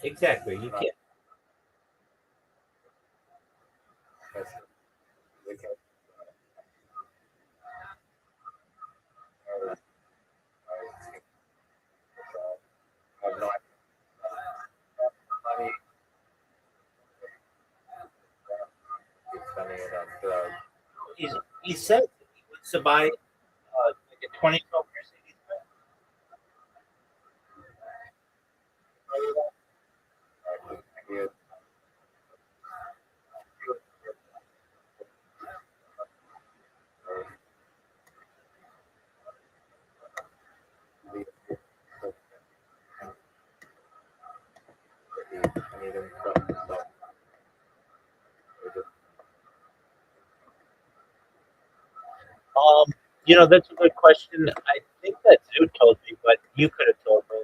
Exactly. You can't. He's, he said he wants to buy like a 2012 Mercedes. That's a good question. I think that Zoo told me, but you could have told me.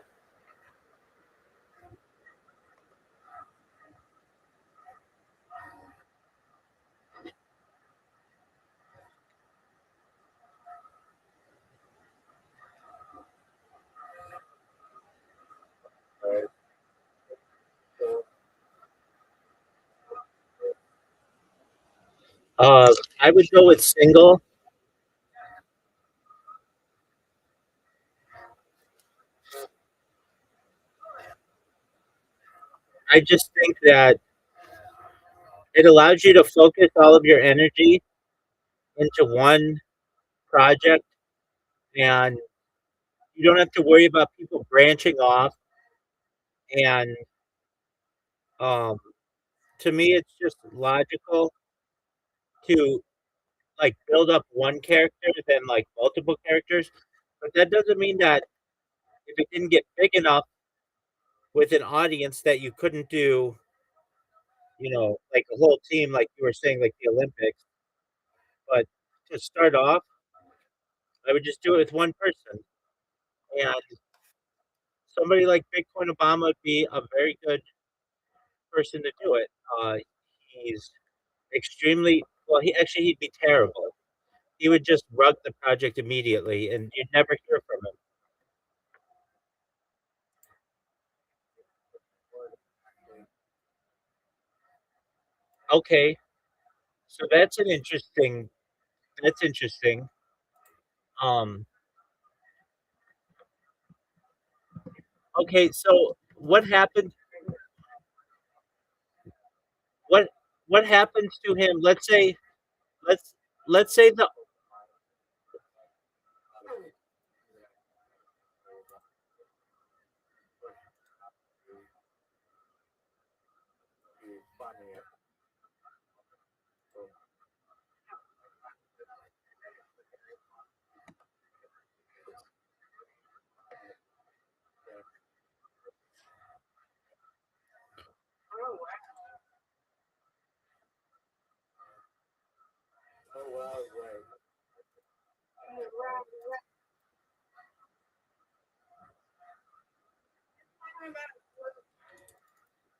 I would go with single. I just think that it allows you to focus all of your energy into one project, and you don't have to worry about people branching off. And um, to me, it's just logical to like build up one character than like multiple characters. But that doesn't mean that if it didn't get big enough with an audience that you couldn't do, like a whole team, like you were saying, like the Olympics. But to start off, I would just do it with one person. And somebody like Bitcoin Obama would be a very good person to do it. He's extremely well. He'd be terrible. He would just rug the project immediately, and you'd never hear from him. Okay, so that's an interesting. That's interesting. Um, okay, so what happened? What what happens to him? Let's let's say the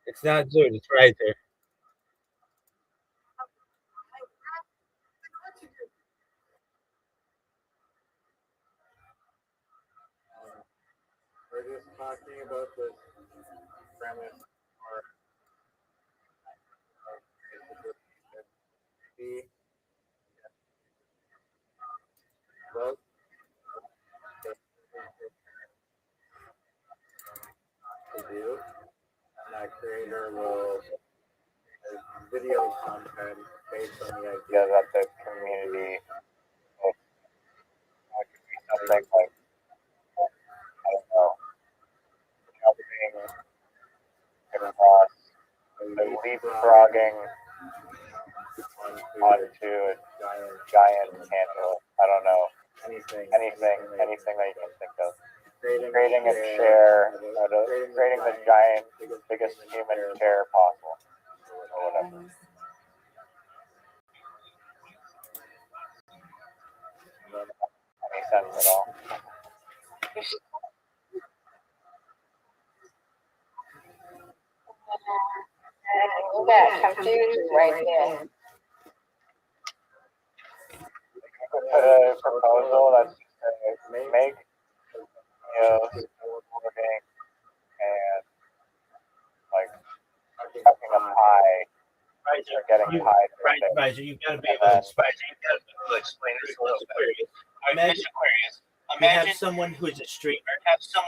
it's not Zoom, it's right there. Yeah, that the community could be something like I don't know, jumping across, leapfrogging onto a giant cantaloupe. I don't know. Anything that you can think of. Creating a chair, creating the biggest human chair possible, or whatever. Any sense at all? Yeah, computers right there. Put a proposal that's make videos working and like cutting a pie or getting pie. Riser, you've got to be able to explain this a little bit. Imagine you have someone who is a streamer,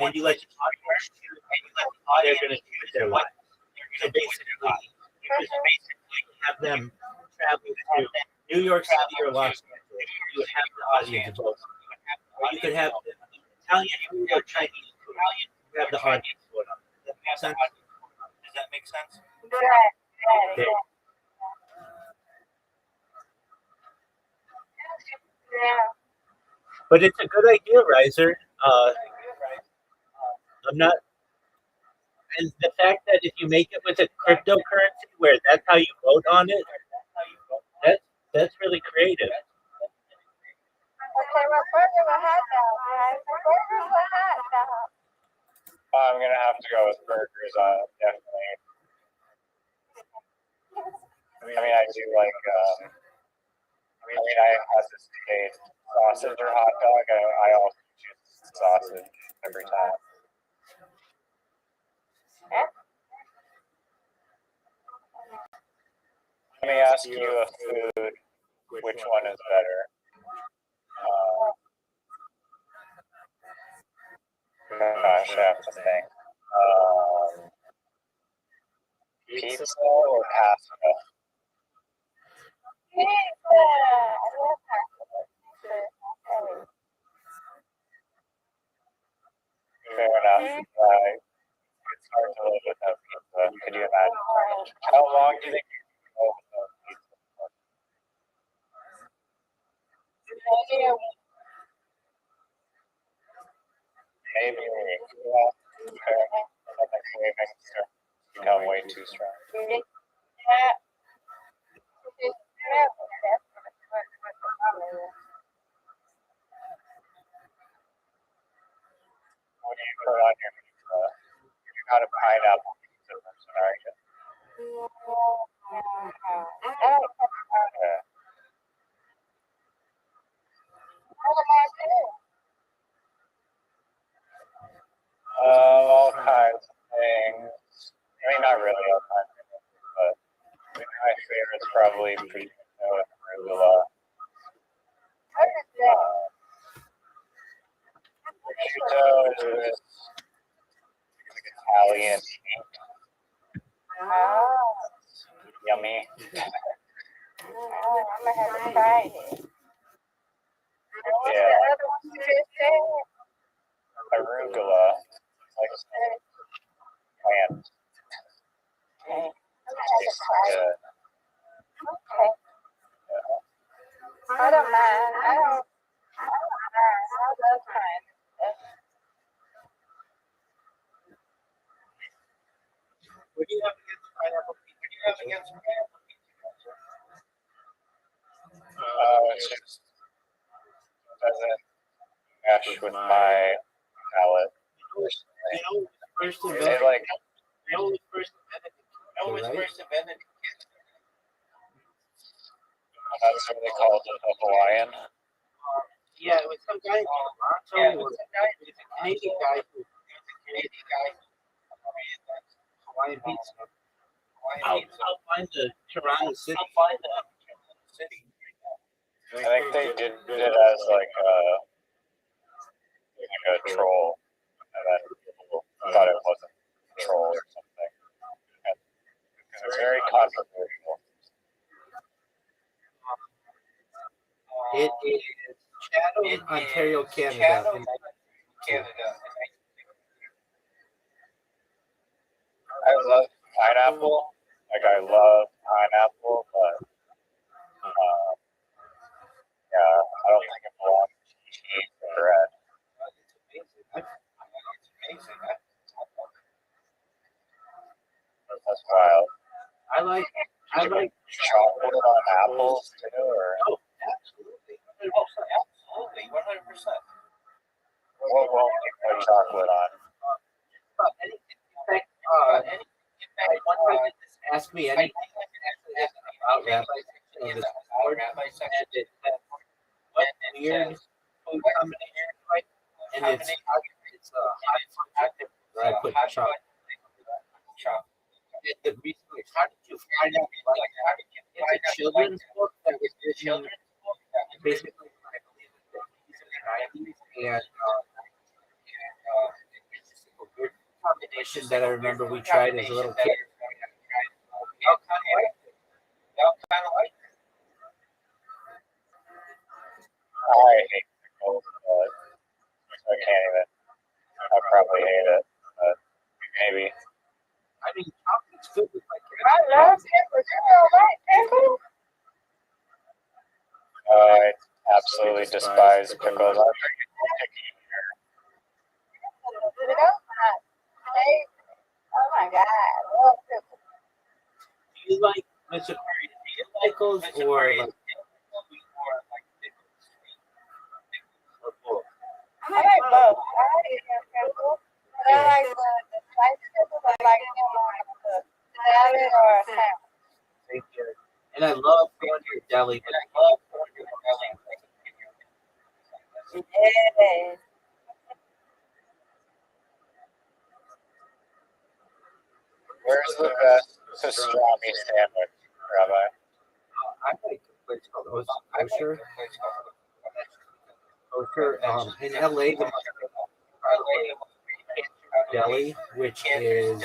and you let the audience choose what they're going to do with their lives. So basically, you just have them travel to New York City or Los Angeles. You would have the audience vote. Or you could have Italian food or Chinese food. You have the audience vote on. Does that make sense? Does that make sense? Yeah. But it's a good idea, Riser. I'm not, and the fact that if you make it with a cryptocurrency where that's how you vote on it, that's really creative. Okay, well, burger or hot dog, guys? Burger or hot dog? I'm gonna have to go with burgers. Definitely. I do like. I have this debate sausage or hot dog. I also choose sausage every time. Let me ask you a food. Which one is better? Gosh, I have to think. Pizza or pasta? Pizza. I love pasta. Fair enough. It's hard to live without pizza. Could you imagine? How long do you think you can go without pizza? Maybe a week. Yeah. Okay. My cravings become way too strong. What do you put on your pizza? You're not a pineapple pizza person, are you? Yeah. All kinds of things. Not really all kinds of things, but my favorite's probably prosciutto and arugula. Prosciutto is this Italian meat. Yummy. I'm gonna have to try it. Yeah. Arugula, like plant. Tastes good. I don't mind. I don't mind. I love trying stuff. What do you have against pineapple pizza? It just doesn't mesh with my palate. First Is invented. it like First invented. that's what they call it, a Hawaiian? Yeah, it was some guy named Toronto. It's a Canadian guy who Hawaiian pizza. I'll find the Toronto City. I think they did it as like a troll, and then people thought it wasn't a troll or something. And it was very controversial. It is Chatham, Ontario, Canada. I love pineapple. I love pineapple, but I don't think it belongs to cheese or bread. That's wild. I like chocolate on apples too, or absolutely 100%. what won't you put chocolate on? One time just ask me anything about Rabbi Rothschild, what weird and it's a hot fudge that I put chocolate. And the reason is, how did you find out you like that? It's a children's book that was written basically, I believe, in the 80s and 90s, and it's just a weird combination that I remember we tried as a little kid. I hate pickles, but I can't even. I probably hate it, but maybe. I mean, chocolate's good with like I love pickles. You don't like pickles? I absolutely despise pickles. I'm picky here. Oh my God, I love pickles. Do you like Mr. Curry? Do you like pickles or like or both? I like both. I like eating pickles, but I like the spicy pickles. I like them on the salad or a sandwich. Thank you. And I love going to your deli, but I love going to your deli. Yes. Where's the best pastrami sandwich, Rabbi? I like a place called Osher. Osher. In LA, the deli, which is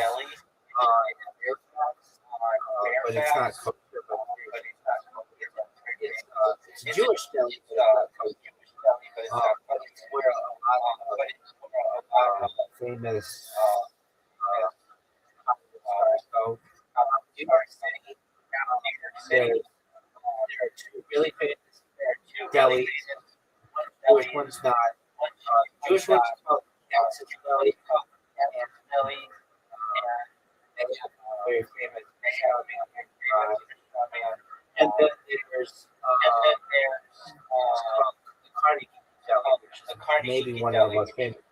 but it's not kosher, but it's a Jewish deli, but it's not kosher. But it's where a lot of famous go. New York City, there are two really famous delis. One Jewish, one's not. Jewish one's called Kansas Deli, and they have very famous and then there's the Carnegie Deli, which is maybe one of the most famous.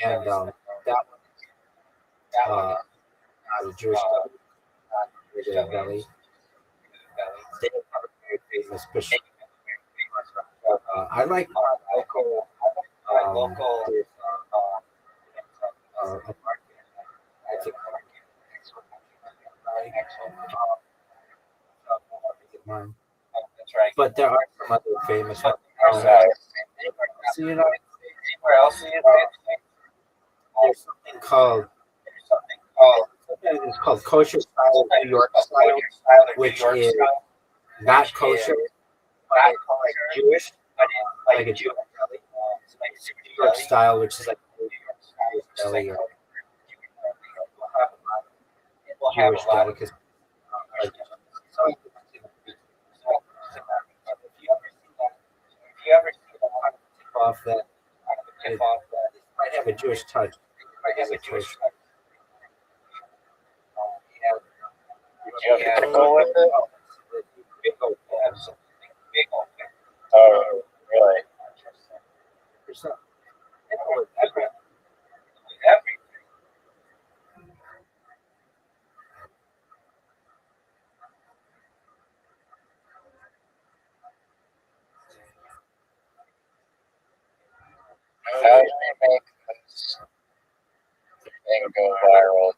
And that one, not a Jewish deli. They have a very famous fish. I like local. There's a market. I think mine. But there are some other famous ones. So you know, there's something called it's called kosher style New York style, which is not kosher, but it's Jewish, like a Jewish deli. New York style, which is like a deli or Jewish delicacy. Like, if you ever see that off that, it might have a Jewish touch. It might have a Jewish. Do you have pickle with it? Oh, really? How do we make this thing go viral?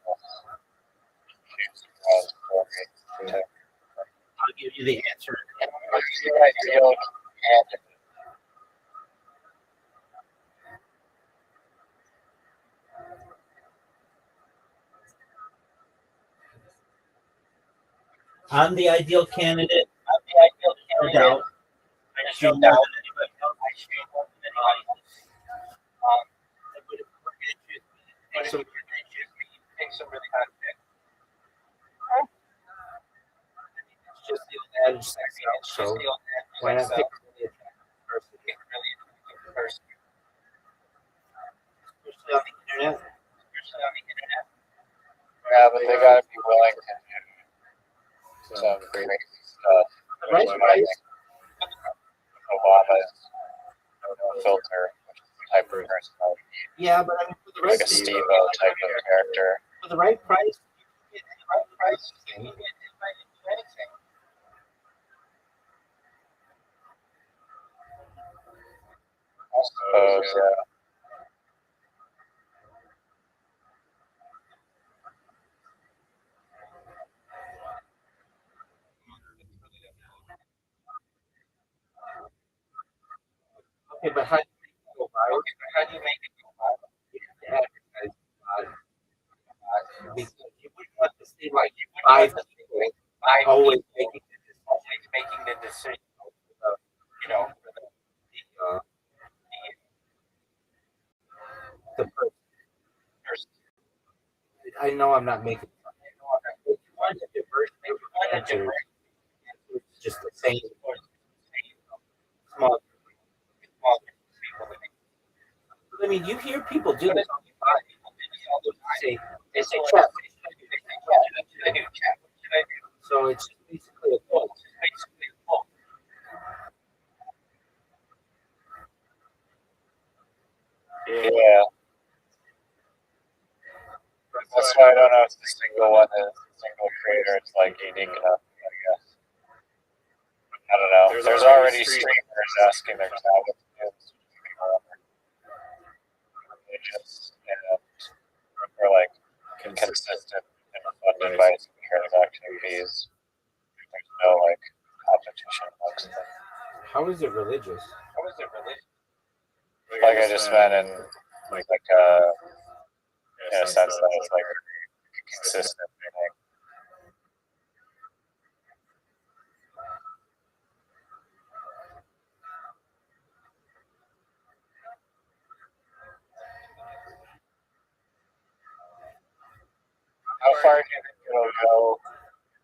I'll give you the answer. What's your ideal candidate? I'm the ideal candidate. No doubt. I show more than anybody else. But if we're going to choose me, pick some really hot pick. It's just the old adage, sexy and so why not pick a really attractive person? Especially on the internet. Yeah, but they gotta be willing to do some crazy stuff. The right price. Obama's no filter type of personality. Yeah, but I mean, for the Like right a Steve-O type of character. for the right price, you can get the right price. You can get invited to anything. Also, suppose, yeah. Okay, but how do you make it go viral? You have to advertise because you wouldn't want to see like five people always making the decision about, the person. I know I'm not making. If you want a diverse answer, it's just the same small. I mean, you hear people do this all the time. They say, Chef, so it's basically a quote. Yeah. That's why I don't know if the single one is a single creator. It's like unique enough, I guess. I don't know. There's already streamers asking their talent to do this. They just are like consistent and funded by transaction fees. There's no like competition amongst them. How is it religious? Like I just meant in in a sense that it's like consistent thing. How far do you think it'll go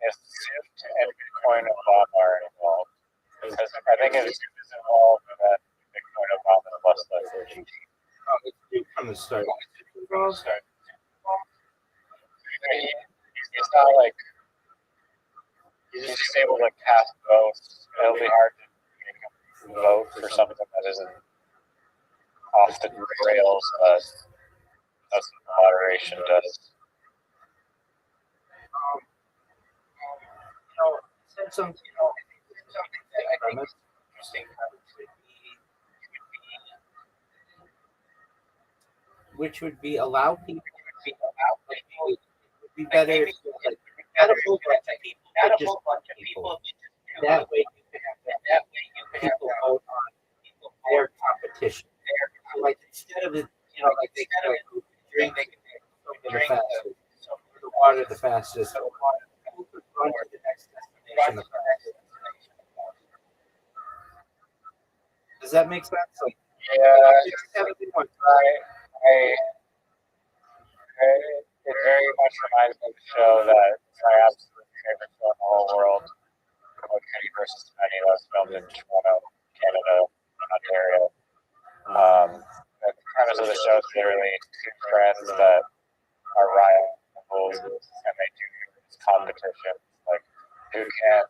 if Swift and Bitcoin and Bob are involved? Because I think if Swift is involved, then Bitcoin and Bob is less likely. It's from the start. He's not like he's just able to cast votes. It'll be hard to make him vote for something that isn't off the rails, but that's what moderation does. Which would be allow people to it would be better if like not a whole bunch of people, but just people. That way you can have people vote on their competition. So like instead of it, like they can like drink the fastest, the water the fastest, who could run to the next destination the fastest. Does that make sense? Like, just have everyone try. It very much reminds me of the show that my absolute favorite show in the whole world, Kenny versus Penny, that was filmed in Toronto, Canada, Ontario. The premise of the show is literally two friends that are rivals, and they do this competition, like who can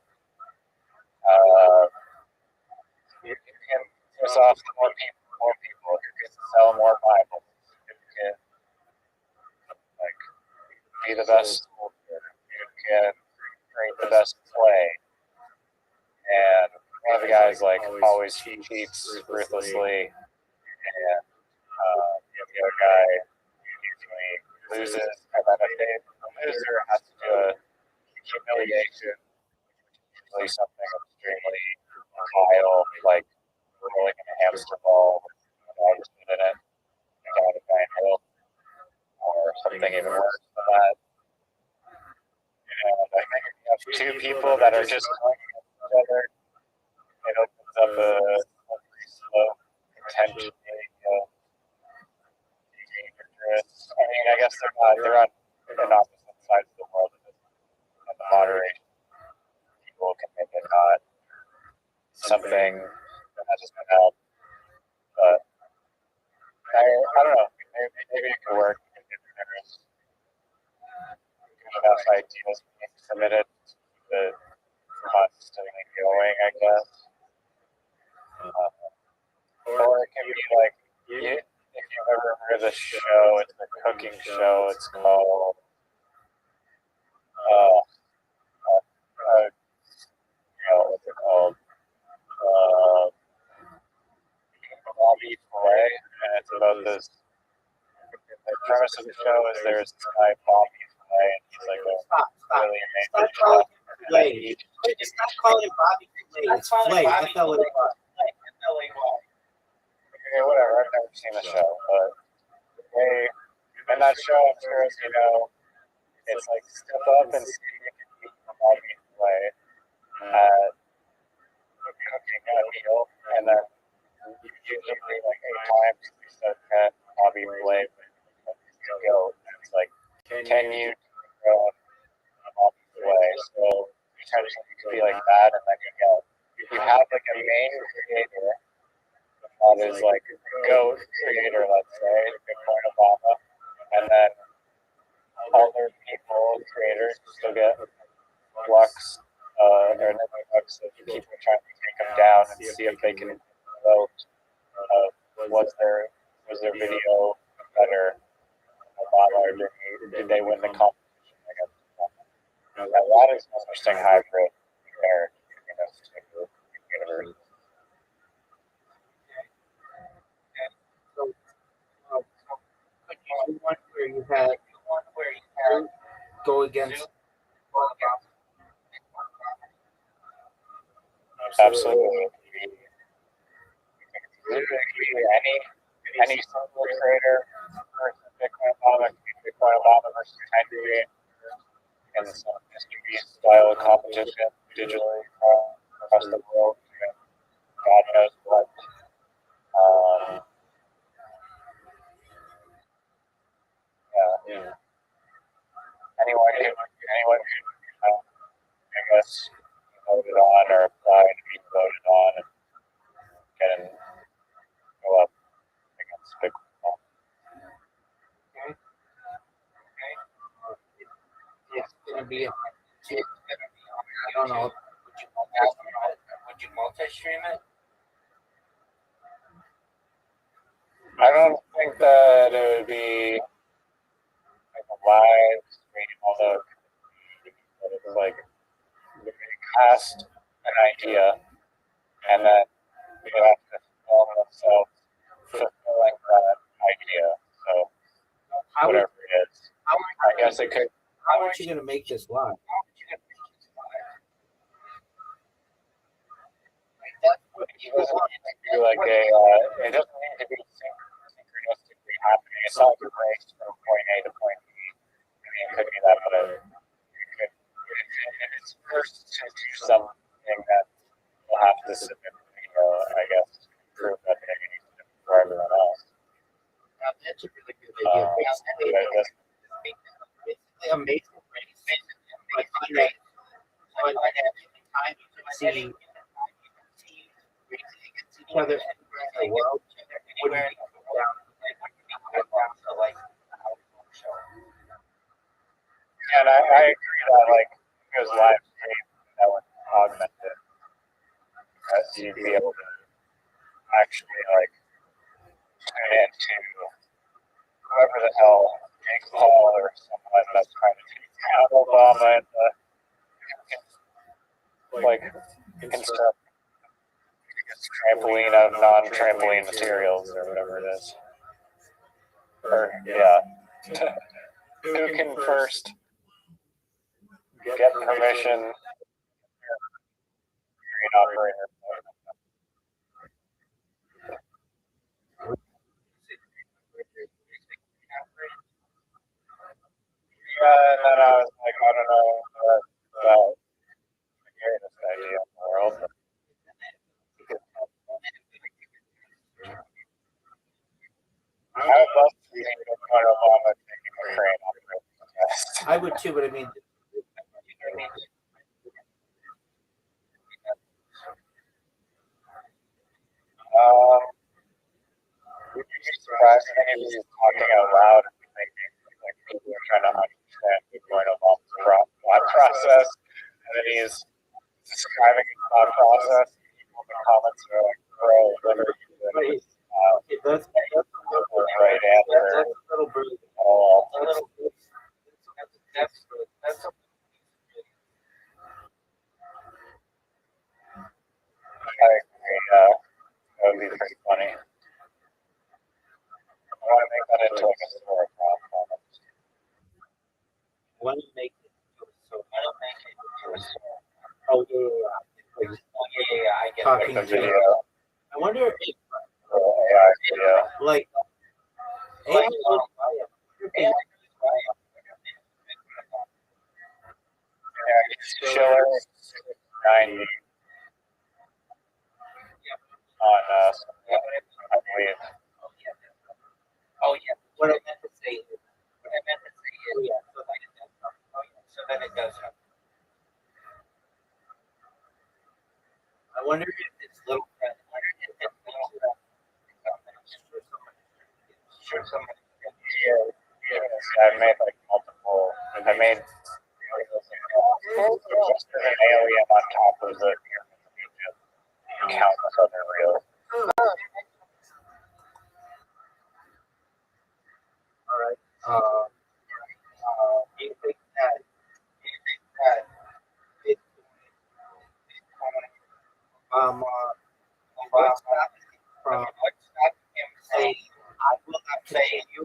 piss off more people, who can sell more Bibles, who can like be the best soldier, who can create the best play. And one of the guys like always cheats ruthlessly, and the other guy usually loses, and then the loser has to do a humiliation, usually something extremely vile, like rolling in a hamster ball with a dog in it, down a giant hill, or something even worse than that. And I think if you have two people that are just going against each other, it opens up a slippery slope, potentially dangerous. I mean, I guess they're on opposite sides of the world, and the moderation people can make it not something that just been help. But I don't know. Maybe it could work if there's good enough ideas being submitted to constantly going, I guess. Or it can be like, if you've ever heard of the show, it's a cooking show. It's called what's it called? Bobby Flay, and it's about this. The premise of the show is there's this guy Bobby Flay, and he's like a really amazing chef. It's not calling Bobby Flay. It's Flay. F-L-A-Y. Okay, whatever. I've never seen the show, but in that show, I'm sure as you know, it's like step up and see if you can beat Bobby Flay at cooking a meal, and then usually like 8 times we said that Bobby Flay go. It's like, can you Bobby Flay? So potentially you could be like that, and then you have like a main creator that is like a GOAT creator, let's say, Bitcoin Obama, and then other people, creators, still get flux or flux of people trying to take them down and see if they can vote. Was their video better than Obama, or did they win the competition against Obama? That is an interesting hybrid there in this particular universe. Could you do one where you had go against? Absolutely. Any single creator versus Bitcoin Obama, Bitcoin Obama versus 10 creators in some distributed style competition digitally across the world. God knows what. Yeah. Anyone who I guess voted on or applied to be voted on and can go up against Bitcoin. It's gonna be. I don't know. Would you multi-stream it? I don't think that it would be like a live stream, although it's like they cast an idea and then they have to film themselves fulfilling that idea. So whatever it is, I guess it could. How are you gonna make this live? It doesn't need to be like it doesn't need to be synchronistically happening. It's not like a race from point A to point B. I mean, it could be that, but if it's first to do something that you'll have to submit the video, I guess, to prove that they need to do for everyone else. That's a really good idea. Basically, amazing race. But time you can see each other anywhere in the world. Anywhere down. And I agree that like if it was live stream, that would augment it. Because you'd be able to actually like tune into whoever the hell, Jake Paul or someone that's trying to take down Obama and like construct trampoline of non-trampoline materials or whatever it is. Or who can first get permission? Green operator. And then I was like, I don't know about the greatest idea in the world. I would love to see Bitcoin Obama taking a crane operator. I would too, but I mean. Would you be surprised if any of these talking out loud and thinking like people are trying to understand Bitcoin Obama's thought process, and then he's describing his thought process, and people in the comments are like, bro, literally, That's the right answer. That's a little brutal. That's I agree. That would be pretty funny. into like a story problem. When you make it so Oh oh yeah, I get talking the to video. I wonder if AI video. like AI Schiller 90 on I believe. oh yeah, what I meant to say is oh yeah, so then it does have. I wonder if it's little Sure, somebody. Yeah, I made like multiple. I made an alien on top of the countless other reels. all right. Do you think that it what's happening from saying I will not continue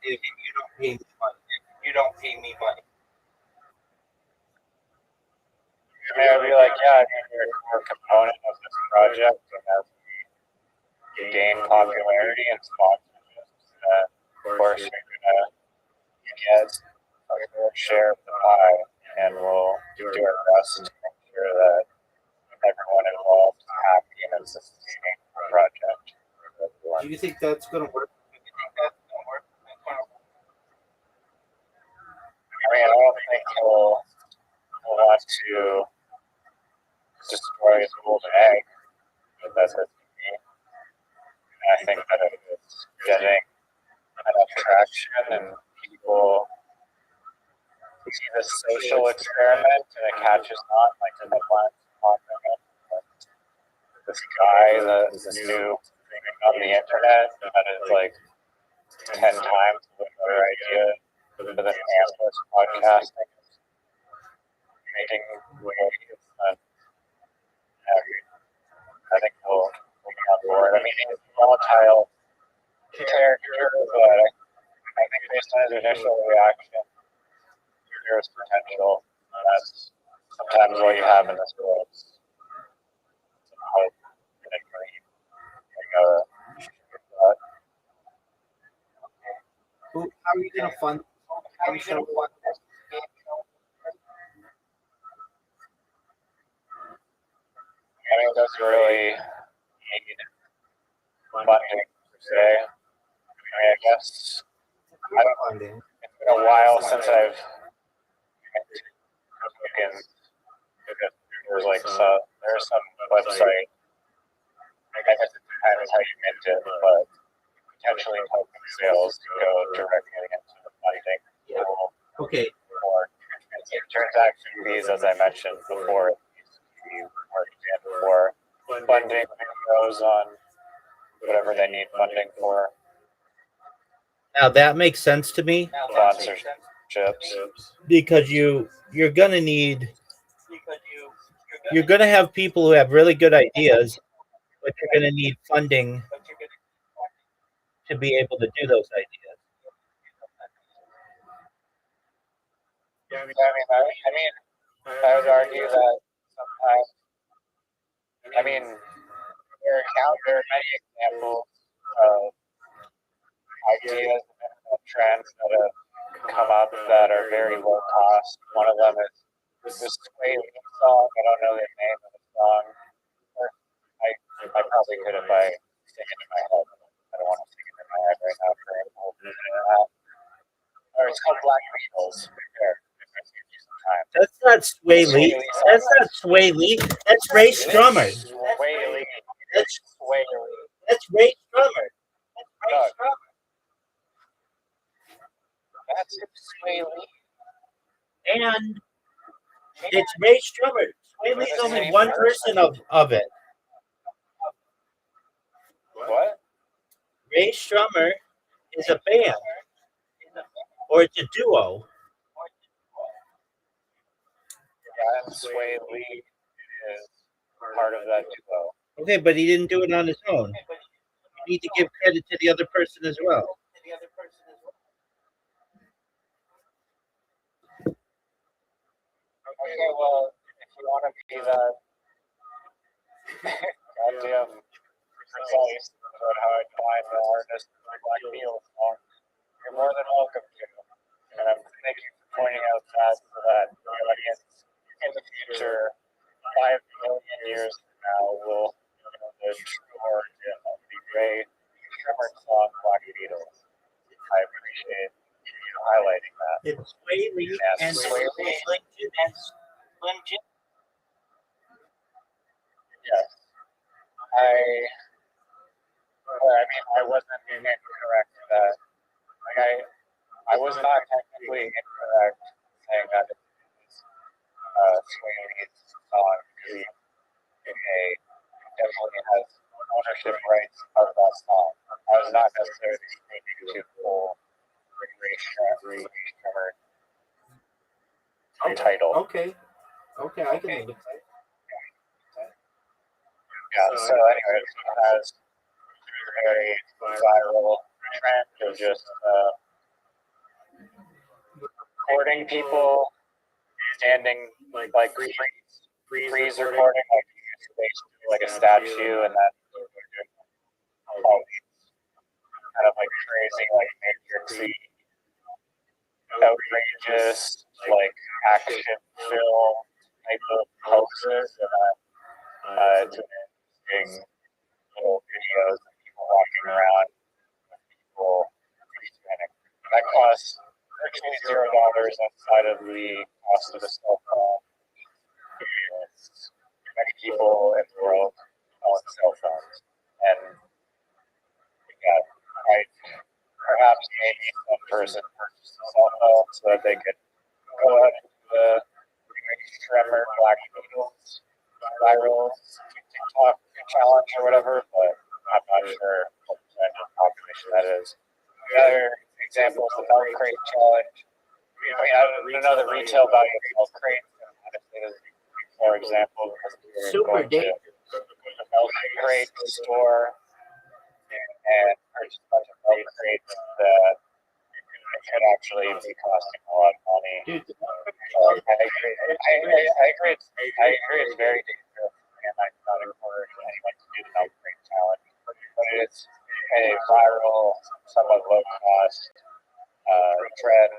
if you don't pay me money. If you don't pay me money. I mean, I'd be like, yeah, I mean, you're a core component of this project, and as we gain popularity and sponsorships, of course, you're gonna get a fair share of the pie, and we'll do our best to make sure that everyone involved is happy and it's a sustainable project. Do you think that's going to work? I mean, I don't think he'll want to destroy his golden egg, but that's it. And I think that if it's getting enough traction and people see this social experiment and it catches on, like in the last this guy that is a new thing on the internet that is like 10 times a better idea for the analyst podcasting making waves. I think we'll be on board. I mean, he's a volatile character, but I think based on his initial reaction, there's potential. That's sometimes what you have in this world. Some hope and a dream. How are you going to fund? How are you going to fund this? I mean, that's really needed funding per se. I mean, I guess I don't know. It's been a while since I've spoken. There's like there's some website. I guess it depends how you mint it, but potentially token sales to go directly into the funding. Yeah. Okay. Or transaction fees, as I mentioned before, worked in for funding videos on whatever they need funding for. Now that makes sense to me Sponsorships. because you're gonna have people who have really good ideas, but you're gonna need funding to be able to do those ideas. I mean, I would argue that sometimes. I mean, there are many examples of ideas and trends that have come up that are very low cost. One of them is this Sway Lee song. I don't know the name of the song. I probably could if I stick it in my head. I don't want to stick it in my head right now for a whole minute. Or it's called Black Beatles. That's not Sway Lee. That's not Sway Lee. That's Ray Strummer. Sway Lee. That's Sway Lee. That's Ray Strummer. That's Ray Strummer. That's Sway Lee. And it's Ray Strummer. Sway Lee's only one person of it. What? Ray Strummer is a band, or it's a duo. Yeah, and Sway Lee is part of that duo. Okay, but he didn't do it on his own. You need to give credit to the other person as well. Okay, well, if you want to be that goddamn precise about how I define the artist of the Black Beatles song, you're more than welcome to. And I'm thank you for pointing out that so that the audience in the future, 5 million years from now, will know the true origin of the great Trimmer song Black Beatles. I appreciate you highlighting that. It's Sway Lee and Sway Lee. Slim Jim. Yes. I wasn't incorrect that. Like I was not technically incorrect saying that it was Sway Lee's song because he definitely has ownership rights of that song. I was not necessarily speaking to full Ray Trimmer title. Okay, I can make it. Yeah, so anyways, it has a very viral trend of just recording people standing like freeze recording, like basically like a statue, and then all these kind of like crazy, like matrixy, outrageous, like action film type of poses, and it's interesting little videos of people walking around with people freestanding. That costs virtually $0 outside of the cost of a cell phone. Many people in the world own cell phones, and yeah, perhaps maybe some person purchased a cell phone so that they could go out into the Tremor Black Beatles viral TikTok challenge or whatever, but I'm not sure what percent of the population that is. The other example is the milk crate challenge. Another retail value of milk crates, for example, because you're going to the milk crate store and purchase a bunch of milk crates that could actually be costing a lot of money. I agree. It's very dangerous, and I do not encourage anyone to do the milk crate challenge. But it's a viral, somewhat low cost trend.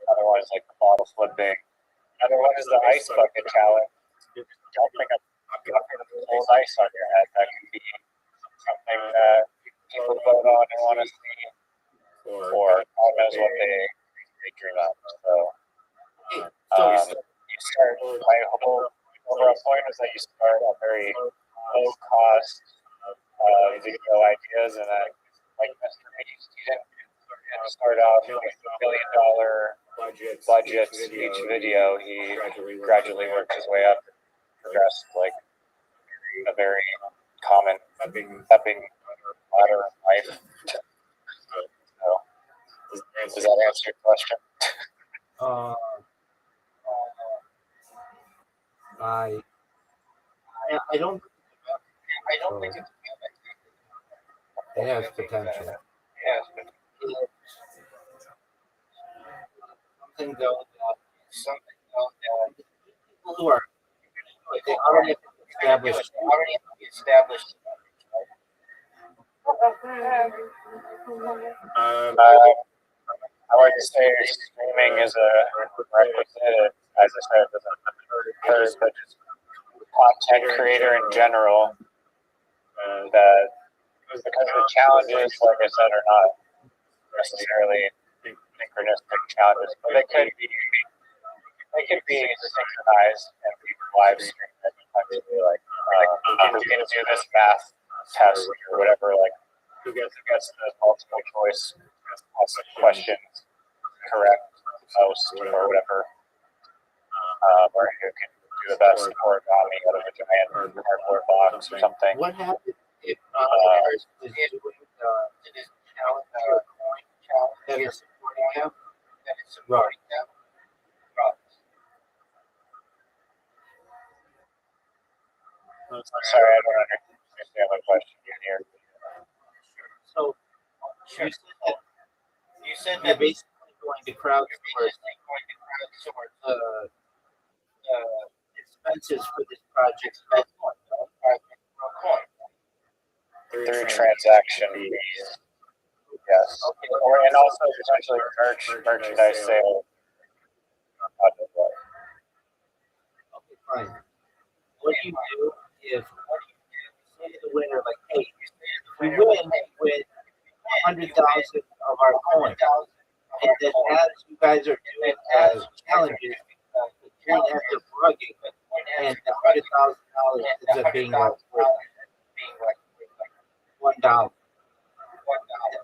Another one is like the bottle flipping. Another one is the ice bucket challenge. Dumping a bucket of cold ice on your head. That can be something that people vote on and want to see, or God knows what they dream of. So you start. My whole overall point is that you start a very low cost video ideas, and that, like Mr. Beast, he didn't start off with $1 billion budget each video. He gradually worked his way up and progressed like a very common stepping ladder in life. So, does that answer your question? I don't think it's it has potential. Yes, but something that people who are they already have established. I like to say streaming is a requisite, as I said, doesn't hurt, but just content creator in general. That because the challenges, like I said, are not necessarily synchronistic challenges, but they could be synchronized and be live streamed. Like who can do this math test or whatever, like who gets the multiple choice questions correct most or whatever, or who can do the best origami out of a giant cardboard box or something. What happened if is doing this challenge that is supporting him? Right. Sorry, I don't understand what question here. So you said that basically going to crowdsource expenses for this project spent on coin. Through transaction fees. Yes. Or, and also potentially merchandise sale. Okay, fine. What do you do if say to the winner, like, hey, we win with 100,000 of our coins, and then as you guys are doing challenges, the coin ends up rugging, and the $100,000 ends up being like $1. And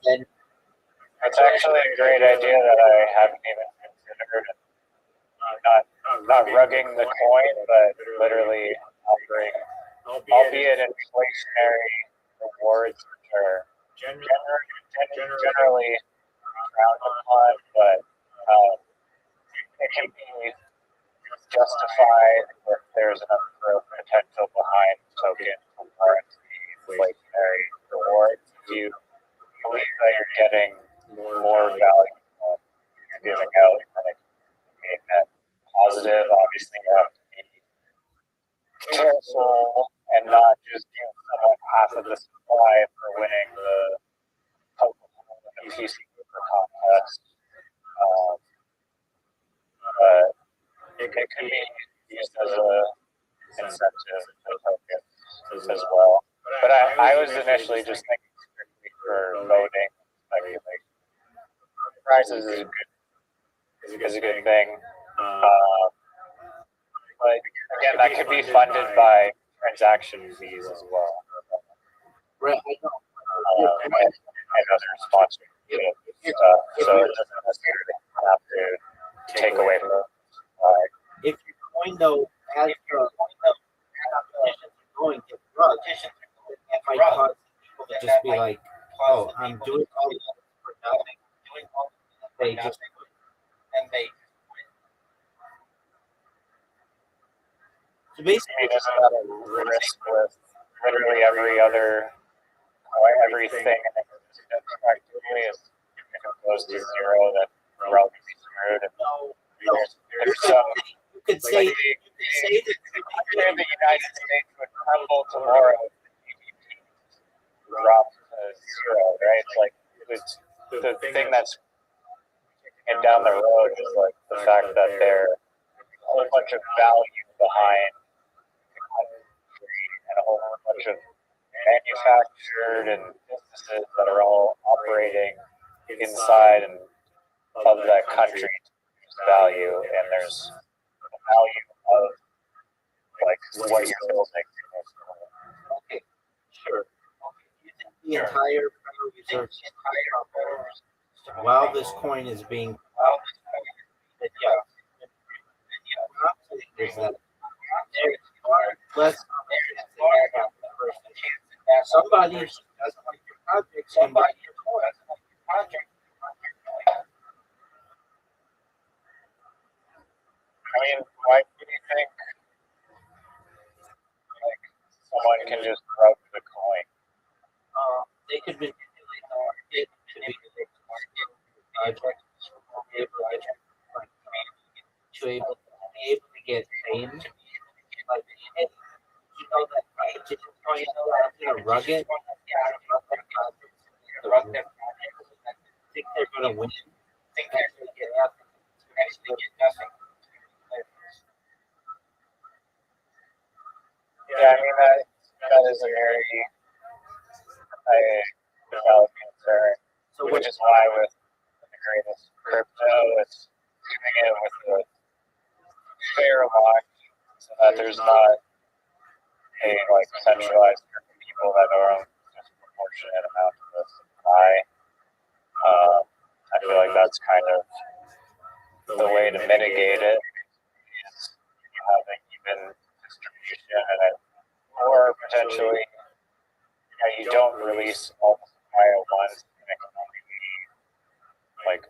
then It's actually a great idea that I haven't even considered. Not rugging the coin, but literally offering, albeit inflationary rewards, which are generally frowned upon, but it can be justified if there's enough growth potential behind token currency inflationary rewards. If you believe that you're getting more value from giving out and make that positive, obviously you have to be careful and not just give someone half of the supply for winning the PC Cooper contest. But it could be used as a incentive for tokens as well. But I was initially just thinking strictly for voting speculation. Prizes is a good thing. But again, that could be funded by transaction fees as well. right, And other sponsorships. So it doesn't necessarily have to take away from if your coin though as the competitions are going to rug, that might cause people to just be like, oh, I'm doing all this for nothing. They just so basically there's a lot of risk with literally everything in existence practically is if it goes to zero, then we're all going to be screwed. There's some you could say the United States would crumble tomorrow if the GDP drops to zero, right? It's like the thing that's kicking it down the road is like the fact that there's a whole bunch of value behind the country and a whole bunch of manufactured and businesses that are all operating inside and of that country value, and there's the value of like what you're building. okay, sure. The entire Federal Reserve while this coin is being is that less somebody who doesn't like your project can buy your project. I mean, why do you think like someone can just rub the coin? They could manipulate the market to be project to be able to get fame. Like, you know that competition coin is rugged. Think they're gonna win. Think they're gonna get nothing. Yeah, I mean that is a very valid concern. So which is why with the greatest crypto, it's doing it with the fair launch so that there's not a like centralized group of people that are on a disproportionate amount of the supply. I feel like that's kind of the way to mitigate it is having even distribution and or potentially you don't release all the supply at once and it can only be like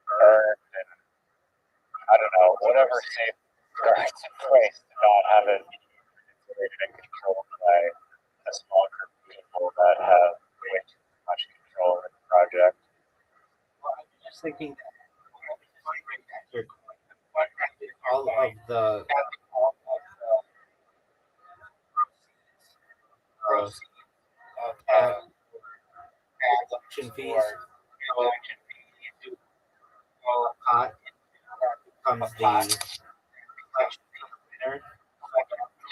burned and I don't know, whatever safeguards in place to not have it manipulated and controlled by a small group of people that have way too much control over the project. Well, I'm just thinking that all all of the uh, transaction fees. So you call a pot becomes the collection winner.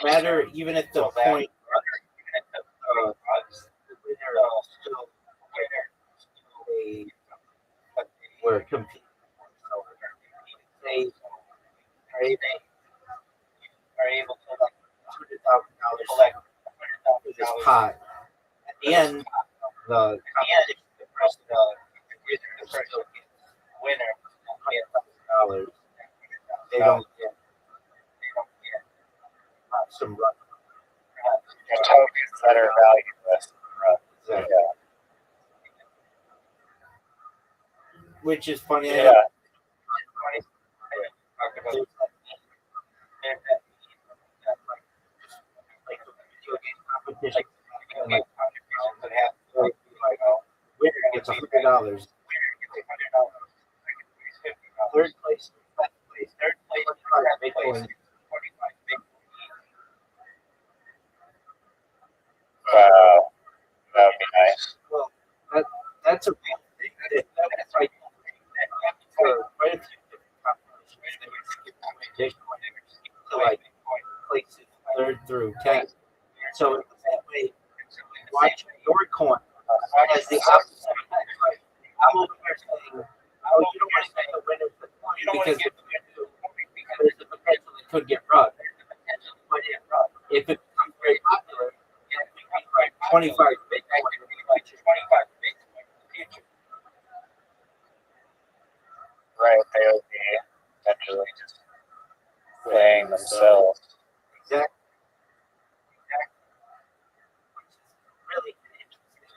No matter even at the point the winner still they were competing. So they are able to collect $100,000 for this pot. At the end, the competition, the winner $100,000. They don't get some run. Your tokens that are valueless. Exactly. Yeah. Which is funny. Yeah. Competition. Winner gets $100. Third place, Bitcoin. Wow. That would be nice. Well, that's a real thing. That's like for quite a few different competitions. To like places third through 10. So in that way, watch your coin as the opposite. Like, I'm over here saying, oh, you don't want to get the winner for the coin because there's the potential it could get rug. But if it becomes very popular, it could be like 25 Bitcoin in the future. Right. They would be potentially just playing themselves. Exactly. Really interesting.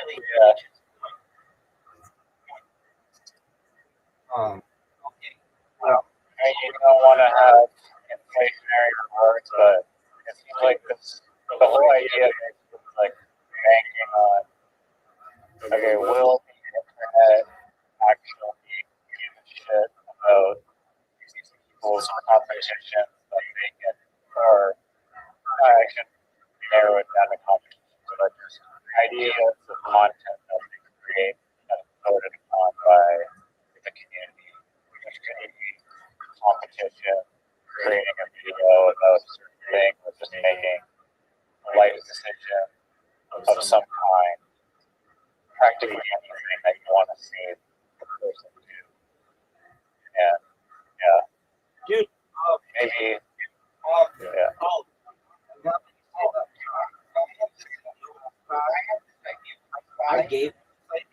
Yeah. Okay. Well, I mean, you don't want to have inflationary rewards, but it's like this, the whole idea is like banking on, okay, will the internet actually give a shit about people's competition that they can, or I should narrow it down to competition, but just ideas of content that they create that is voted upon by the community, which could be competition, creating a video about a certain thing, or just making a life decision of some kind, practically anything that you want to see the person do. And yeah, Dude, maybe, yeah. I gave like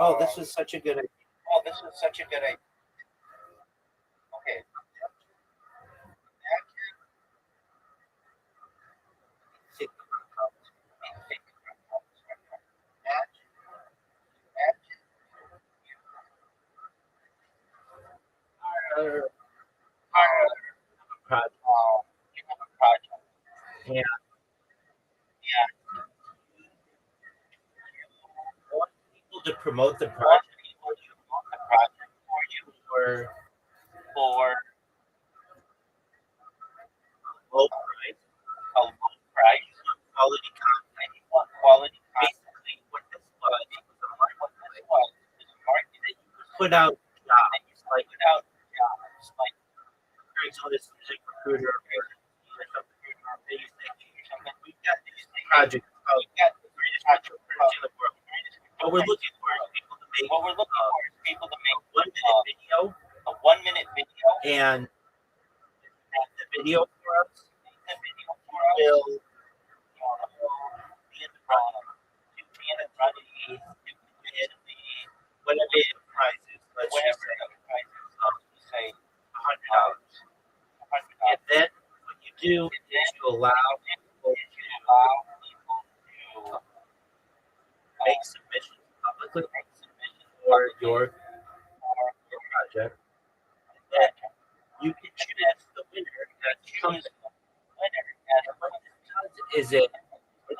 oh, this is such a good idea. Okay. Project. Yeah. I want people to promote the project for you for a low price, quality content, basically what this was a market that you could put out jobs like Craigslist, Music Recruiter, or they used to we've got these projects called the greatest entrepreneurs in the world. What we're looking for is people to make a 1 minute video, and the video for us will be in the running, whatever the price is. Let's just say $100. And then what you do is you allow people to make submissions publicly for your project. And then you can choose the winner. is it like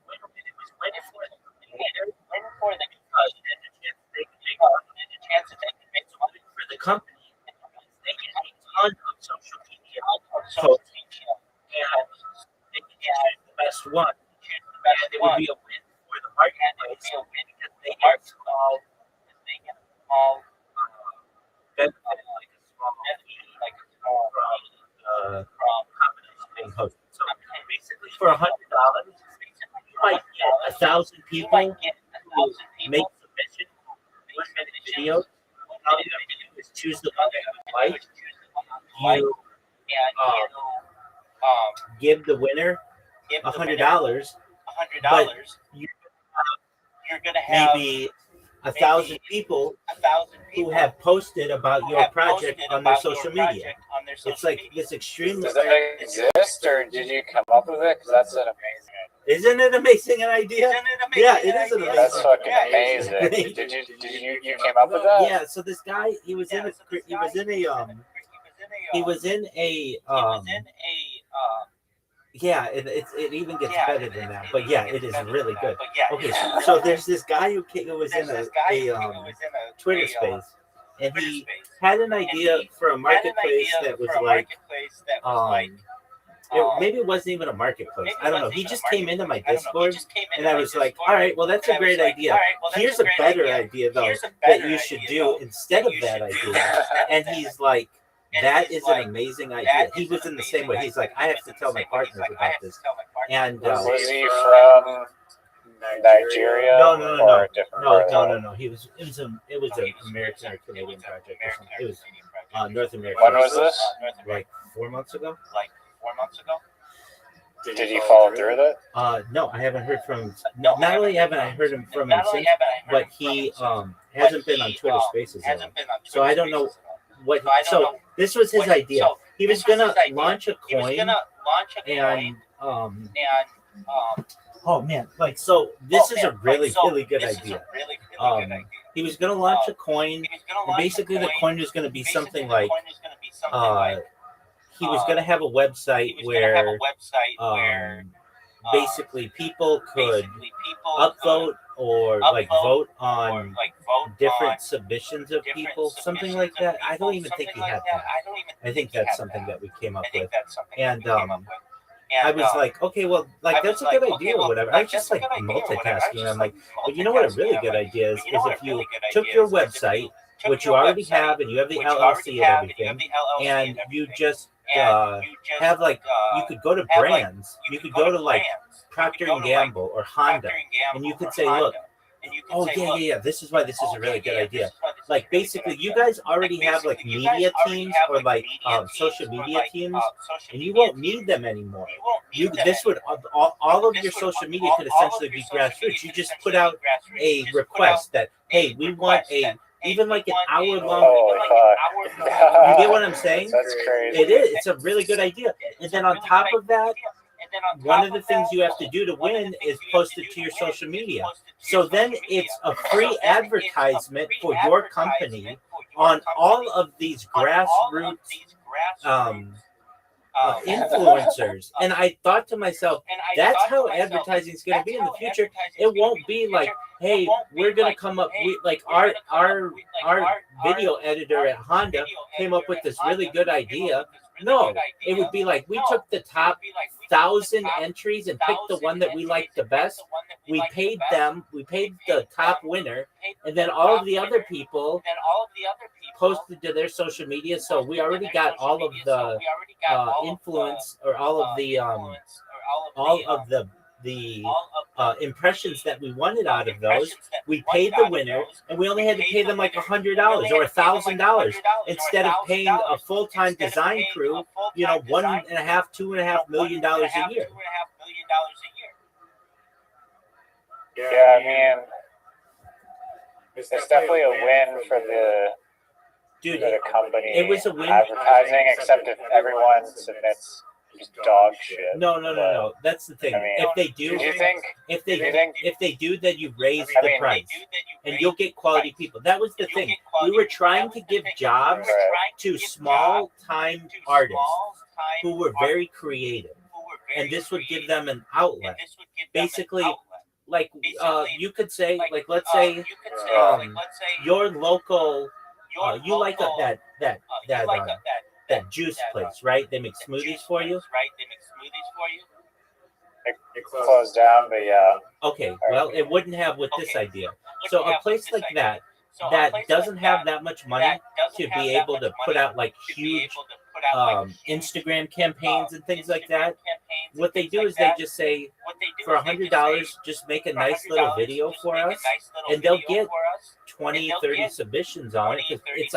when it was when before the later because there's a chance that they can make some money for the company. They get a ton of social media posts and they can choose the best one. And it would be a win for the marketplace because they get small benefit, like a small fee from the combination being hosted. So basically for $100, you might get 1,000 people who make submission 1-minute videos. All you have to do is choose the one that you like. You give the winner $100, but you're gonna have maybe 1,000 people who have posted about your project on their social media. It's like this extremely. Does it exist, or did you come up with it? Because that's an amazing idea. Isn't it amazing an idea? Yeah, it is an amazing. That's fucking amazing. Did you came up with that? Yeah. So this guy, he was in a yeah, it even gets better than that. But yeah, it is really good. Okay, so there's this guy who was in a Twitter space, and he had an idea for a marketplace that was like maybe it wasn't even a marketplace. I don't know. He just came into my Discord, and I was like, all right, well, that's a great idea. Here's a better idea, though, that you should do instead of that idea. And he's like, that is an amazing idea. He was in the same way. He's like, I have to tell my partners about this. And was he from Nigeria? No. It was an American or Canadian project or something. It was North America. When was this? Like 4 months ago. Did he follow through with it? No, I haven't heard from him. Not only haven't I heard from him since, but he hasn't been on Twitter Spaces yet. So I don't know what. So this was his idea. He was gonna launch a coin, and oh man, like so. This is a really good idea. He was gonna launch a coin, and basically the coin was gonna be something like he was going to have a website where basically people could upvote or like vote on different submissions of people, something like that. I don't even think he had that. I think that's something that we came up with. And I was like, okay, well, like that's a good idea or whatever. I was just like multitasking. And I'm like, but you know what a really good idea is if you took your website, which you already have, and you have the LLC and everything, and you just have like you could go to brands, you could go to like Procter and Gamble or Honda, and you could say, look, oh yeah, this is why this is a really good idea. Like basically, you guys already have like media teams or like social media teams, and you won't need them anymore. This would all of your social media could essentially be grassroots. You just put out a request that hey, we want even like an hour-long. You get what I'm saying? That's crazy. It is. It's a really good idea. And then on top of that, one of the things you have to do to win is post it to your social media. So then it's a free advertisement for your company on all of these grassroots influencers. And I thought to myself, that's how advertising is going to be in the future. It won't be like, hey, we're going to come up with like our video editor at Honda came up with this really good idea. No, it would be like we took the top 1,000 entries and picked the one that we liked the best. We paid the top winner, and then all of the other people posted to their social media. So we already got all of the influence or all of the impressions that we wanted out of those. We paid the winner, and we only had to pay them like $100 or $1,000 instead of paying a full-time design crew, $2.5 million a year. Yeah, I mean, it's definitely a win for the company. It was a win. Advertising, except if everyone submits just dog shit. No. That's the thing. I mean, if they do, if they do, then you raise the price, and you'll get quality people. That was the thing. We were trying to give jobs to small-time artists who were very creative. and this would give them an outlet. Basically, like you could say, like let's say, your local, you like that juice place, right? They make smoothies for you. It closed down, but yeah. Okay, well, it wouldn't have with this idea. So a place like that doesn't have that much money to be able to put out like huge Instagram campaigns and things like that. What they do is they just say, for $100, just make a nice little video for us, and they'll get 20, 30 submissions on it. It's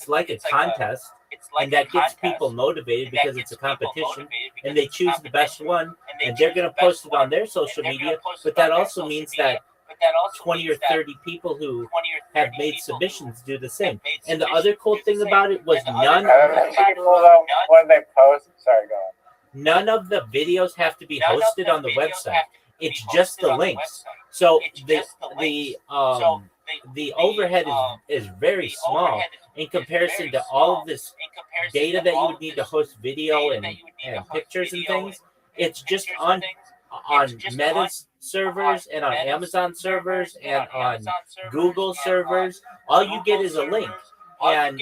like a contest, and that gets people motivated because it's a competition, and they choose the best one, and they're going to post it on their social media. But that also means that 20 or 30 people who have made submissions do the same. And the other cool thing about it was when they post, sorry, go on. None of the videos have to be hosted on the website. It's just the links. So the overhead is very small in comparison to all of this data that you would need to host video and pictures and things. It's just on Meta's servers and on Amazon servers and on Google servers. All you get is a link. And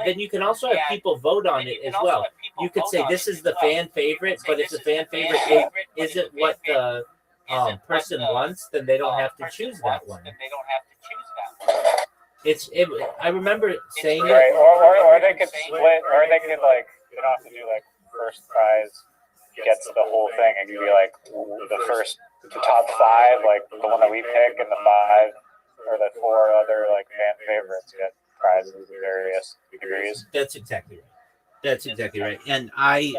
then you can also have people vote on it as well. You could say this is the fan favorite, but if the fan favorite isn't what the person wants, then they don't have to choose that one. I remember saying right. Or they could split, or they could like, you don't have to do like first prize gets the whole thing. It could be like the top 5, like the one that we pick, and the 5 or the 4 other like fan favorites get prizes of various degrees. That's exactly right. And I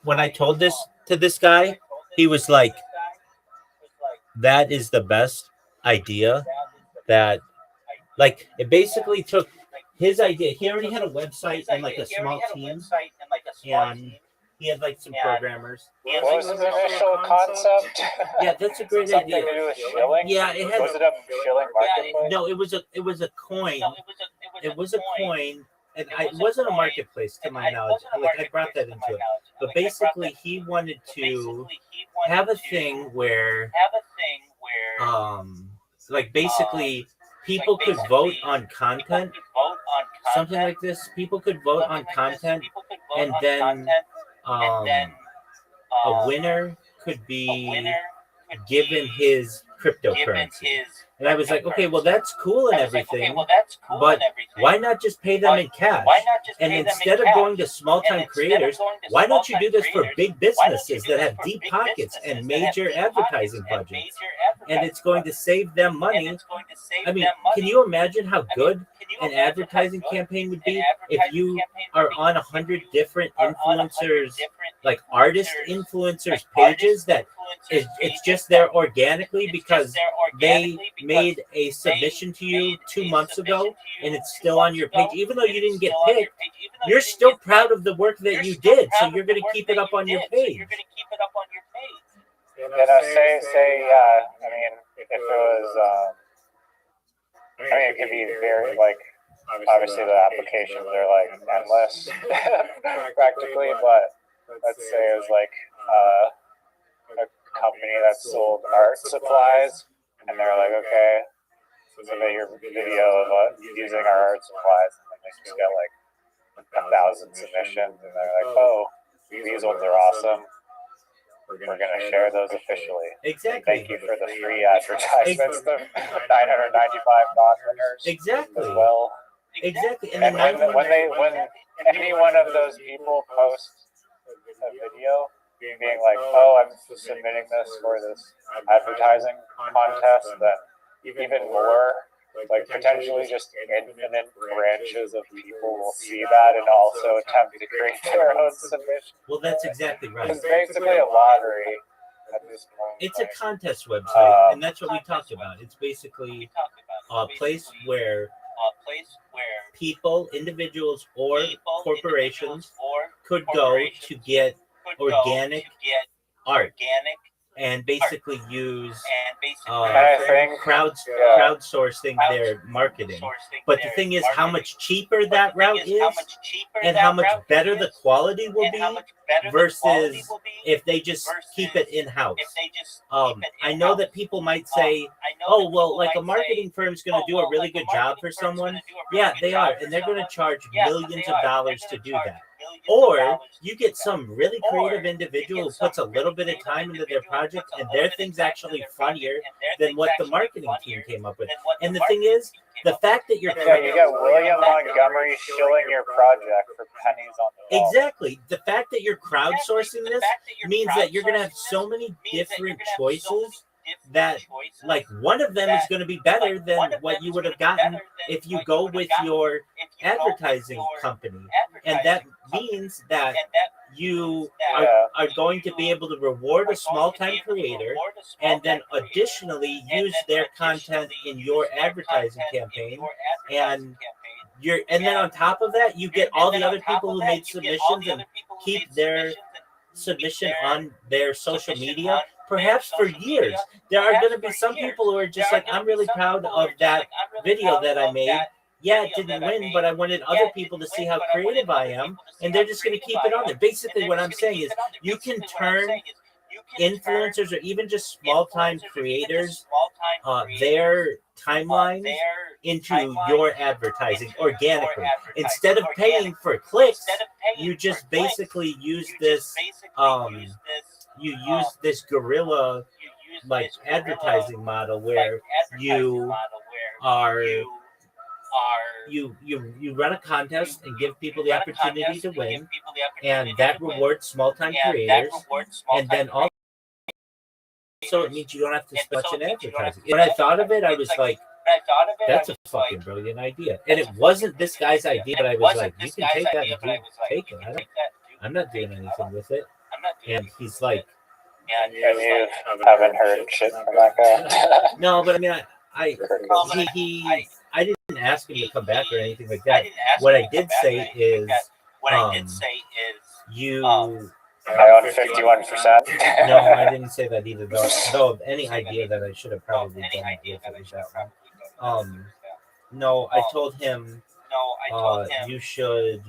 when I told this to this guy, he was like, that is the best idea. That, like, it basically took his idea. He already had a website and like a small team, and he had like some programmers. What was his initial concept? Yeah, that's a great idea. Something to do with shilling? Yeah, it had. Was it a shilling marketplace? No, it was a coin. It was a coin, and it wasn't a marketplace to my knowledge. Like, I brought that into it, but basically he wanted to have a thing where, like, basically people could vote on content, something like this. People could vote on content, and then a winner could be given his cryptocurrency. And I was like, okay, well, that's cool and everything, but why not just pay them in cash? And instead of going to small-time creators, why don't you do this for big businesses that have deep pockets and major advertising budgets? And it's going to save them money. I mean, can you imagine how good an advertising campaign would be if you are on 100 different influencers, like artist influencers pages that it's just there organically because they made a submission to you 2 months ago and it's still on your page, even though you didn't get picked. You're still proud of the work that you did, so you're going to keep it up on your page. You know, say, I mean, if it was, I mean, it could be very, like, obviously the applications are, like, endless, practically, but let's say it was, like, a company that sold art supplies, and they're like, okay, submit your video of using our art supplies, and then they just get, like, 1,000 submissions, and they're like, oh, these ones are awesome. We're going to share those officially. Exactly. Thank you for the free advertisements, the 995 non-winners. Exactly. As well. Exactly. And when any one of those people post a video being like, oh, I'm submitting this for this advertising contest, then even more, like potentially just infinite branches of people will see that and also attempt to create their own submission. Well, that's exactly right. It's basically a lottery at this point. It's a contest website, and that's what we talked about. It's basically a place where people, individuals, or corporations could go to get organic art and basically use crowdsourcing their marketing. But the thing is, how much cheaper that route is, and how much better the quality will be versus if they just keep it in house. I know that people might say, "Oh, well, like a marketing firm is going to do a really good job for someone." Yeah, they are, and they're going to charge millions of dollars to do that. Or you get some really creative individual who puts a little bit of time into their project, and their thing's actually funnier than what the marketing team came up with. And the thing is, the fact that you're you got William Montgomery shilling your project for pennies on the dollar. Exactly. The fact that you're crowdsourcing this means that you're going to have so many different choices that, like, one of them is going to be better than what you would have gotten if you go with your advertising company. And that means that you are going to be able to reward a small-time creator and then additionally use their content in your advertising campaign. And then on top of that, you get all the other people who made submissions and keep their submission on their social media, perhaps for years. There are going to be some people who are just like, I'm really proud of that video that I made. Yeah, it didn't win, but I wanted other people to see how creative I am, and they're just going to keep it on there. Basically, what I'm saying is you can turn influencers or even just small-time creators, their timelines into your advertising organically. Instead of paying for clicks, you just basically use this guerrilla like advertising model where you are you run a contest and give people the opportunity to win, and that rewards small-time creators, and then also it means you don't have to spend much in advertising. When I thought of it, I was like, that's a fucking brilliant idea. And it wasn't this guy's idea, but I was like, you can take that and take it. I'm not doing anything with it. And he's like, and you haven't heard shit from that guy. No, but I mean, I didn't ask him to come back or anything like that. What I did say is, you. I own 51%. No, I didn't say that either. Though any idea that I should have probably done it if it was that one. No, I told him. You should.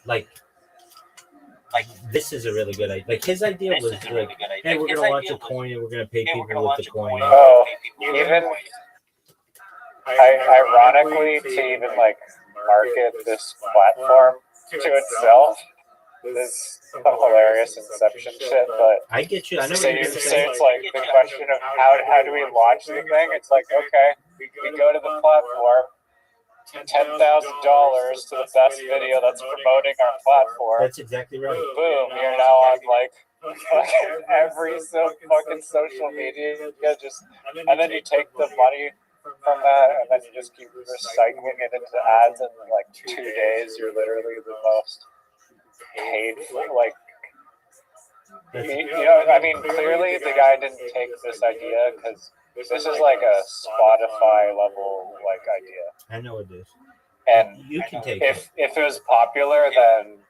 Like this is a really good idea. Like his idea was like, hey, we're gonna launch a coin and we're gonna pay people with the coin. Oh, even ironically, to even like market this platform to itself is some hilarious inception shit. But I get you. I know. So it's like the question of how do we launch the thing? It's like, okay, we go to the platform. $10,000 to the best video that's promoting our platform. That's exactly right. Boom! You're now on like every fucking social media. And then you take the money from that, and then you just keep recycling it into ads. And in like 2 days, you're literally the most paid. Like, I mean, clearly the guy didn't take this idea because. This is like a Spotify level like idea. I know it is. And you can take if it was popular, then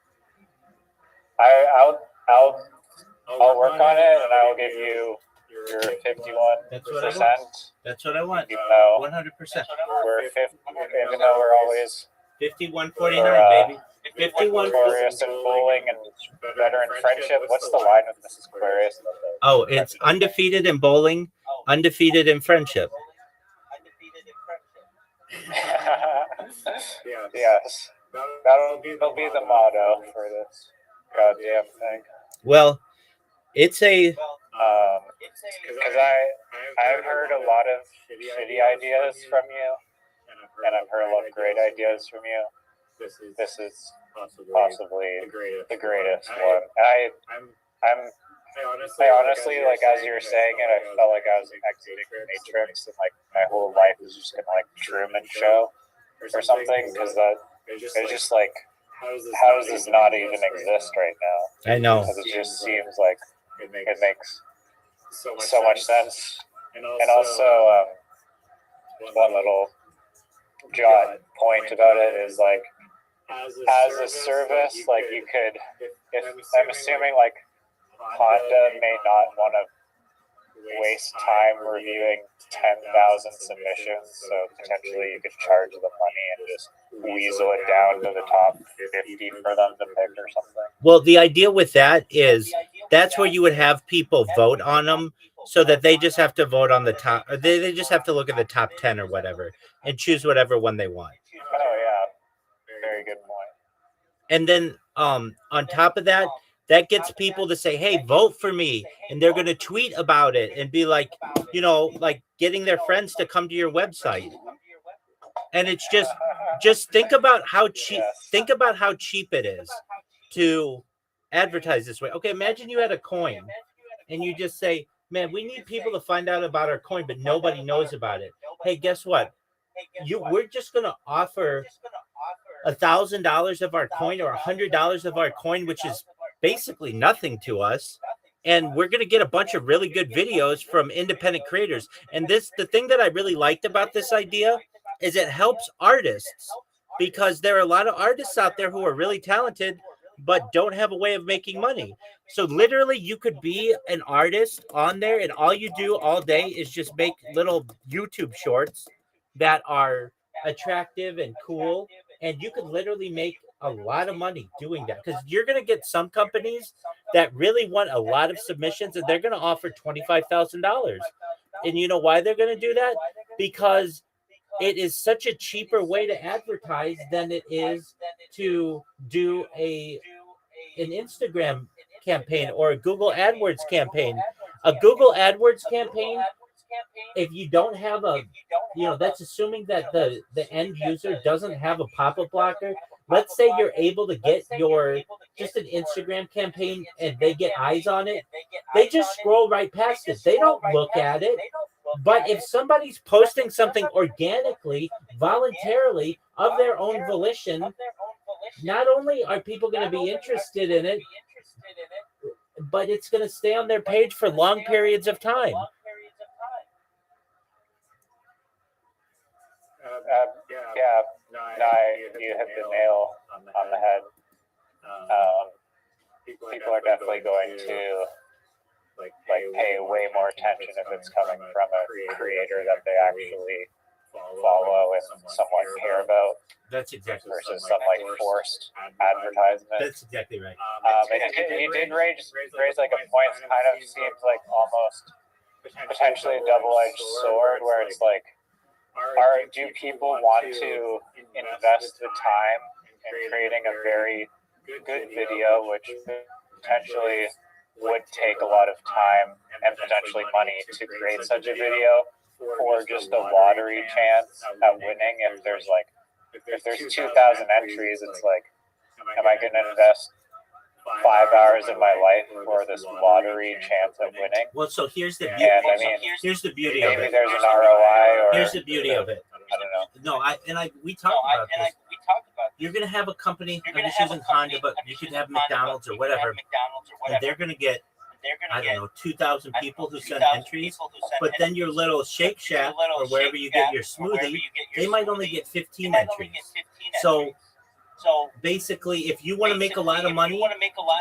I'll work on it, and I will give you your 51%. That's what I want. Even though 100%. Even though we're always 51-49, baby. 51 Aquarius and bowling and better in friendship. What's the line with Mrs. Aquarius? Oh, it's undefeated in bowling, undefeated in friendship. Yes. That'll be the motto for this goddamn thing. Well, it's a because I've heard a lot of shitty ideas from you, and I've heard a lot of great ideas from you. This is possibly the greatest one. I honestly, like, as you were saying it, I felt like I was exiting the Matrix, and like my whole life is just gonna like Truman Show or something, because it's just like, how does this not even exist right now? I know. Because it just seems like it makes so much sense. And also, one little point about it is like, as a service, like you could, I'm assuming like Honda may not want to waste time reviewing 10,000 submissions, so potentially you could charge the money and just weasel it down to the top 50 for them to pick or something. Well, the idea with that is that's where you would have people vote on them, so that they just have to vote on the top, or they just have to look at the top 10 or whatever and choose whatever one they want. Oh yeah, very good point. And then on top of that, that gets people to say, hey, vote for me, and they're going to tweet about it and be like, like getting their friends to come to your website. And it's just think about how cheap it is to advertise this way. Okay, imagine you had a coin and you just say, man, we need people to find out about our coin, but nobody knows about it. Hey, guess what? We're just going to offer $1,000 of our coin or $100 of our coin, which is basically nothing to us. And we're going to get a bunch of really good videos from independent creators. And the thing that I really liked about this idea is it helps artists, because there are a lot of artists out there who are really talented but don't have a way of making money. So literally you could be an artist on there, and all you do all day is just make little YouTube shorts that are attractive and cool, and you could literally make a lot of money doing that, because you're going to get some companies that really want a lot of submissions, and they're going to offer $25,000. And you know why they're going to do that? Because it is such a cheaper way to advertise than it is to do an Instagram campaign or a Google AdWords campaign. A Google AdWords campaign, if you don't have that's assuming that the end user doesn't have a pop-up blocker. Let's say you're able to get just an Instagram campaign and they get eyes on it. They just scroll right past it. They don't look at it. But if somebody's posting something organically, voluntarily, of their own volition, not only are people going to be interested in it, but it's going to stay on their page for long periods of time. You hit the nail on the head. People are definitely going to pay way more attention if it's coming from a creator that they actually follow and somewhat care about. That's exactly versus some forced advertisement. That's exactly right. You did raise like a point that kind of seems like almost potentially a double-edged sword, where it's like, do people want to invest the time in creating a very good video, which potentially would take a lot of time and potentially money to create such a video, for just a lottery chance at winning? If there's 2,000 entries, it's like, am I going to invest 5 hours of my life for this lottery chance at winning? Well, so here's the beauty. Here's the beauty of it. Maybe there's an ROI. Here's the beauty of it. I don't know. No, we talked about this. You're going to have a company, I'm just using Honda, but you could have McDonald's or whatever, and they're going to get, 2,000 people who send entries, but then your little Shake Shack or wherever you get your smoothie, they might only get 15 entries. So basically, if you want to make a lot of money,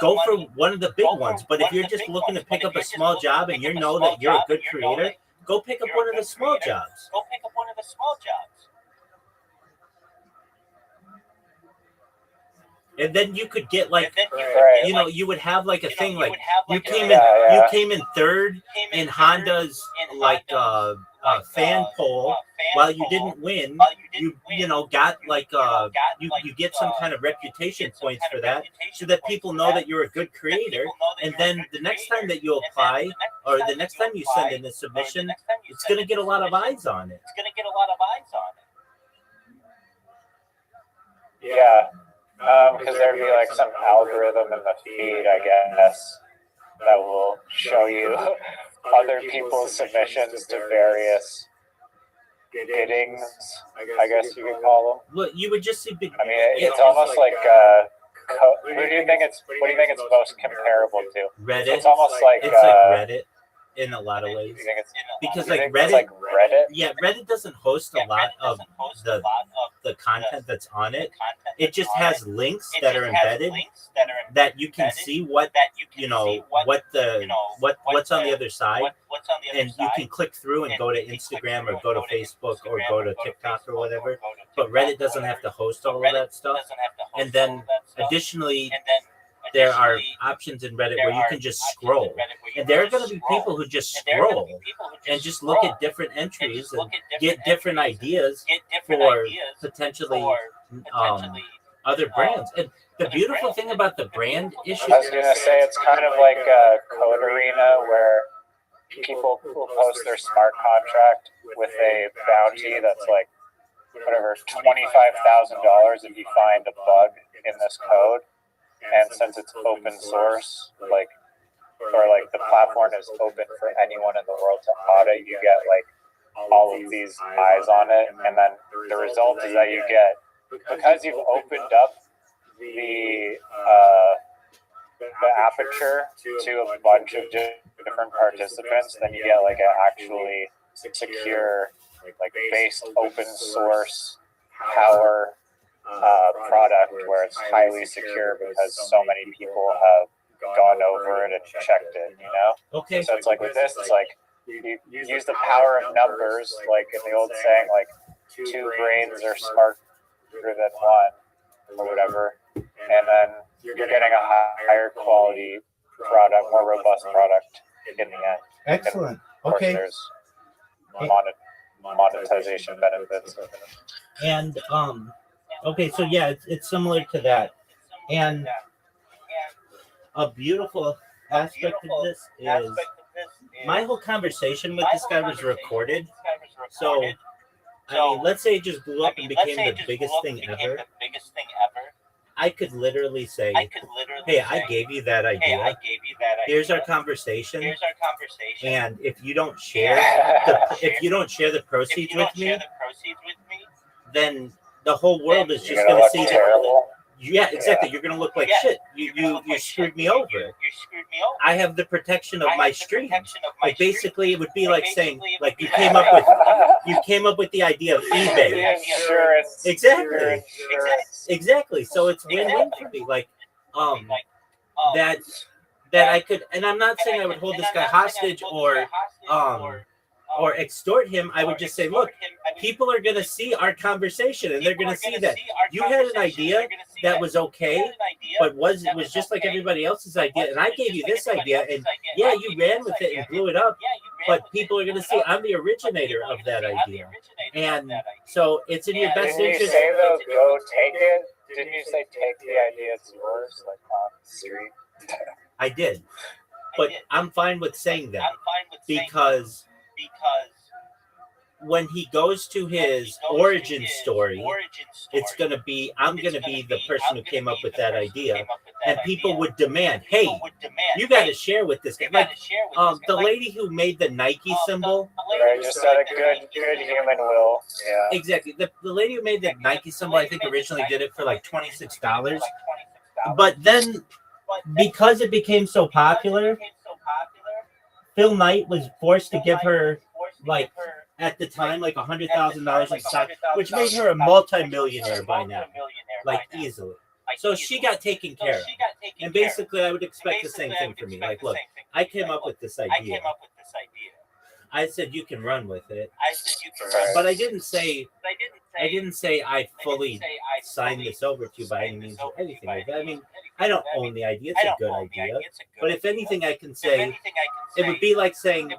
go for one of the big ones. But if you're just looking to pick up a small job and you know that you're a good creator, go pick up one of the small jobs. And then you could get you would have a thing like you came in third in Honda's fan poll while you didn't win. You got you get some kind of reputation points for that, so that people know that you're a good creator. And then the next time that you apply, or the next time you send in a submission, it's going to get a lot of eyes on it. Yeah. Because there'd be some algorithm in the feed, I guess, that will show you other people's submissions to various biddings, I guess you could call them. Well, you would just see. It's almost like what do you think it's most comparable to? Reddit. It's almost like Reddit in a lot of ways. Because Reddit, Reddit? Yeah, Reddit doesn't host a lot of the content that's on it, it just has links that are embedded that you can see what what's on the other side, and you can click through and go to Instagram or go to Facebook or go to TikTok or whatever. But Reddit doesn't have to host all of that stuff. And then additionally, there are options in Reddit where you can just scroll. And there are going to be people who just scroll and just look at different entries and get different ideas for potentially other brands. And the beautiful thing about the brand issue, I was gonna say it's kind of like a code arena where people will post their smart contract with a bounty that's like whatever $25,000 if you find a bug in this code. And since it's open source, like the platform is open for anyone in the world to audit, you get like all of these eyes on it, and then the result is that you get, because you've opened up the aperture to a bunch of different participants, then you get like an actually secure, like based open source power product where it's highly secure because so many people have gone over it and checked it, you know? Okay. So it's like with this, it's like you use the power of numbers, like in the old saying, like two brains are smarter than one or whatever, and then you're getting a higher quality product, more robust product in the end. Excellent. And of Okay. course, there's monetization benefits. And okay, so yeah, it's similar to that. And a beautiful aspect of this is my whole conversation with this guy was recorded. So I mean, let's say it just blew up and became the biggest thing ever. I could literally say, "Hey, I gave you that idea. Here's our conversation. And if you don't share the proceeds with me, then the whole world is just going to see that." Yeah, exactly. You're going to look like shit. You screwed me over. I have the protection of my stream. Like basically, it would be like saying, like you came up with the idea of eBay. Exactly. So it's win-win for me. Like, that I could, and I'm not saying I would hold this guy hostage or extort him. I would just say, look, people are going to see our conversation, and they're going to see that you had an idea that was okay, but it was just like everybody else's idea, and I gave you this idea, and yeah, you ran with it and blew it up, but people are going to see I'm the originator of that idea, and so it's in your best interest. Didn't you say though, go take it? Didn't you say take the idea, it's yours, like on Siri? I did, but I'm fine with saying that because when he goes to his origin story, it's going to be, I'm going to be the person who came up with that idea. And people would demand, hey, you got to share with this guy. Like the lady who made the Nike symbol. Right, just out of good human will. Yeah. Exactly. The lady who made the Nike symbol, I think originally did it for like $26. But then because it became so popular, Phil Knight was forced to give her, like, at the time, like $100,000 in stock, which made her a multi-millionaire by now, like easily. So she got taken care of. And basically, I would expect the same thing for me. Like, look, I came up with this idea. I said you can run with it, but I didn't say I fully signed this over to you by any means or anything like that. I mean, I don't own the idea. It's a good idea. But if anything, I can say it would be like saying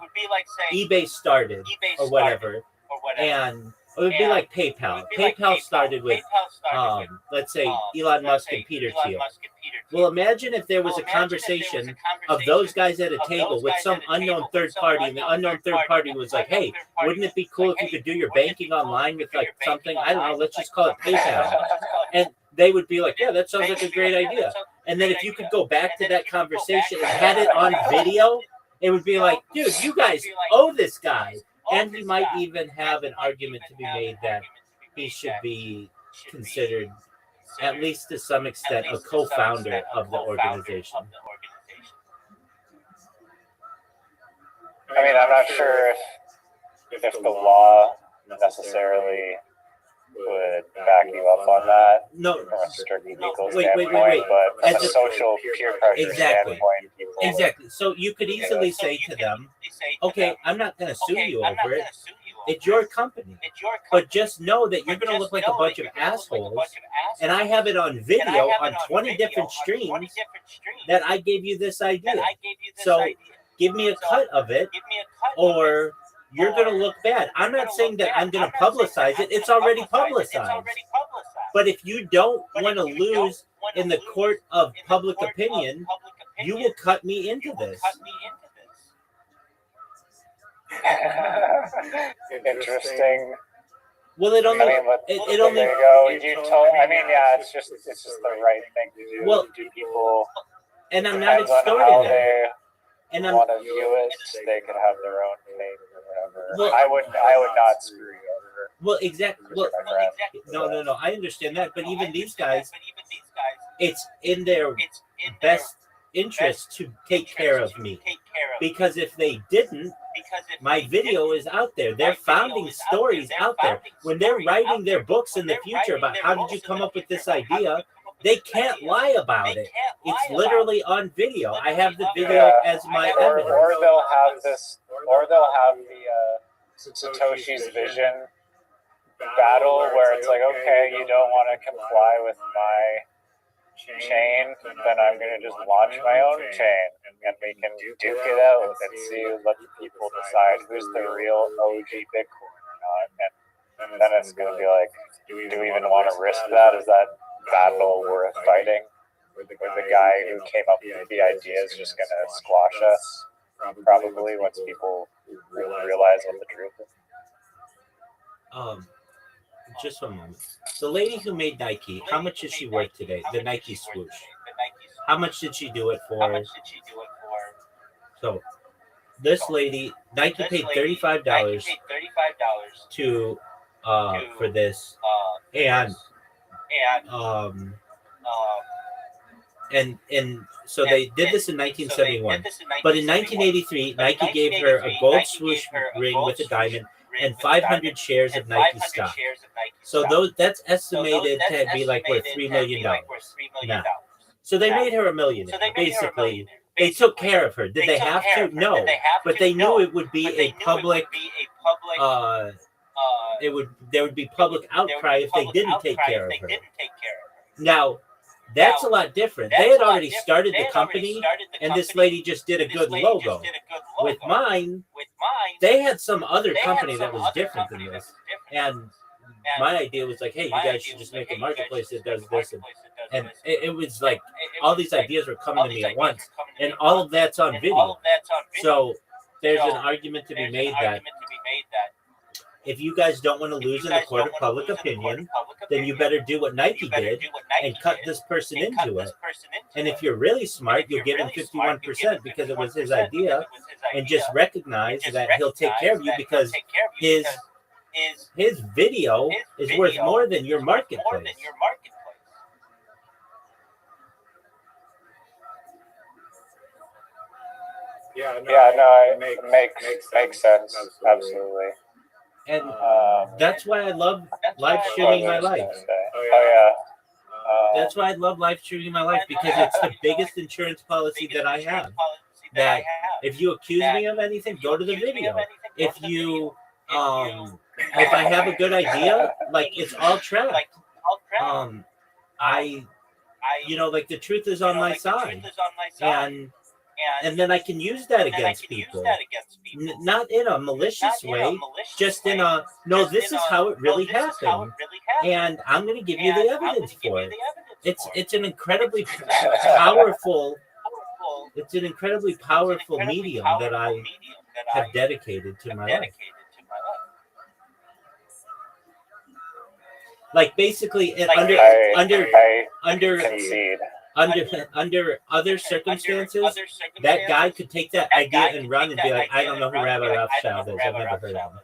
eBay started or whatever, and it would be like PayPal. PayPal started with, let's say, Elon Musk and Peter Thiel. Well, imagine if there was a conversation of those guys at a table with some unknown third party, and the unknown third party was like, hey, wouldn't it be cool if you could do your banking online with like something? I don't know, let's just call it PayPal. And they would be like, yeah, that sounds like a great idea. And then if you could go back to that conversation and had it on video, it would be like, dude, you guys owe this guy. And he might even have an argument to be made that he should be considered, at least to some extent, a co-founder of the organization. I mean, I'm not sure if the law necessarily would to back you up on that No, from a strict legal wait, standpoint, but from As a a- social peer pressure Exactly. standpoint, people exactly. So you could easily say to them, okay, I'm not going to sue you over it. It's your company. But just know that you're going to look like a bunch of assholes. And I have it on video on 20 different streams that I gave you this idea. So give me a cut of it, or you're going to look bad. I'm not saying that I'm going to publicize it. It's already publicized. But if you don't want to lose in the court of public opinion, you will cut me into this. Interesting. Well, it only. I mean, but it only. there you go. You told. I mean, yeah, it's just the right thing to do. Well, do people? And I'm not Depends on extorting how them. they And I'm. want to view it. They can have their own faith or whatever. Well, I would not screw you over. Well, exactly. Well, My friend. no. I understand that, but even these guys, it's in their best interest to take care of me, because if they didn't, my video is out there. They're founding stories out there. When they're writing their books in the future about how did you come up with this idea, they can't lie about it. It's literally on video. I have the video as my evidence. Or they'll have this, or they'll have the Satoshi's vision battle where it's like, okay, you don't want to comply with my chain, then I'm going to just launch my own chain, and we can duke it out and see, let the people decide who's the real OG Bitcoin or not, and then it's going to be like, do we even want to risk that? Is that battle worth fighting? Where the guy who came up with the idea is just going to squash us, probably, once people realize what the truth is. Just one moment. The lady who made Nike, how much is she worth today? The Nike swoosh. How much did she do it for? So, this lady, Nike paid $35 to for this, and so they did this in 1971. But in 1983, Nike gave her a gold swoosh ring with a diamond and 500 shares of Nike stock. So that's estimated to be like worth $3 million now. So they made her a millionaire. Basically, they took care of her. Did they have to? No, but they knew it would be a public. There would be public outcry if they didn't take care of her. Now, that's a lot different. They had already started the company, and this lady just did a good logo. With mine, they had some other company that was different than this. And my idea was like, hey, you guys should just make a marketplace that does this. And it was like all these ideas were coming to me at once. And all of that's on video. So there's an argument to be made that if you guys don't want to lose in the court of public opinion, then you better do what Nike did and cut this person into it. And if you're really smart, you'll give him 51% because it was his idea, and just recognize that he'll take care of you because his video is worth more than your marketplace. Yeah, no, it makes sense. Absolutely. And that's why I love live streaming my life. That's why I love live streaming my life, because it's the biggest insurance policy that I have. That if you accuse me of anything, go to the video. If you, if I have a good idea, like it's all tracked. Like the truth is on my side, and then I can use that against people, not in a malicious way, just in a, no, this is how it really happened, and I'm going to give you the evidence for it. It's an incredibly powerful, medium that I have dedicated to my life. Like basically, under other circumstances, that guy could take that idea and run and be like, I don't know who Rabbi Rothschild is. I've never heard of him.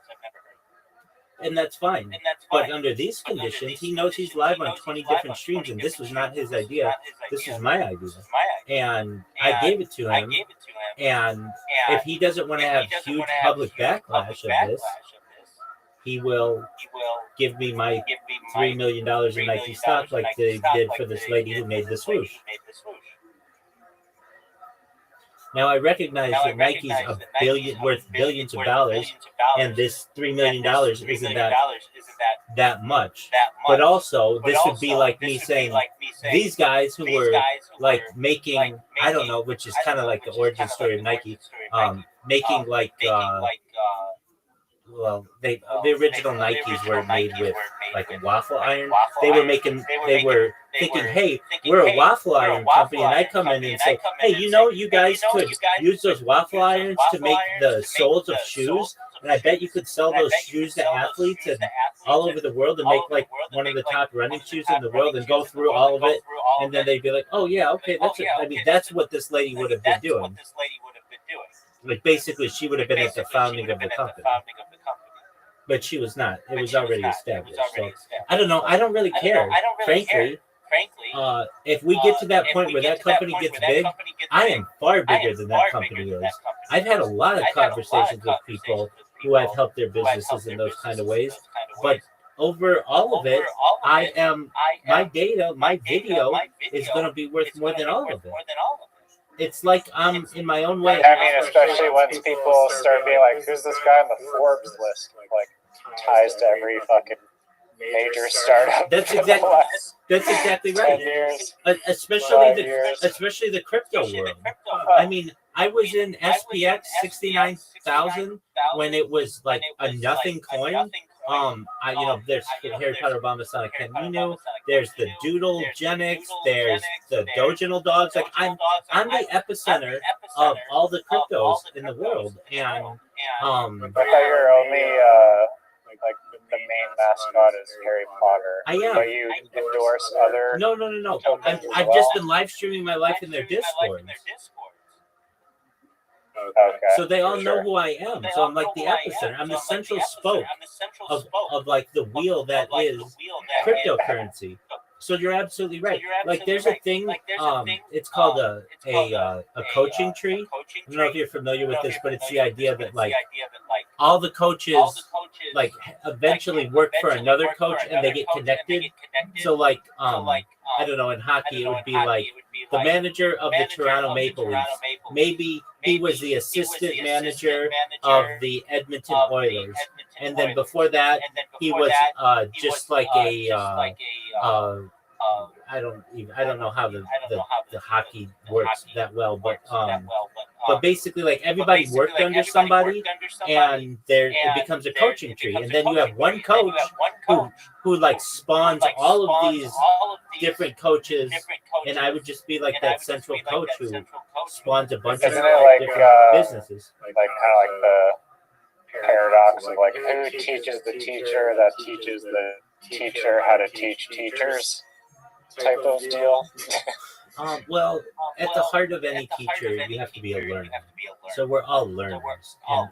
And that's fine. But under these conditions, he knows he's live on 20 different streams, and this was not his idea. This was my idea. And I gave it to him. And if he doesn't want to have huge public backlash of this, he will give me my $3 million in Nike stock like they did for this lady who made the swoosh. Now I recognize that Nike's worth billions of dollars, and this $3 million isn't that much. But also, this would be like me saying these guys who were like making, I don't know, which is kind of like the origin story of Nike, making like well, the original Nikes were made with like a waffle iron. They were thinking, hey, we're a waffle iron company, and I come in and say, hey, you guys could use those waffle irons to make the soles of shoes, and I bet you could sell those shoes to athletes and all over the world and make like one of the top running shoes in the world and go through all of it, and then they'd be like, oh yeah, okay, that's what this lady would have been doing. Like basically, she would have been at the founding of the company. But she was not. It was already established. So I don't know. I don't really care. Frankly, if we get to that point where that company gets big, I am far bigger than that company is. I've had a lot of conversations with people who I've helped their businesses in those kind of ways. But over all of it, my video is going to be worth more than all of it. It's like I'm in my own way. I mean, especially once people start being like, who's this guy on the Forbes list? Like, ties to every fucking major startup. That's exactly right. 10 years, especially the crypto world. I mean, I was in SPX 69,000 when it was like a nothing coin. There's Harry Potter Obama Sonic Canino, there's the Doodle Genix, there's the Doginal dogs. Like I'm the epicenter of all the cryptos in the world, and I thought you're only like the main mascot is Harry Potter. I am. But you endorse other. No. I've just been live streaming my life in their Discord. Okay. So they all know who I am. So I'm like the epicenter. I'm the central spoke of like the wheel that is cryptocurrency. So you're absolutely right. Like there's a thing, it's called a coaching tree. I don't know if you're familiar with this, but it's the idea that like all the coaches like eventually work for another coach and they get connected. So like I don't know, in hockey it would be like the manager of the Toronto Maple Leafs. Maybe he was the assistant manager of the Edmonton Oilers, and then before that he was just like I don't know how the hockey works that well, but basically like everybody worked under somebody, and it becomes a coaching tree, and then you have one coach who like spawns all of these different coaches, and I would just be like that central coach who spawns a bunch of different businesses. Like kind of like the paradox of like who teaches the teacher that teaches the teacher how to teach teachers type of deal. Well, at the heart of any teacher, you have to be a learner. So we're all learners, and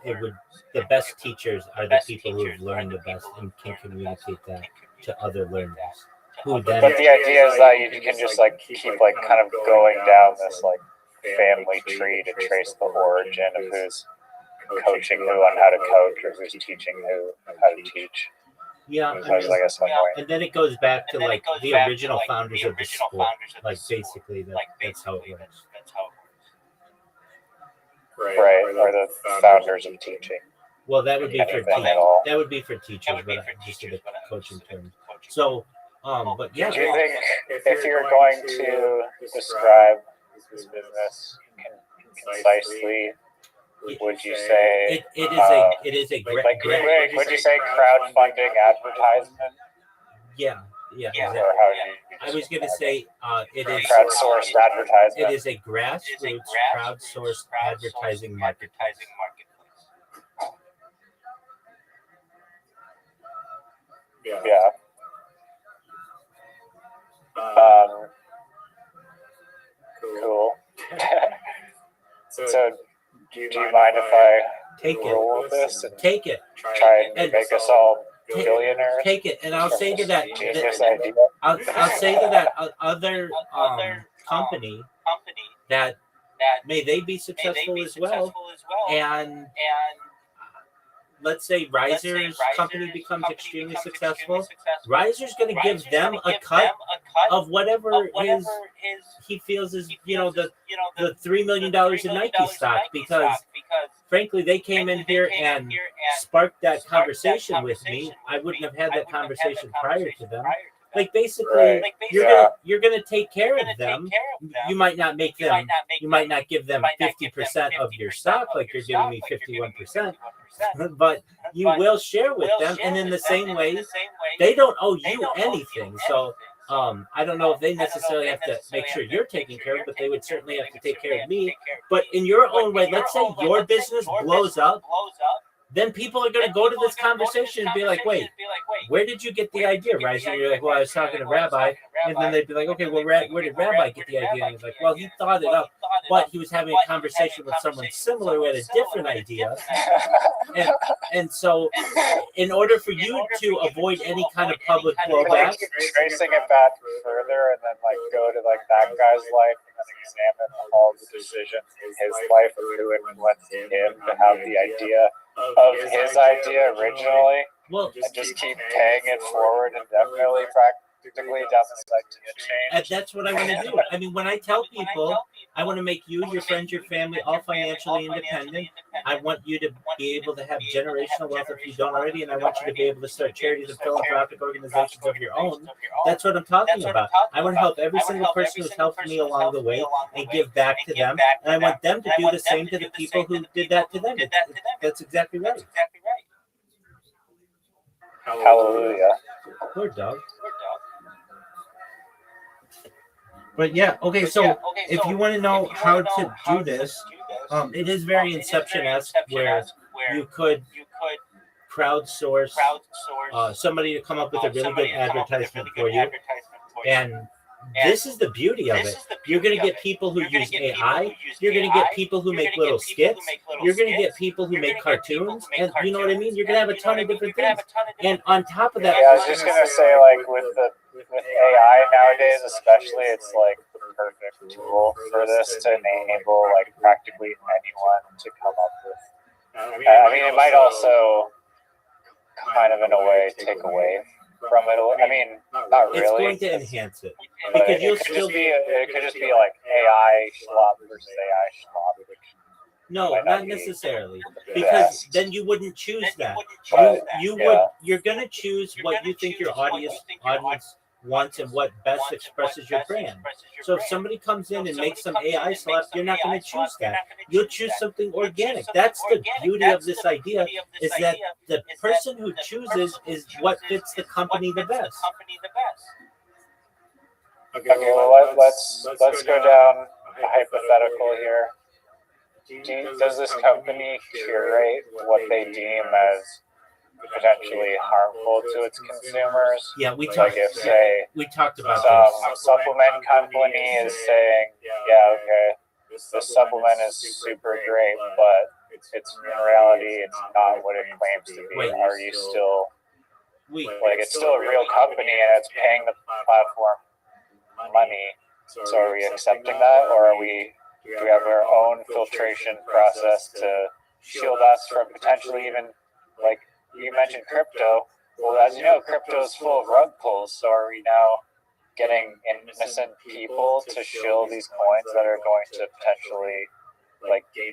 the best teachers are the people who have learned the best and can communicate that to other learners. But the idea is that you can just like keep like kind of going down this like family tree to trace the origin of who's coaching who on how to coach or who's teaching who how to teach. Yeah, I guess one way. And then it goes back to like the original founders of the sport. Like basically, that's how it works. Right, or the founders of teaching. Well, that would be for teachers, but just in the coaching terms. So, but yeah. Do you think if you're going to describe this business concisely, would you say it is a great would you say crowdfunding advertisement? Yeah. Exactly. Or how do you I was going to say it is crowdsourced advertisement. It is a grassroots crowdsourced advertising marketplace. Yeah. Cool. So, do you mind if I take roll with this and take it? Try and make us all billionaires. Take it, and I'll say to that. Idea. I'll say to that other company that may they be successful as well, and let's say Riser's company becomes extremely successful, Riser's going to give them a cut of whatever he feels is, the $3 million in Nike stock, because frankly, they came in here and sparked that conversation with me. I wouldn't have had that conversation prior to them. Like, basically, you're gonna take care of them. You might not make them. You might not give them 50% of your stock, like you're giving me 51%, but you will share with them. And in the same way, they don't owe you anything. So I don't know if they necessarily have to make sure you're taken care of, but they would certainly have to take care of me. But in your own way, let's say your business blows up, then people are going to go to this conversation and be like, wait, where did you get the idea, Riser? And you're like, well, I was talking to Rabbi. And then they'd be like, okay, well, where did Rabbi get the idea? And he's like, well, he thought it up, but he was having a conversation with someone similar who had a different idea. And so in order for you to avoid any kind of public blowback, tracing it back further and then go to that guy's life and then examine all the decisions in his life who influenced him to have the idea of his idea originally, well, and just keep paying it forward indefinitely, practically down the side to get change. And that's what I want to do. I mean, when I tell people I want to make you, your friends, your family all financially independent, I want you to be able to have generational wealth if you don't already, and I want you to be able to start charities and philanthropic organizations of your own. That's what I'm talking about. I want to help every single person who's helped me along the way and give back to them, and I want them to do the same to the people who did that to them. That's exactly right. Hallelujah. Poor dog. But yeah, okay, so if you want to know how to do this, it is very Inception-esque, where you could crowdsource somebody to come up with a really good advertisement for you. And this is the beauty of it. You're going to get people who use AI. You're going to get people who make little skits. You're going to get people who make cartoons. And you know what I mean? You're going to have a ton of different things. And on top of that... Yeah, I was just going to say, with AI nowadays especially, it's the perfect tool for this to enable practically anyone to come up with. I mean, it might also kind of in a way take away from it. I mean, not really. It's going to enhance it, because it could just be like AI schlop versus AI schlop. No, not necessarily, because then you wouldn't choose that. You're going to choose what you think your audience wants and what best expresses your brand. So if somebody comes in and makes some AI slap, you're not going to choose that. You'll choose something organic. That's the beauty of this idea, is that the person who chooses is what fits the company the best. Okay, well, let's go down a hypothetical here. Does this company curate what they deem as potentially harmful to its consumers? Yeah, we talked about some supplement company is saying, yeah, okay, this supplement is super great, but it's in reality it's not what it claims to be. Are you still it's still a real company and it's paying the platform money? So are we accepting that, or do we have our own filtration process to shield us from potentially even you mentioned crypto. Well, as you know, crypto is full of rug pulls. So are we now getting innocent people to shill these coins that are going to potentially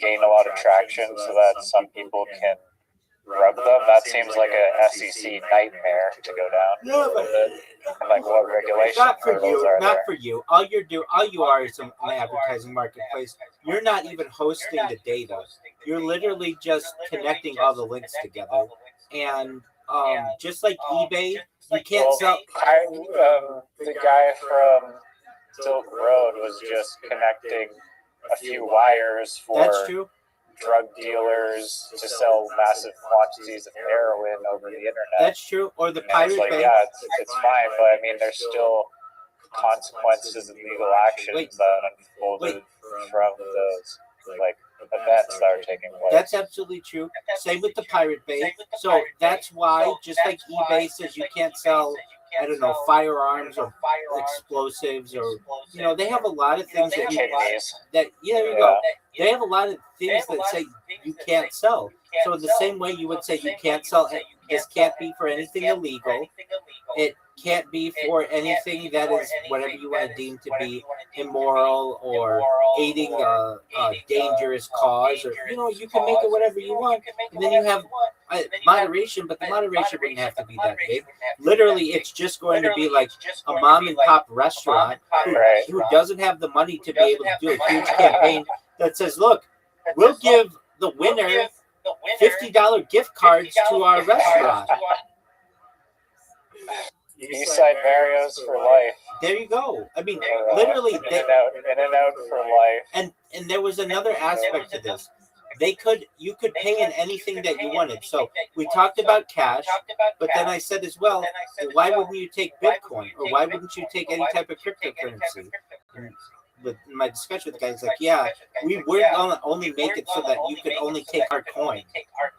gain a lot of traction so that some people can rug them? That seems like a SEC nightmare to go down. No, but and what regulations not for hurdles you. are Not there? for you. All you are is an advertising marketplace. You're not even hosting the data. You're literally just connecting all the links together. And just like eBay, you can't sell. The guy from Silk Road was just connecting a few wires for That's true. drug dealers to sell massive quantities of heroin over the internet. That's true. Or the Pirate Bay. Yeah, it's fine, but I mean, there's still consequences and legal actions that unfolded from those events that are taking place. That's absolutely true. Same with the Pirate Bay. So that's why, just like eBay says you can't sell I don't know, firearms or explosives, or they have a lot of things that there you go. They have a lot of things that say you can't sell. So in the same way you would say you can't sell, this can't be for anything illegal. It can't be for anything that is whatever you want to deem to be immoral or aiding a dangerous cause, or you can make it whatever you want, and then you have moderation, but the moderation wouldn't have to be that big. Literally, it's just going to be like a mom and pop restaurant who doesn't have the money to be able to do a huge campaign that says, look, we'll give the winner $50 gift cards to our restaurant. Eastside Mario's for life. There you go. I mean, literally, in and out for life. And there was another aspect to this. You could pay in anything that you wanted. So we talked about cash, but then I said as well, why wouldn't you take Bitcoin, or why wouldn't you take any type of cryptocurrency? And with my discussion with the guys, like, yeah, we would only make it so that you could only take our coin,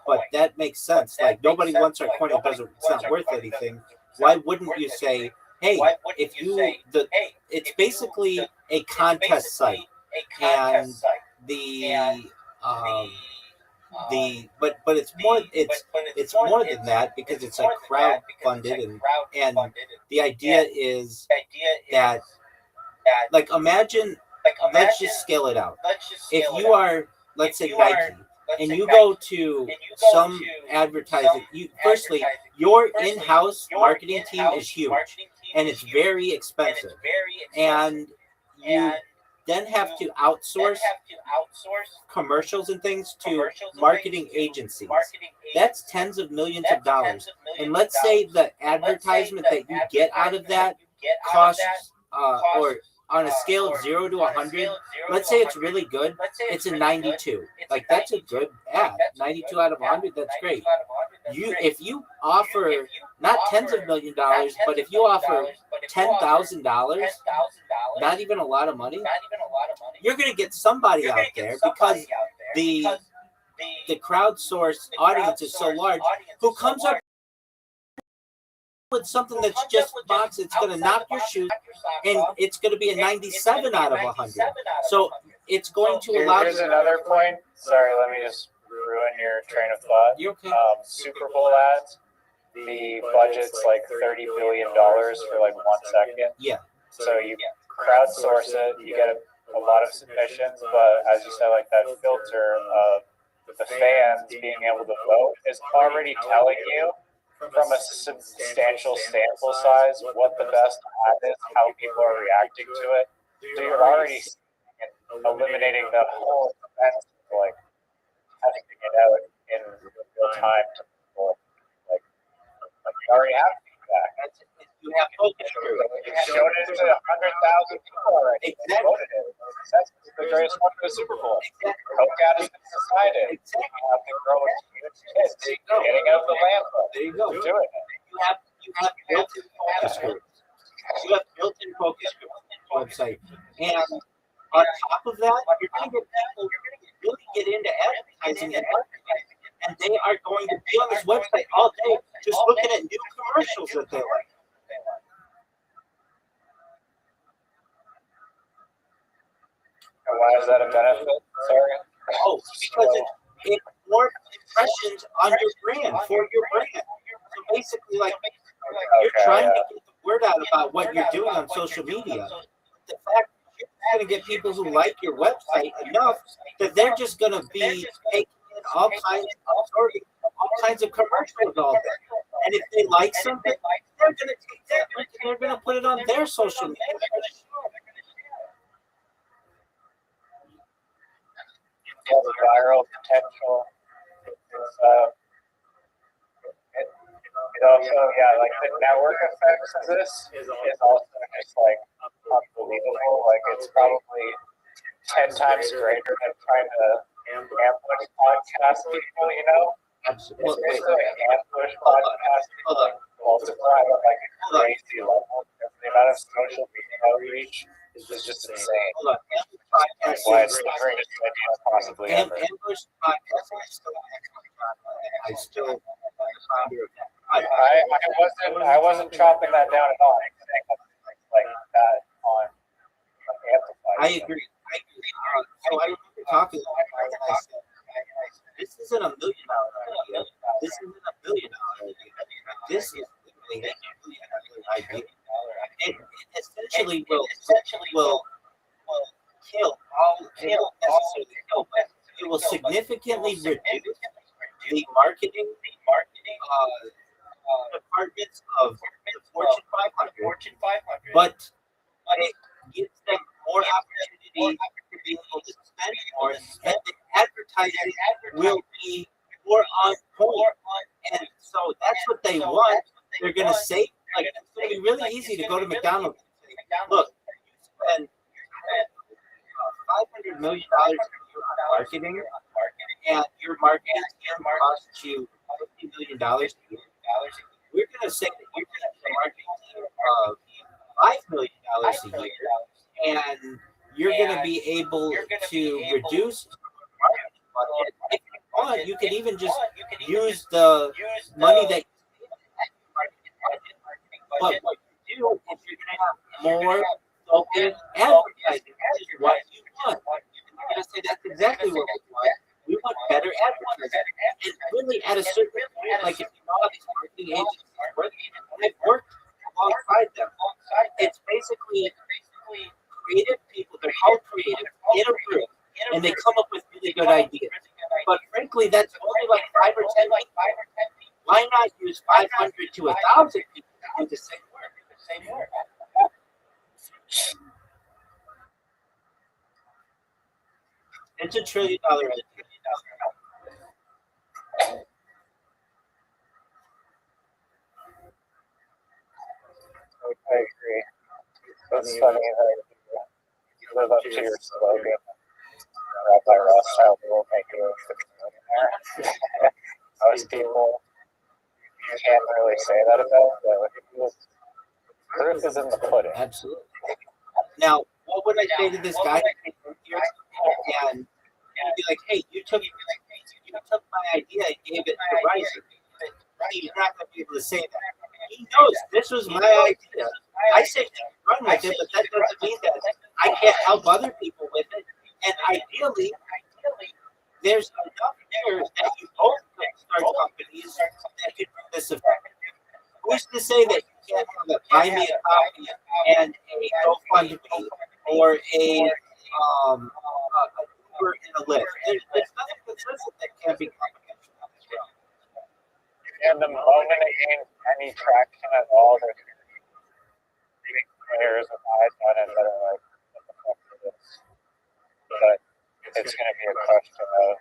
but that makes sense. Like, nobody wants our coin; it's not worth anything. Why wouldn't you say, hey, it's basically a contest site, and but it's more than that, because it's like crowd funded, and the idea is that, like, imagine, let's just scale it out. If you are, let's say, Nike, and you go to some advertising, firstly, your in-house marketing team is huge, and it's very expensive, and you then have to outsource commercials and things to marketing agencies. That's tens of millions of dollars. And let's say the advertisement that you get out of that costs, or on a scale of 0 to 100, let's say it's really good, it's a 92. Like, that's a good ad. 92 out of 100, that's great. If you offer not tens of million dollars, but if you offer $10,000, not even a lot of money, you're going to get somebody out there, because the crowdsourced audience is so large, who comes up with something that's just a box. It's going to knock your shoes, and it's going to be a 97 out of 100. So it's going to allow. Here's another point. Sorry, let me just ruin your train of thought. You're okay. Super Bowl ads. The budget's like $30 billion for like 1 second. Yeah. So you crowdsource it, you get a lot of submissions, but as you said, like, that filter of the fans being able to vote is already telling you, from a substantial sample size, what the best ad is, how people are reacting to it. So you're already eliminating the whole event, like, having to get out in real time to people. Like you already have feedback. You have focus groups. You've shown it to 100,000 people already. Exactly. Voted it. That's the greatest one for the Super Bowl. Exactly. Coke ad has been decided. Exactly. You have to grow a huge kids getting out of the lamp. There you go. Do it. You have built-in focus groups. You have built-in focus groups on the website, and on top of that, you're going to get people really get into advertising and marketing, and they are going to be on this website all day just looking at new commercials that they like. And why is that a benefit? Sorry. Oh, because it's more impressions on your brand, for your brand. So basically, like, you're trying to get the word out about what you're doing on social media. The fact that you're going to get people who like your website enough that they're just going to be taking in all kinds of commercials all day. And if they like something, they're going to take that and they're going to put it on their social media. Yeah, the viral potential. It also, like, the network effects of this is also just, like, unbelievable. Like, it's probably 10 times greater than trying to ambush podcast people, you know? Absolutely. It's basically an ambush podcast people multiplied at, like, a crazy level. The amount of social media outreach is just insane. That's why it's the greatest idea possibly ever. Ambush podcasting is still an excellent content. I still am a founder of that. I wasn't chopping that down at all. I'm saying things like that on amplified. I agree. So I remember talking to him and I said, this isn't $1 million idea. This isn't $1 billion idea. This is literally $1 million idea. It essentially will kill all, it won't necessarily kill, but it will significantly reduce the marketing departments of the Fortune 500, but it gives them more opportunity to be able to spend more, and the advertising will be more on point. And so that's what they want. They're going to save. Like, it's going to be really easy to go to McDonald's and say, look, you spend $500 million a year on marketing, and your marketing can cost you $50 million a year. We're going to say that you're going to have a marketing team of $5 million a year, and you're going to be able to reduce marketing budget. If you want, you can even just use the money that you save at your marketing budget. But what you do is you're going to have more focused advertising, which is what you want. And you're going to say that's exactly what we want. We want better advertising. And really, at a certain point, like if you know how these marketing agencies work, and I've worked alongside them, it's basically creative people. They're all creative in a group, and they come up with really good ideas. But frankly, that's only like 5 or 10 people. Why not use 500 to 1,000 people to do the same work? It's $1 trillion idea. I agree. It's funny that you live up to your slogan. Rabbi Rothschild will make you a millionaire. Most people, you can't really say that about, but proof is in the pudding. Absolutely. Now, what would I say to this guy and be like, hey, you took my idea and gave it to Rising. He's not going to be able to say that. He knows this was my idea. I say run with it, but that doesn't mean that I can't help other people with it. And ideally, there's enough here that you both could start companies that could do this effect. Who's to say that you can't have a buy me a coffee and a GoFundMe or a Uber and a Lyft? There's nothing that says that can't be competition on this road. And the moment it gains any traction at all, there's big players with eyes on it that are like, what the fuck is this? But it's going to be a question of,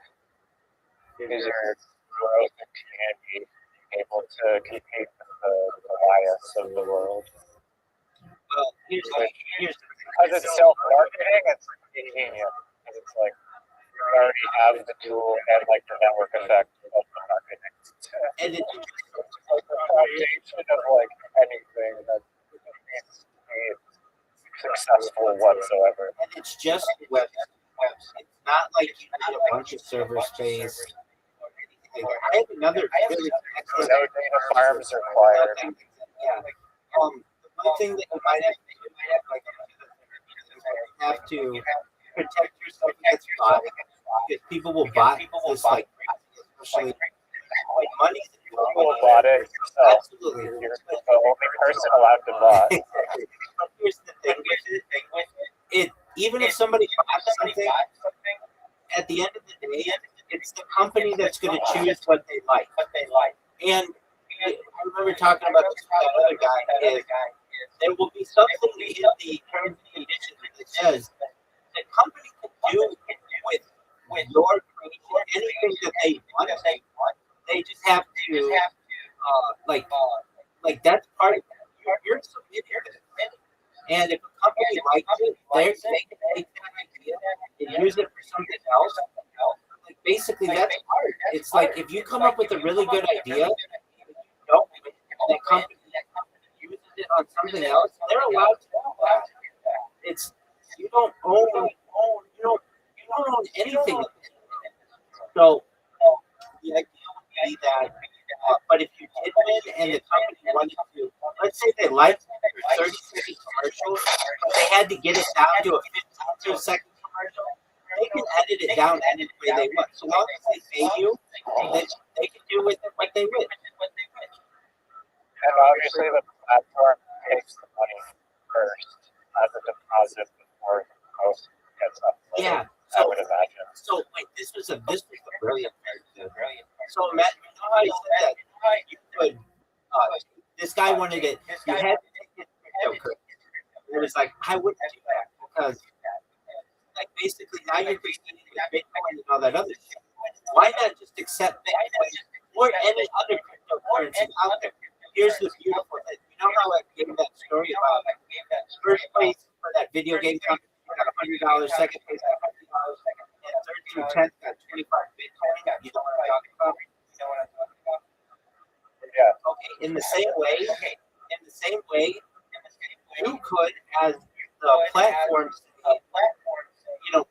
is your growth and community able to compete with the bias of the world? Well, here's because it's self-marketing, it's ingenious. Because it's like, you already have the tool and like the network effect of the marketing. and it's Like the foundation of like anything that needs to be successful whatsoever. and it's just web. It's not like you need a bunch of server space or anything like that. I have another really excellent. No data farms required. Yeah. The one thing that you might have to do, you have to protect yourself against bot, because people will bot this like, especially like money. You will bot it yourself. Absolutely. You're the only person allowed to bot. But here's the thing with it. Even if somebody bots something, at the end of the day, it's the company that's going to choose what they like. And I remember talking about this with that other guy. There will be something in the terms and conditions that says the company can do with your creation anything that they want. They just have to like that's part of you're submitted. And if a company likes it, they can take that idea and use it for something else. Like basically, that's art. It's like if you come up with a really good idea, don't that company uses it on something else, they're allowed to do that. It's you don't own anything. So the idea would be that, but if you did win and the company wanted to, let's say they liked your 30-second commercial, but they had to get it down to a 15-second commercial, they can edit it down any way they want. So long as they pay you, they can do with it what they wish. And obviously the platform takes the money first as a deposit before the post gets uploaded. Yeah. I would imagine. So wait, this was a brilliant thing. So Matt, you know how I said that you could this guy wanted it, you had to take it cryptocurrency. It was like, I wouldn't do that because like basically now you're competing with Bitcoin and all that other shit. Why not just accept Bitcoin or any other cryptocurrency out there? Here's the beautiful thing. You know how I gave that story about first place for that video game company got $100, second place got $100, and third through 10th got 25 Bitcoin. You know what I'm talking about? Yeah. Okay. In the same way, you could, as the platform,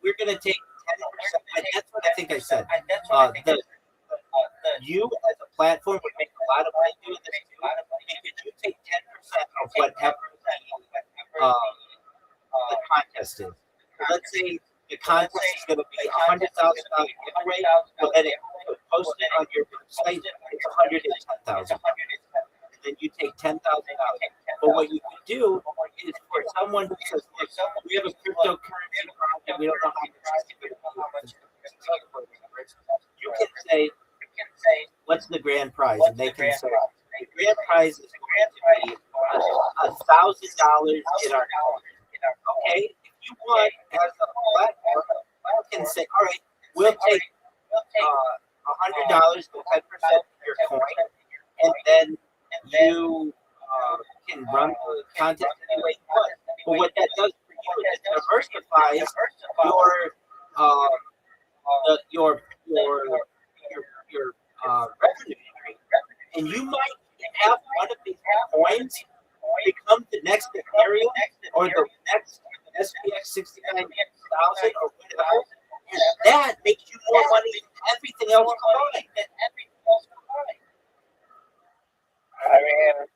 we're going to take 10%. That's what I think I said. You as a platform would make a lot of money doing this too, because you take 10% of whatever the contest is. Let's say the contest is going to be $100,000 giveaway, but then it post it on your website, it's $110,000. And then you take $10,000. But what you can do is for someone who says, look, we have a cryptocurrency problem, we don't know how much it's going to be. You can say, what's the grand prize? And they can say, the grand prize is going to be $1,000 in our dollar. Okay, if you want as a platform, you can say, all right, we'll take $100 to 10% of your coin, and then you can run the content any way you want. But what that does for you is it diversifies your revenue stream, and you might have one of these coins become the next Ethereum or the next SPX 69,000 or whatever, and that makes you more money than everything else combined. I mean,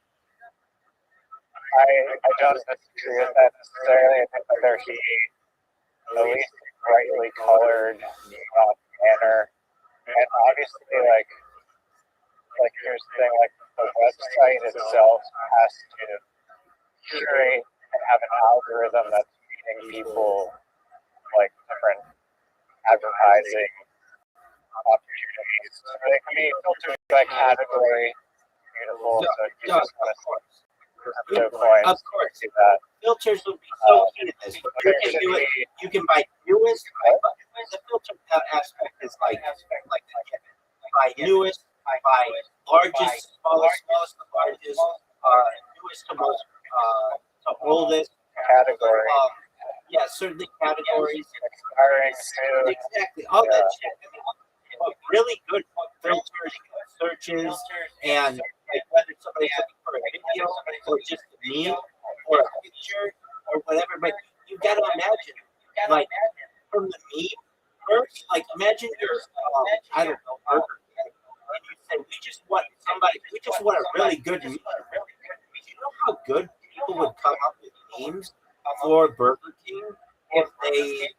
I don't disagree with that necessarily. I think that there should be at least a brightly colored banner. And obviously, like here's the thing, like the website itself has to curate and have an algorithm that's feeding people like different advertising opportunities. So they can be filtered by category. Beautiful. So you just want to crypto coins. Of course. See that. Filters would be so key to this. You can do it. You can buy newest. The filter aspect is like buy newest, buy largest, smallest to largest, newest to most to oldest Category. Yeah, certainly categories. Expiring soon. Exactly, all that shit. I mean, really good filters, searches, and like whether somebody's looking for a video or just a meme or a picture or whatever. But you got to imagine, like from the meme first, like imagine you're, I don't know, Burger King, and you say we just want a really good meme. Do you know how good people would come up with memes for Burger King if they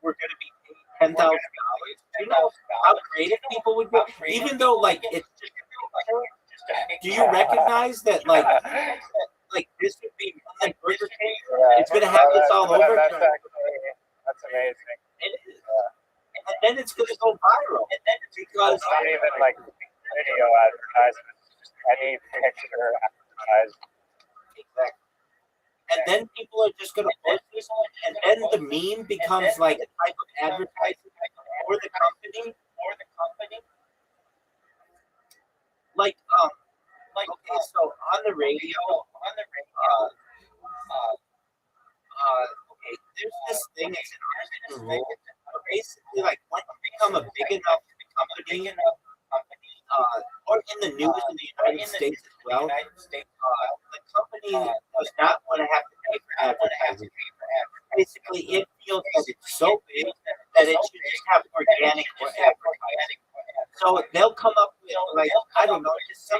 were going to be paid $10,000? Do you know how creative people would be? Even though like it's just do you recognize that like this would be like Burger King? It's going to have this all over. That's amazing. And then it's going to go viral. Because it's not even like video advertisements, just any picture advertisement. Exactly. And then people are just going to post this, and then the meme becomes like a type of advertising for the company. Like, okay, so on the radio, okay, there's this thing that's an unwritten rule. Basically, like when you become a big enough company, or in the news in the United States as well, the company does not want to have to pay for advertising. Basically, it feels that it's so big that it should just have organic advertising. So they'll come up with, like, I don't know, just say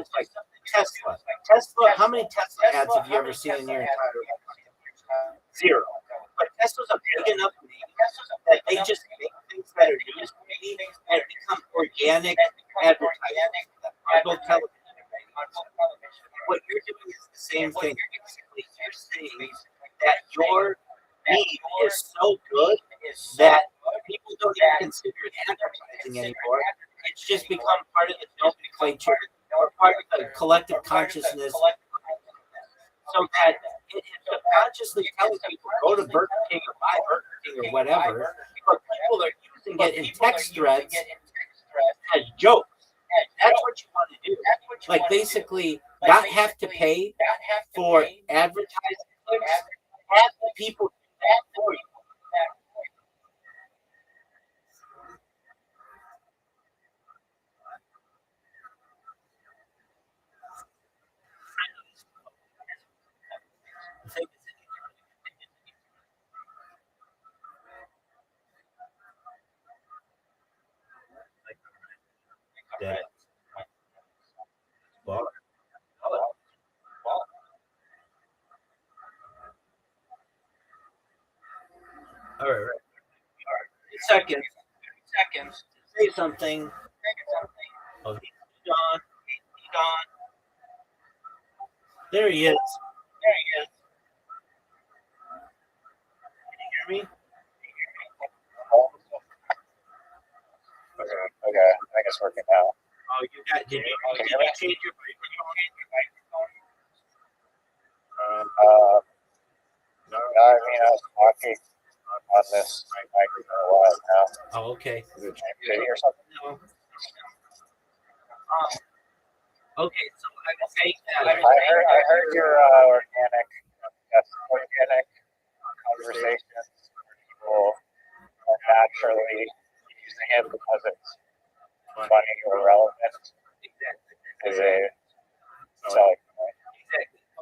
is like Tesla. Tesla, how many Tesla ads have you ever seen in your entire life? Zero. But Tesla's a big enough name that they just make things that are newsworthy and become organic advertising on both television. What you're doing is the same thing. Basically, you're saying that your need is so good that people don't even consider it advertising anymore. It's just become part of the nomenclature or part of the collective consciousness, so that it's subconsciously telling people go to Burger King or buy Burger King or whatever, but people are using it in text threads as jokes. That's what you want to do. Like basically, not have to pay for advertising clicks, have people do that for you. That bar. All right. 2 seconds. Say something. Oh, he's gone. There he is. Can you hear me? Okay, I think it's working now. Oh, you got. Did you change your microphone? No, I mean, I was talking on this mic for a while now. Oh, okay. Is it changing or something? No. Okay, so I was saying that. I heard your organic conversations where people are naturally using it because it's funny or relevant. Is a selling point.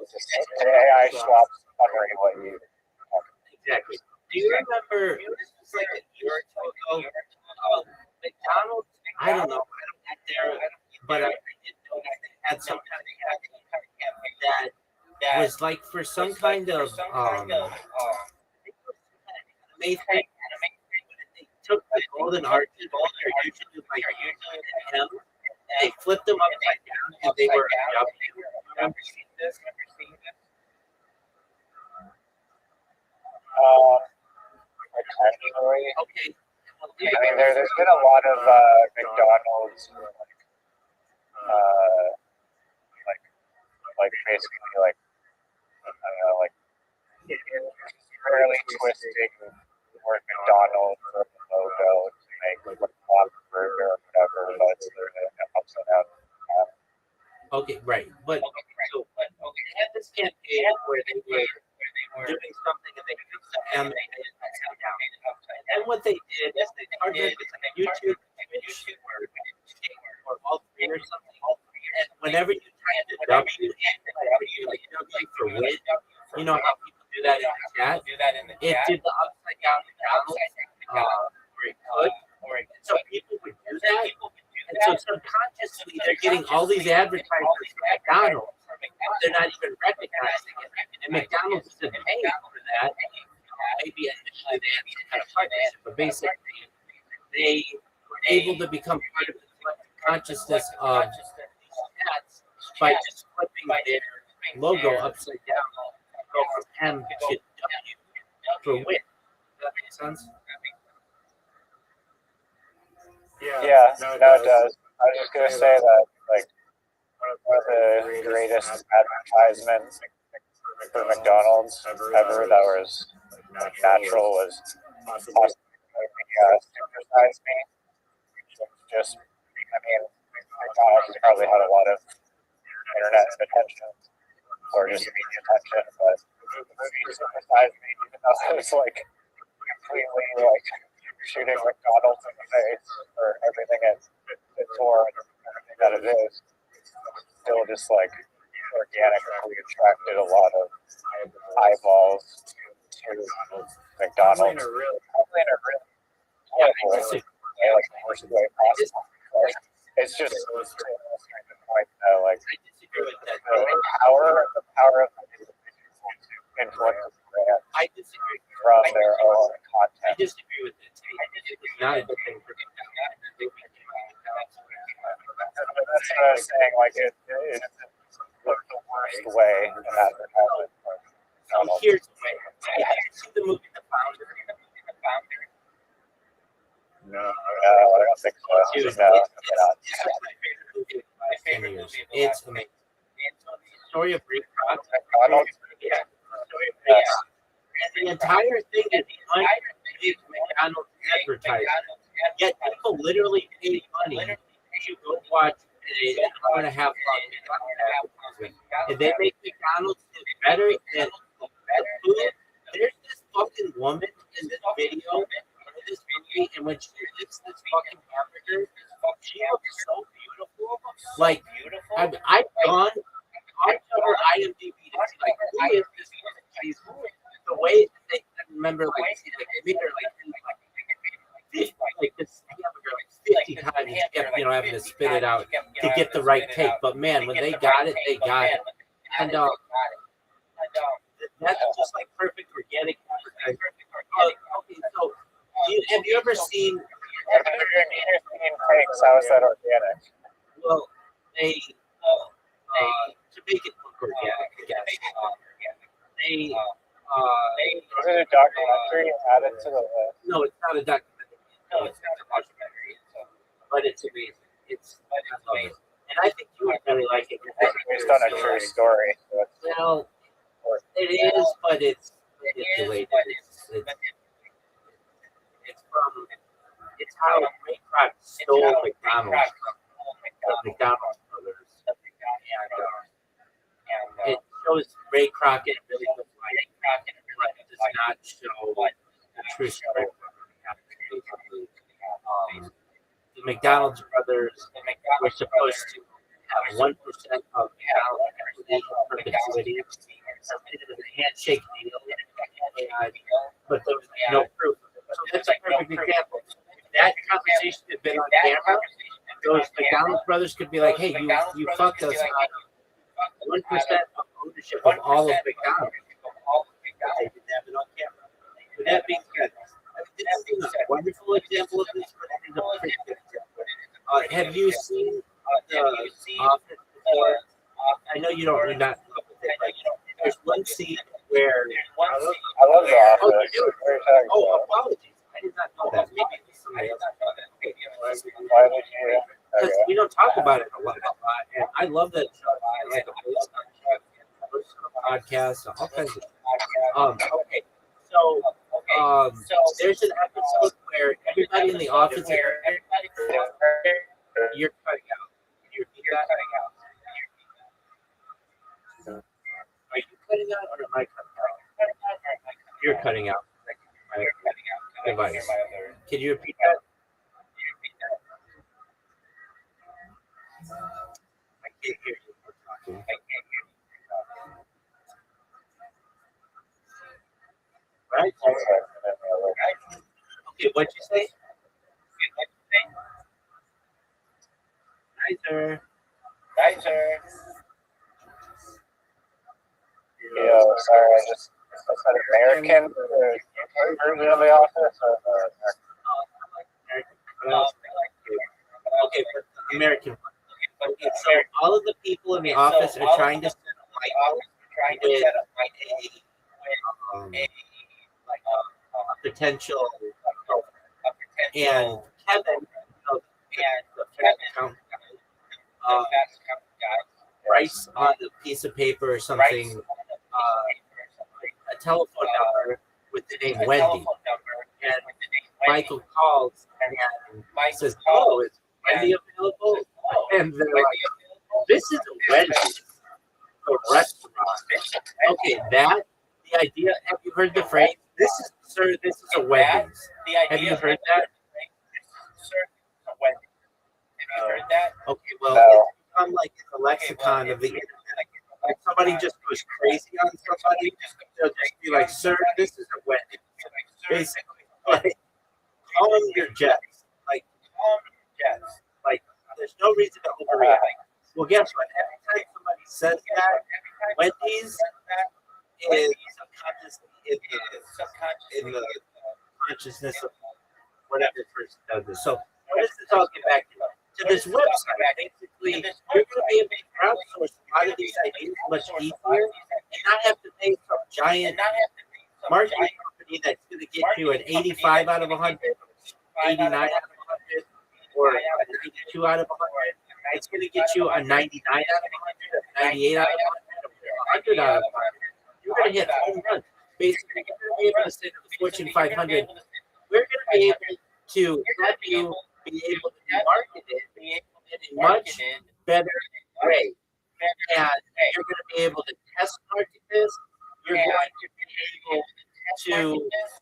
It's an AI swap summary what you. Exactly. Do you remember? This was like a year or two ago. McDonald's. I don't know. I don't get there, but I did know that they had some kind of campaign that was like for some kind of amazing. They took the golden arches, which are usually like an M, they flipped them upside down, and they were a W. Remember seeing this? Potentially. Okay. I mean, there's been a lot of McDonald's, like basically, like, I don't know, like, fairly twisting the word McDonald's or the logo to make like a Whopper burger or whatever, but it's upside down. Okay, right. But so they had this campaign where they were doing something and they fixed the M and made it upside down. And then what they did is they partnered with like YouTube, Twitch, or all three or something. And whenever you type the W in, like W for win, you know how people do that in the chat? It did the upside down McDonald's where it could. And so people would do that. And so subconsciously, they're getting all these advertisements from McDonald's. They're not even recognizing it. And McDonald's isn't paying for that. Maybe initially they had some kind of partnership, but basically they were able to become part of the collective consciousness of these cats by just flipping their logo upside down, go from M to W for win. Does that make sense? Yeah, no, it does. I was just gonna say that, like, one of the greatest advertisements for McDonald's ever that was like natural was possibly Supersize Me. Just, I mean, McDonald's probably had a lot of internet attention or just media attention, but the movie Supersize Me, even though it was like completely like shooting McDonald's in the face for everything it's for and everything that it is, still just like organically attracted a lot of eyeballs to McDonald's. Probably in a really horrible, like worst way possible. It's just point, though. Like I disagree with that. the power of the individual to influence the brand I disagree. from their own I content. disagree with it. It's not a good thing for That's what I was saying. Like it's the worst way in advertising. So here's the way. Have you seen the movie The Founder? No, I don't think so. Dude, No, it's my favorite movie of the last 10 years. It's amazing. The story of Rick Rothschild. Yeah. The story of Rick Rothschild. And the entire thing is one big McDonald's advertisement. Yet people literally pay money to go watch an hour and a half long McDonald's advertisement. And they make McDonald's look better than the food. There's this fucking woman in this video, in this movie, and when she eats this fucking hamburger, she looks so beautiful. Like, I've gone onto her IMDb to see, like, who is this woman? She's the way that they remember, like, they made her, like this hamburger, like, 50 times, and she kept, having to spit it out to get the right take. But, man, when they got it, they got it. And, that's just like perfect organic advertising. Okay, so have you ever seen? Takes, how is that organic? Well, they to make it look organic, I guess. They is it a documentary added to the list? No, it's not a documentary. No, it's not a documentary. But it's amazing. I love it, and I think you would really like it. Based on a true story. Well, it is, but it's manipulated. It's how Ray Kroc stole McDonald's from the McDonald's brothers, and it shows Ray Kroc in a really good light, but it does not show the true story. The McDonald's brothers were supposed to have 1% of McDonald's equity in perpetuity. It was a handshake deal, but there was no proof. So that's a perfect example. If that conversation had been on camera, those McDonald's brothers could be like, "Hey, you fucked us on 1% of ownership of all of McDonald's." They didn't have it on camera. With that being said, this is a wonderful example of this, but it is a pretty good example. Have you seen the Office before? I know you're not in love with it, but there's one scene where I love the Office. Apologies. I did not know that. Maybe somebody else. Why would you? Because we don't talk about it a lot, and I love that show. I like a podcast, all kinds of. Okay, so there's an episode where everybody in the office. You're cutting out. You're cutting out. Are you cutting out or am I cutting out? You're cutting out. Device. Can you repeat that? I can't hear you. Right? Okay, what'd you say? Nicer. Yeah, sorry, I said American version of the Office. Okay, but the American one. Okay, so all of the people in the office are trying to set up a potential, and Kevin, the accountant, writes on the piece of paper or something, a telephone number with the name Wendy. And Michael calls and says, "Oh, is Wendy available?" And they're like, "This is a Wendy, a restaurant." Okay, the idea. Have you heard the phrase? This is a Wendy's. Have you heard that? Okay, well, it's become like the lexicon of the internet. If somebody just goes crazy on somebody, they'll just be like, "Sir, this is a Wendy's." Basically, like, calm your jets. Like, there's no reason to overreact. Well, guess what? Every time somebody says that, Wendy's is in the consciousness of whatever person does this. So what is this all get back to this website? Basically, you're going to be able to crowdsource a lot of these ideas much easier and not have to pay some giant marketing company that's going to get you an 85 out of 100, 89 out of 100, or a 92 out of 100. It's going to get you a 99 out of 100, a 98 out of 100, a 100 out of 100. You're going to hit home runs. Basically, you're going to be able to say to the Fortune 500, we're going to be able to have you be able to market it in a much better way. And you're going to be able to test market this. You're going to be able to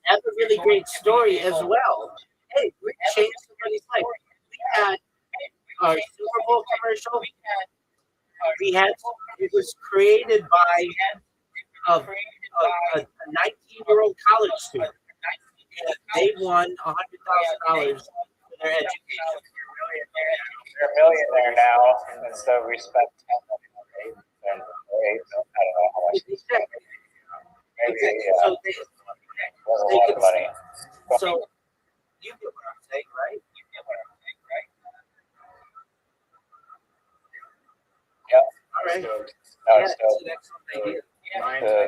have a really great story as well. Hey, we changed somebody's life. We had our Super Bowl commercial. We had it was created by a 19-year-old college student. And they won $100,000 for their education. They're a millionaire now, and so we spent 10 million, and 8, I don't know how much. Exactly. Maybe, So there's a lot of money. So you get what I'm saying, right? Yep. All right. No, That's so an excellent idea. mine, I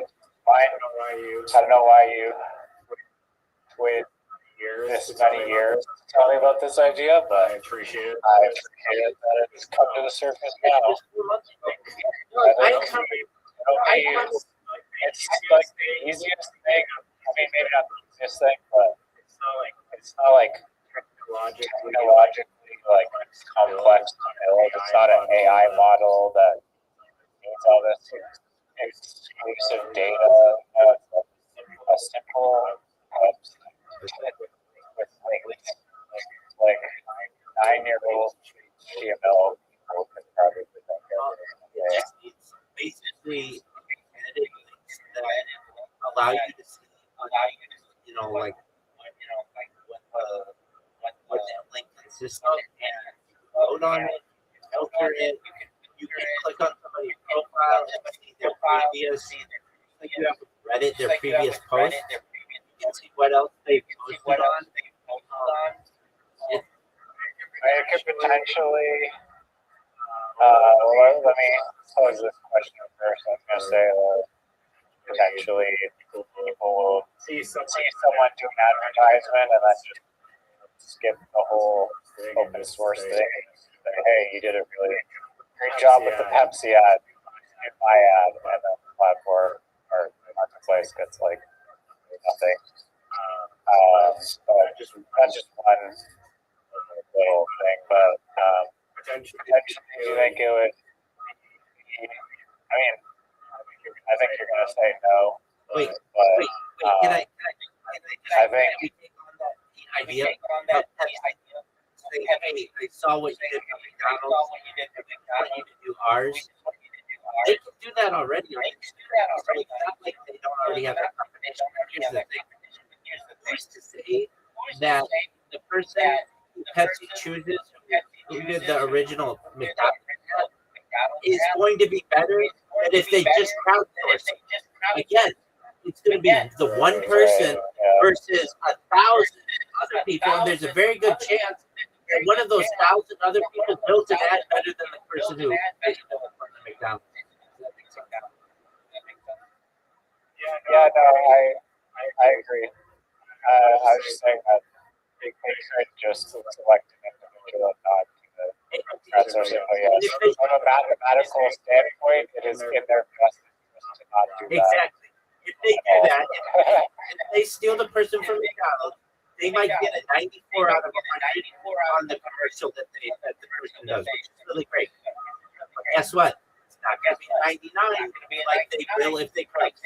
don't know why you waited this many years to tell me about this idea, but I appreciate it that it's come to the surface now. It's like the easiest thing. I mean, maybe not the easiest thing, but it's not like technologically like complex to build. It's not an AI model that needs all this exclusive data. It's a simple website with like 9-year-old HTML can probably It's basically edited links that allow you to see, like what that link consists of, and you can vote on it, you can filter it, you can click on somebody's profile and see their previous, like you have with Reddit, their previous posts. You can see what else they've posted on. It could potentially. Let me pose this question first. I was going to say potentially people will see someone do an advertisement and then just skip the whole open source thing and say, hey, you did a really great job with the Pepsi ad, in my ad, and then the platform or marketplace gets like nothing. That's just one little thing, but potentially, do you think it would? I mean, I think you're going to say no. Wait, can I take on that idea? Say, hey, I saw what you did with McDonald's. I want you to do ours. They can do that already. So it's not like they don't already have that competition. Here's the thing. Who's to say that the person who Pepsi chooses, who did the original McDonald's, is going to be better than if they just crowdsource it? Again, it's going to be the one person versus 1,000 other people, and there's a very good chance that one of those 1,000 other people built an ad better than the person who made the McDonald's. Yeah, no, I agree. I was just saying that they could just select an individual and not do the crowdsourcing. But yes, from a mathematical standpoint, it is in their best interest to not do that. Exactly. If they do that, if they steal the person from McDonald's, they might get a 94 out of 100 on the commercial that the person does, which is really great. But guess what? It's not going to be 99 like they will if they crowdsource.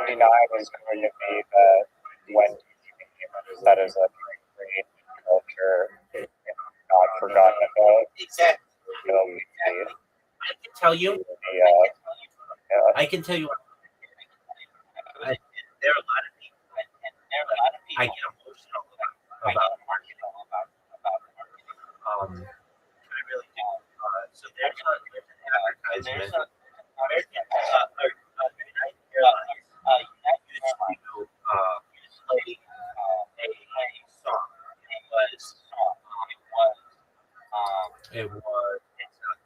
99 is going to be the Wendy that is a great culture, not forgotten about. Exactly. I can tell you. I can tell you. There are a lot of people. I get emotional about marketing. I American United Airlines used to play a song. It was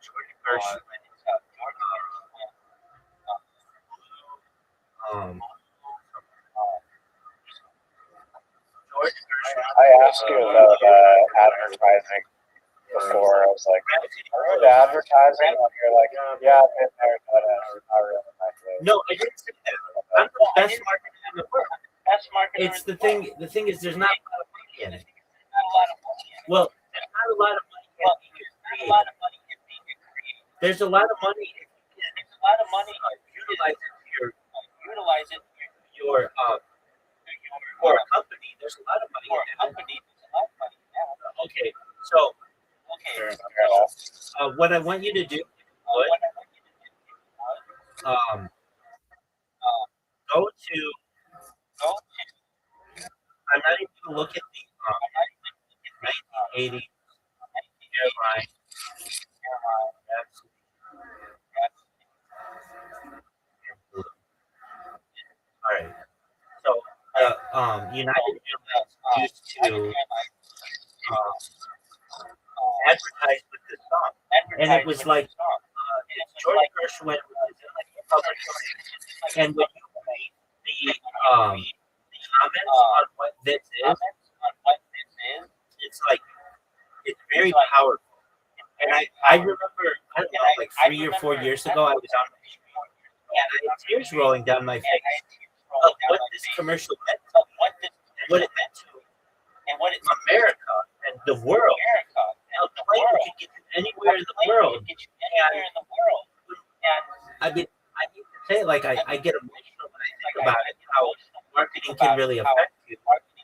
George Gershwin. George Gershwin. I asked you about advertising before. I was like, are you advertising? And you're like, yeah, I've been there, but not really my thing. No, I didn't say that. I'm the best marketer in the world. It's the thing. The thing is, there's not a lot of money in it. Well, there's not a lot of money in being creative. There's a lot of money if you can utilize it for a company. There's a lot of money in it. Okay, so what I want you to do go to. I'm not even going to look at the 1980 airline. All right. So United Airlines used to advertise with this song, and it was like George Gershwin was in like the public domain, and when you read the comments on what this is, it's like it's very powerful. And I remember, I don't know, like 3 or 4 years ago, I was on my street, and I had tears rolling down my face of what this commercial meant to me, and what it meant to America and the world. A plane could get you anywhere in the world. And I mean, I need to say, like, I get emotional when I think about it, how marketing can really affect you,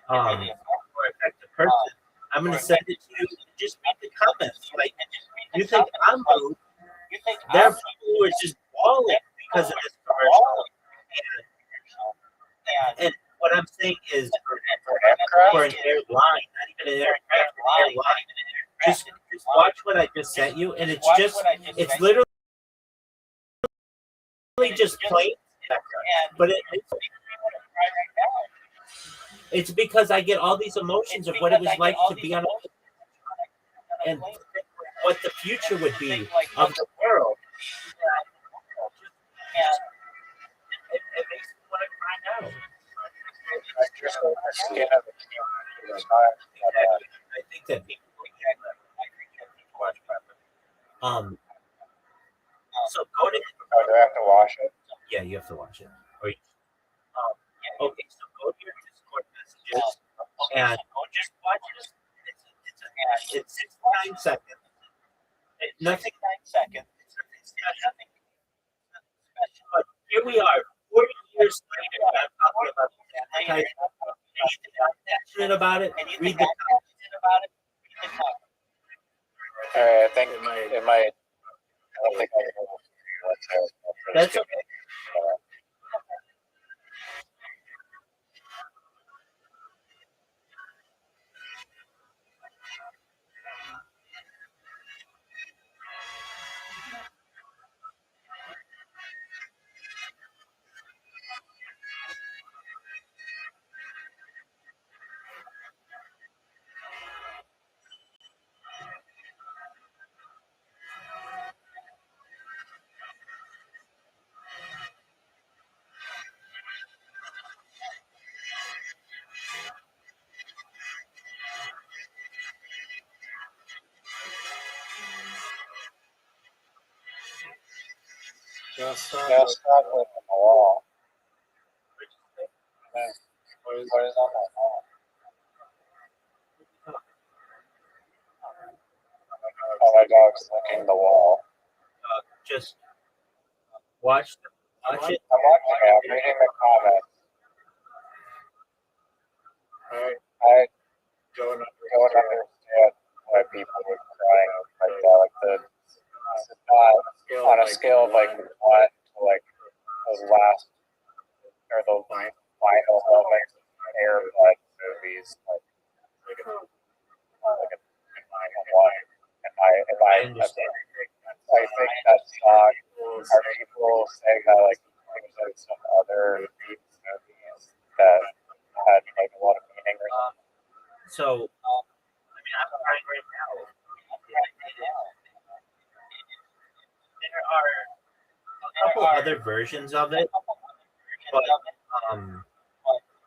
or affect a person. I'm going to send it to you. Just read the comments. Like, you think I'm rude? There are people who are just bawling because of this commercial. And what I'm saying is, for an airline, not even an aircraft, an airline, just watch what I just sent you, and it's literally just plain, but it's because I get all these emotions of what it was like to be on a, and what the future would be of the world. It makes me want to cry now. I think that people watch properly. So go to. Oh, do I have to wash it? Yeah, you have to watch it. Okay, so go to your Discord messages and just watch it. It's 69 seconds. Nothing. But here we are, 40 years later. I'm talking about advertising. Anything passionate about it? Read the comments. All right, I think it might. I don't think I can. That's okay. Just stop with the wall. What is on that wall? Oh, my dog's licking the wall. Just watch it. I'm watching it. I'm reading the comments. I don't understand why people would cry like that. Like it's not on a scale of like 1 to like those last or the final like Airbud movies, like a 1. I understand. I think that song, are people saying that like there's some other movies that had like a lot of meaning or something? So, I mean, I'm trying right now. There are a couple other versions of it, but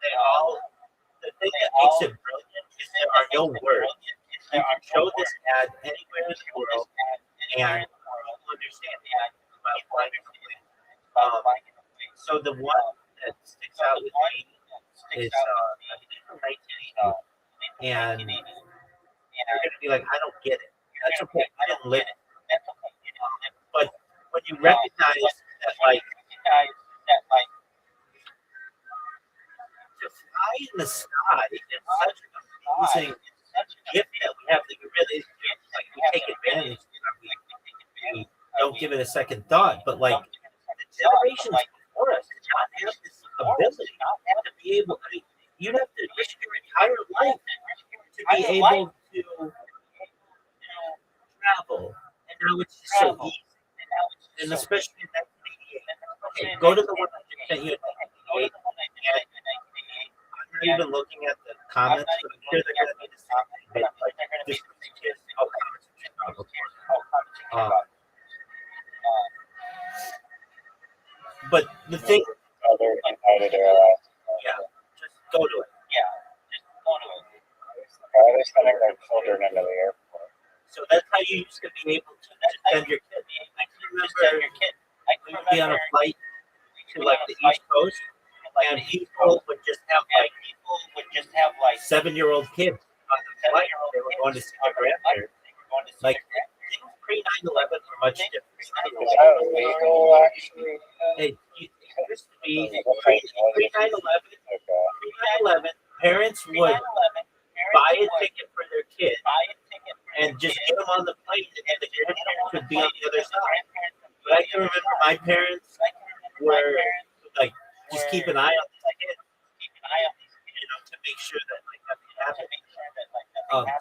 they all. The thing that makes it brilliant is there are no words. You can show this ad anywhere in the world, and you'll understand it by black and white. So the one that sticks out with me is I think from 1980, and you're gonna be like, I don't get it. That's okay. I didn't live it. But when you recognize that, like, to fly in the sky is such an amazing gift that we have that we really like we take advantage of it. We don't give it a second thought. But like the generations before us did not have this ability to be able. I mean, you'd have to risk your entire life to be able to travel, and now it's just so easy. And especially in 1988. Okay, go to the one I just sent you in 1988. I'm not even looking at the comments, but I'm sure they're going to be the same thing. Like, just kids, all comments in Chicago. But the thing, Other United era. yeah, just go to it. Why are they sending their children into the airport? So that's how you used to be able to send your kid. I can remember we would be on a flight to like the East Coast, and people would just have like 7-year-old kids on the flight. They were going to see their grandparents. Like things pre 9/11 were much different. Is that legal actually? It used to be pre 9/11. Parents would buy a ticket for their kid and just get them on the plane, and the grandparents would be on the other side. But I can remember my parents were like, just keep an eye on this kid, to make sure that like nothing happened.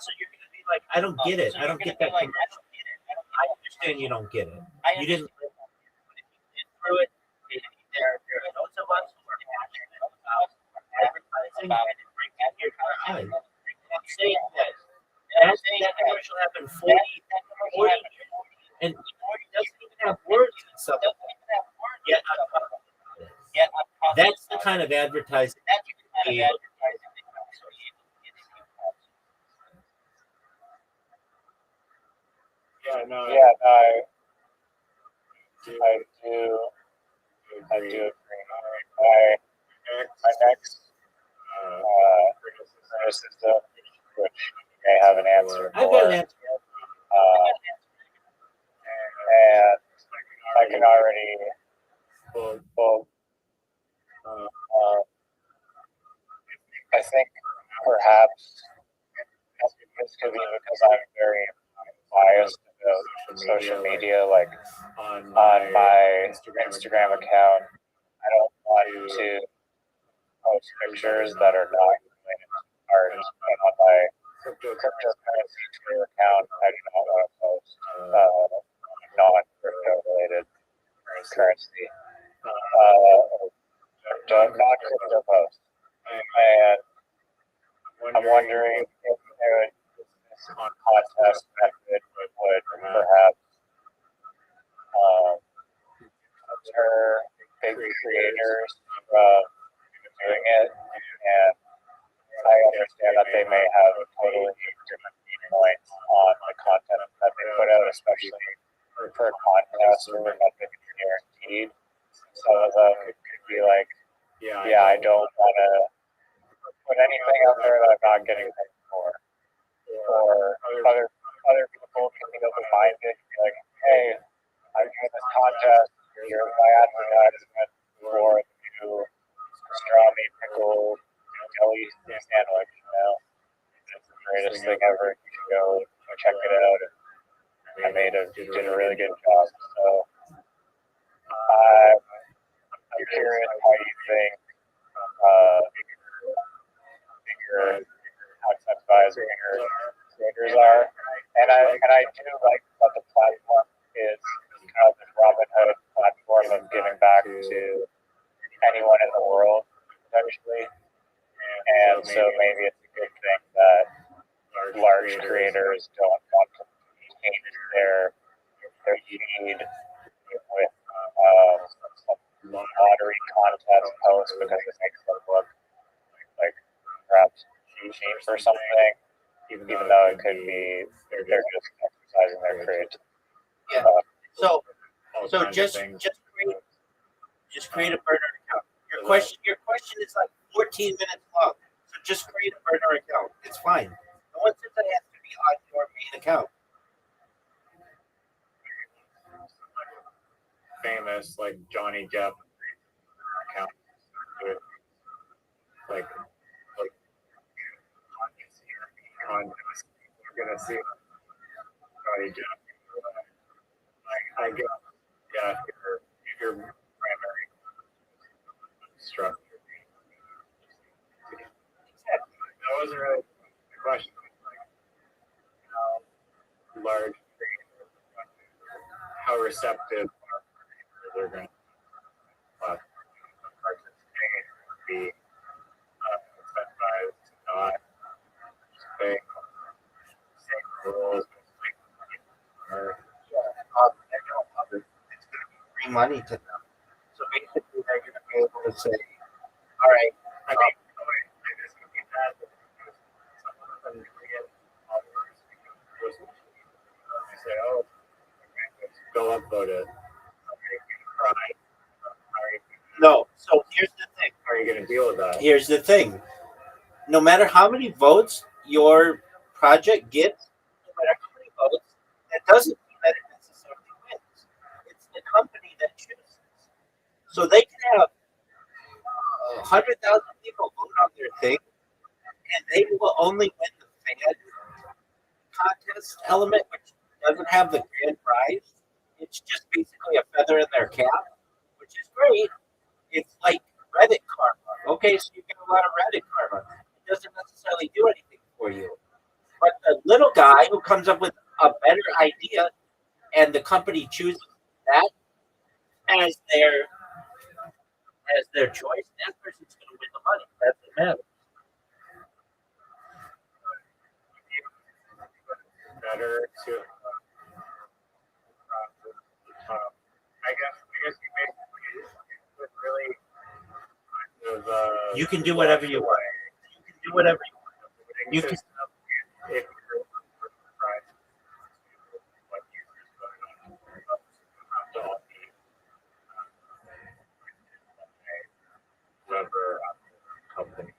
So you're gonna be like, I don't get it. I don't get that commercial. I understand you don't get it. You didn't live through it. There are lots of us who are passionate about advertising and it brings it here to our eyes. I'm saying that commercial happened 40 years, and it doesn't even have words and stuff. Yet I'm talking about it. That's the kind of advertising that you can be able to Yeah, I do agree. My next criticism, which you may have an answer I've got for, an answer. and I can already, I think perhaps this could be because I'm very biased about social media, like on my Instagram account. I don't want to post pictures that are not related to art, and on my cryptocurrency Twitter account, I do not want to post non-crypto related currency, not crypto posts. And I'm wondering if this contest method would perhaps deter big creators from doing it. And I understand that they may have totally different viewpoints on the content that they put out, especially for contests or that they can be guaranteed. Some of them could be like, yeah, I don't want to put anything out there that I'm not getting paid for. Or other people can be open-minded and be like, hey, I'm doing this contest, here's my advertisement for the new pastrami pickle jelly sandwich, It's the greatest thing ever. You should go check it out. And I did a really good job. So I'm curious how you think bigger content buys, bigger creators are. And I I do like about the platform is kind of this Robin Hood platform of giving back to anyone in the world, potentially. And so maybe it's a good thing that large creators don't want to taint their feed with some lottery contest posts because it makes them look like perhaps cheap or something, even though it could be they're just exercising their creativity. Yeah. So just create a burner account. Your question is like 14 minutes long. So just create a burner account. It's fine. No one says it has to be on your main account. Famous like Johnny Depp account with like you're gonna see Johnny Depp. I guess if your primary structure. That wasn't really the question. How large, how receptive they're going to participate, be incentivized to not pay same rules. It's going to be free money to them. So basically, they're going to be able to say, all right, I mean, this could be bad because some of them get followers because they say, oh, okay, let's go upvote it. no. So here's the thing. How are you going to deal with that? Here's the thing. No matter how many votes your project gets, no matter how many votes, that doesn't mean that it necessarily wins. It's the company that chooses. So they can have 100,000 people vote on their thing, and they will only win the fan contest element, which doesn't have the grand prize. It's just basically a feather in their cap, which is great. It's like Reddit karma. Okay, so you get a lot of Reddit karma. It doesn't necessarily do anything for you. But the little guy who comes up with a better idea and the company chooses that as their choice, that person's going to win the money. That's what matters. Better to I guess you basically really kind of, You can do whatever you want. You can do whatever you want. You can. If you're surprised what users voted on, have to all be whoever company.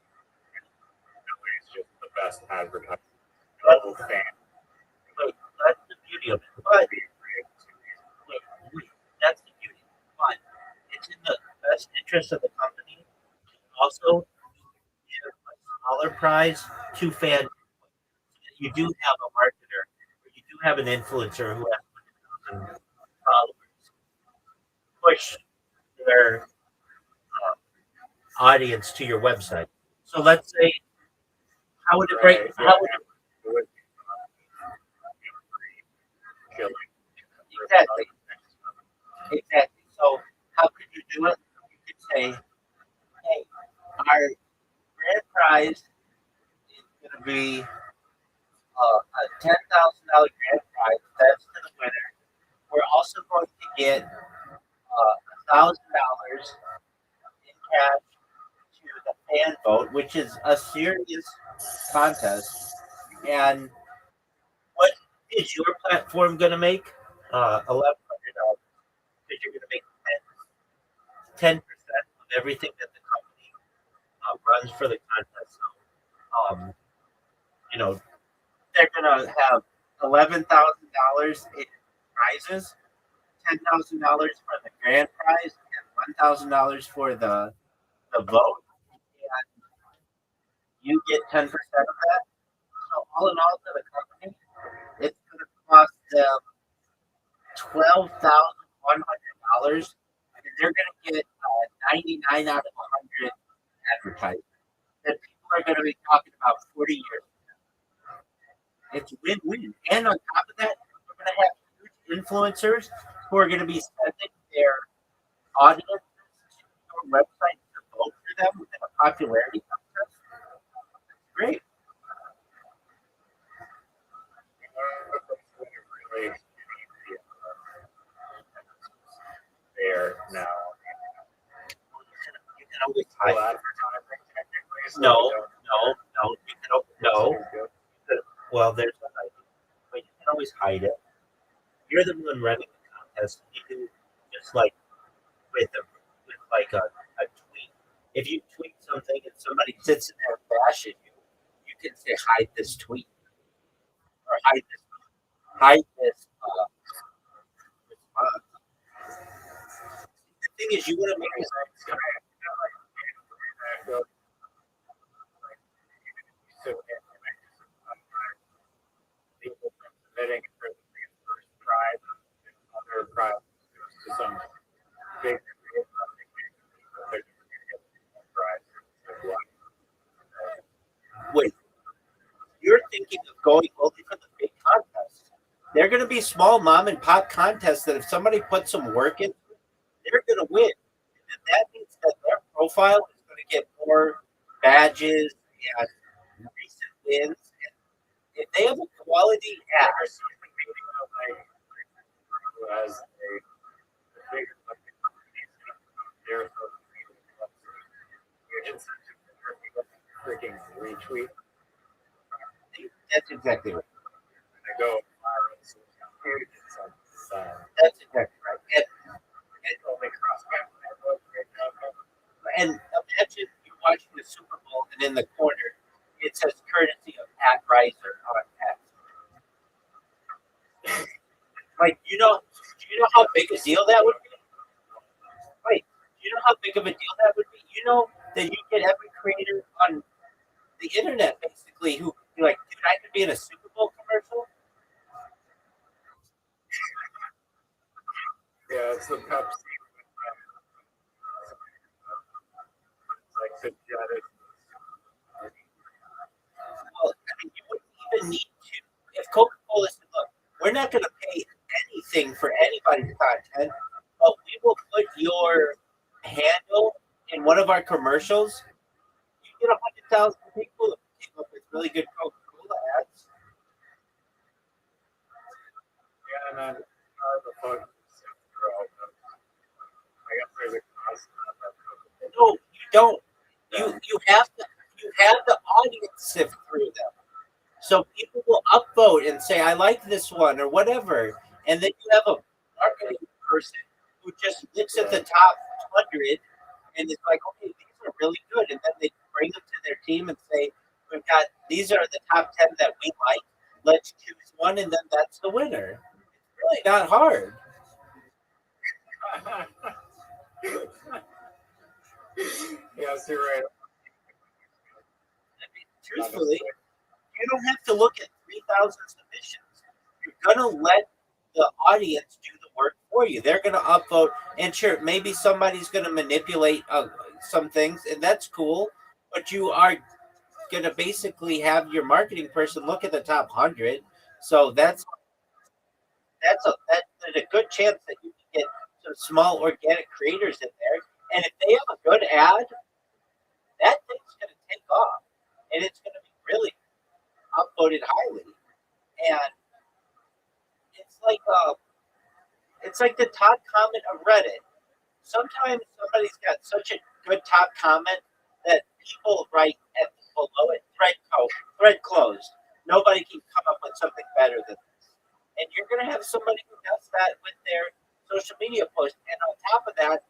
It's just the best advertising. Global fan. Look, that's the beauty of it. But that's the beauty. But it's in the best interest of the company to also give a smaller prize to fans. You do have a marketer, or you do have an influencer who has 100,000 followers push their audience to your website. So let's say, how would it break? How would it exactly? Exactly. So how could you do it? You could say, hey, our grand prize is going to be a $10,000 grand prize. That's to the winner. We're also going to get $1,000 in cash to the fan vote, which is a serious contest. And what is your platform going to make? $1,100 because you're going to make 10% of everything that the company runs for the contest. So, you know, they're going to have $11,000 in prizes, $10,000 for the grand prize, and $1,000 for the vote. And you get 10% of that. So all in all, to the company, it's going to cost them $12,100, and they're going to get 99 out of 100 advertising that people are going to be talking about 40 years. It's win-win, and on top of that, going to have huge influencers who are going to be sending their audience to your website to vote for them within a popularity contest. Great. Really there now. You can always Well, hide. advertising technically. So No, we don't- no. You can no. Good. Well, there's a hiding, but you can always hide it. You're the one running the contest. You do just like with like a tweet. If you tweet something and somebody sits in there and bashes you, you can say hide this tweet or hide this response. The thing is, you want to make it People from submitting for the first prize and other prizes to some big prize. wait. You're thinking of going only for the big contests. They're going to be small mom and pop contests that if somebody puts some work in, they're going to win. And that means that their profile is going to get more badges and recent wins. And if they have a quality ad, As a bigger their incentive for people to freaking retweet. that's exactly right. They go viral. So That's exactly right. only cross And imagine you're watching the Super Bowl and in the corner it says courtesy of Pat Reiser on Pat. Like, do you know how big a deal that would be? Wait, do you know how big of a deal that would be? You know that you get every creator on the internet basically who be like, dude, I could be in a Super Bowl commercial. Yeah, it's the Pepsi. Like the Well, I mean, you wouldn't even need to. If Coca Cola said, look, we're not going to pay anything for anybody's content, but we will put your handle in one of our commercials, you get 100,000 people that came up with really good Coca Cola ads. Yeah, and then the fuck. I guess there's a cost. No, you don't. You have the audience sift through them. So people will upvote and say, I like this one or whatever. And then you have a marketing person who just looks at the top 100 and is like, okay, these are really good. And then they bring them to their team and say, we've got, these are the top 10 that we like. Let's choose one. And then that's the winner. It's really not hard. Yes, you're right. I mean, truthfully, you don't have to look at 3,000 submissions. You're going to let the audience do the work for you. They're going to upvote. And sure, maybe somebody's going to manipulate some things, and that's cool. But you are going to basically have your marketing person look at the top 100. So that's a good chance that you can get some small organic creators in there. And if they have a good ad, that thing's going to take off. And it's going to be really upvoted highly. And it's like the top comment of Reddit. Sometimes somebody's got such a good top comment that people write at below it, thread closed. Nobody can come up with something better than this. And you're going to have somebody who does that with their social media post. And on top of that,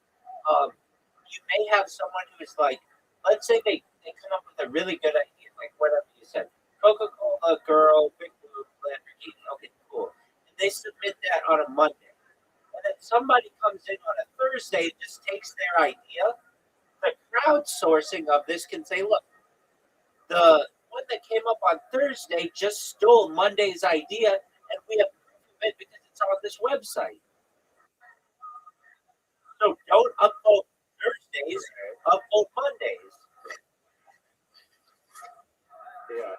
you may have someone who's like, let's say they come up with a really good idea, like whatever you said, Coca-Cola girl, big blue, Lamborghini. Okay, cool. And they submit that on a Monday. And then somebody comes in on a Thursday and just takes their idea. The crowdsourcing of this can say, look, the one that came up on Thursday just stole Monday's idea, and we have proof of it because it's on this website. So don't upvote Thursdays, upvote Mondays. Yes.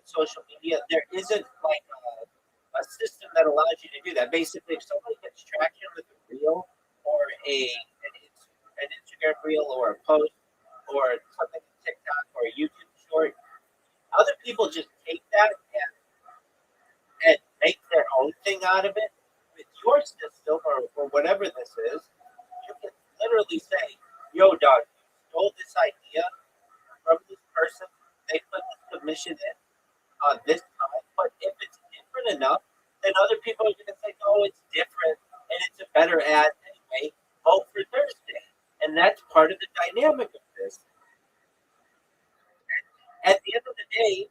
social media, there isn't like a system that allows you to do that. Basically, if somebody gets traction with a reel or an Instagram reel or a post or something on TikTok or a YouTube short, other people just take that and make their own thing out of it. With your system or whatever this is, you can literally say, yo, dog, you stole this idea from this person. They put the submission in on this time, but if it's different enough, then other people are going to say, no, it's different and it's a better ad anyway. Vote for Thursday. And that's part of the dynamic of this. At the end of the day,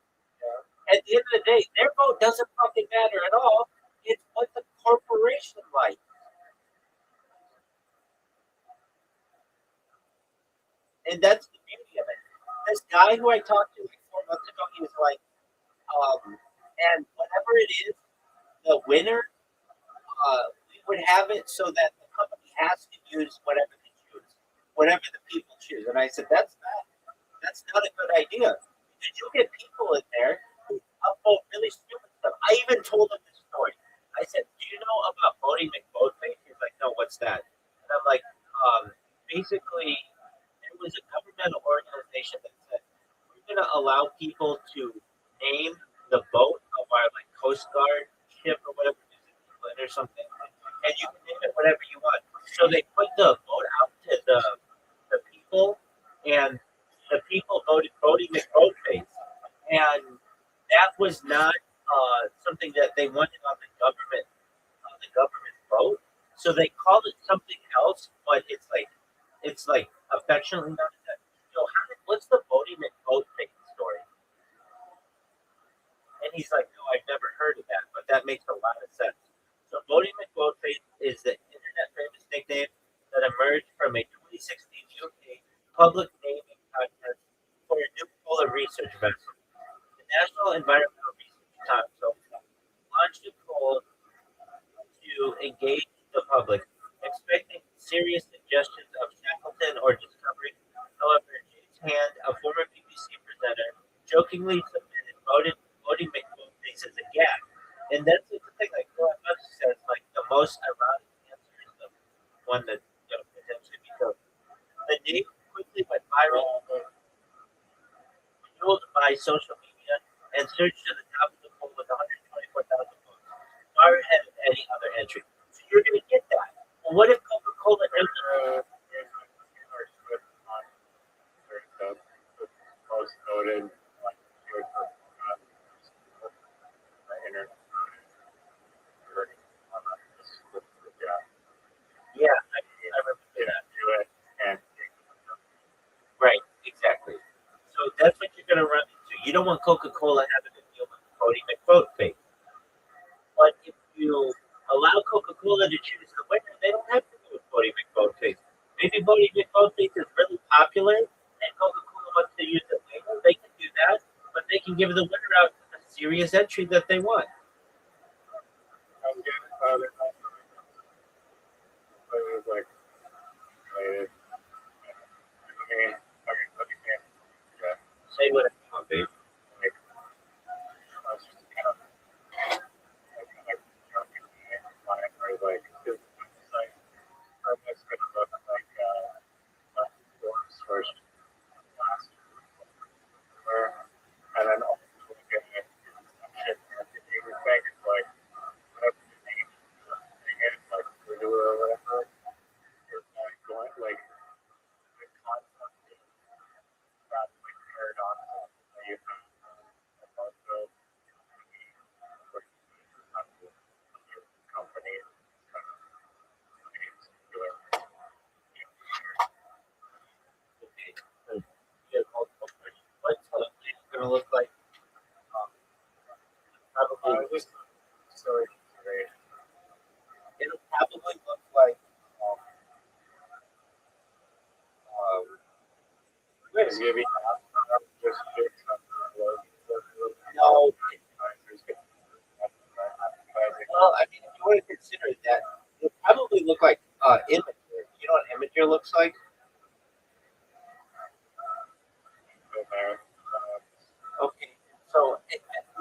their vote doesn't fucking matter at all. It's what the corporation likes. And that's the beauty of it. This guy who I talked to like 4 months ago, he was like, and whatever it is, the winner, we would have it so that the company has to use whatever they choose, whatever the people choose. And I said, that's not a good idea. Because you get people in there who upvote really stupid stuff. I even told him this story. I said, do you know about voting McVoteface? He's like, no, what's that? And I'm like, basically, there was a governmental organization that said, we're going to allow people to name the boat of our like Coast Guard ship or whatever it is, or something, and you can name it whatever you want. So they put the vote out to the people, and the people voting McVoteface, and that was not something that they wanted on the government vote. So they called it something else, but it's like affectionately known as that. What's the voting McVoteface story? And he's like, no, I've never heard of that, but that makes a lot of sense. So voting McVoteface is the internet famous nickname that emerged from a 2016 UK public naming contest for a nuclear research vessel. The National Environmental Research Council launched a poll to engage the public, expecting serious suggestions of Shackleton or Discovery. However, James Hand, a former BBC presenter, jokingly submitted voting McVoteface as a gag. And that's the thing, like Roy Bush says, like the most ironic answer is the one that potentially becomes. The name quickly went viral, fueled by social media, and surged to the top of the poll with 124,000 votes, far ahead of any other entry. So you're going to get that. Well, what if Coca-Cola doesn't? Most noted Yeah, I remember that. do it and Right, exactly. So that's what you're going to run into. You don't want Coca-Cola having to deal with Cody McVoteface. But if you allow Coca-Cola to choose the winner, they don't have to do with Cody McVoteface. Maybe Cody McVoteface is really popular and Coca-Cola wants to use it later. They can do that, but they can give the winner out a serious entry that they want. it was like related. Say what you want, babe. And then also look at it, shit, you would think it's like, whatever the name thing is, like, or whatever, it's like going, like, the concept is probably paired on to you and also company Okay. So you have multiple questions. What's the place going to look like? Probably just so great. it'll probably look like um, Just give me just no. Well, I mean, if you want to consider that, it'll probably look like Imager. You know what Imager looks like? Okay, so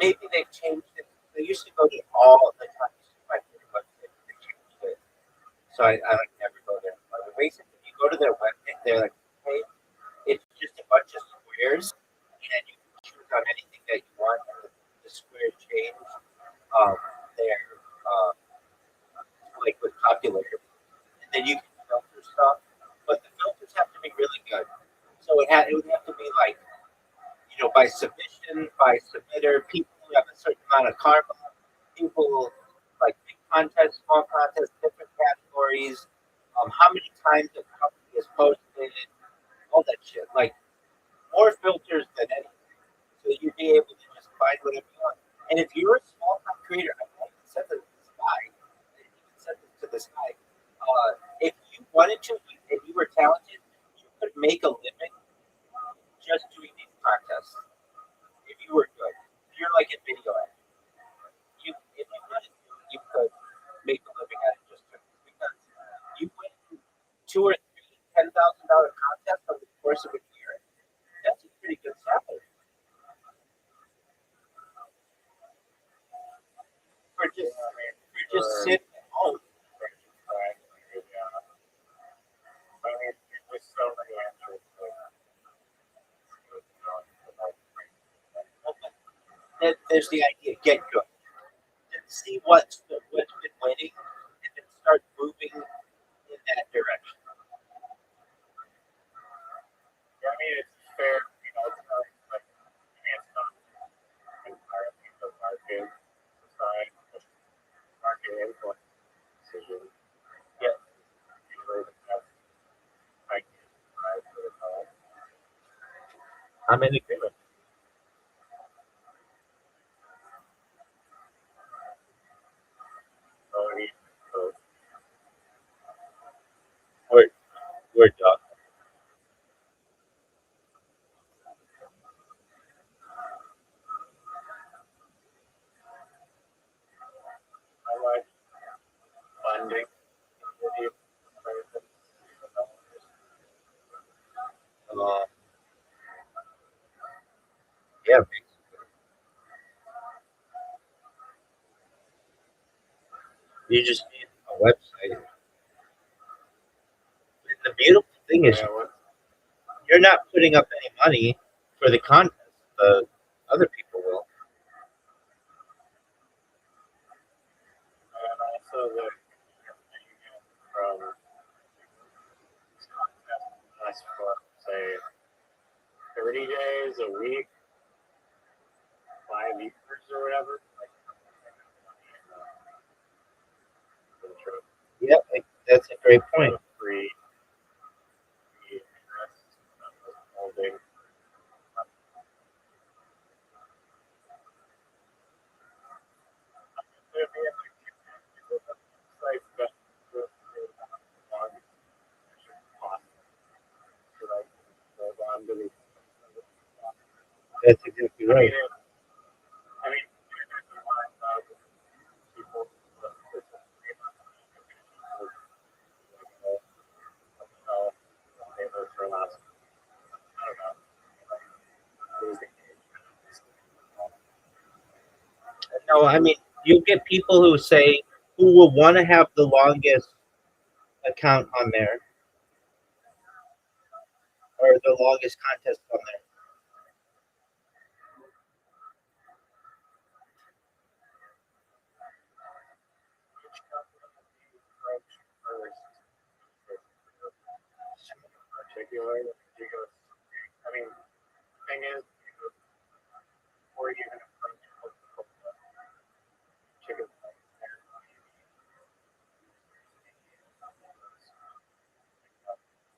maybe they've changed it. They used to go to all the time. My favorite website, they changed it. So I like never go there. But basically, if you go to their website, they're like, hey, it's just a bunch of squares, and you can choose on anything that you want. And the squares change their like with popularity, and then you can filter stuff. But the filters have to be really good. So it would have to be like by submission, by submitter, people who have a certain amount of karma, people like big contests, small contests, different categories, how many times the company is posted, all that shit. Like more filters than anything. So you'd be able to just find whatever you want. And if you're a small time creator, I might even send this to this guy. You can send this to this guy. If you wanted to, if you were talented, you could make a living just doing these contests. If you were good, if you're like a video editor, if you wanted to, you could make a living at it just because you win two or three $10,000 contests over the course of a year. That's a pretty good salary for just sitting at home. I mean, with so many answers, There's the idea: get good, and see what's been winning, and then start moving in that direction. I mean, it's fair, it's not like, it's not entirely the market side, market influence decision. Yeah. Usually the best ideas rise to the top. I'm in agreement. So We're done. I like funding with you. Uh, yeah, you just need a website. And the beautiful thing is, you're not putting up any money for the contest. The other people will. And also the from us for say 30 days, a week, 5 years or whatever. Yeah, that's a great point. Free interest holding. That's exactly right. I mean, people for last, I don't know, No, I mean, you get people who say, who will want to have the longest account on there or the longest contest on there. particular because I mean, thing is, before you even approach chicken,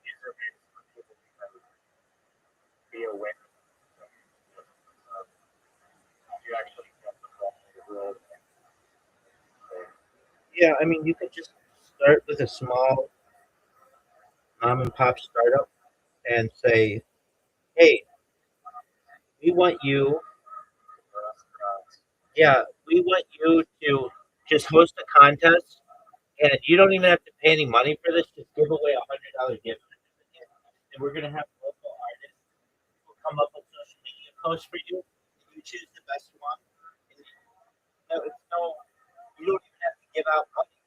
these are ways for people to be aware. You actually get the world. Yeah, I mean, you could just start with a small mom and pop startup and say, hey, we want you, yeah, we want you to just host a contest, and you don't even have to pay any money for this. Just give away $100 gift, and we're gonna have local artists who come up with social media posts for you. And you choose the best one, No, it's no. You don't even have to give out money.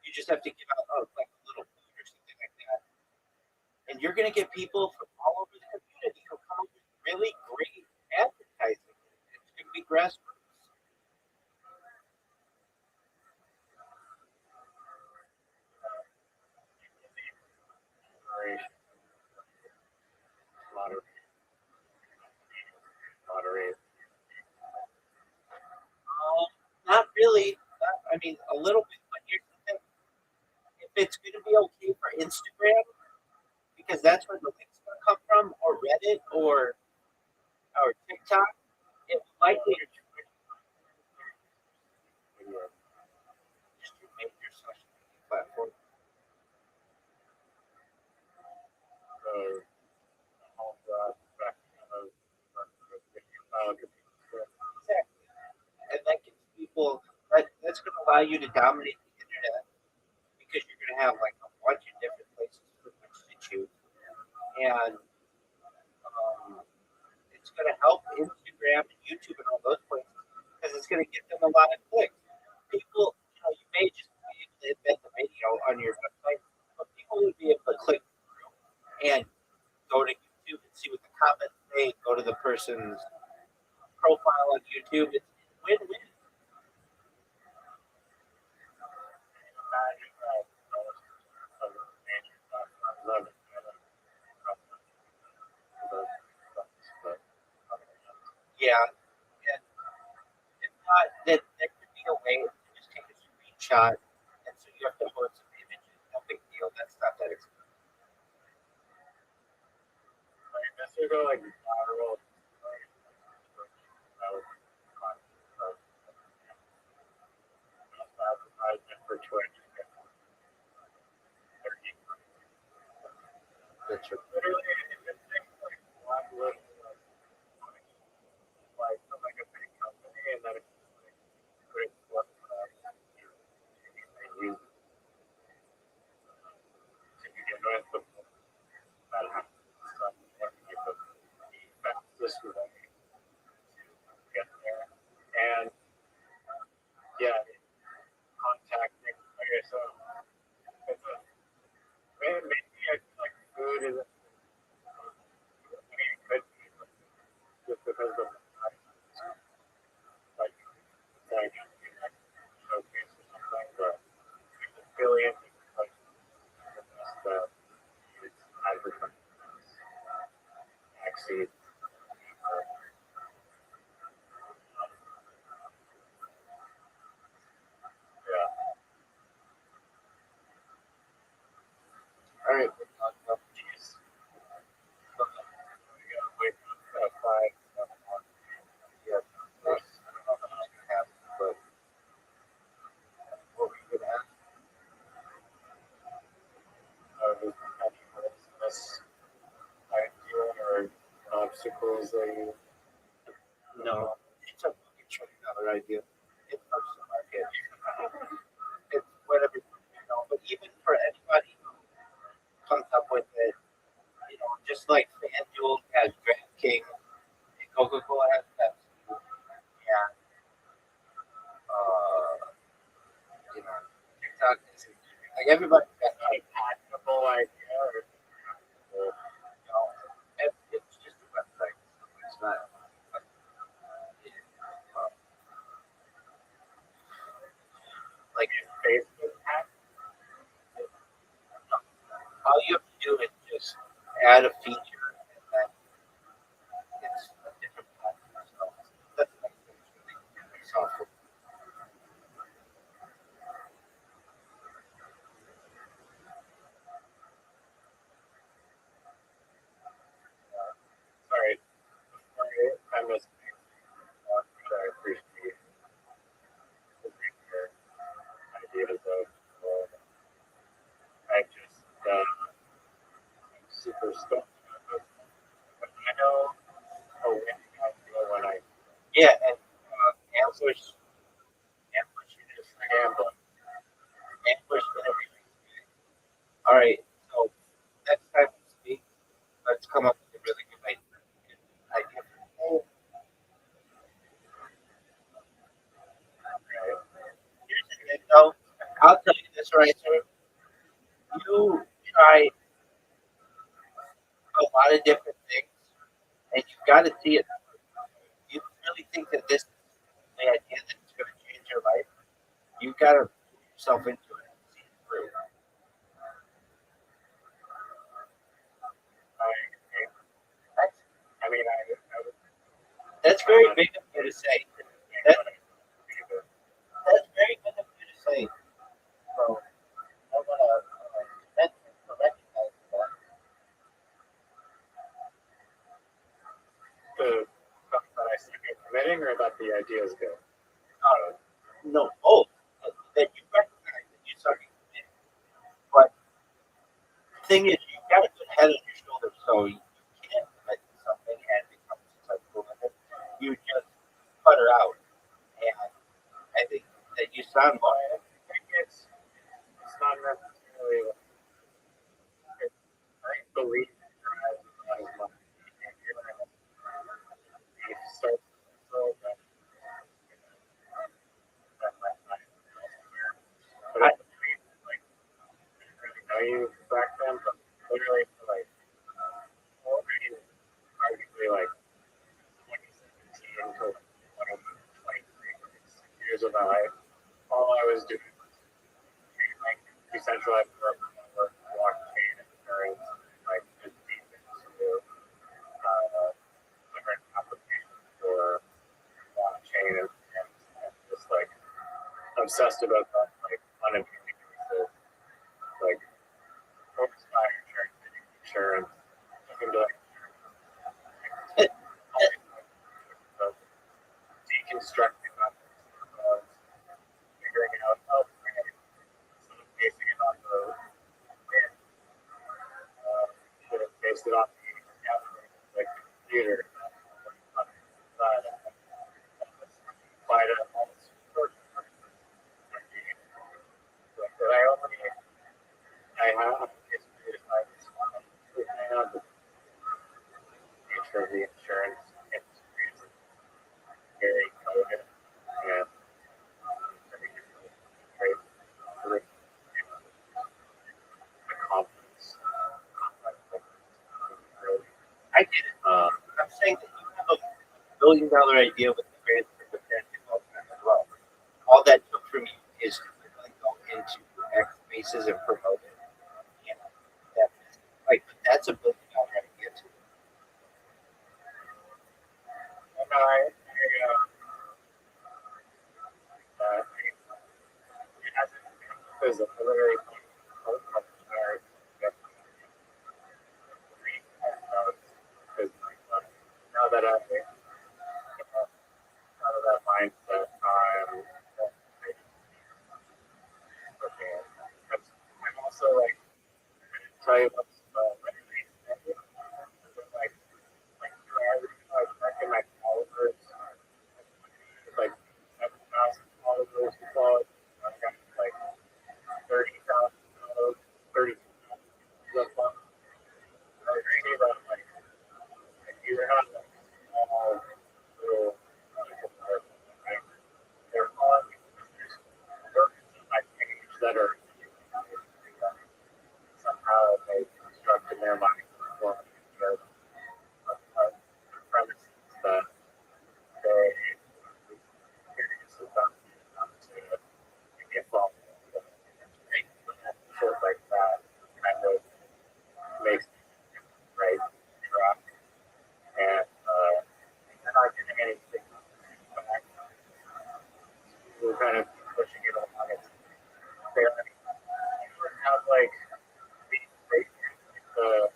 You just have to give out like a little food or something like that, and you're going to get people from all over the community who come up with really great advertising. It's going to be grassroots. Moderation, moderate, moderate. Not really. I mean, a little bit, but here's the thing: if it's going to be okay for Instagram, because that's where the links going to come from, or Reddit, or TikTok, it likely just your major social media platform. Exactly. And that gives people that's going to allow you to dominate the internet because you're going to have like a bunch of different places from which to choose, and it's going to help Instagram and YouTube and all those places because it's going to get them a lot of clicks. People, you may just be able to embed the video on your website, but people would be able to click through and go to YouTube and see what the comments say, go to the person's profile on YouTube. It's win-win. Yeah, and if not, then there could be a way to just take a screenshot, and so you have to upload some images. No big deal. That's not that expensive. Like viral advertisement for Twitch. That's true. Literally, if it takes like one little like from like a big company, and then it's just like putting what they use to begin with, but that happens. The fastest way to get there, and yeah, contacting. Okay, so it's a maybe I feel like food is. I mean, it could be just because of like like showcase or something, but billions of like the advertising actually yeah. All right. Jeez. We gotta wait for 5. Yeah. I don't know if that's gonna happen, but what we could have. This idea or obstacles that you No, it's a fucking trillion dollar idea. It's first to market. It's whatever, But even for anybody who comes up with it, just like FanDuel has DraftKings, and Coca-Cola has Pepsi, and TikTok is like everybody's got not a patentable idea or it's just a website. It's not. Uh, like Facebook hack. all you have to do is just add a feature, and then it's a different platform. So that's the nice thing. It's really software. Sorry, I missed I appreciate your ideas of I just I'm super stoked. I know a winning idea when I Yeah, and ambush is gamble. ambush and everything. All right, so next time we speak, let's come up with a really good idea. you try a lot of different things, and you've got to see it. You really think that this is the idea that's going to change your life? You've got to put yourself into it and see it through. That's, that's very big of you to say. That, that's very big of you to say. So I want to thank you for recognizing that. The stuff that I suck at committing, or about the ideas go? No, both. That you recognize that you suck at committing. But the thing is, you've got a good head on your shoulders, so you can't commit to something and become successful in it. You just putter out. And I think that you sound more. It's not necessarily. I believe drives as much. You start so that might not but I believe like I didn't really know you back then, but literally for like already arguably like 2017 to 2023, 6 years of my life, all I was doing was like decentralized work, blockchain, insurance, like just deep into different applications for blockchain and just like obsessed about that, like on a daily basis, like focused on insurance, looking to like deconstructing that, figuring out how to bring it, sort of basing it on the wind, should have based it on the like the computer, apply to all the support. But I have basically decided to hang on to the nature of the insurance industry is very coded and very the confidence. I get it. I'm saying that you have a $1 billion idea with the transfer of as well. All that took from you is to really go into X spaces and promote it. You know, that, like that's $1 billion idea too. And it hasn't because of literally now that I'm out of that mindset, I'm okay. I'm also like tell you about like like back in my followers, like 7,000 followers, I got like 30,000 followers, 30,000. I see that like you're not like small little like, they're on there's workers on my page that are somehow they construct in their mind for the premises that they experience about to get involved shit like that kind of makes me right drop and they're not getting anything back. We're kind of pushing it along. It's fair. You have like the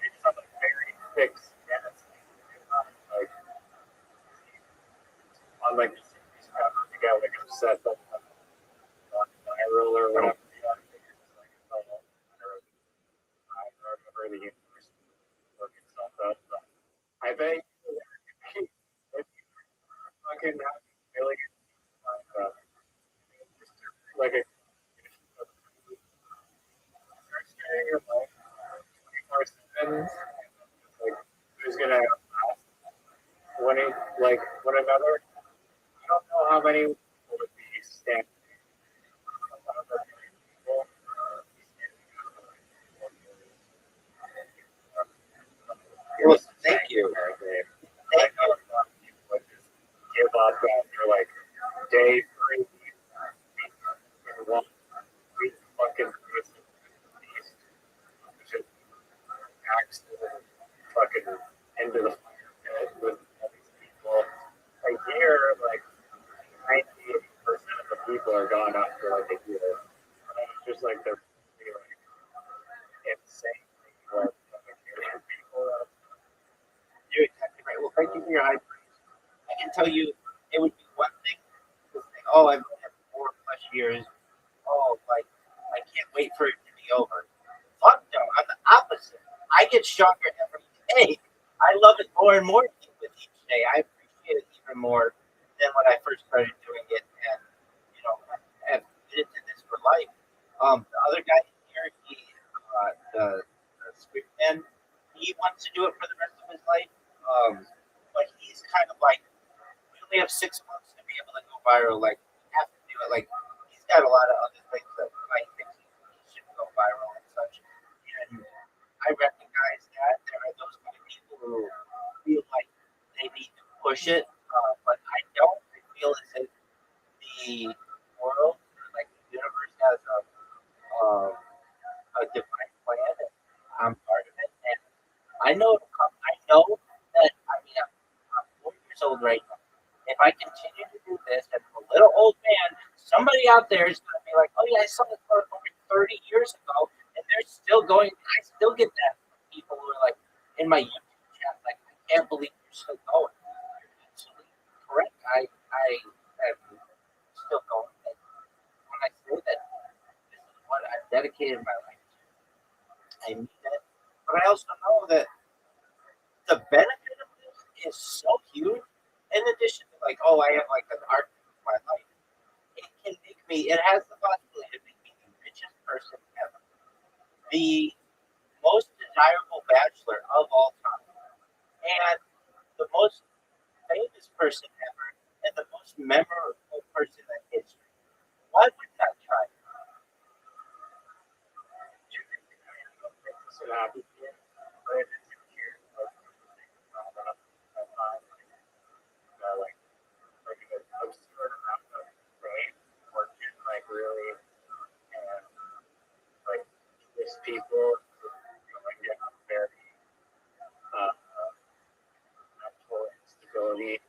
it's something very fixed and it's like on like this you got like upset that viral or whatever. I remember the university working stuff up. But I bet if you fucking have really like a search during your life 24/7, like who's gonna ask one like one another? I don't know how many people would be standing. Well, thank you. I know a lot of people would just give up after like day 3 in one week fucking just accident fucking into the fire pit with all these people. A year, like 98% of the people are gone after like a year. And it's just like they're really, like insane. Like, people, You're exactly right. Well, thank you for your high praise. I can tell you, it would be one thing to say, "Oh, I've had 4+ years. Oh, like I can't wait for it to be over." Fuck no, I'm the opposite. I get stronger every day. I love it more and more with each day. I appreciate it even more than when I first started doing it, and you know, have committed to this for life. The other guy here, the script man, he wants to do it for the rest of his life. But he's kind of like, we only have 6 months to be able to go viral. Like, we have to do it. Like, he's got a lot of other things that I think he should go viral and such. And I recognize that there are those kind of people who feel like they need to push it, but I don't. I feel as if the world, like the universe, has a divine plan, and I'm part of it. And I know it'll come. I know that. I mean, I'm 4 years old right now. If I continue to do this, as a little old man, somebody out there is going to be like, "Oh yeah, I saw this over 30 years ago," and they're still going. I still get that from people who are like in my YouTube chat, like, "I can't believe you're still going." You're absolutely correct. I am still going. And when I say that this is what I've dedicated my life to, I mean it. But I also know that the benefit of this is so huge. In addition to like, oh, I have like an art of my life, it can make me. It has the possibility to make me the richest person ever, the most desirable bachelor of all time, and the most famous person ever, and the most memorable person in history. Why wouldn't I try? so happy here. But it's here, like an absurd amount of fame, fortune, like really, and like these people going down very mental instability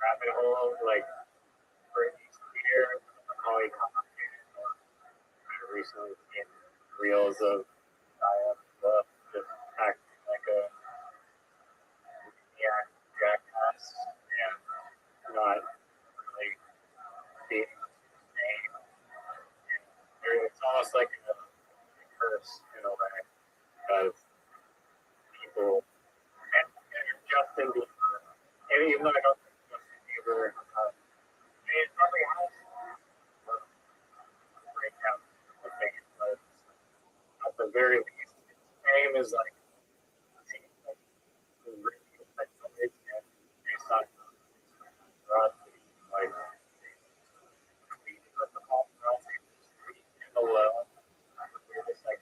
rabbit hole, like Britney Spears, Macaulay Culkin, recently seen reels of Shia LaBeouf just acting like a maniac jackass and not really being insane. It's almost like a curse in a way of people. And Justin Bieber, and even though I don't think Justin Bieber, it probably has breakout of fame, but at the very least, his fame is like really isolated and based on Rothschild, like tweeting with the paparazzi, tweeting alone. We're just like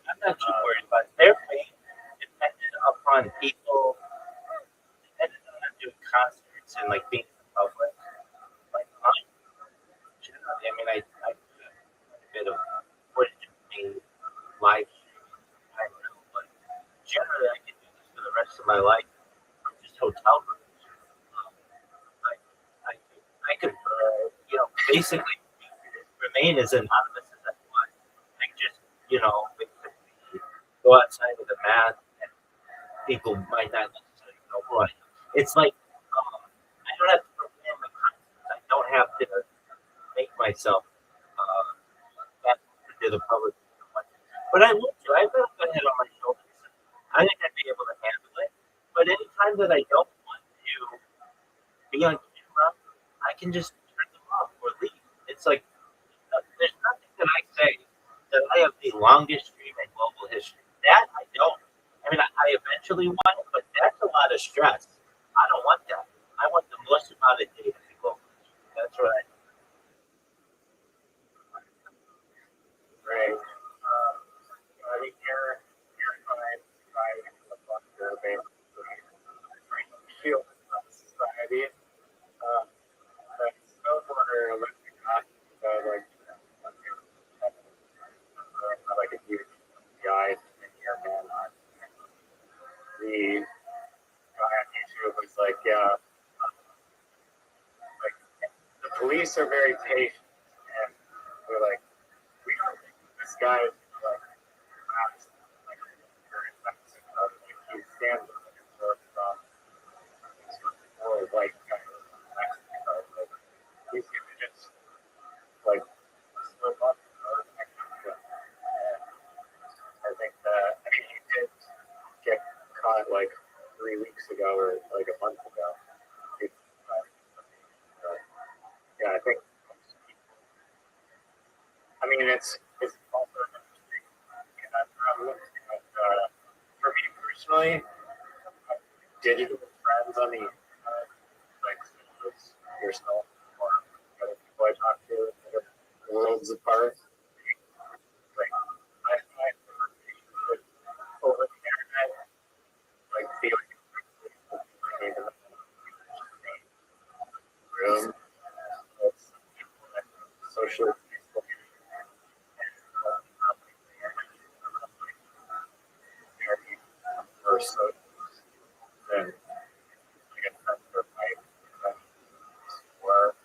I'm not too worried about it. Their fame depended upon people, depended on doing concerts and like being in the public. Like mine, generally, I mean, I do a bit of footage of me live streaming. I don't know, but generally, I can do this for the rest of my life from just hotel rooms. Um, I, I could, basically remain as anonymous as I want. Like just, basically go outside with a mask and people might not necessarily know who I am. It's like I don't have to perform a concert. I don't have to make myself to the public. But I would do. I've got a good head on my shoulders. I think I'd be able to handle it. But anytime that I don't want to be on camera, I can just turn them off or leave. It's like there's nothing that I say that I have the longest stream in global history. That I don't. I mean, I eventually want it, but that's a lot of stress. I don't want that. I want the most amount of data in global history. That's what I. right. the guy on YouTube was like, yeah, like the police are very patient, and we're like, we don't think this guy is like fast, like very offensive. Like he stands with like a sort of more white guy Mexico. Like he's gonna just like slip up. I think that I mean he did get caught like 3 weeks ago or like a month ago. Yeah, I think. I mean, it's also interesting. For me personally, digital friends on the internet, like yourself or other people I talk to that are worlds apart. Like I find that over the internet, like feeling in the room, it's socially or so then I get friends with my work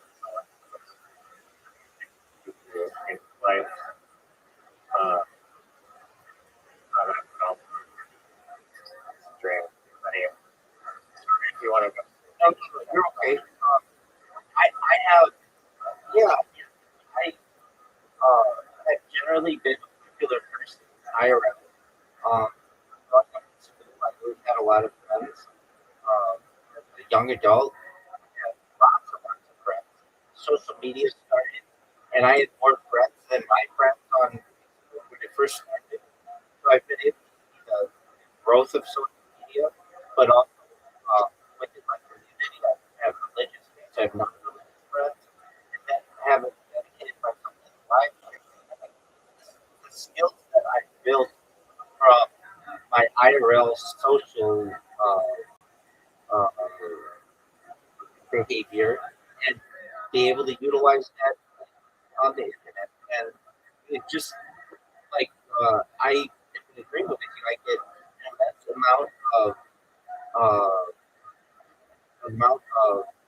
in life. I don't know. Dream. Anyway, if you want to go. No, you're okay. I have, yeah, I have generally been a popular person IRL. Growing up in school, I really had a lot of friends. As a young adult, I had lots of friends. Social media started, and I had more friends than my friends on Facebook when it first started. So I've been able to see the growth of social media, but also within my community, I have religious friends, I have non-religious friends, and then having dedicated myself to the life, the skills that I built from my IRL social uh, behavior and be able to utilize that on the internet. And it just like I am in agreement with you. I get an immense amount of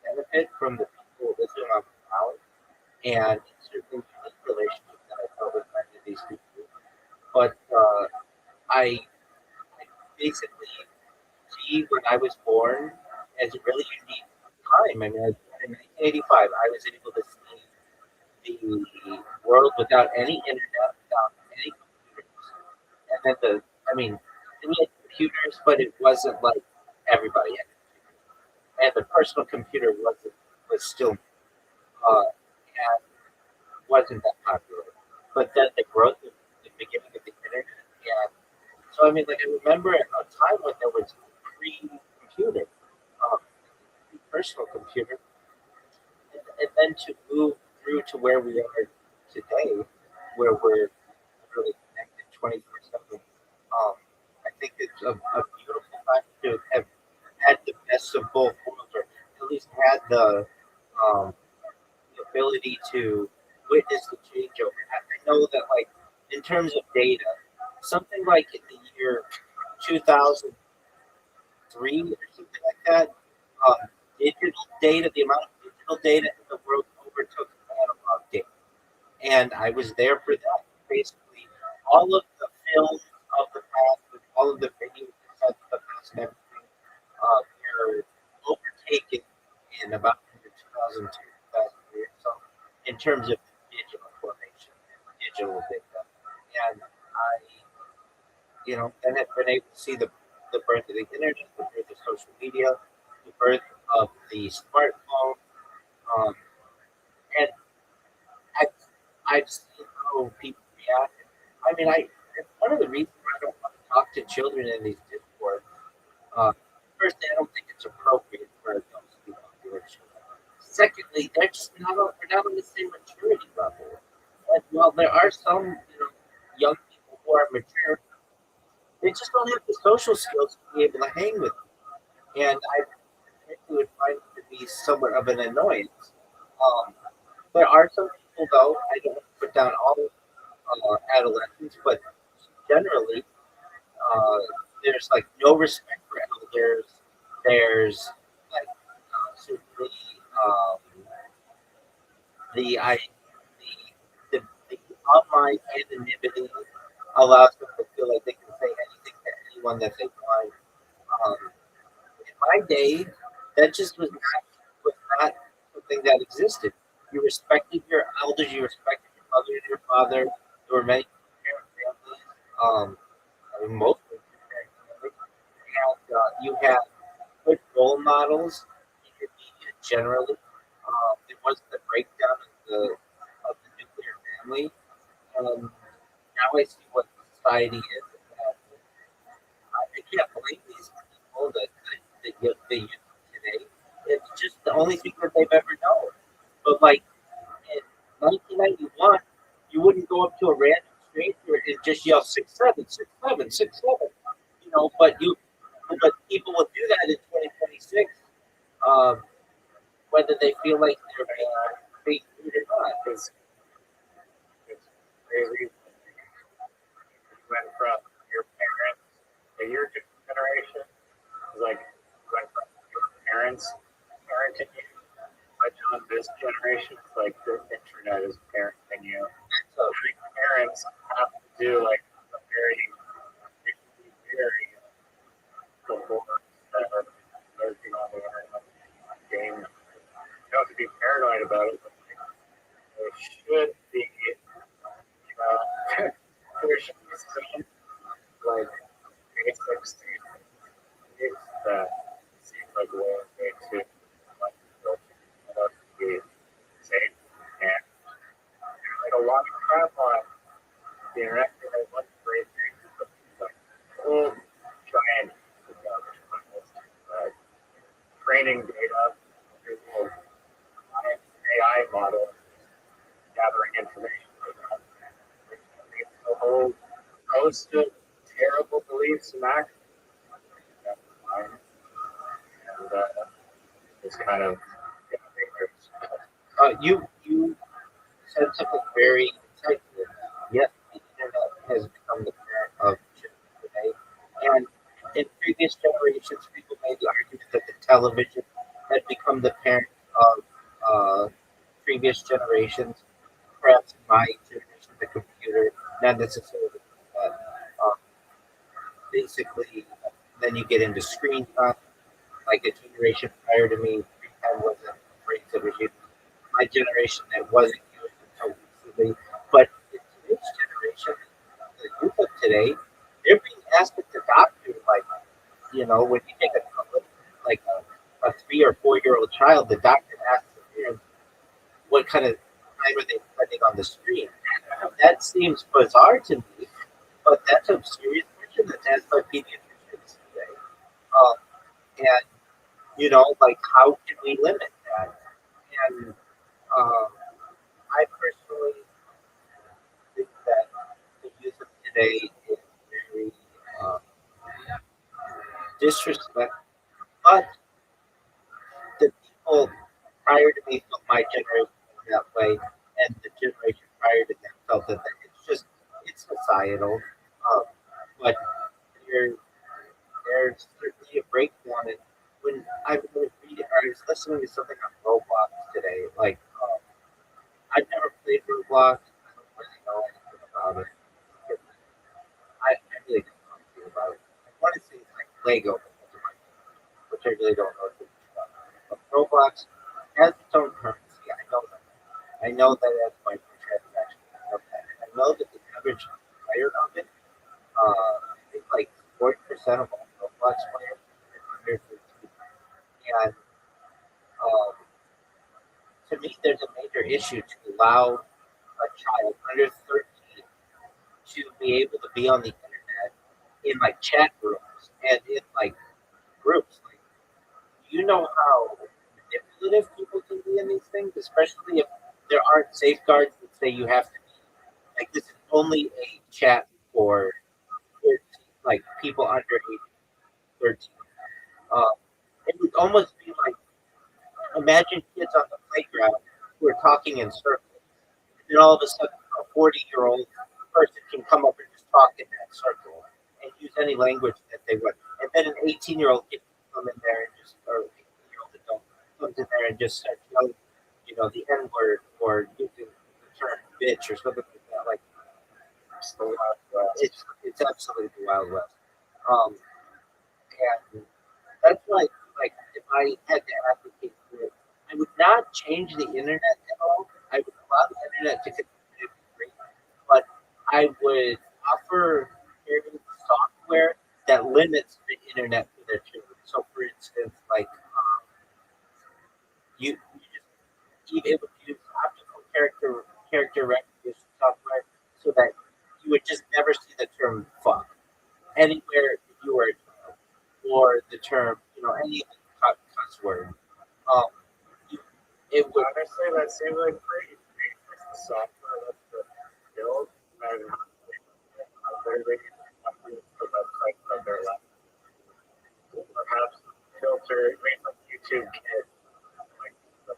benefit from the people listening on the ground, and certainly unique relationships that I built with many of these people. But I basically see when I was born as a really unique time. I mean, I was born in 1985. I was able to see the world without any internet, without any computers. And then I mean, we had computers, but it wasn't like everybody had. And the personal computer was still and wasn't that popular. But then the growth of the beginning of the internet, and so I mean, like I remember a time when there was pre-computer, um, personal computer, and then to move through to where we are today, where we're really connected 24/7. I think it's a beautiful time to have had the best of both worlds, or at least had the ability to witness the changeover. I know that, like, in terms of data, something like in the year 2003 or something like that, digital data, the amount of digital data in the world overtook analog data. And I was there for that. Basically, all of the films of the past, and all of the videos of the past, and everything were overtaken in about 2002, 2003 or so, in terms of digital formation, digital data. And then have been able to see the birth of the internet, the birth of social media, the birth of the smartphone, um, and I've, I've seen how people react. I mean, it's one of the reasons why I don't want to talk to children in these Discord. Uh, Firstly, I don't think it's appropriate for adults to be talking to children. Secondly, they're not on the same maturity level. And while there are some young people who are mature, they just don't have the social skills to be able to hang with them. And I frankly would find it to be somewhat of an annoyance. Um, there are some people, though, I don't want to put down all adolescents, but generally, uh, there's like no respect for there's like certainly um, the I the online anonymity allows them to feel like they can say anything to anyone that they want. Um, in my day, that just was not something that existed. You respected your elders, you respected your mother and your father. There were many parent families, I mean, mostly parent families, and you had good role models in your media generally. It wasn't the breakdown of the nuclear family. Now I see what society is. And I can't blame these people that they use today. It's just the only secret they've ever known. But like in 1991, you wouldn't go up to a random stranger and just yell 6'7", 6'7", 6'7". But people will do that in 2026, um, whether they feel like they're being rude or not. It's crazy. You went from your parents to your generation. It's like you went from your parents parenting you, but on this generation, it's like the internet is parenting you. So I think parents have to do like a very, very before that are lurking on the internet game. You don't have to be paranoid about it, but like, there should be, there should be some like basic safety that seems like a way to like be safe and like a lot of crap on the internet. Like one great thing is like whole giant training data, AI model gathering information. A whole host of terrible beliefs and actions. And it's kind of You said something very insightful. Yes, the internet has become the parent of children today, and in previous generations, people made the argument that the television had become the parent of previous generations. Perhaps in my generation, the computer, not necessarily that. Um, Basically, then you get into screen time. Like a generation prior to me, screen time wasn't a phrase that was used. My generation, that wasn't used until recently. But in today's generation, the youth of today, they're being asked at the doctor, like, when you take like a 3 or 4 year old child, the doctor asks the parents, what kind of time are they spending on the screen? That seems bizarre to me, but that's a serious question that's asked by pediatricians today. Um, and like how can we limit that? And um, I personally think that the youth of today is very um, disrespectful. But the people prior to me felt my generation was that way, and the generation prior to them felt that it's societal. Um, but there, there's certainly a breakdown. And when I was reading, or I was listening to something on Roblox today, like I've never played Roblox. I don't really know anything about it. I really don't know anything about it. I want to say it's like Lego, which I really don't know too much about. But Roblox has its own currency. I know that. I know that as microtransaction. I know that. I know that the average player of it, I think like 40% of all Roblox players are under 13. And to me, there's a major issue to allow a child under 13 to be able to be on the internet in like chat rooms and in like groups. Like, do you know how manipulative people can be in these things, especially if there aren't safeguards that say you have to be like this is only a chat for 13, like people under age 13. Um, it would almost be like imagine kids on the playground who are talking in circles, and then all of a sudden a 40-year-old person can come up and just talk in that circle and use any language that they want, and then an 18-year-old can come in there and just or comes in there and just starts yelling, the N word or using the term bitch or something like that. Like it's absolutely the Wild West. Um, and that's why, like, if I had to advocate for it, I would not change the internet at all. I would allow the internet to continue to be free, but I would offer parents software that limits the internet for their children. So, for instance, like you just be able to use optical character recognition software so that you would just never see the term fuck anywhere if you were a child, or the term, any cuss word. Um, you, it would. Honestly, that seems like pretty the software that's the build and literally the website of their life. Perhaps filter like YouTube Kids, like the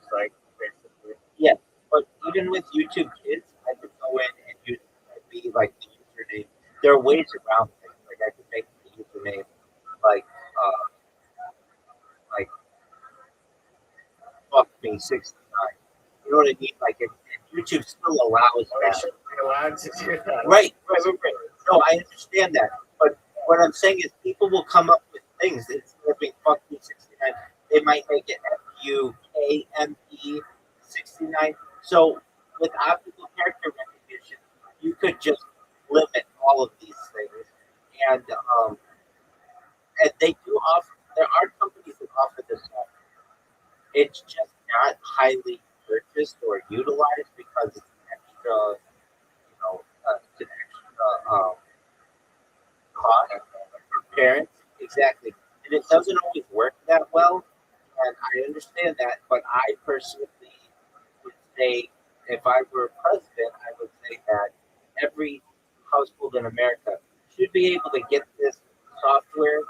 site basically. Yeah, but even with YouTube Kids, I could go in and use be like the username. There are ways around things. Like I could make the username like like fuck me 69. You know what I mean? Like, and YouTube still allows that. Should be allowed to do that. Right. No, I understand that. But what I'm saying is people will come up with things. Instead of being fuck me 69, they might make it FUKME 69. So with optical character recognition, you could just limit all of these things. And they do offer, there are companies that offer this software. It's just not highly purchased or utilized because it's an extra, it's an extra cost for parents. Exactly. And it doesn't always work that well. And I understand that. But I personally would say, if I were president, I would say that every household in America should be able to get this software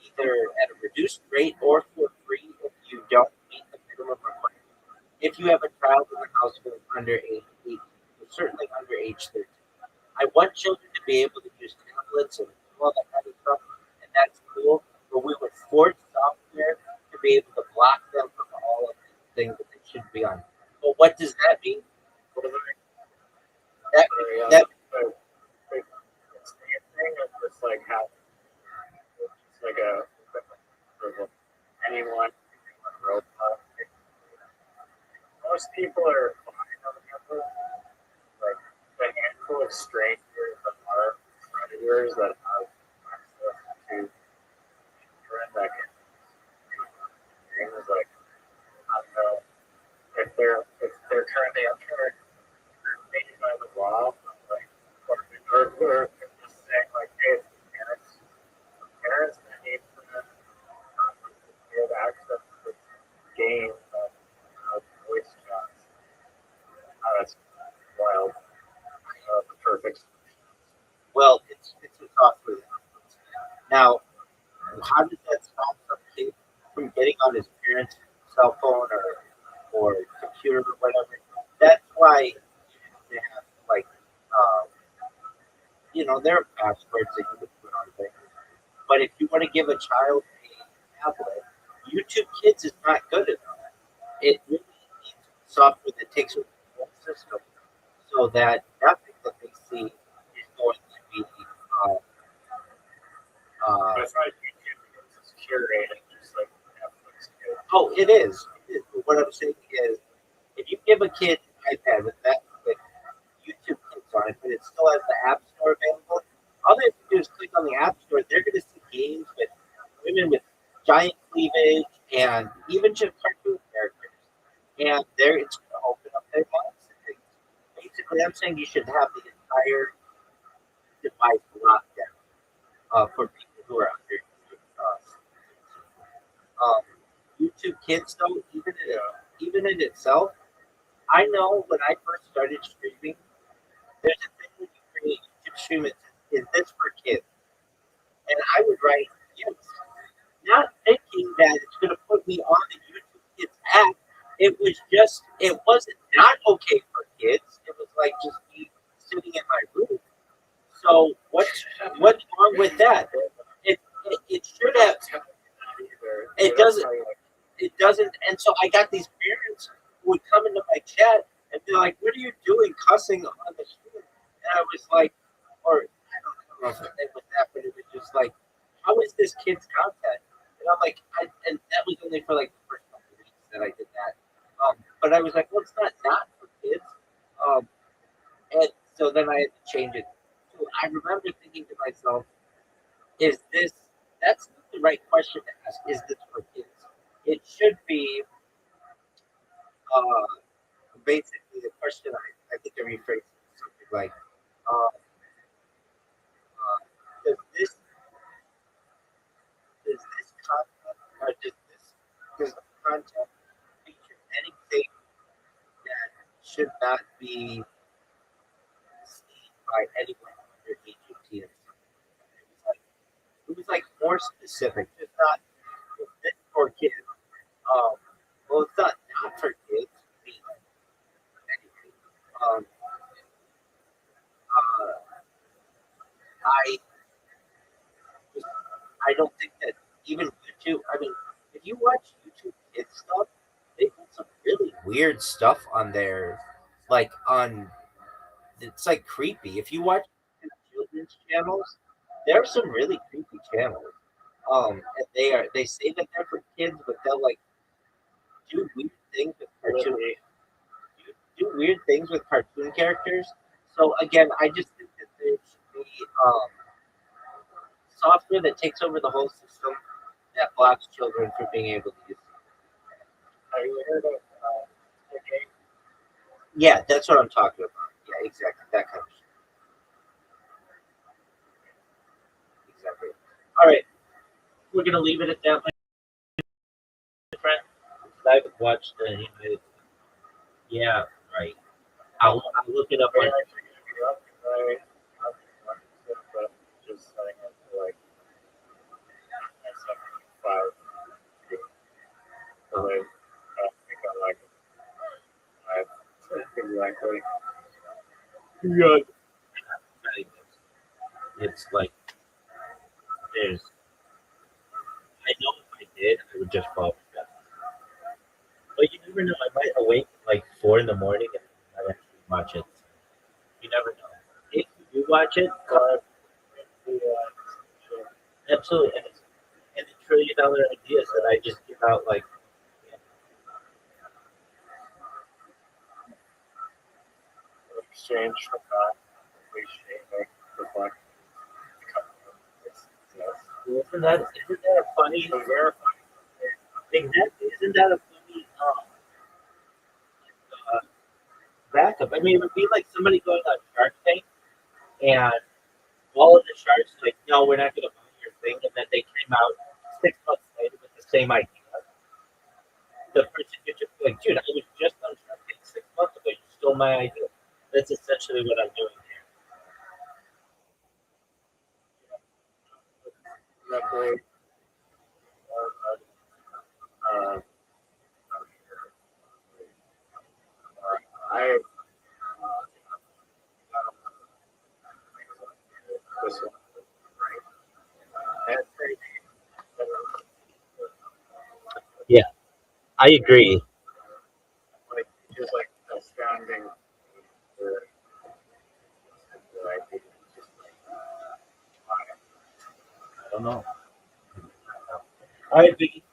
either at a reduced rate or for free if you don't meet the minimum requirement. If you have a child in the household under age 18, certainly under age 13. I want children to be able to use tablets and all that kind of stuff, and that's cool. But we would force software to be able to block them from all of these things that they shouldn't be on. But what does that mean? That that It's the thing of just like how it's like a anyone robot. Most people are fine on the number. Like the handful of strangers that are predators that have access to children that can things like I don't know if they're currently maybe by the law, like or just saying like, hey, parents that need to give access to games of voice chats. That's wild. The perfect. well, it's a software. Now, how does that stop somebody from getting on his parents' cell phone or computer or whatever? That's why they have like there are passwords that you can put on things. But if you want to give a child a tablet, YouTube Kids is not good enough. It really needs software that takes over the whole system so that nothing that they see is going to be That's not YouTube. It's curated, just like Netflix. oh, it is. What I'm saying is, if you give a kid an iPad with YouTube Kids on it, but it still has the App Store available, all they have to do is click on the App Store. They're going to see games with women with giant cleavage and even just cartoon characters, and it's going to open up their minds to things. Basically, I'm saying you should have the entire device locked down for people who are under YouTube Kids, though, even in itself, I know when I first started streaming, there's a thing when you create YouTube stream, is this for kids? And I would write kids, not thinking that it's going to put me on the YouTube Kids app. It wasn't not okay for kids. It was like just me sitting in my room. So what's wrong with that? It should have. It doesn't. It doesn't. And so I got these parents who would come into my chat and be like, "What are you doing, cussing on the street?" And I was like, or I don't know if it was that, but it was just like, "How is this kid's content?" And I'm like, and that was only for like the first couple of weeks that I did that. But I was like, "Well, it's not for kids." Um, and so then I had to change it. So I remember thinking to myself, "Is this?" That's not the right question to ask. Is this for kids? It should be uh, basically the question I think I rephrased it something like, uh, does this content or does the content feature anything that should not be seen by anyone under age 18 or something like that? It was like more specific, just not is this for kids. Um, well, it's not for kids. I mean, anything. Um, I just I don't think that even YouTube. I mean, if you watch YouTube kids stuff, they put some really weird stuff on there. Like on, it's like creepy. If you watch children's channels, there are some really creepy channels. And they say that they're for kids, but they'll like do weird things with do weird things with cartoon characters. So again, I just think that there should be software that takes over the whole system that blocks children from being able to use. Have you heard of okay? Yeah, that's what I'm talking about. Yeah, exactly. That kind of shit. Exactly. All right. We're going to leave it at that, my friend. I haven't watched any of it. Yeah, right. I'll look it up Are on. you actually going to be up? I'm but just setting up for like my 75. So I think I like it. Exactly. Yeah. It's like, there's. I know if I did, I would just fall asleep. But you never know. I might awake at like 4 in the morning and I actually watch it. You never know. If you do watch it, absolutely. And the $1 trillion ideas that I just give out, like, Exchange for appreciate the black isn't that a funny? Exactly. Isn't that a funny uh, backup? I mean, it would be like somebody going on Shark Tank and all of the sharks like, no, we're not going to buy your thing, and then they came out 6 months later with the same idea. The person could just be like, dude, I was just on Shark Tank 6 months ago. You stole my idea. That's essentially what I'm doing here. Luckily, uh, I this one and Yeah, I agree. like just like astounding the idea. Just I don't know. All right, Vicky,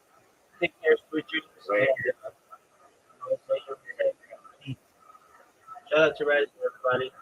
take care, sweet dreams. like, And, shout out to Red, everybody.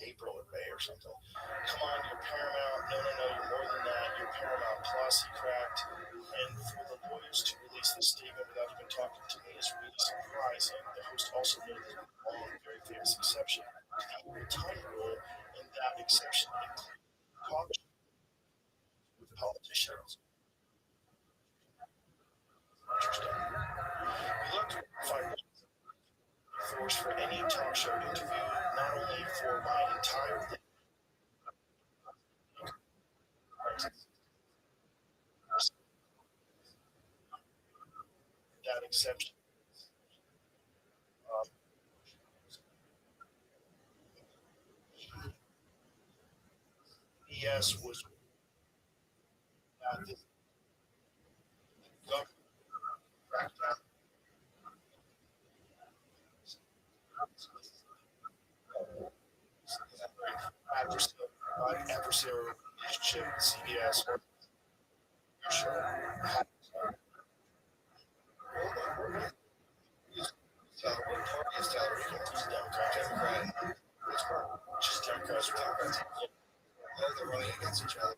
April or May or something. Come on, you're Paramount. No, no, no, you're more than that. You're Paramount Plus. He cracked. And for the lawyers to release this statement without even talking to me is really surprising. The host also noted a long, very famous exception to the time rule, and that exception includes talk with politicians. Interesting. We looked to find force for any talk show interview, not only for my entire that exception. Um, BS was this government crackdown adversarial relationship with CBS or show. It's Democrat. Just Democrats with Democrats. They're running against each other.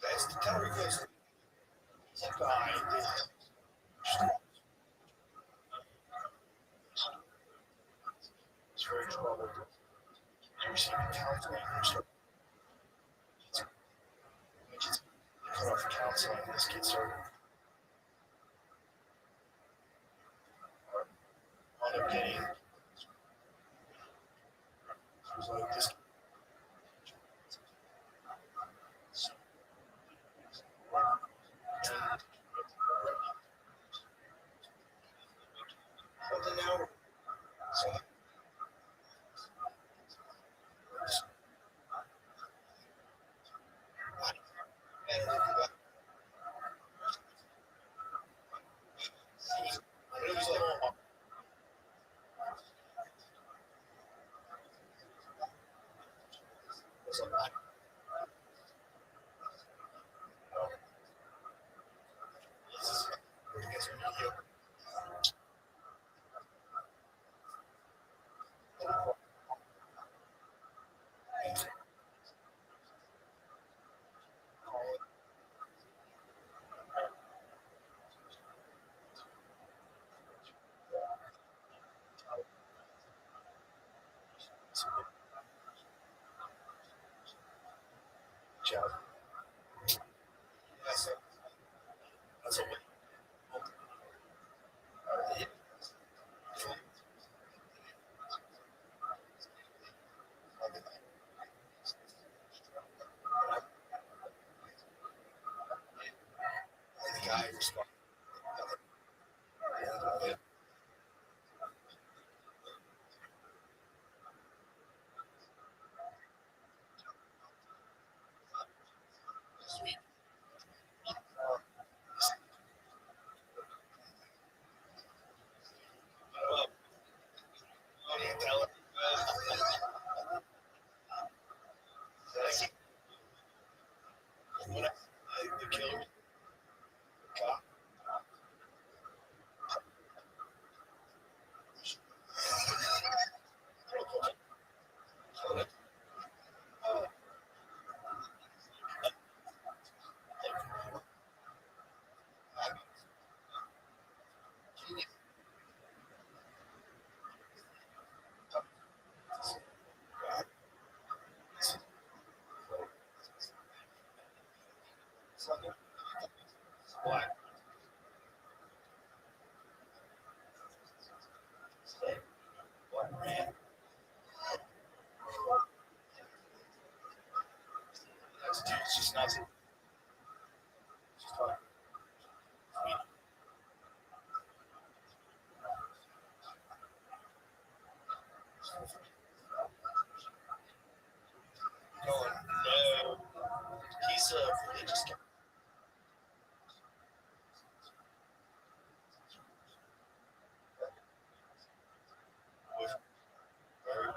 That's the Democrats. Guy is very troubled. They're receiving counseling. They cut off counseling. This kid started wound up getting. It was like this. And now, so it was like, job. That's a win. The guy responded. Sweet. I didn't tell her. When the killer cop. Black. Black man. just not. Just like, going, no, he's a religious guy. With very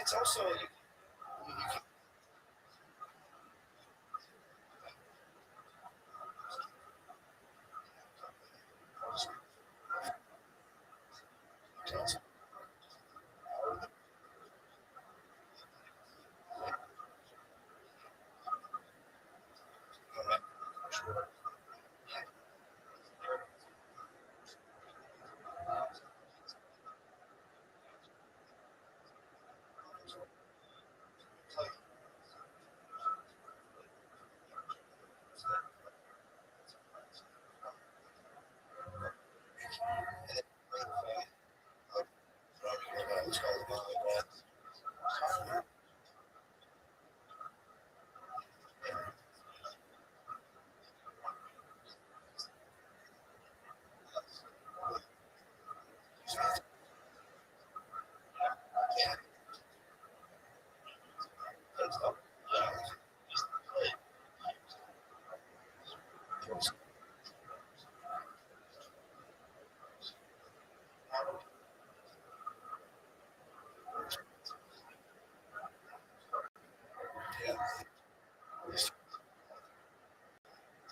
it's also you can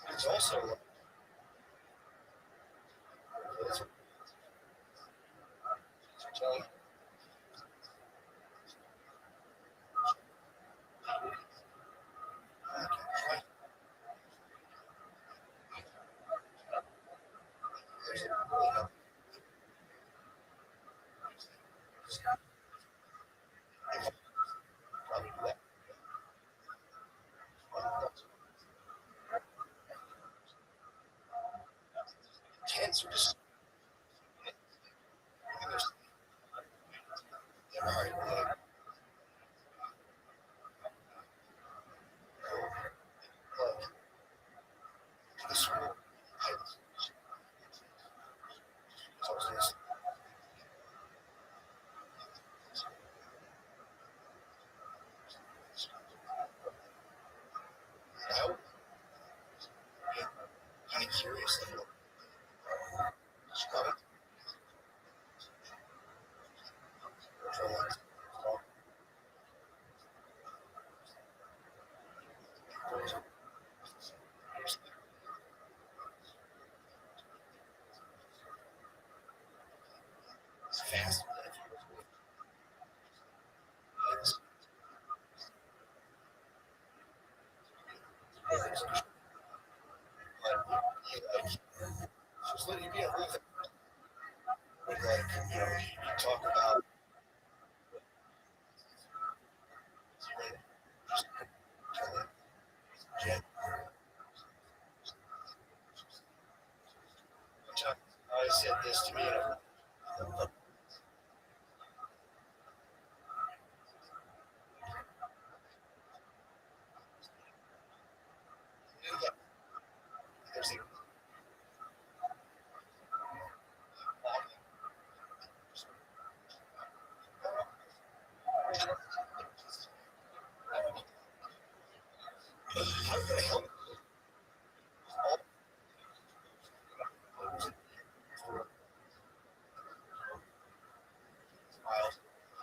it's also cancers. Kind of curious. It's fast. Just let you be a little bit. Like, you talk about I said this to me.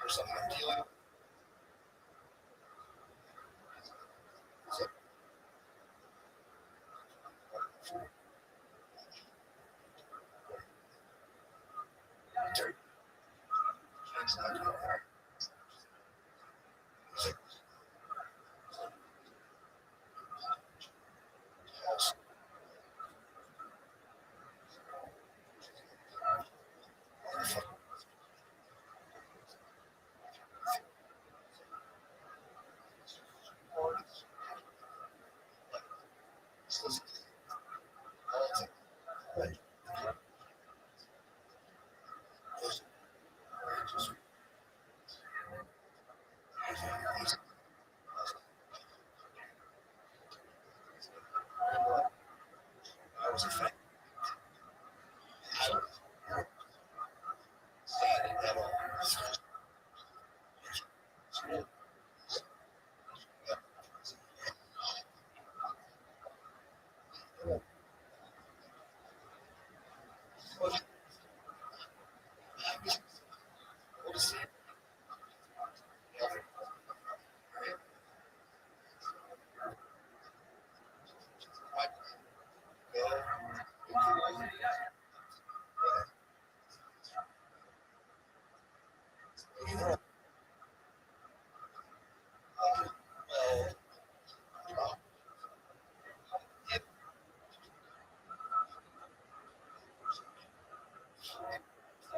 There's something I'm dealing with.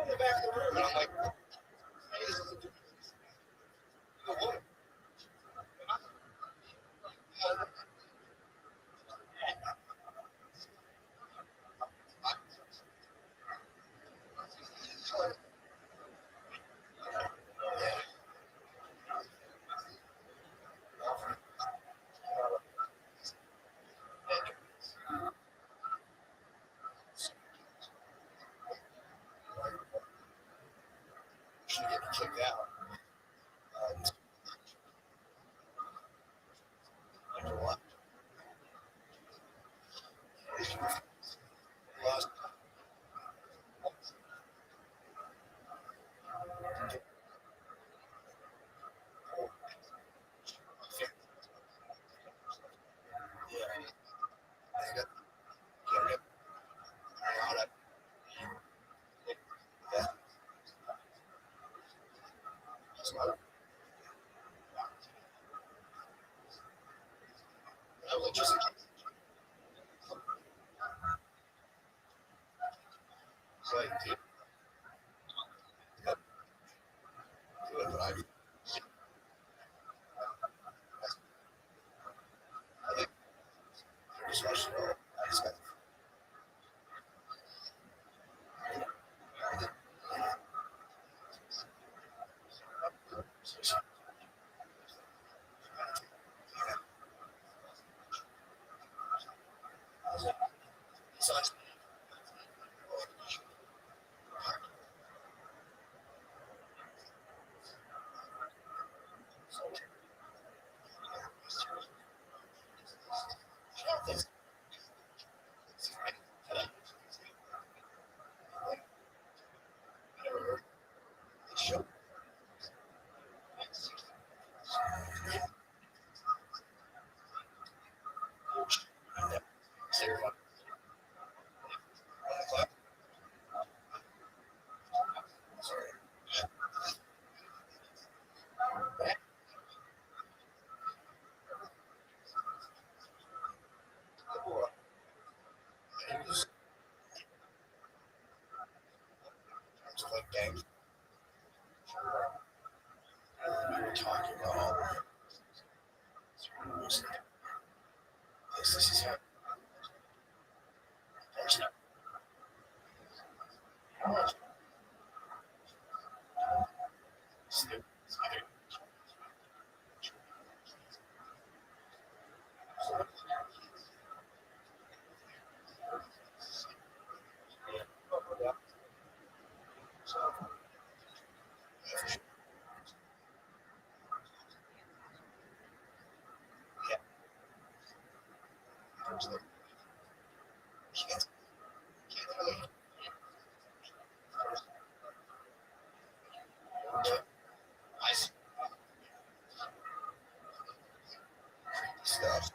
in the back of the room, and I'm like, hey, this is a woman. She get kicked out. Number one. Lost. Yeah. I got a lot of that. So I was just like, dude, do it, but I think just rushed it all. I just got like gang. We were talking about all this is how stuff.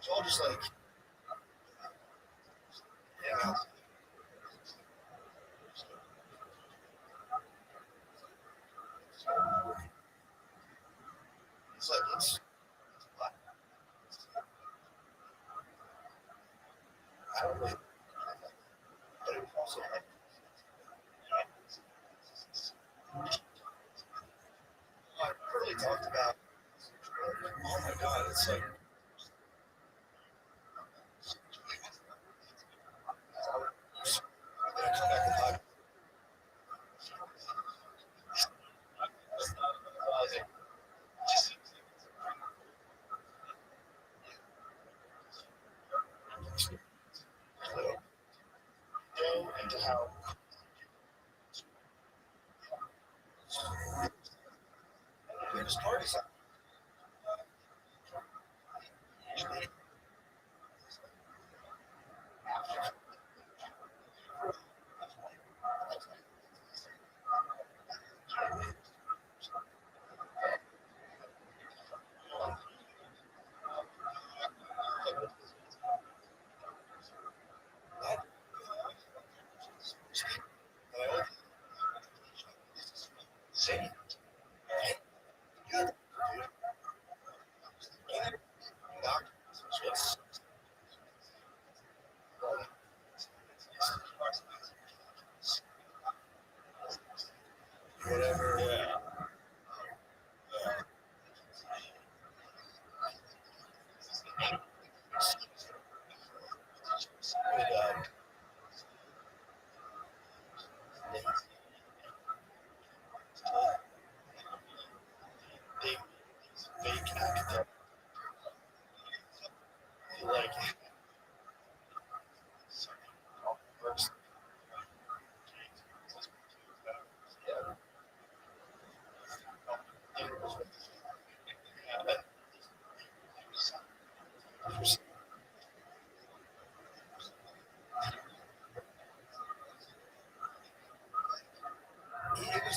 So I'll just like, yeah, it's like it's. I don't really, but it also like, I really talked about. Oh my god, it's like. I come back and talk. Go into how this party's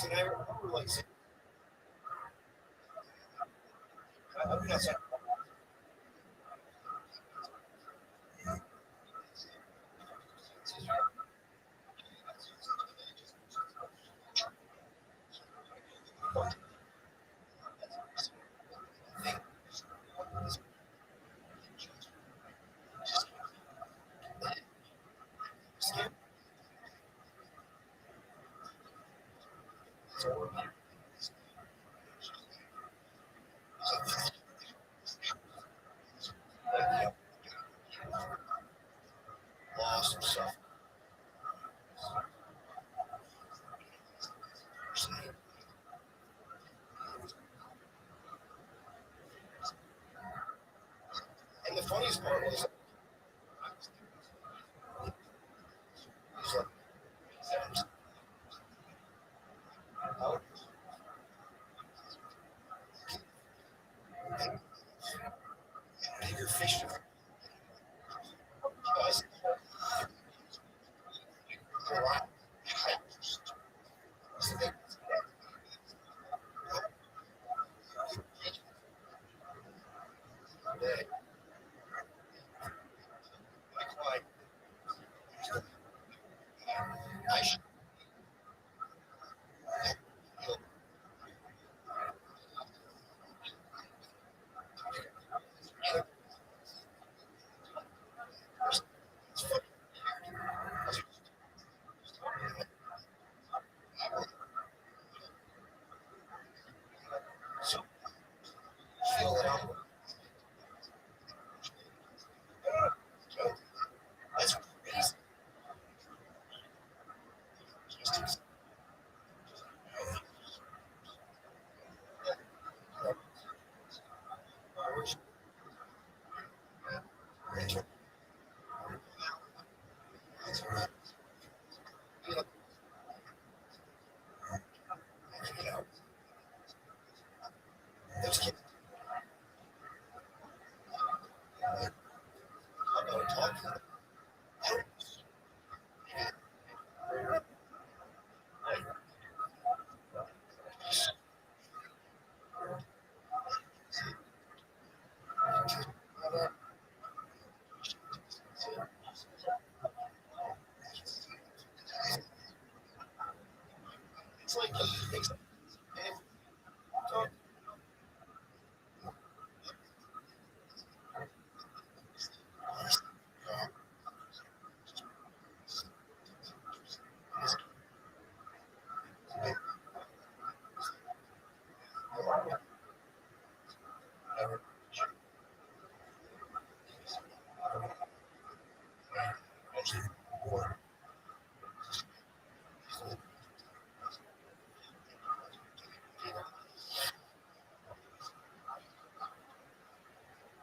And I remember like saying, I mean, that's lost and stuff. And the funniest part was, he's like, out, bigger fish to because a lot. Like, I should feel it out. That's crazy. Just those kids are talking. It's like it's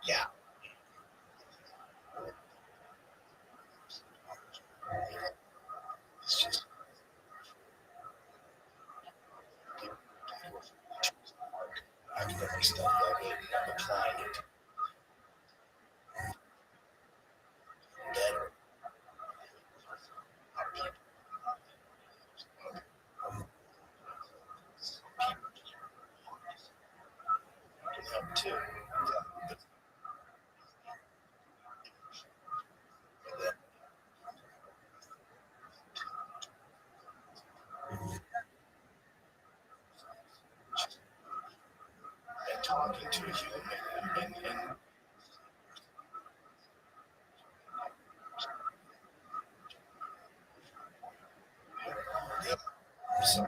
yeah. It's just I've never studied all day and applied it better. Too. And talking to a human and so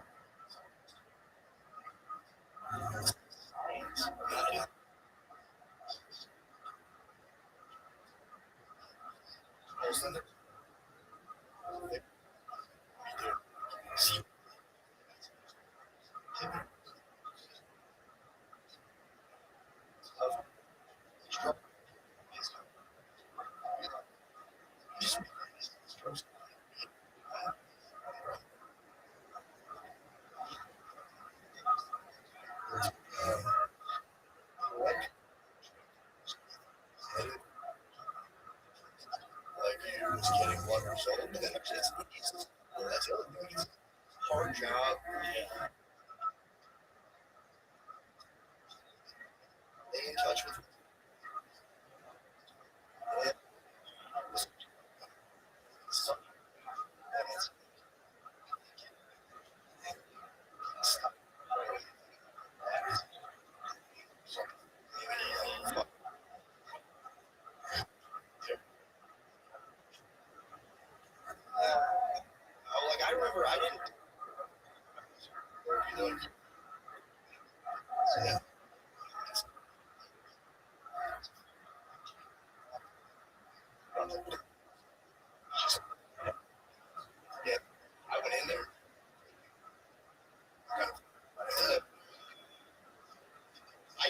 remember I didn't. You know, yeah. Yeah, I went in there. Kind of, I,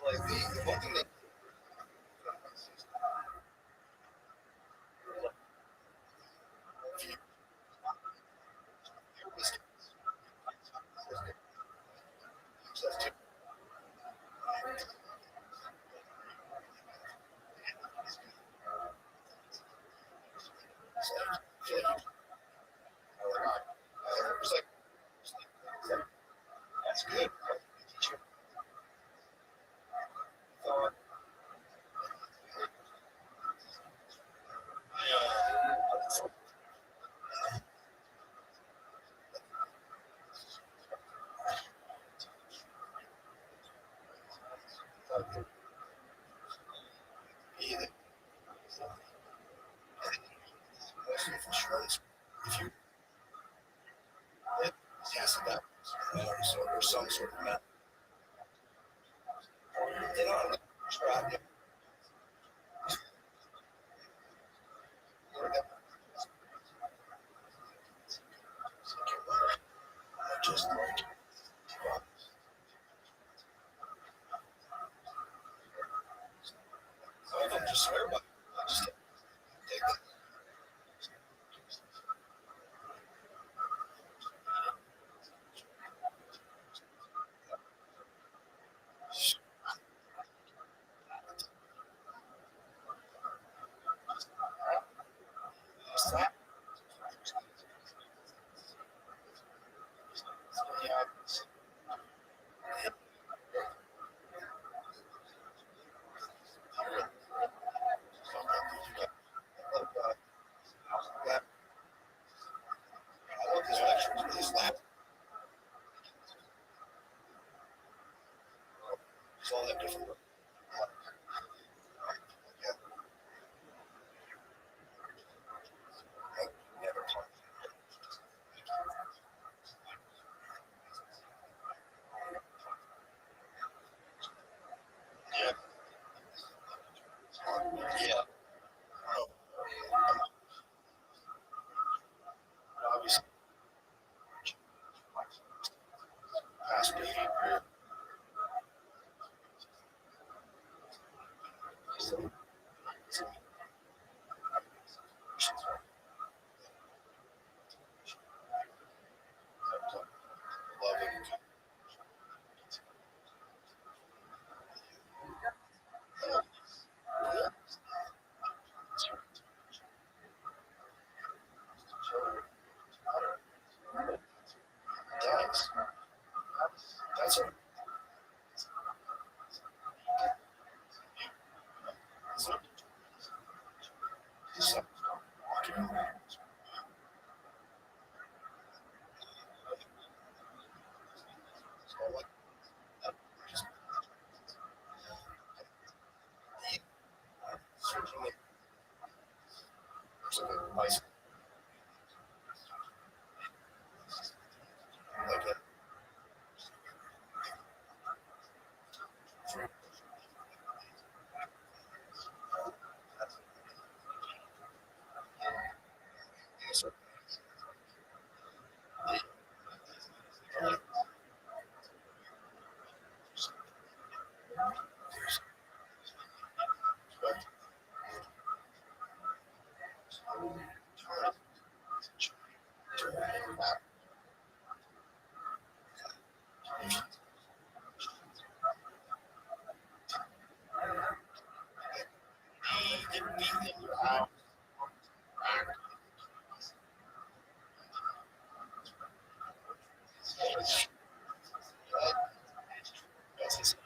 like the one thing that was like, that's good. Either insurance, if you test that or some sort of method, they don't try just like some of them just swear by it. I just take it. Yeah, I love his lectures, his lab. It's all that different. Never talk. Yeah, yeah. Oh, obviously, past behavior. Loving does. That's a so, like, just searching it. There's like a nice, like a that's his.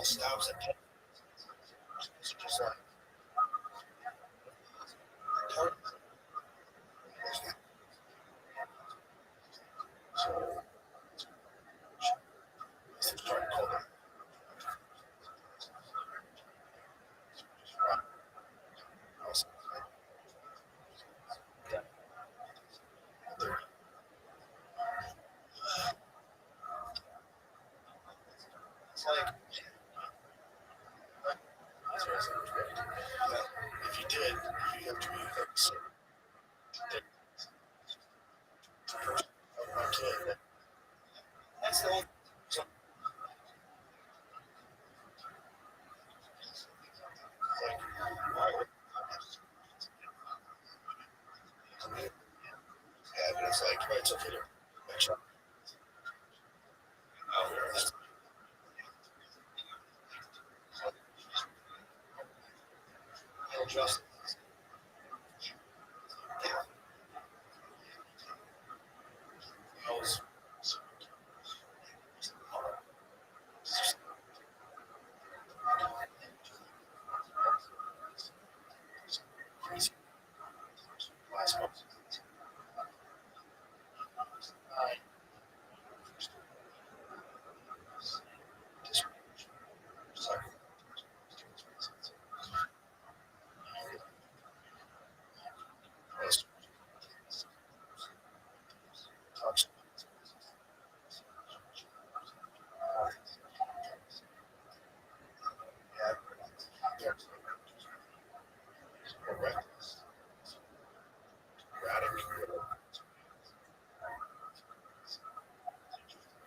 else. That was it. So just like, so started calling. I was it's like, if you did, you have to be so okay. That's the only like, yeah, but it's like, right, it's okay to make sure. Just I was crazy last month. I just like was touched. Yeah, erratic,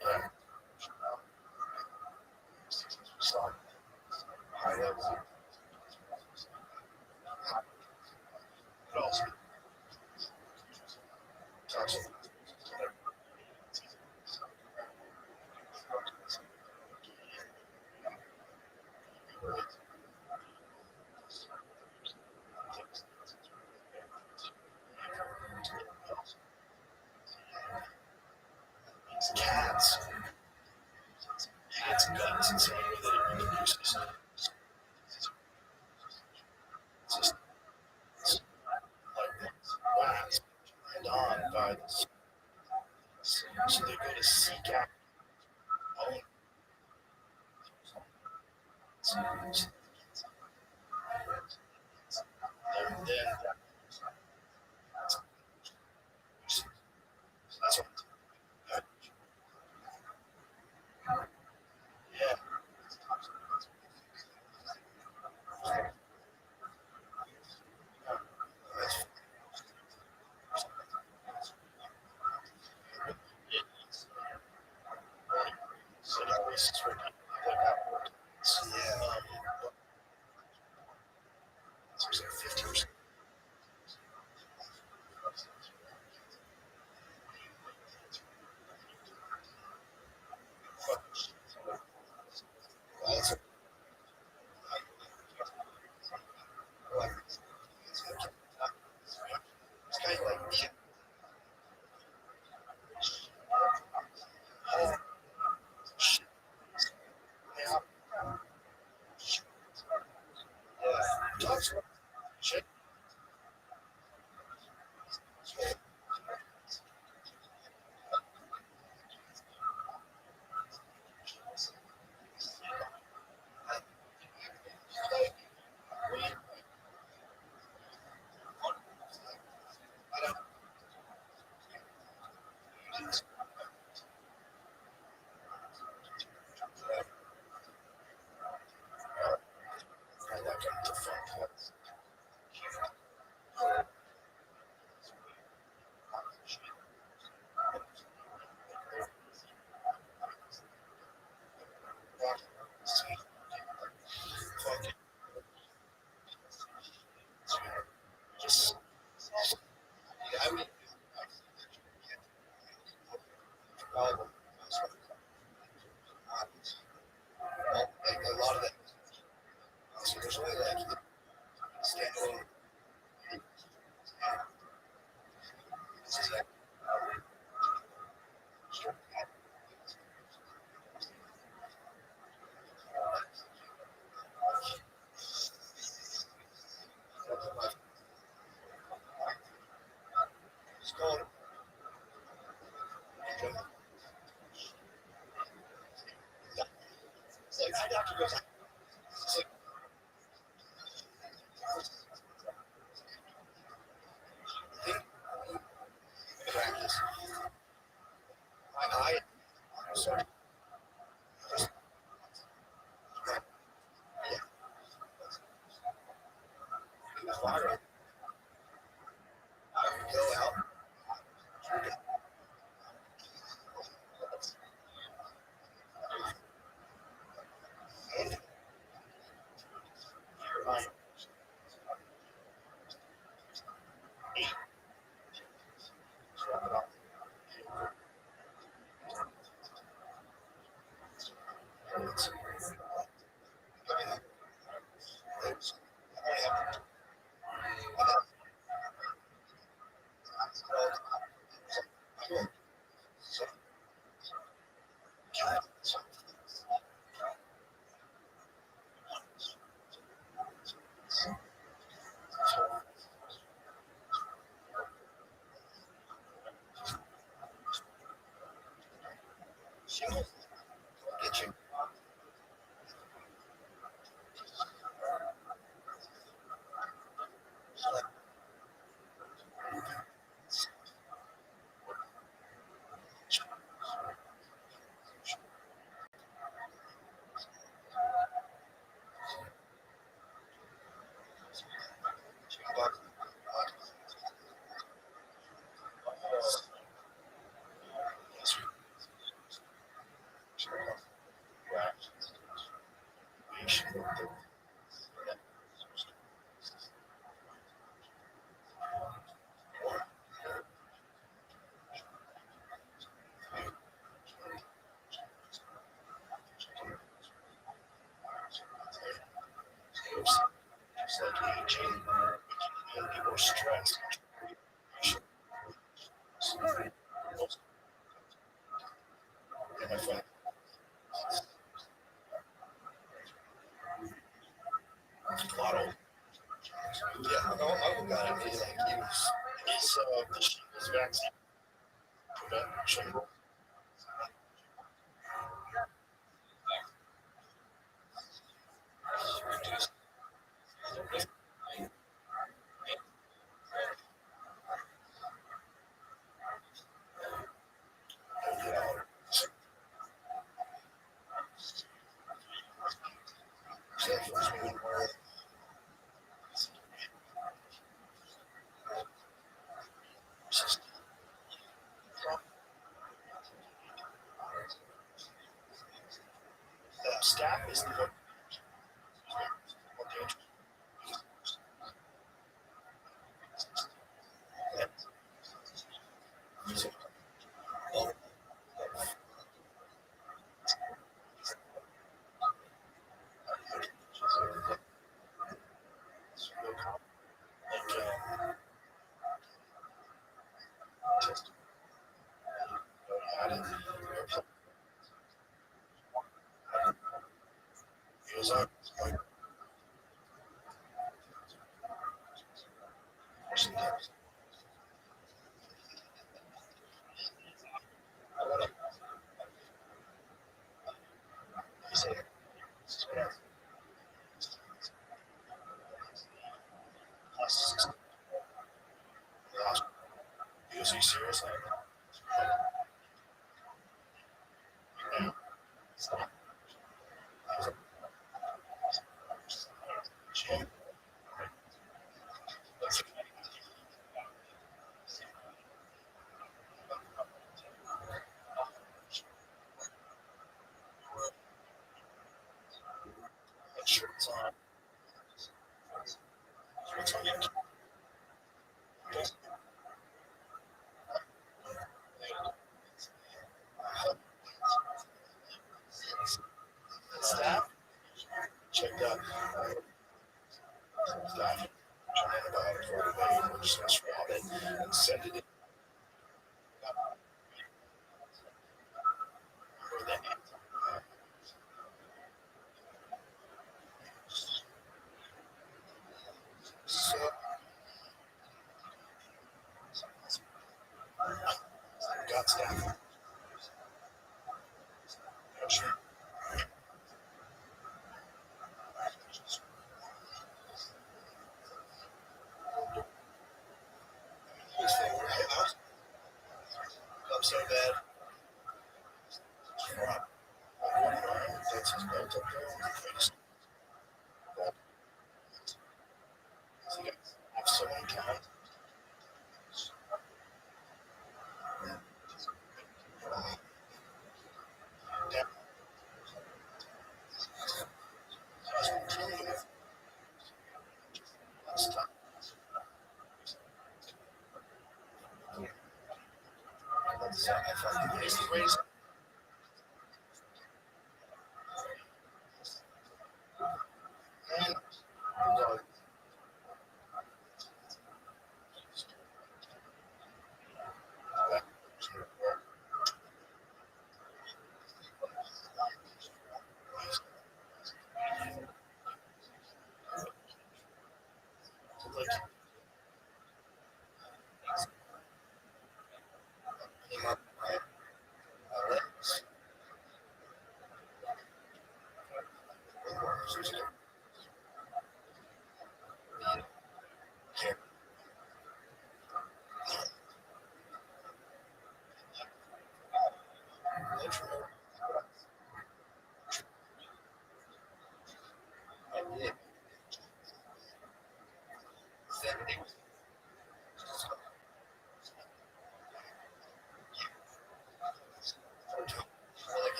yeah, some high level, but also toxic. Cats, cats guts and some way that it reproduces. It's just it's like rats and on by the so they go to seek out owners. And then that's what, yeah, that's so the places where people like that. Yeah, so it's like 50%. That's like, it's kind of like, oh, shit. doctor goes, it's like, practice. I sorry. Water. Go out. Get you. It's like aging and be more stressed. And my friend, Lotto. Yeah, I don't got it. Like, it's the shingles vaccine prevention. Staff is the more dangerous. Feels like Is he serious? Shirts on. Shirts on. Staff checked out. Staff antibiotics right away. We're just gonna swab it and send it in. So got staff. Sure. gets his belt up there. If someone can,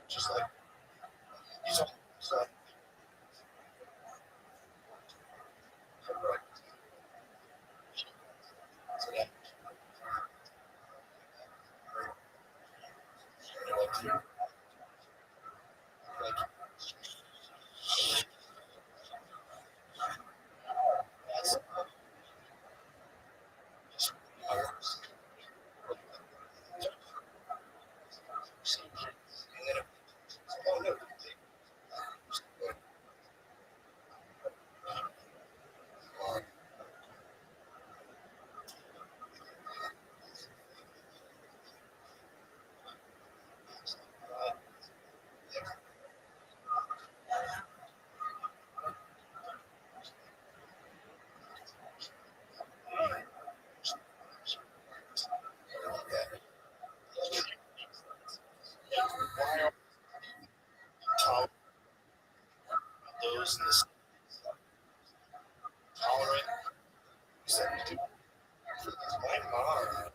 just like he's all so yeah, like that's tolerate those in this tolerate. He said, dude, my mom.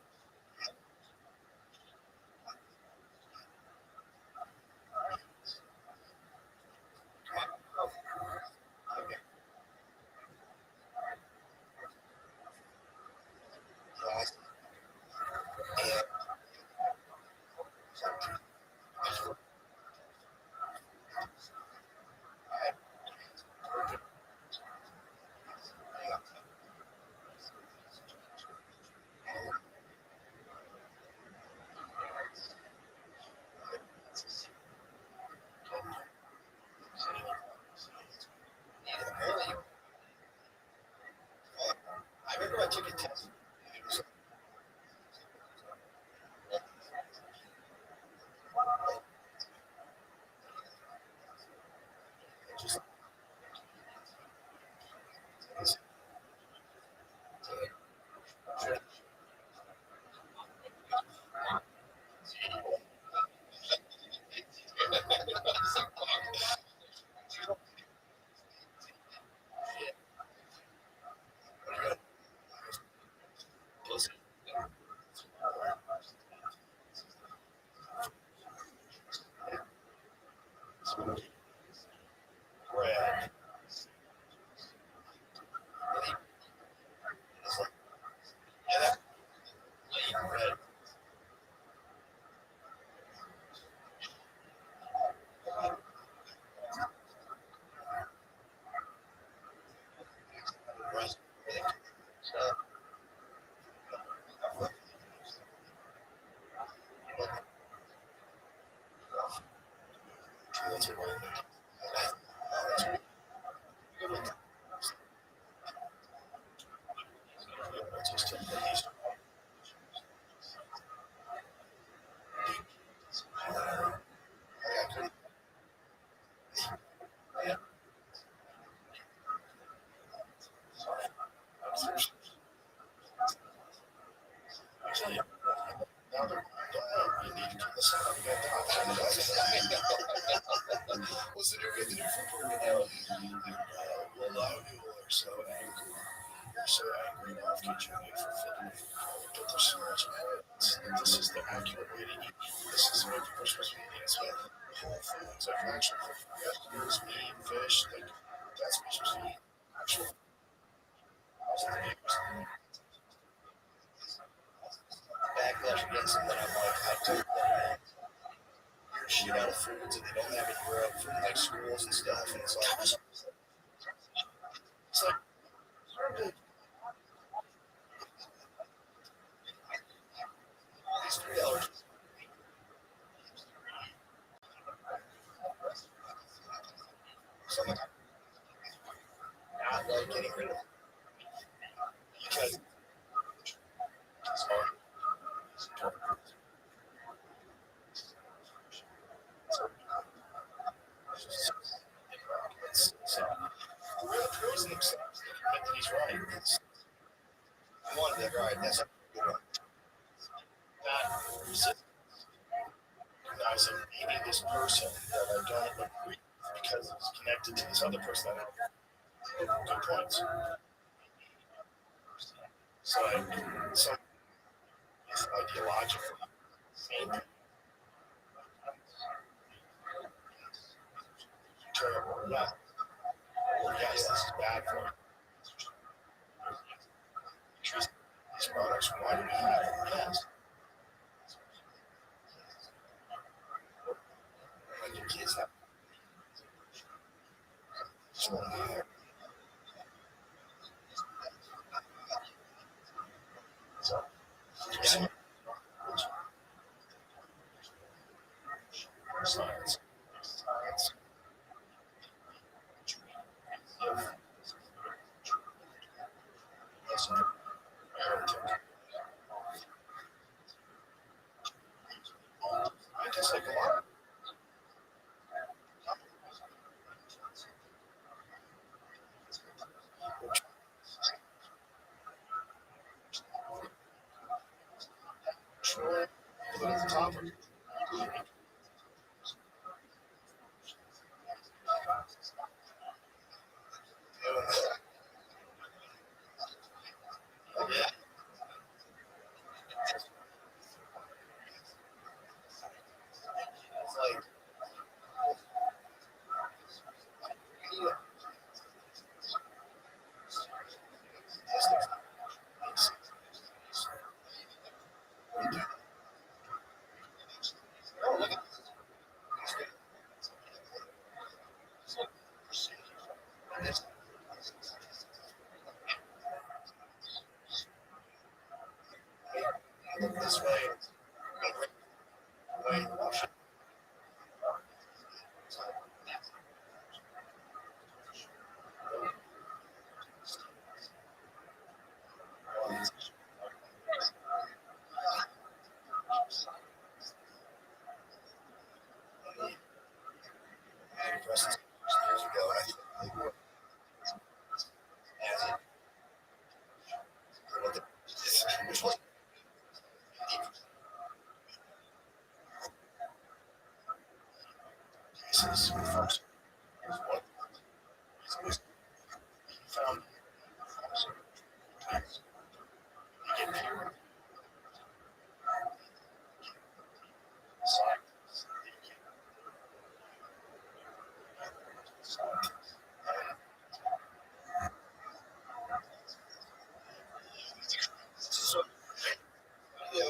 What's the new football? Well, you are so angry. You're so angry now for kitchen for flipping. But there's so much. This is the accurate way to eat. This is what you're supposed to be eating. So whole foods, like actual vegetables, meat, fish, like that's what you're supposed to eat. Actual. Backlash against them that I'm like, I took weird shit out of foods and they don't have it in Europe from like schools and stuff, and it's like, these $3. So I'm like, not like getting rid of it because it's hard. So the real pros themselves admit that he's right. It's one, they're right. That's a good one. Not recognizing maybe this person that I don't agree with because it's connected to this other person that I have good points. So some is ideological. And terrible. Yeah. Well, yes, this is bad for you. These products, why do we have them? Yes. Like your kids have. So yeah. Science. Science. Yes, heretic. I guess like a lot. Troy, put at the top of it. Yeah. It's like, this way. Years ago, I think which was cases first. What found you get pure science. So, yeah,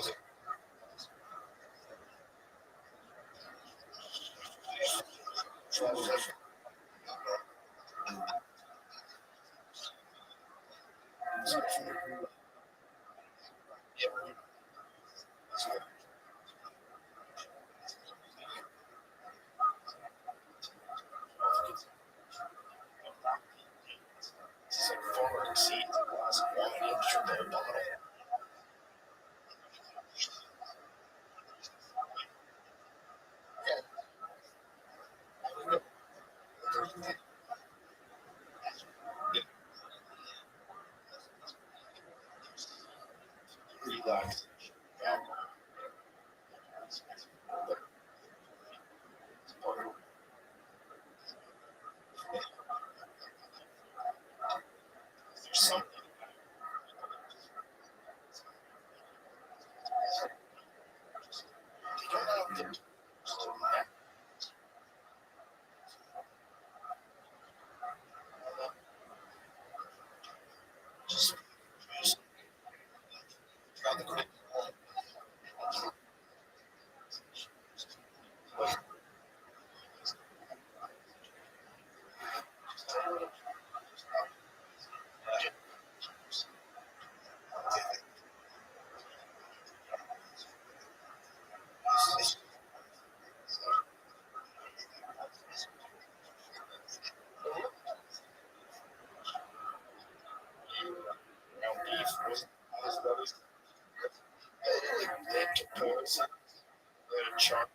chart.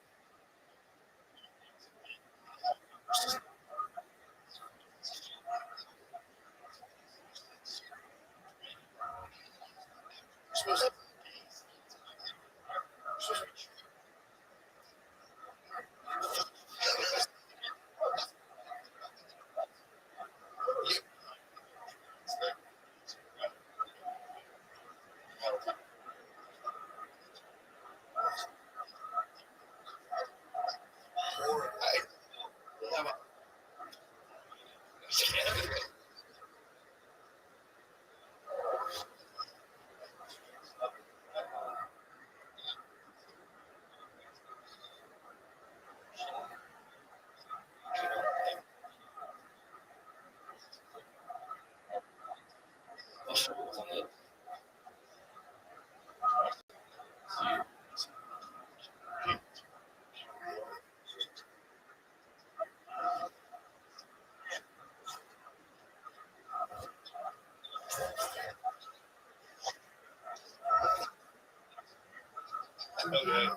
Okay.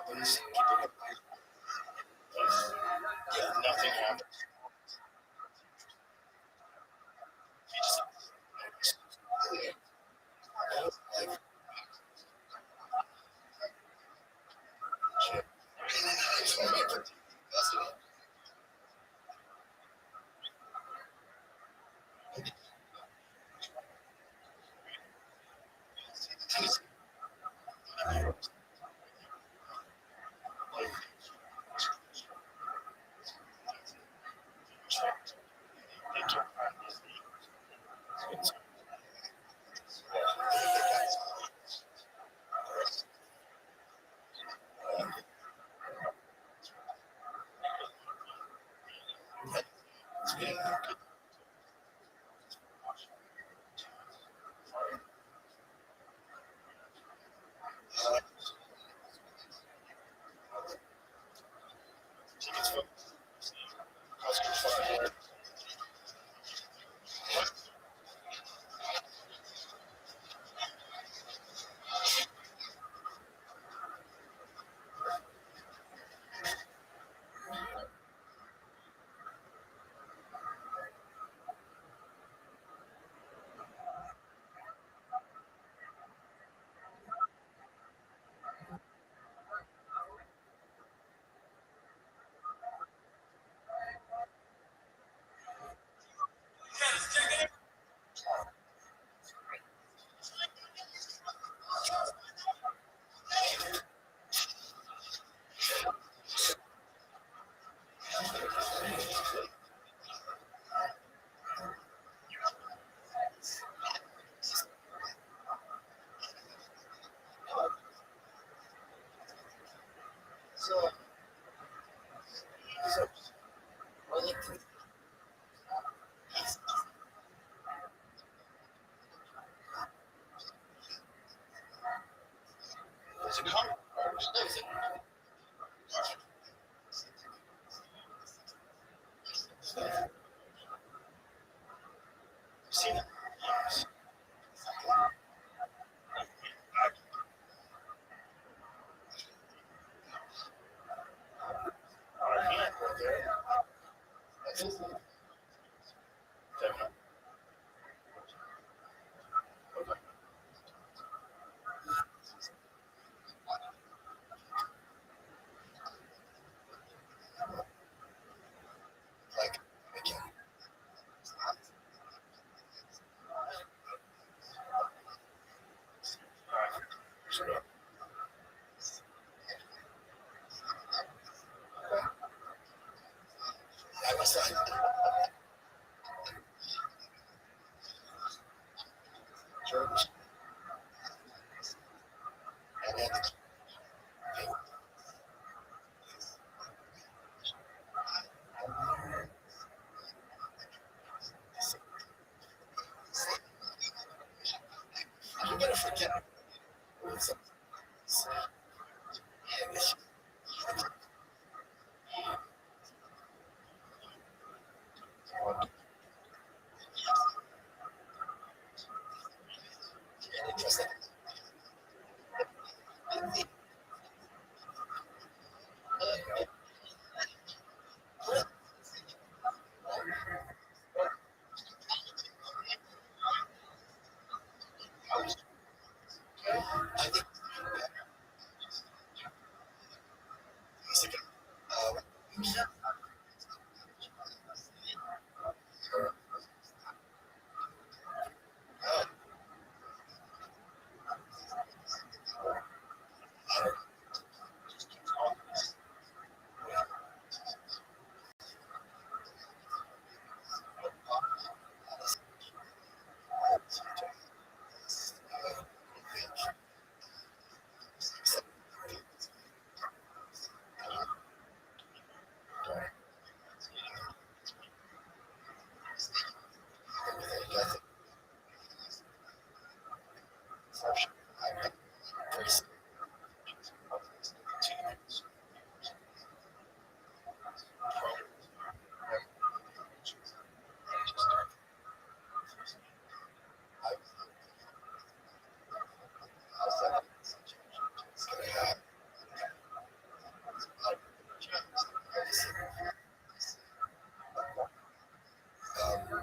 Happens. Nothing happens.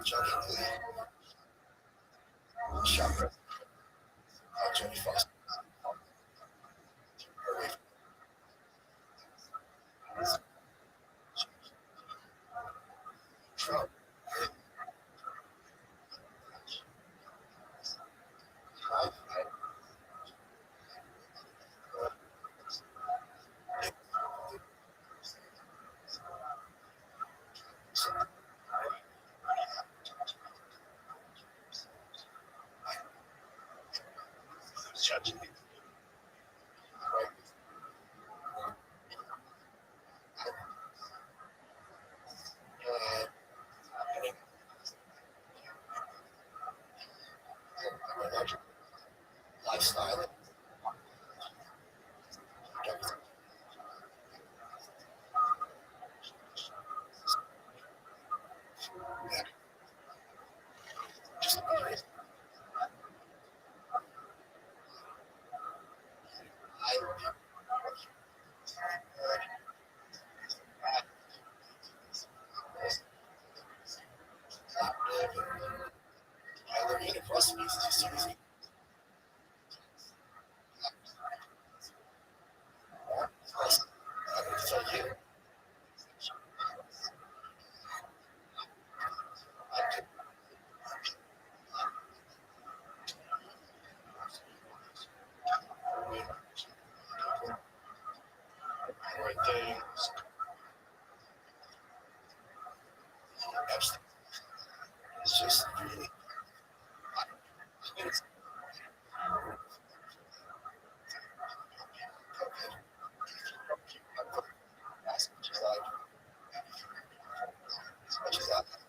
chakra, Jody Foster, Trump, judging lifestyle. I live in a plus series. I can tell you, right there, it's just really, it's as much as I,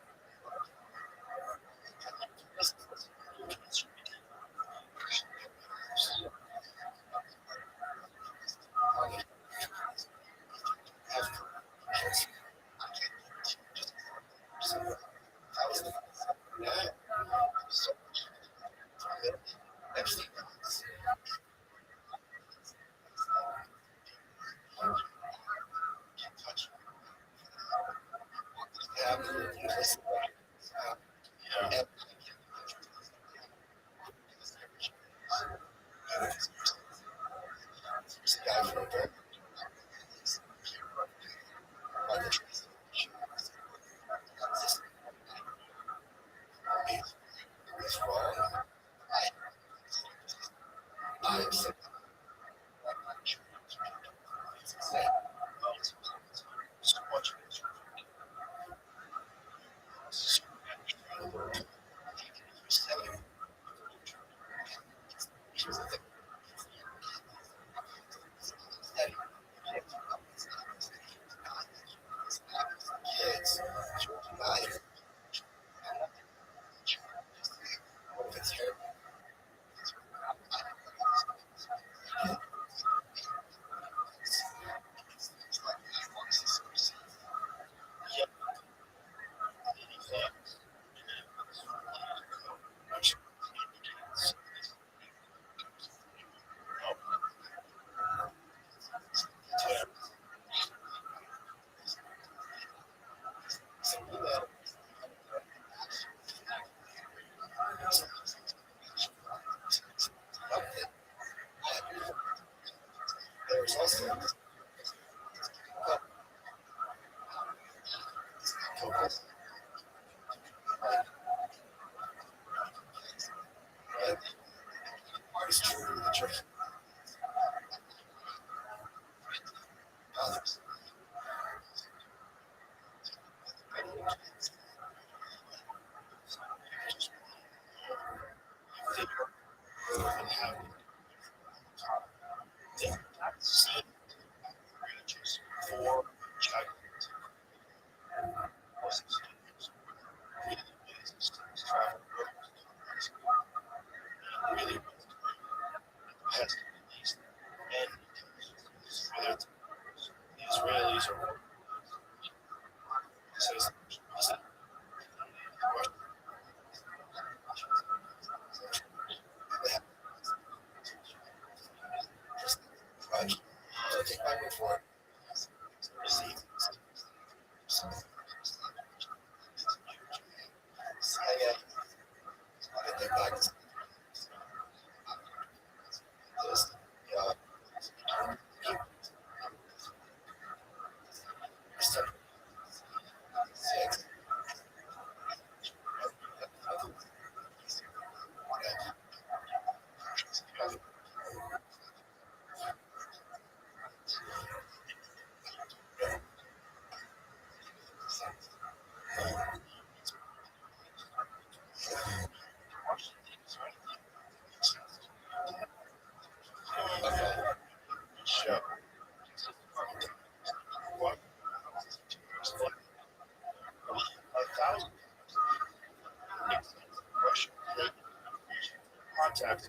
tax.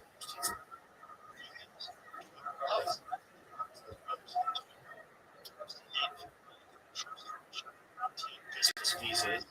Business visas.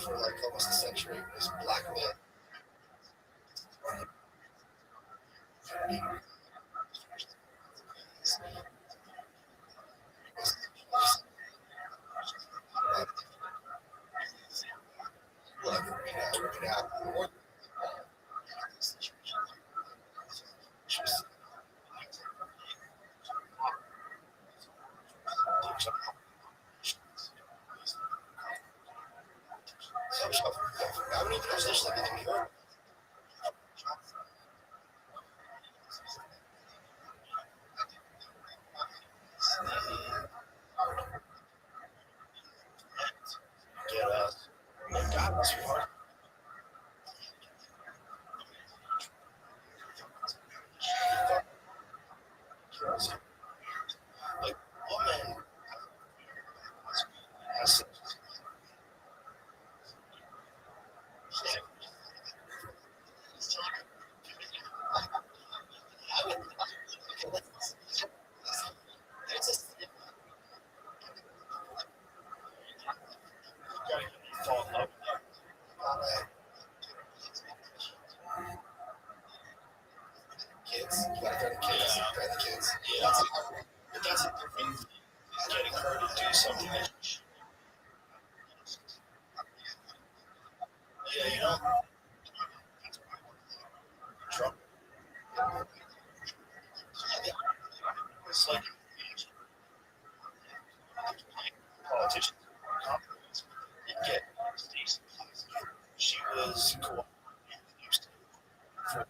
For like almost a century was black men. How many positions have you heard? Get us. God was hard. Like woman has fall in love with kids. You gotta go to kids. Grandkids. Yeah. But that's a different thing. Getting her to do something that yeah, you know, Trump. It's like politicians you get she was cooperating used for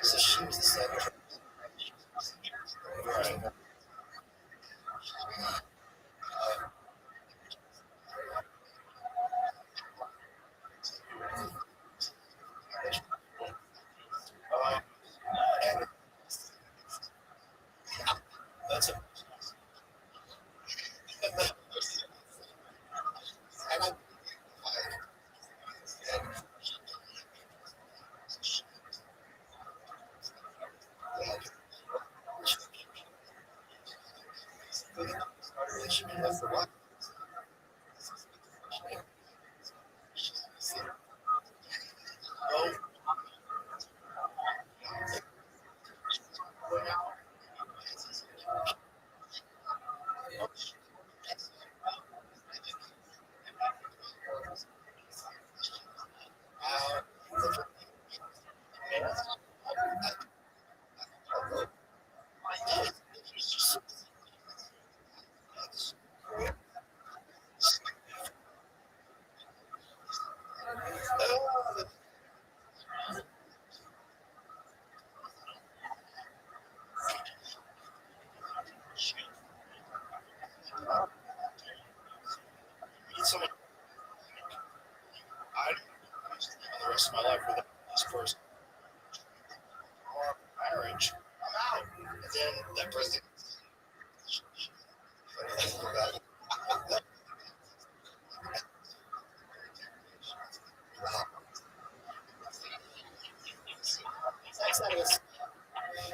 so she was the secretary. Right. And that's a and I she left for what? Oh, meet someone I spend the rest of my life with this person or marriage. I'm out. And then that person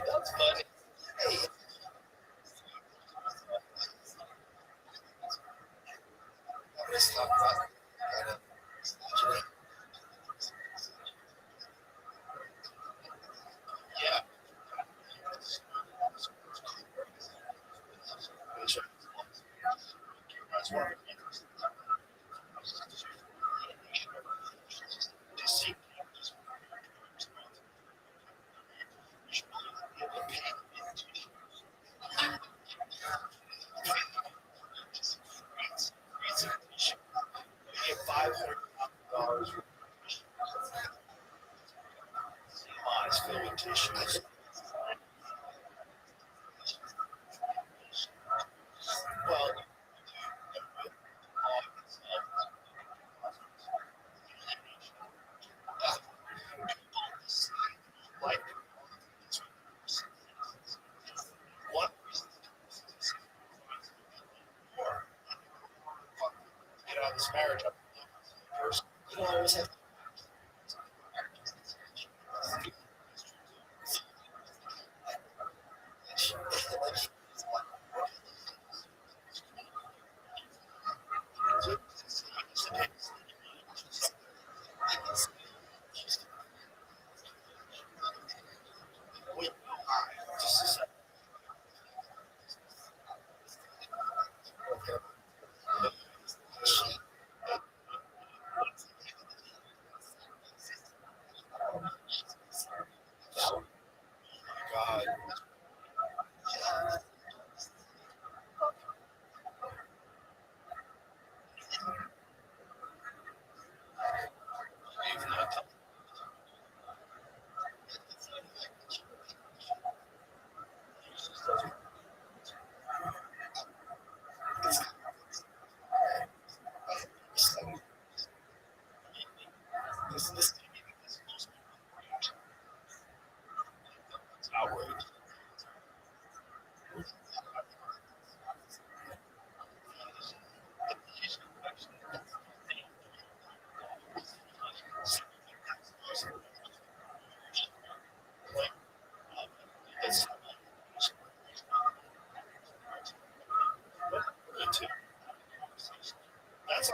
that's funny. Hey, I'm just talking about yeah. That's one. this marriage up person. You don't always have God. This outrage. It's that's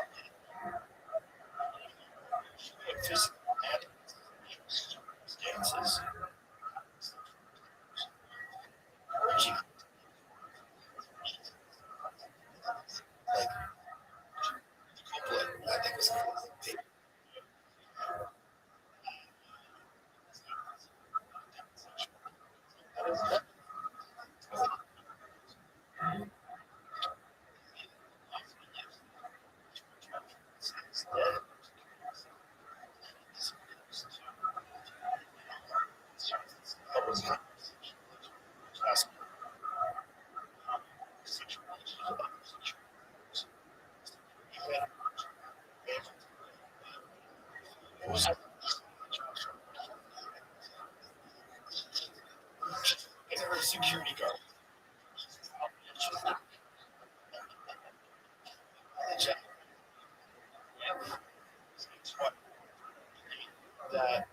just dances. I think it's security guard. That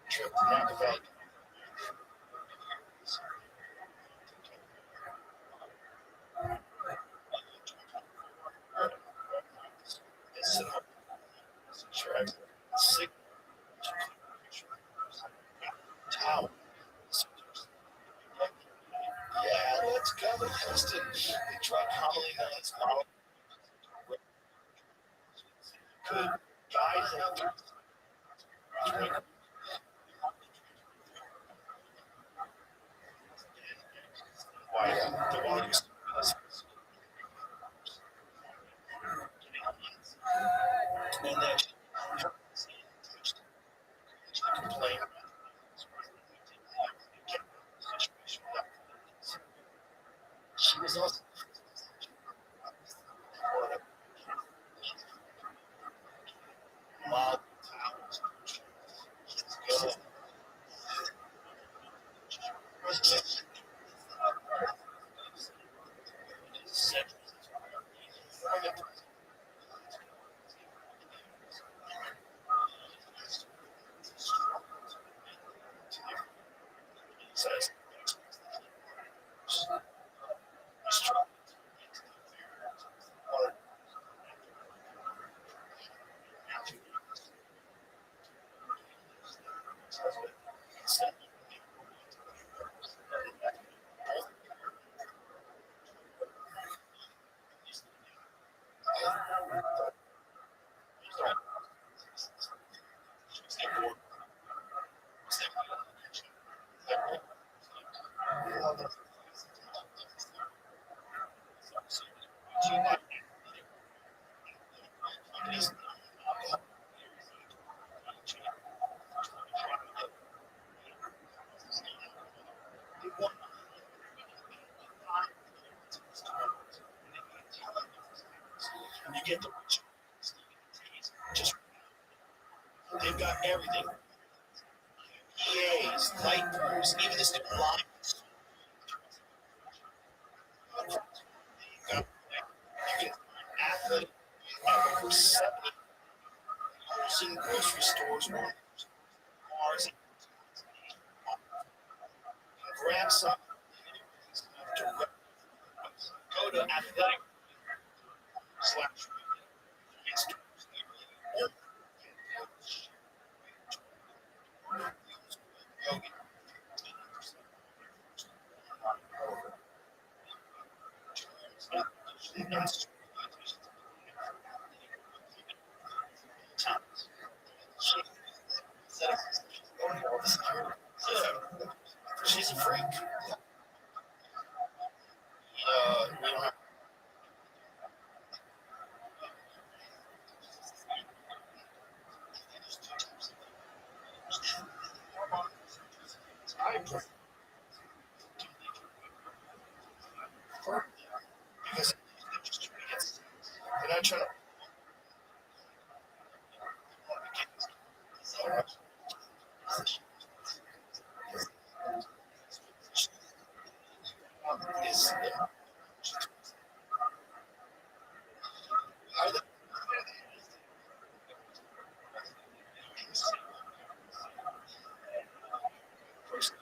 trip to Napa Valley. Sick town. Yeah, let's go to Houston. They tried calling us mom. Could guide him through why the waters. And then she complained. She was also mild towns. Says you get the just they've got everything. EAs, light crews, even this new line. You can athletic slash history. She's a freak. We don't have. I prefer because they're not trying to. Is are the person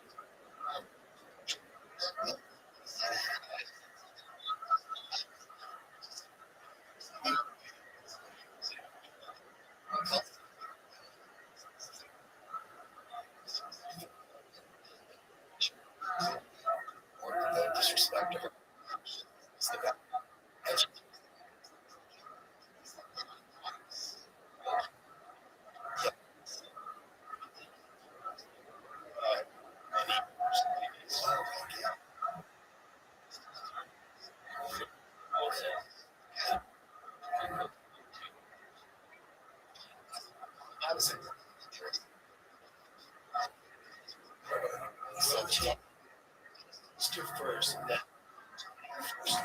or the disrespect of her is the best. So just do first, and then first.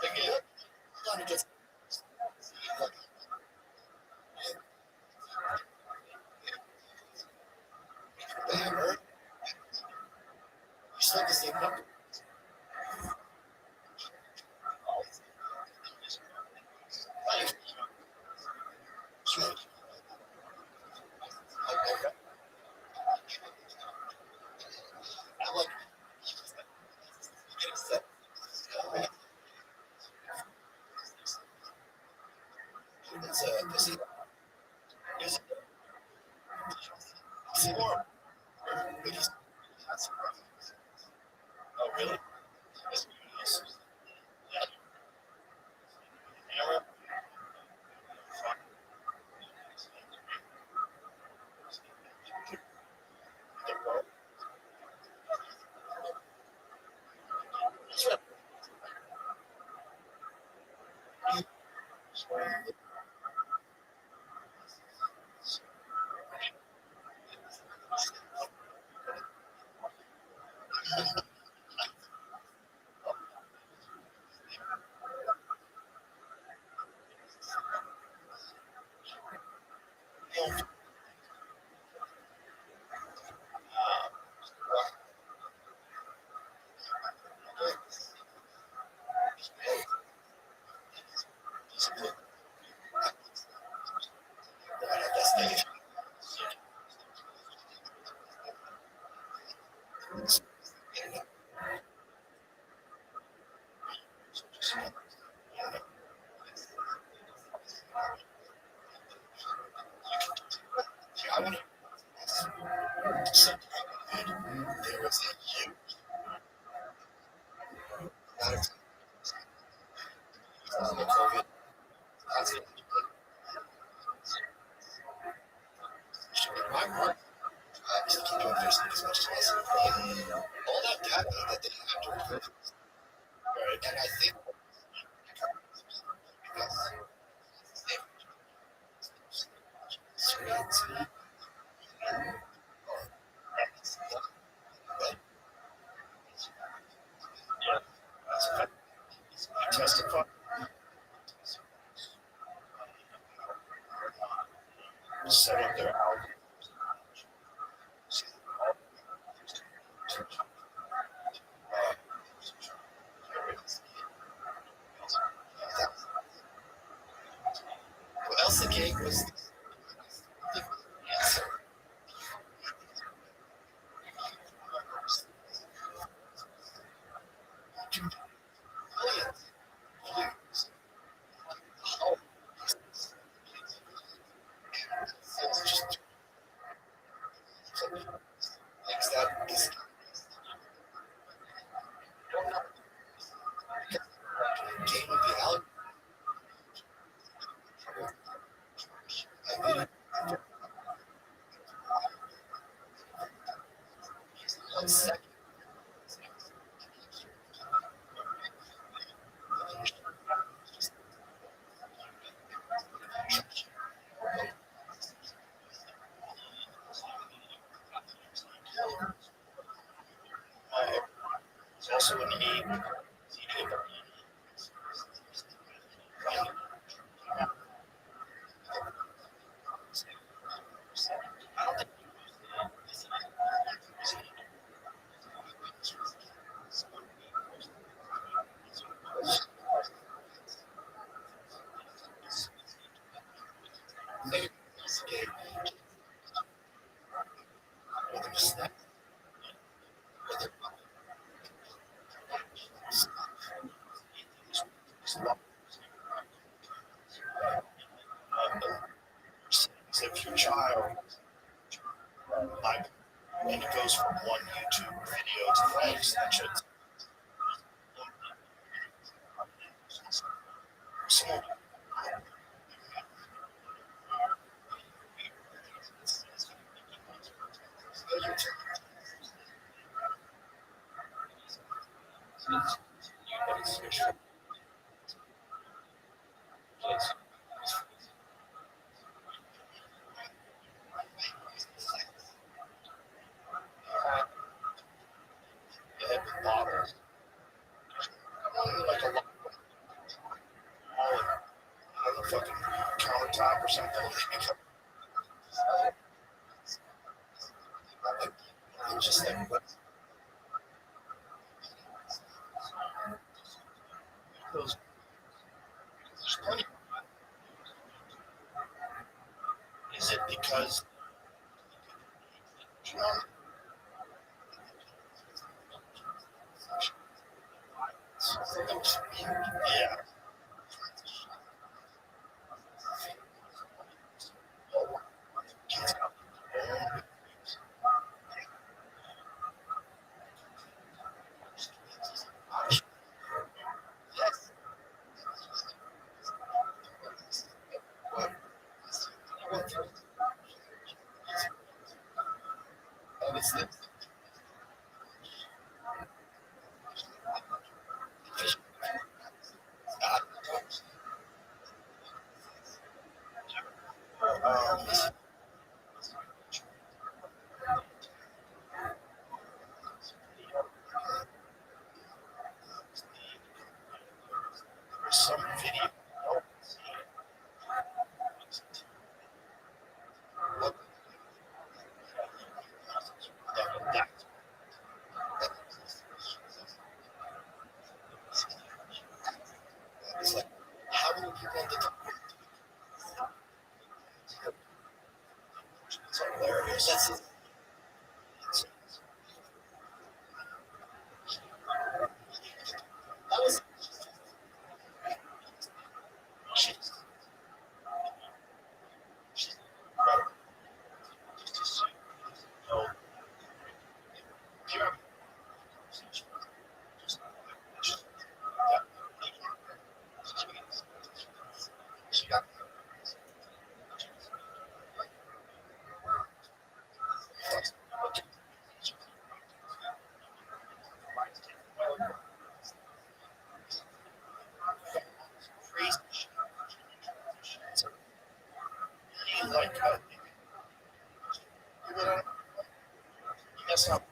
Again, just you still the same number. I like get upset. This is more. Oh, really? Yes, yes. Yeah. Arab, the world. I want to say there was a huge amount of COVID. That's it. My work, obviously, keep doing this as much as possible. All that data that they have during COVID. Right. And I think because screens It's also an aid. If your child, like, and it goes from one YouTube video to the next, that should. So, bottles, like a lot on the fucking countertop or something. It's just like, those, there's plenty. Is it because, you know, yeah. Some video. It's like, how many people did it's hilarious. That was crazy. Like, that's not.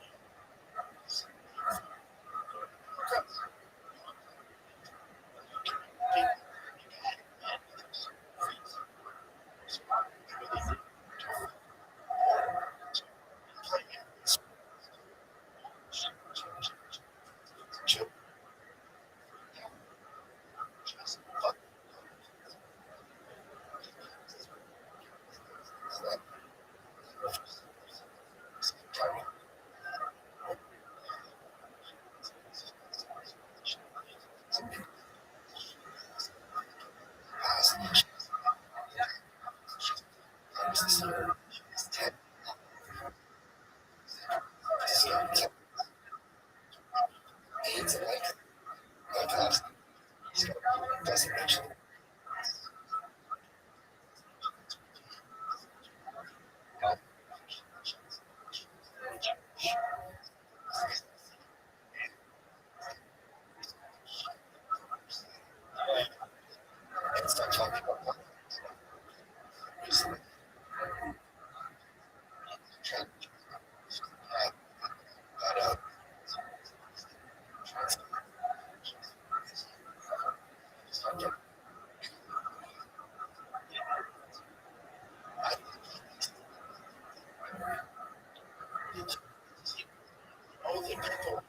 people.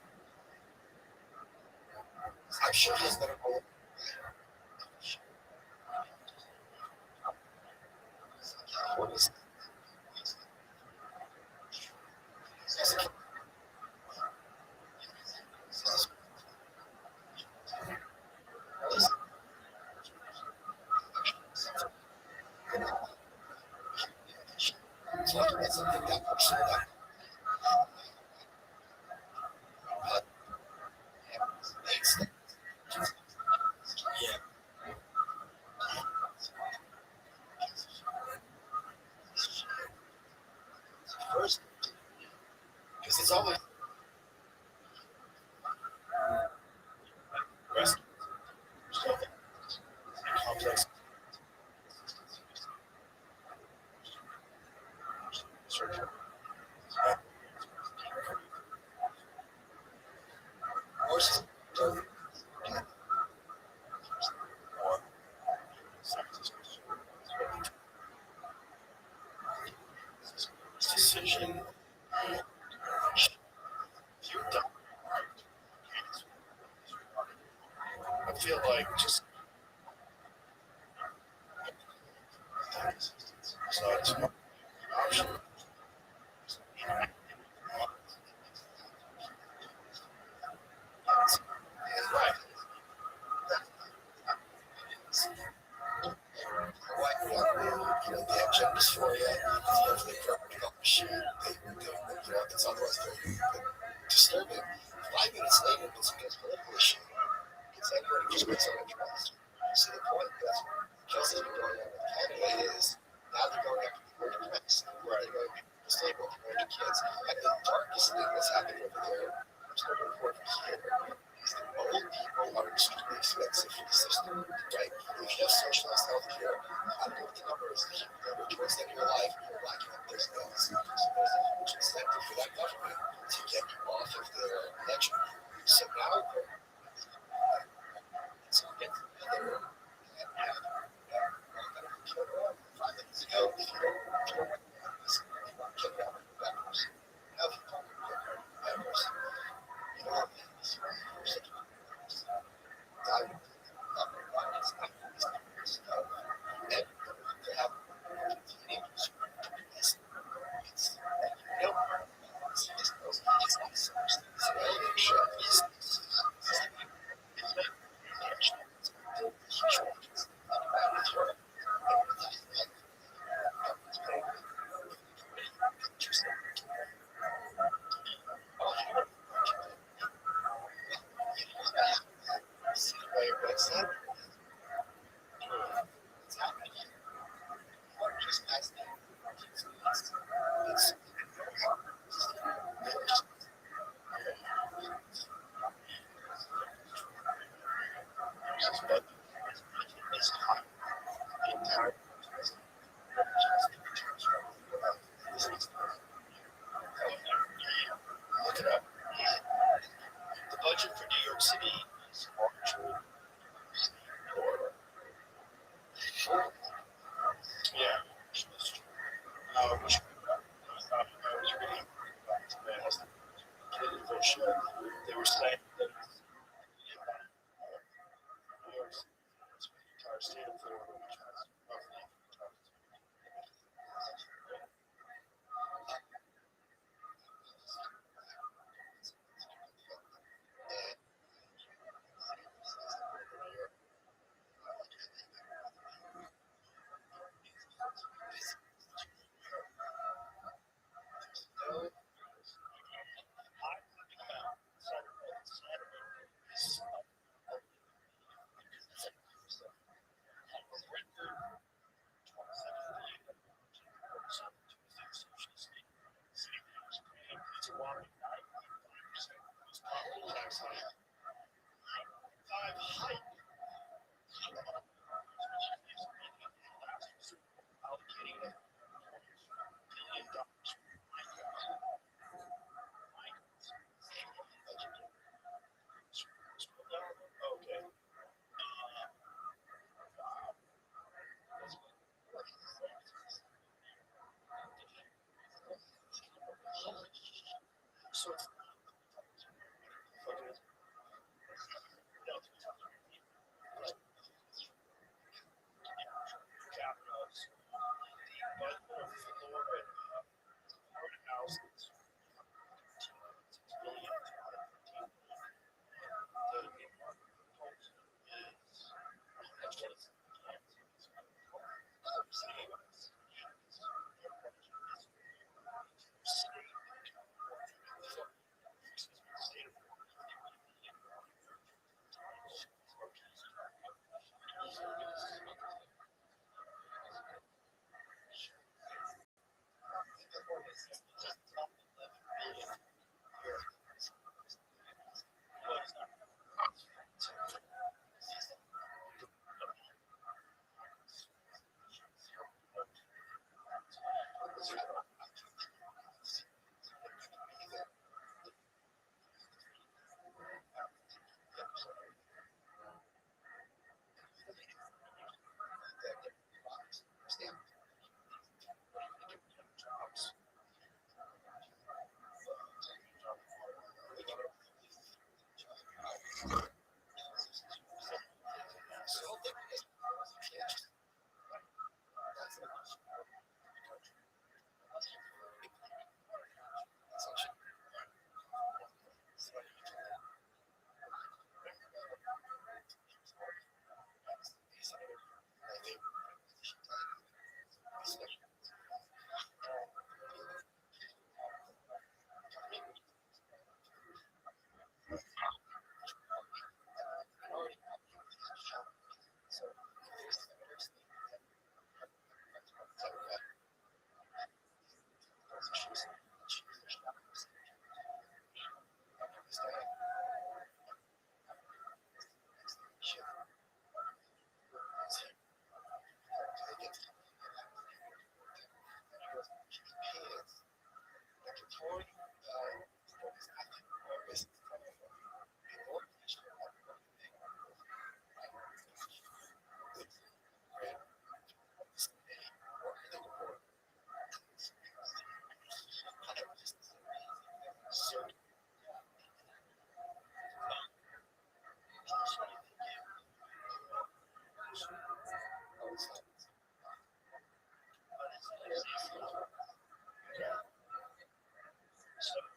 I'm sure he has better goal. What is something that person that yeah. First, because it's always breast complex surgery. Horses don't decision. You're done. I feel like just so it's an option. Right. They have gender dysphoria, they correct up shit, it's otherwise very disturbing. 5 minutes later, it's against political issue. It's anyone who just makes so much trust. See the point? That's what Chelsea's been going on with Canada is now they're going after the working class. Right. They're going after disabled, they're going after kids. And the darkest thing that's happening over there, I'm starting to report from here, is that old people are extremely expensive for the system. Right? If you have socialized health care, I don't know what the number is. Towards the end of your life, you're lacking up those bills. So there's a huge incentive for that government to get you off of their ledger. So now it's getting together and have 5 minutes ago, if you don't check out the members, now if you don't members, you know, and to have teenagers look it up. The budget for New York City is largely yeah. Which I was reading Rabbi Rothschild. They were saying that New York City, the entire state of Florida, which has roughly okay. So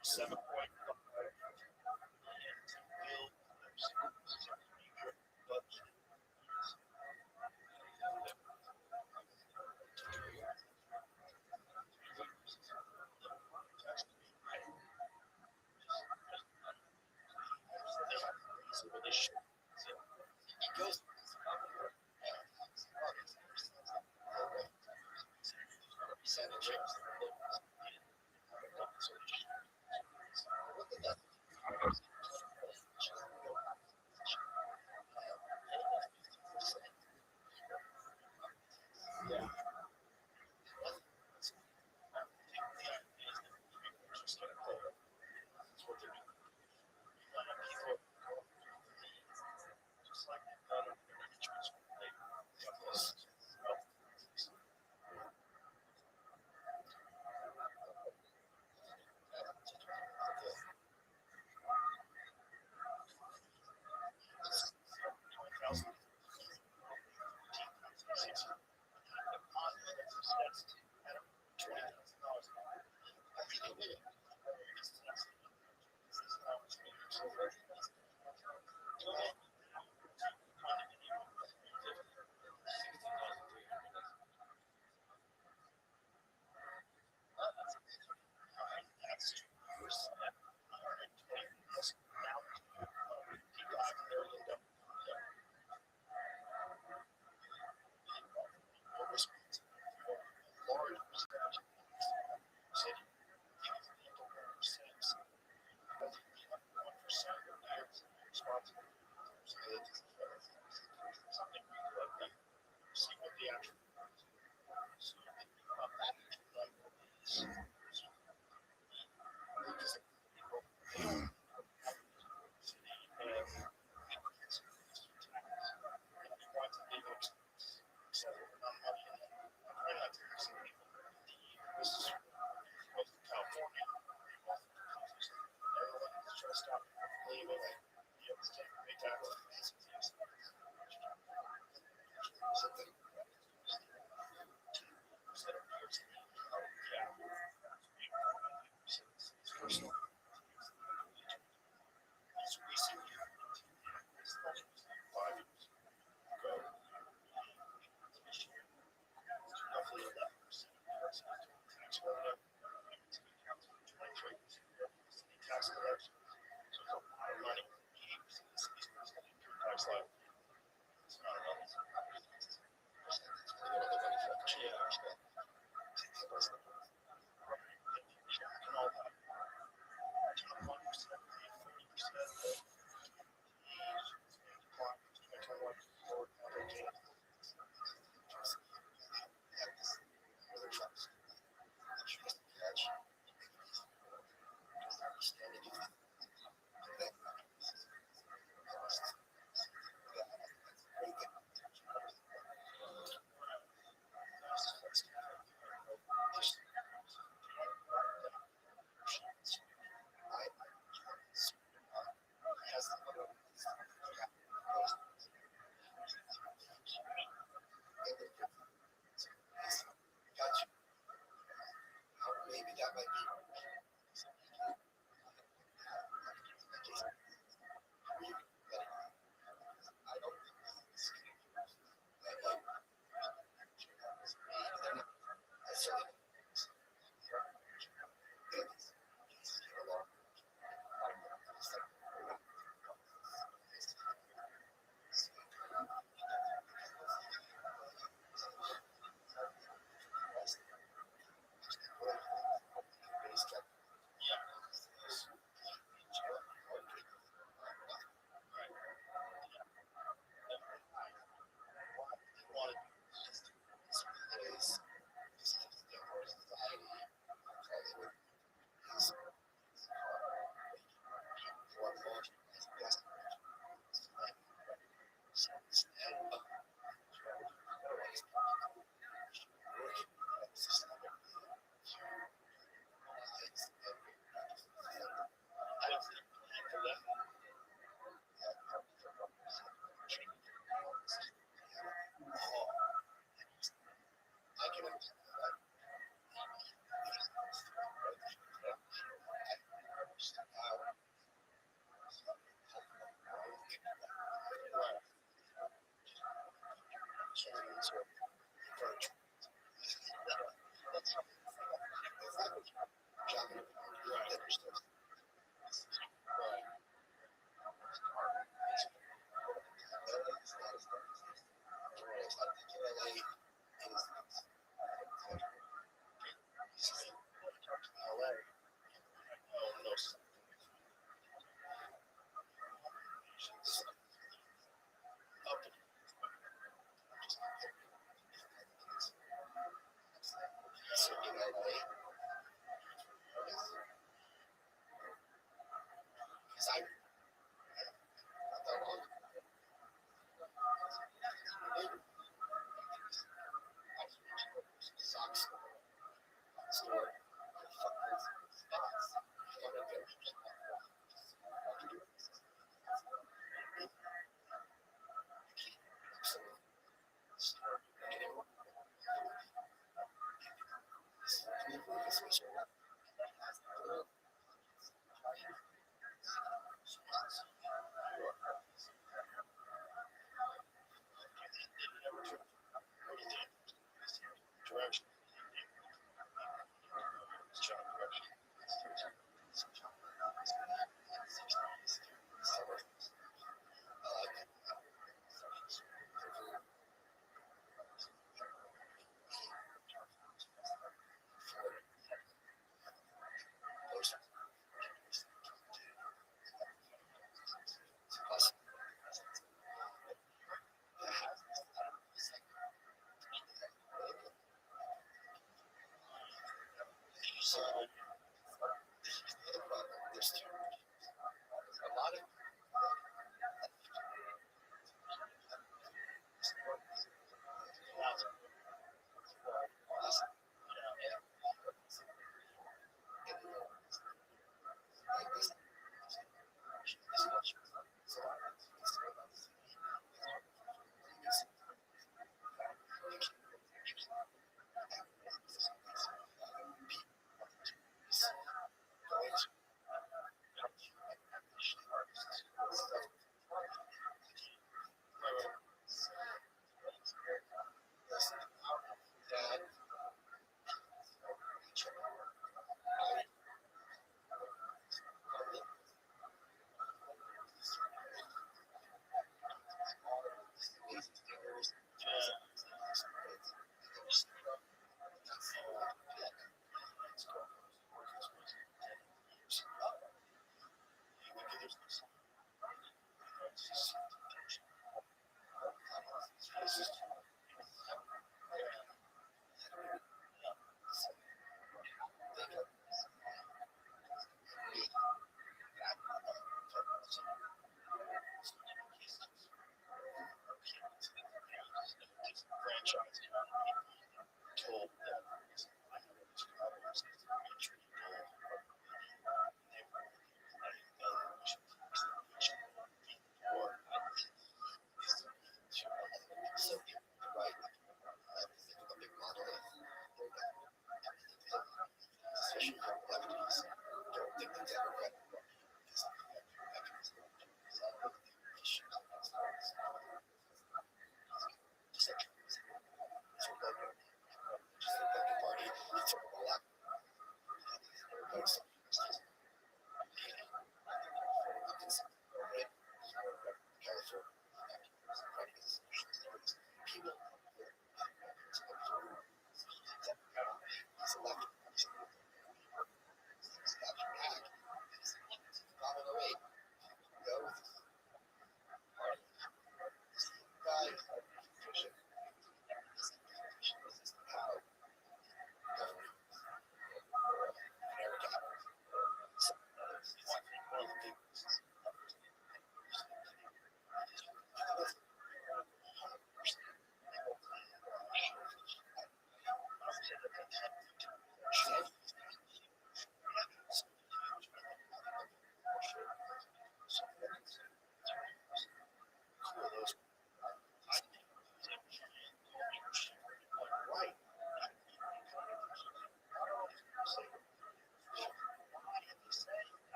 $7.5 million to build but he goes percentage.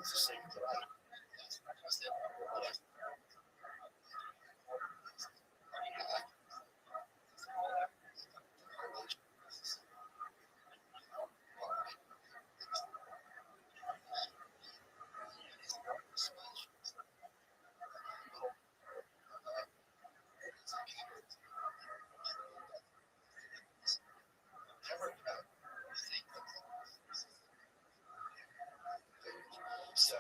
it's the same thing. So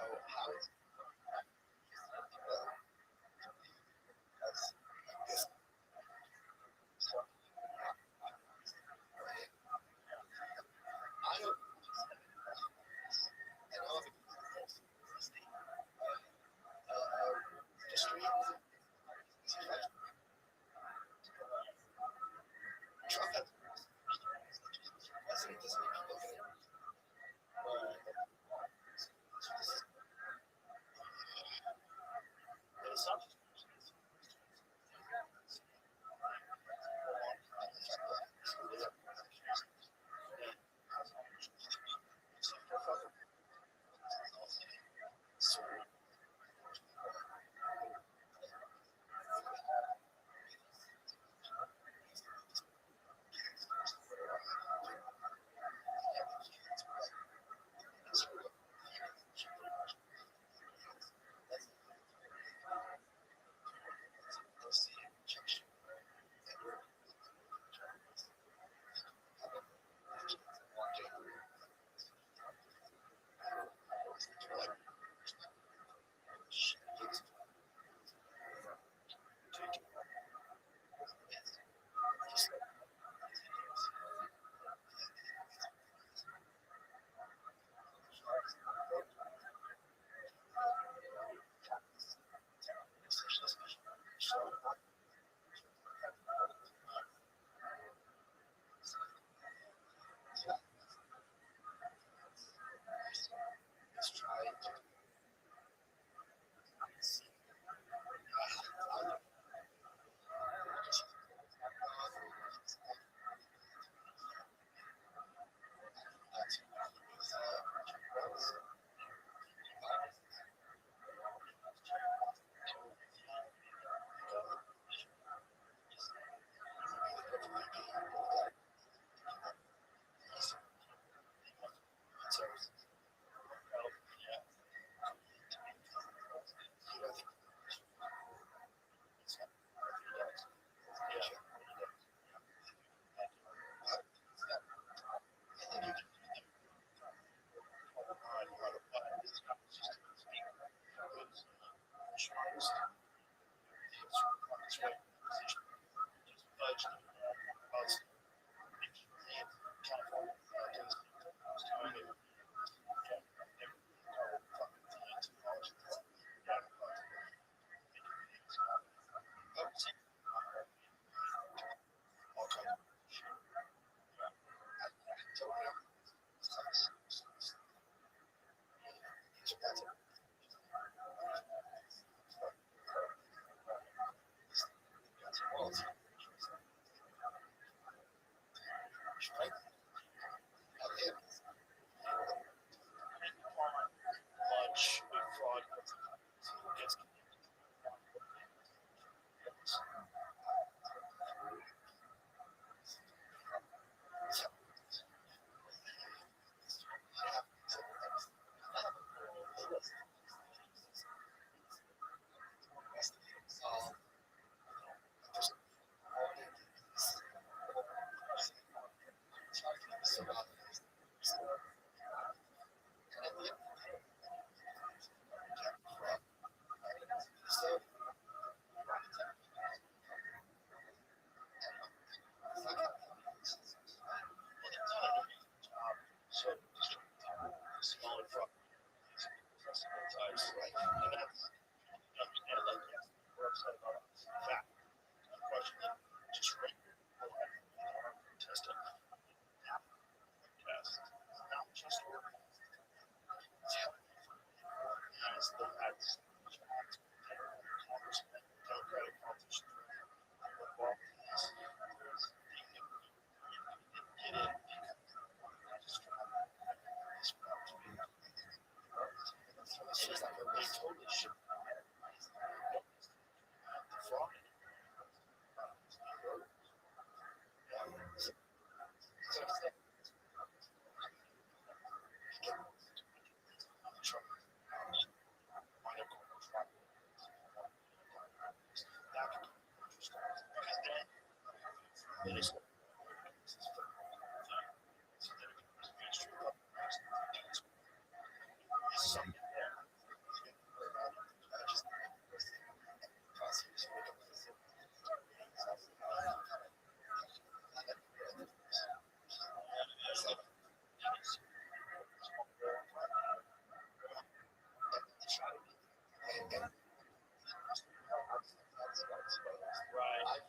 And it's something right.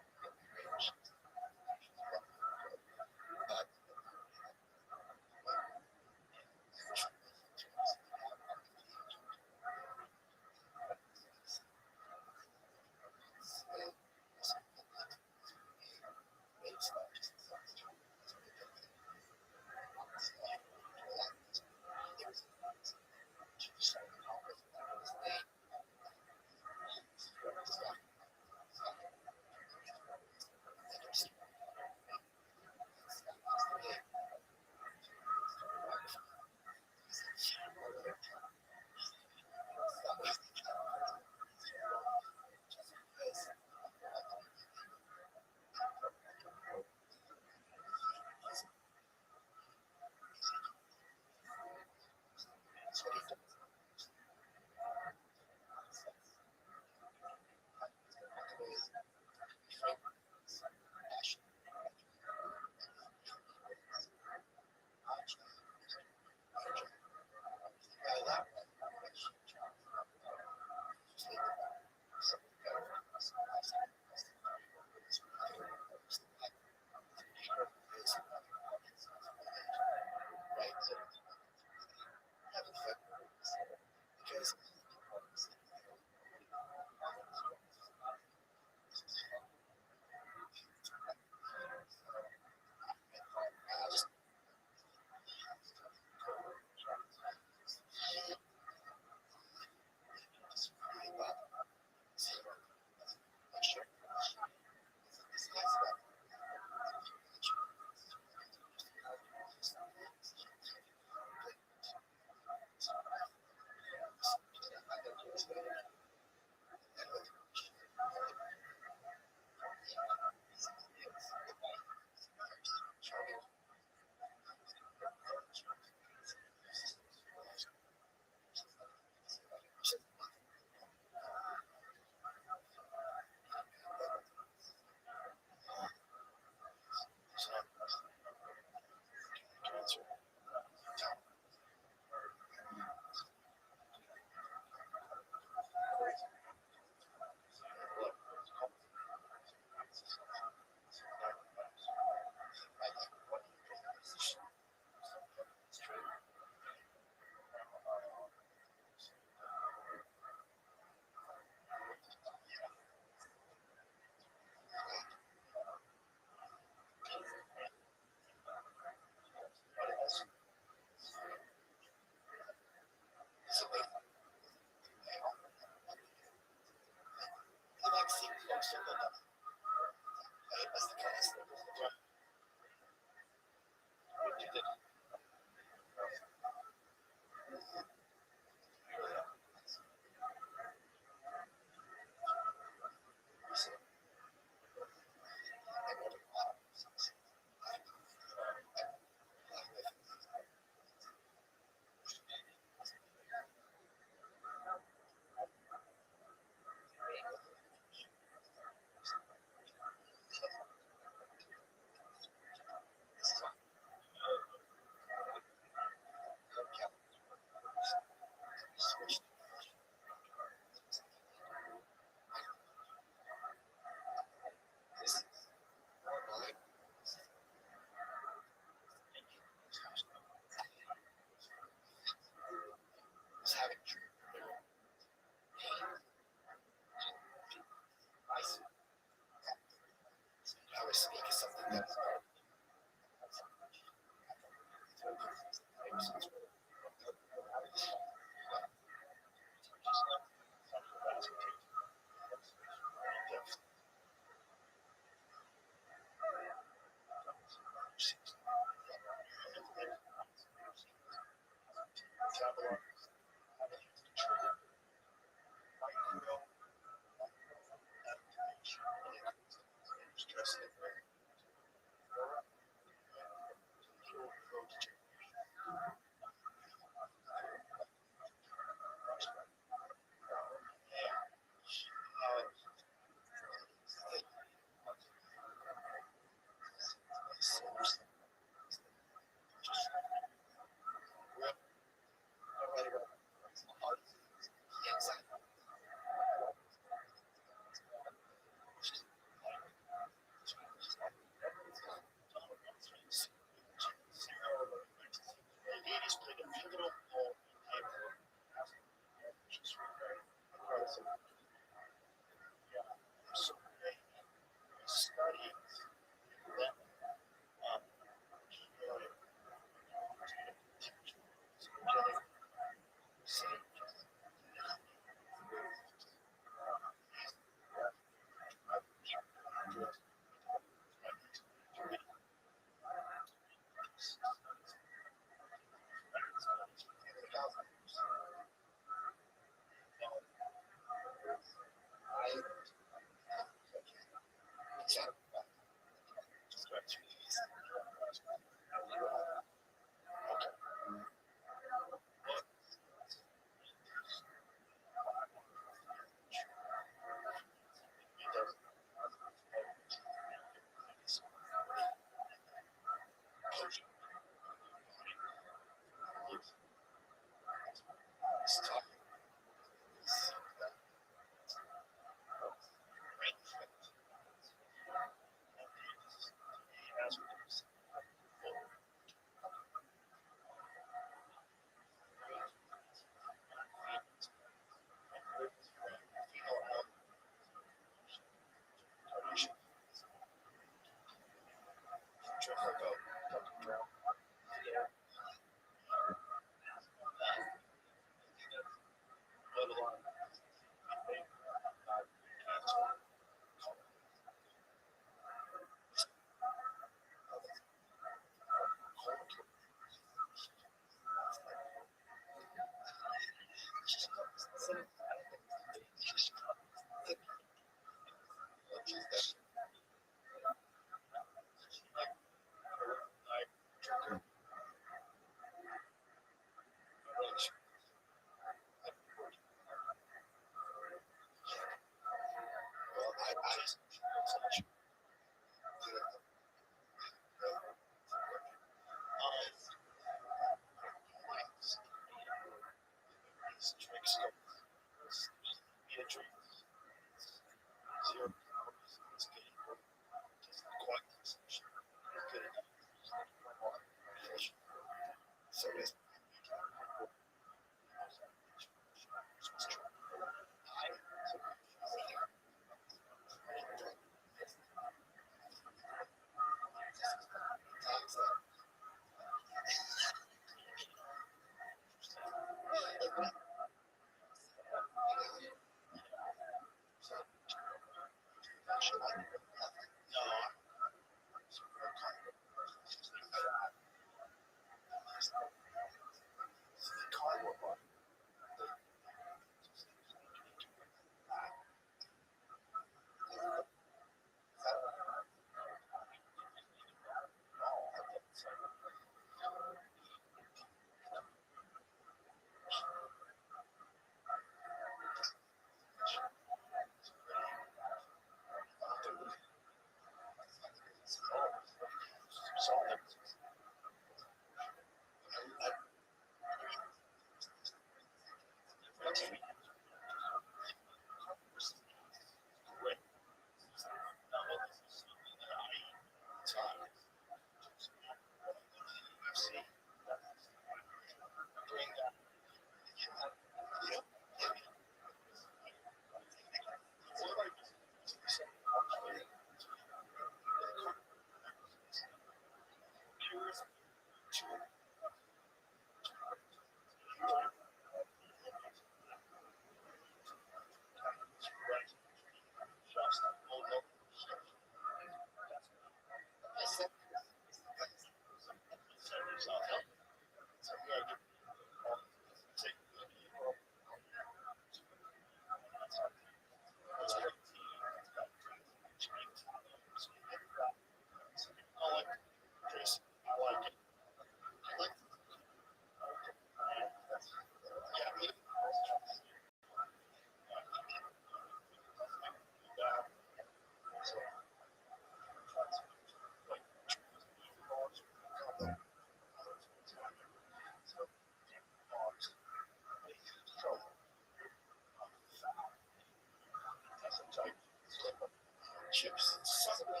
chips suddenly.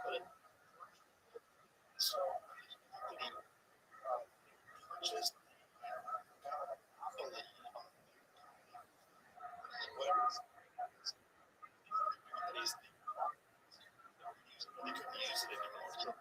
But so he purchased whatever companies they couldn't use it anymore. So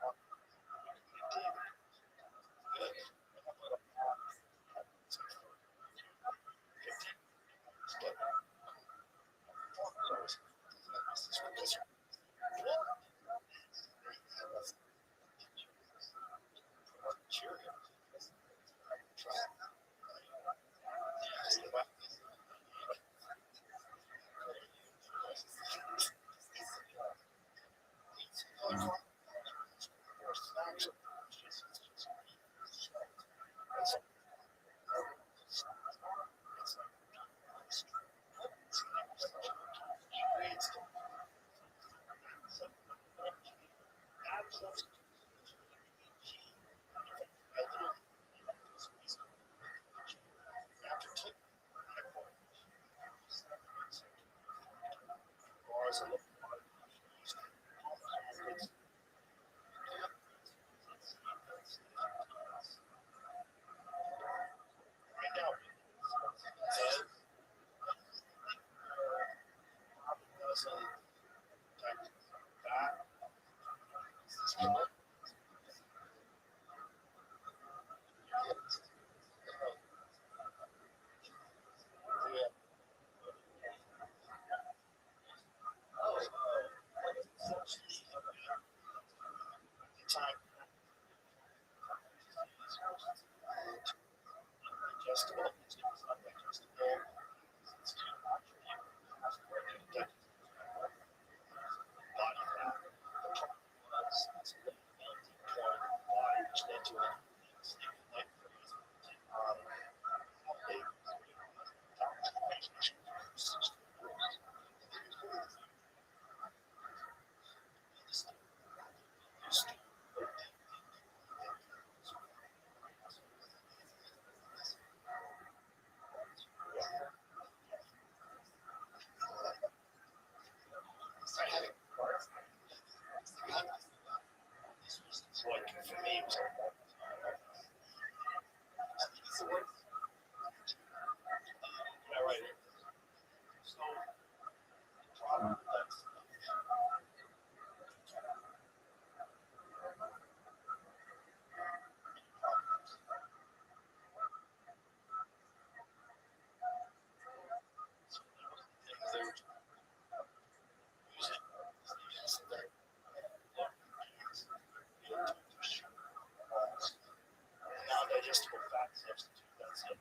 non-digestible fat substitute. That's it.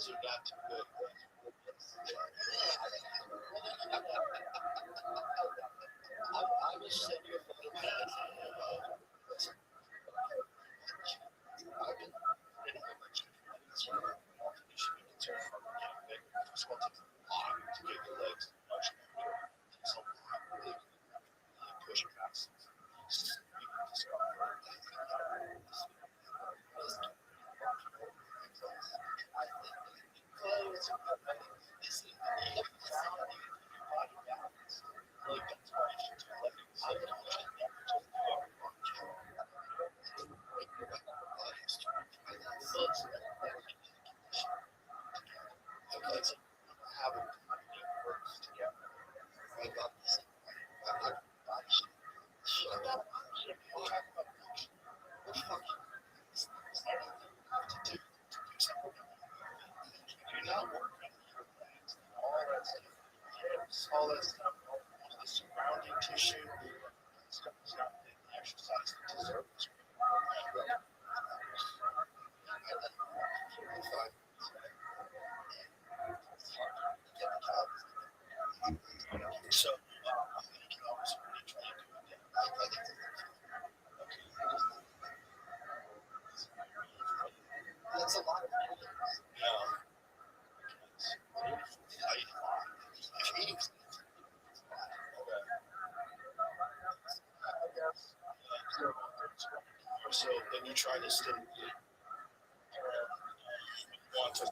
Those are not too good. I will send you a photo of I've been getting my chicken. That's one of the you should be concerned for getting big. It's going to take a lot to get your legs much bigger. It takes a lot really push past discomfort. Like that's why you should do have it works together. I got this. Shut up. You're not working your legs, all that stuff, all the surrounding tissue, stuff is not the exercise that deserves. So, you can always really try to do it. That's a lot of people. So then you try to stay want to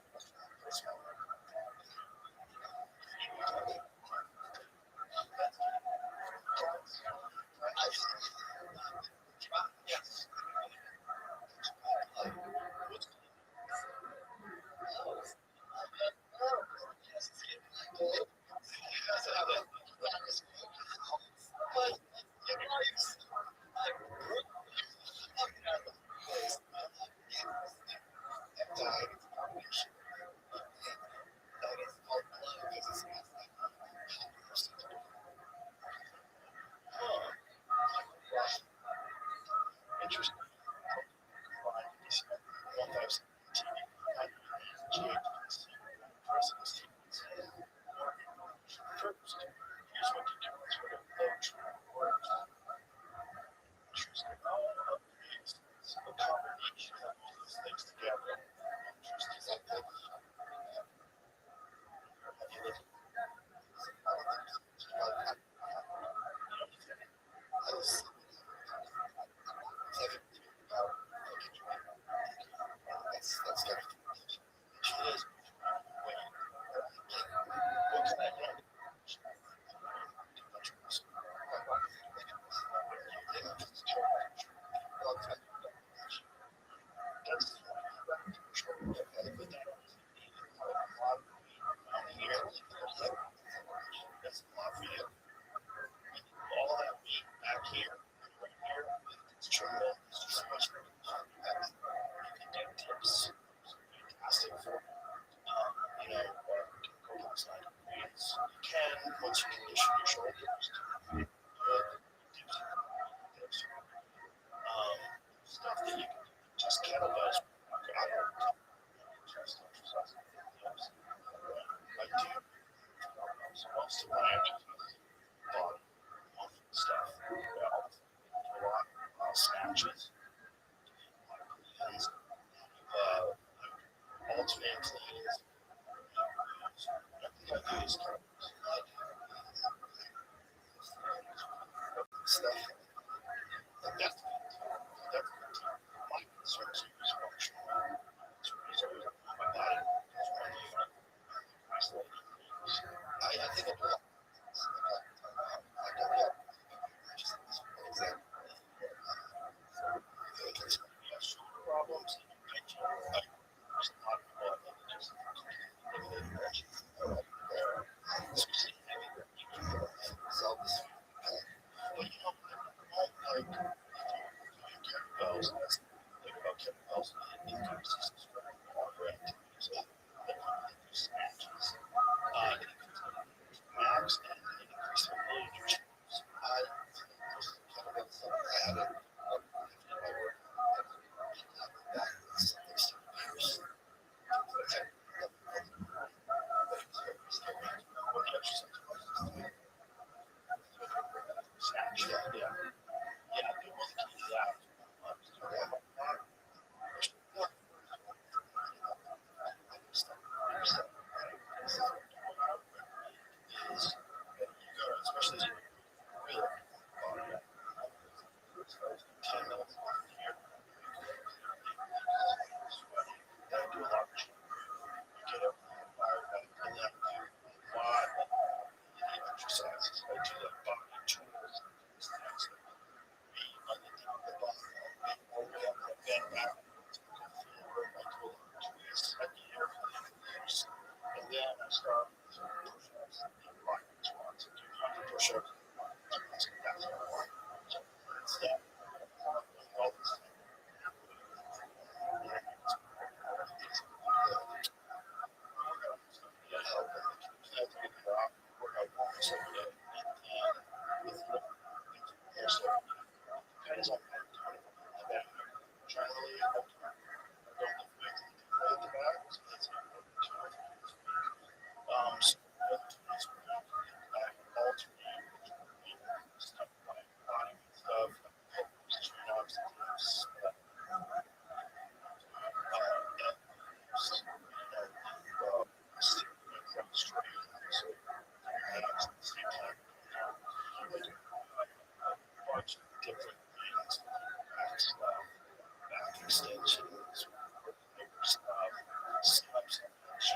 yes. Interesting. All that meat back here, right here, it's triple. It's just so much better. You can do tips. Fantastic for go outside. You can once you condition your shoulders. Stuff that you can just kettlebells. I don't just exercise. I do most of my exercise body stuff. Snatches. Alternate cleans. I do is stuff. That's my concerns is functional. My body is ready. I think a lot. Problems. just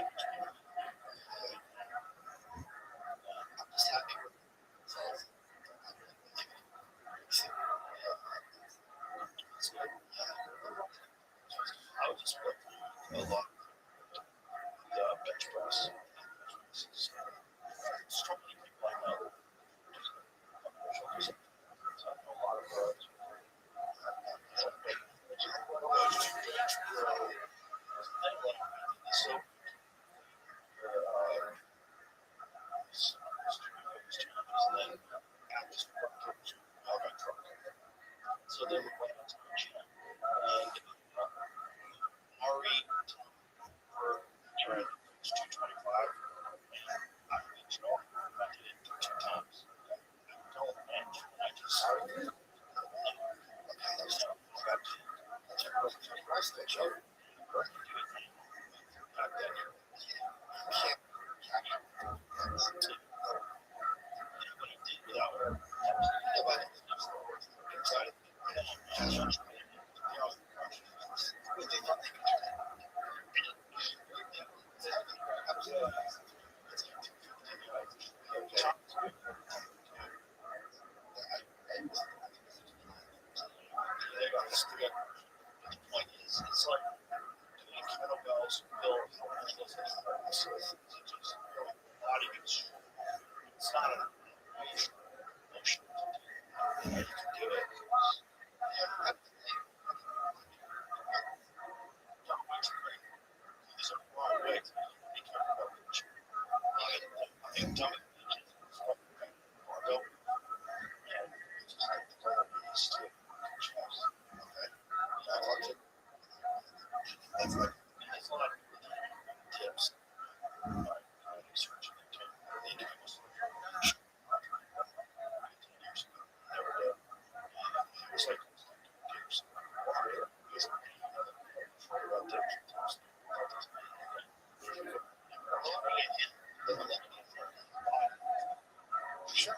happy with myself. I would just put a lot of the bench press. So many people I know just a lot of roads. So so then we went to the gym and Ari for trying to reach 225 and I reached off. I did it 2 times. I don't bench. I just back then you can't what he did without her. Nobody inside of it. The point is, it's like doing kettlebells, build body control. It's not an emotion. You can do it. There's a wrong way to be careful about what I think dummy barbell and it's just like the goal is to trust. Okay? I love it. That's like it's a lot of tips. Research into the individuals. Never did. It's like tips. Water is about tips. Sure.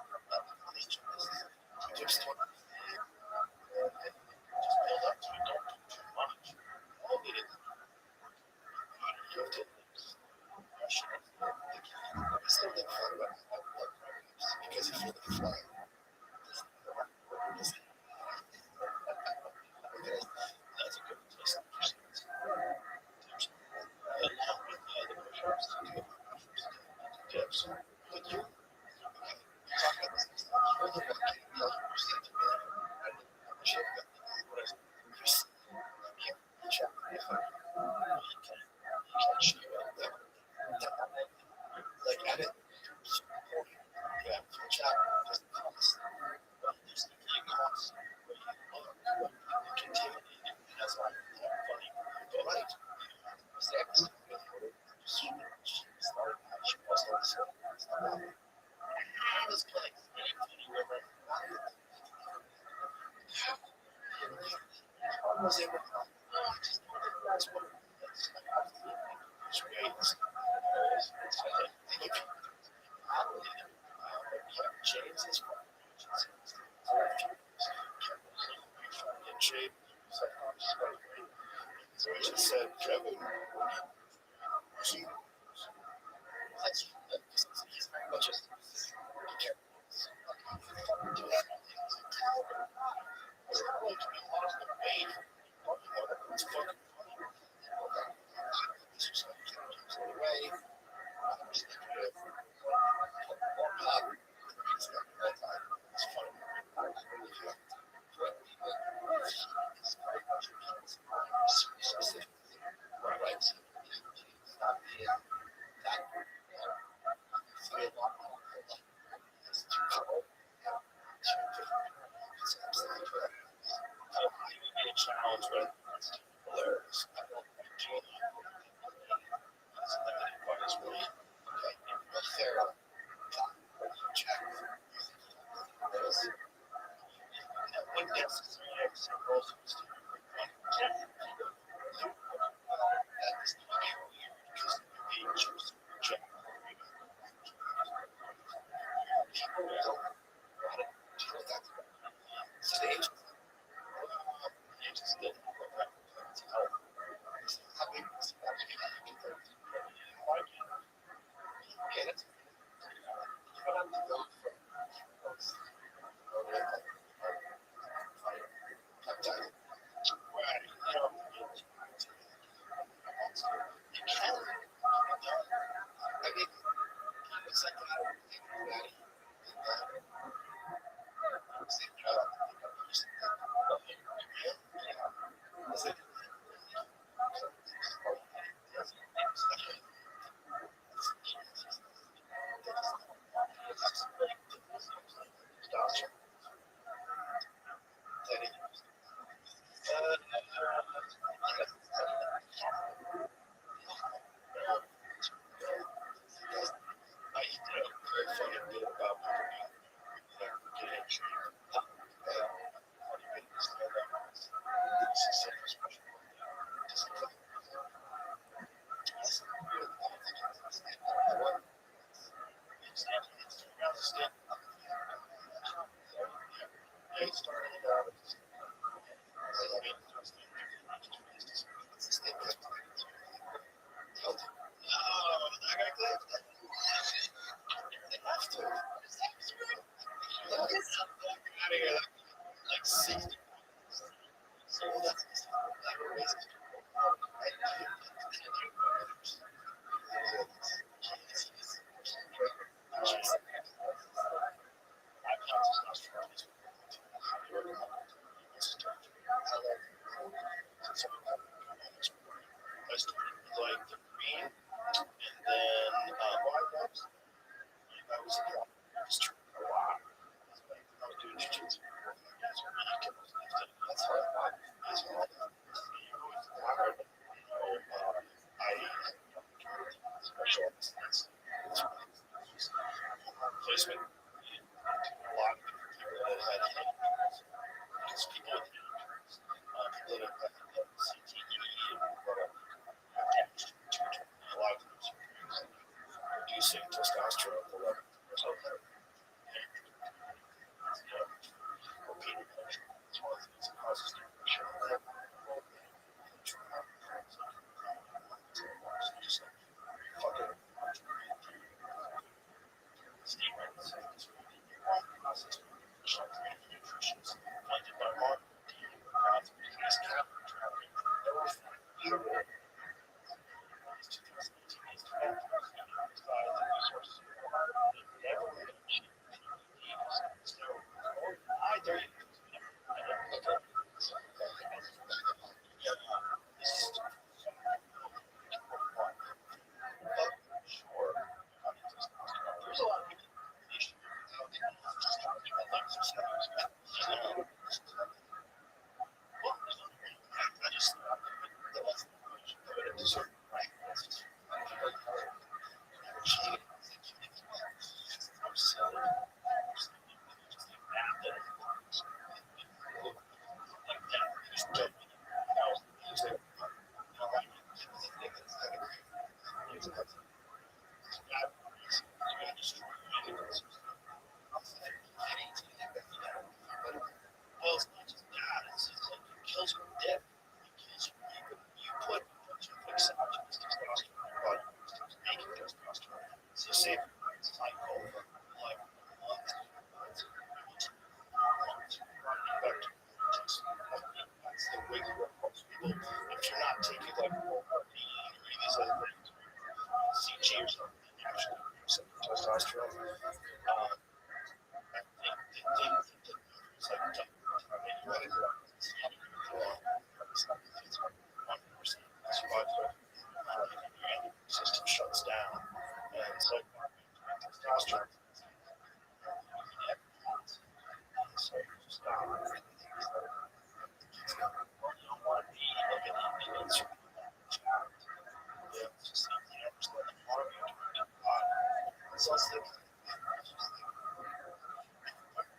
Just build up to it. Don't do too much. All of it. You have to. I still think fun about because if you're the fly, that's a good place. Along with the other push-ups, dips. But you talk about this. You're the one getting the other percent to me. I wish I got what I can't reach out. If I really can, you can't show you that. Like, I didn't. Yeah, reach out. change them actually some testosterone. I think it's like you want to go on it's 100% survival. Your system shuts down, and so testosterone. So you stop. You don't want to be like an insert. Yeah, it's just let them harm you. It's also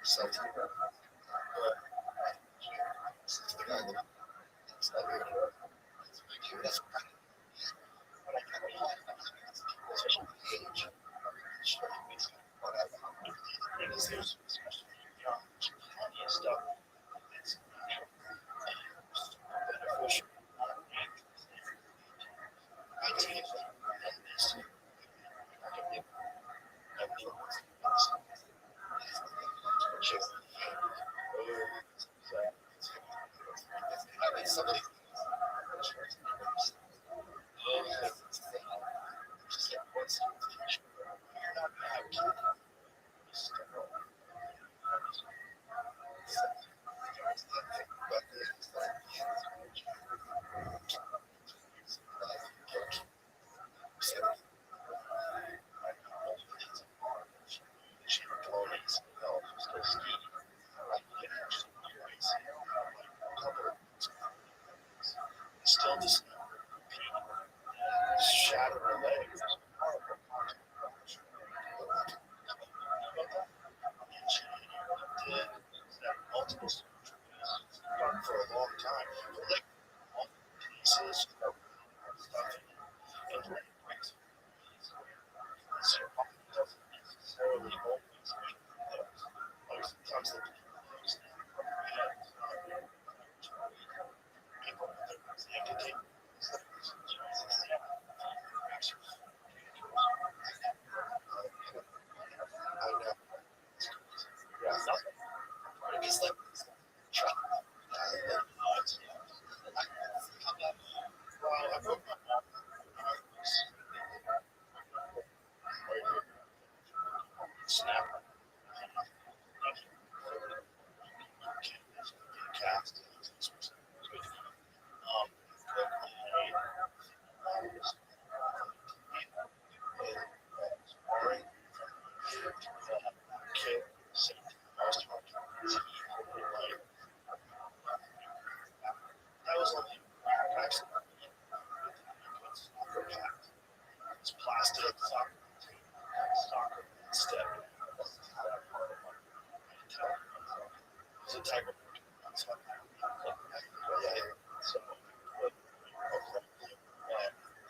something. Stuff. It's beneficial. Somebody still just shatter her legs. Multiple for a long time. Like pieces of stuff and breaks. So doesn't necessarily always make those. Sometimes the people that take it's like I broke my snap cast. That was only it's plastic soccer instead. It's a type of so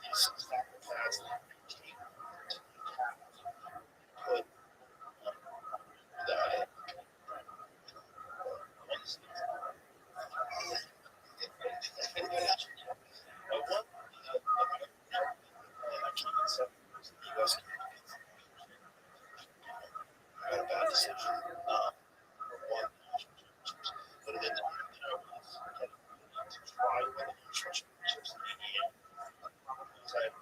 these soccer pads put that US had a bad decision. One, but then to try with nutrition chips in India. Because I had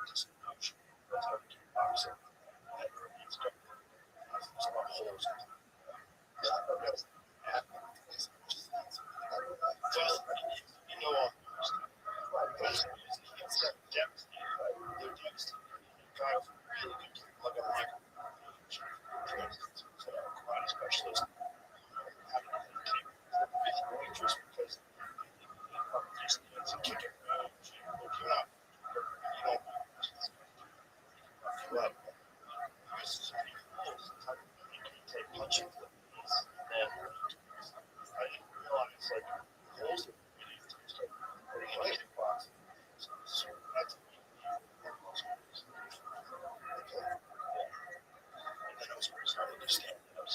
just nutrition. That's how we keep boxing. I had some holes. Well, you know all it's devastating. They're devastating. Guys really good to plug in like karate specialist. Just because it's a kick it. You're not. You don't. You have. Take punching. And I didn't realize like holes in the box. So that's and then I was starting to understand that I was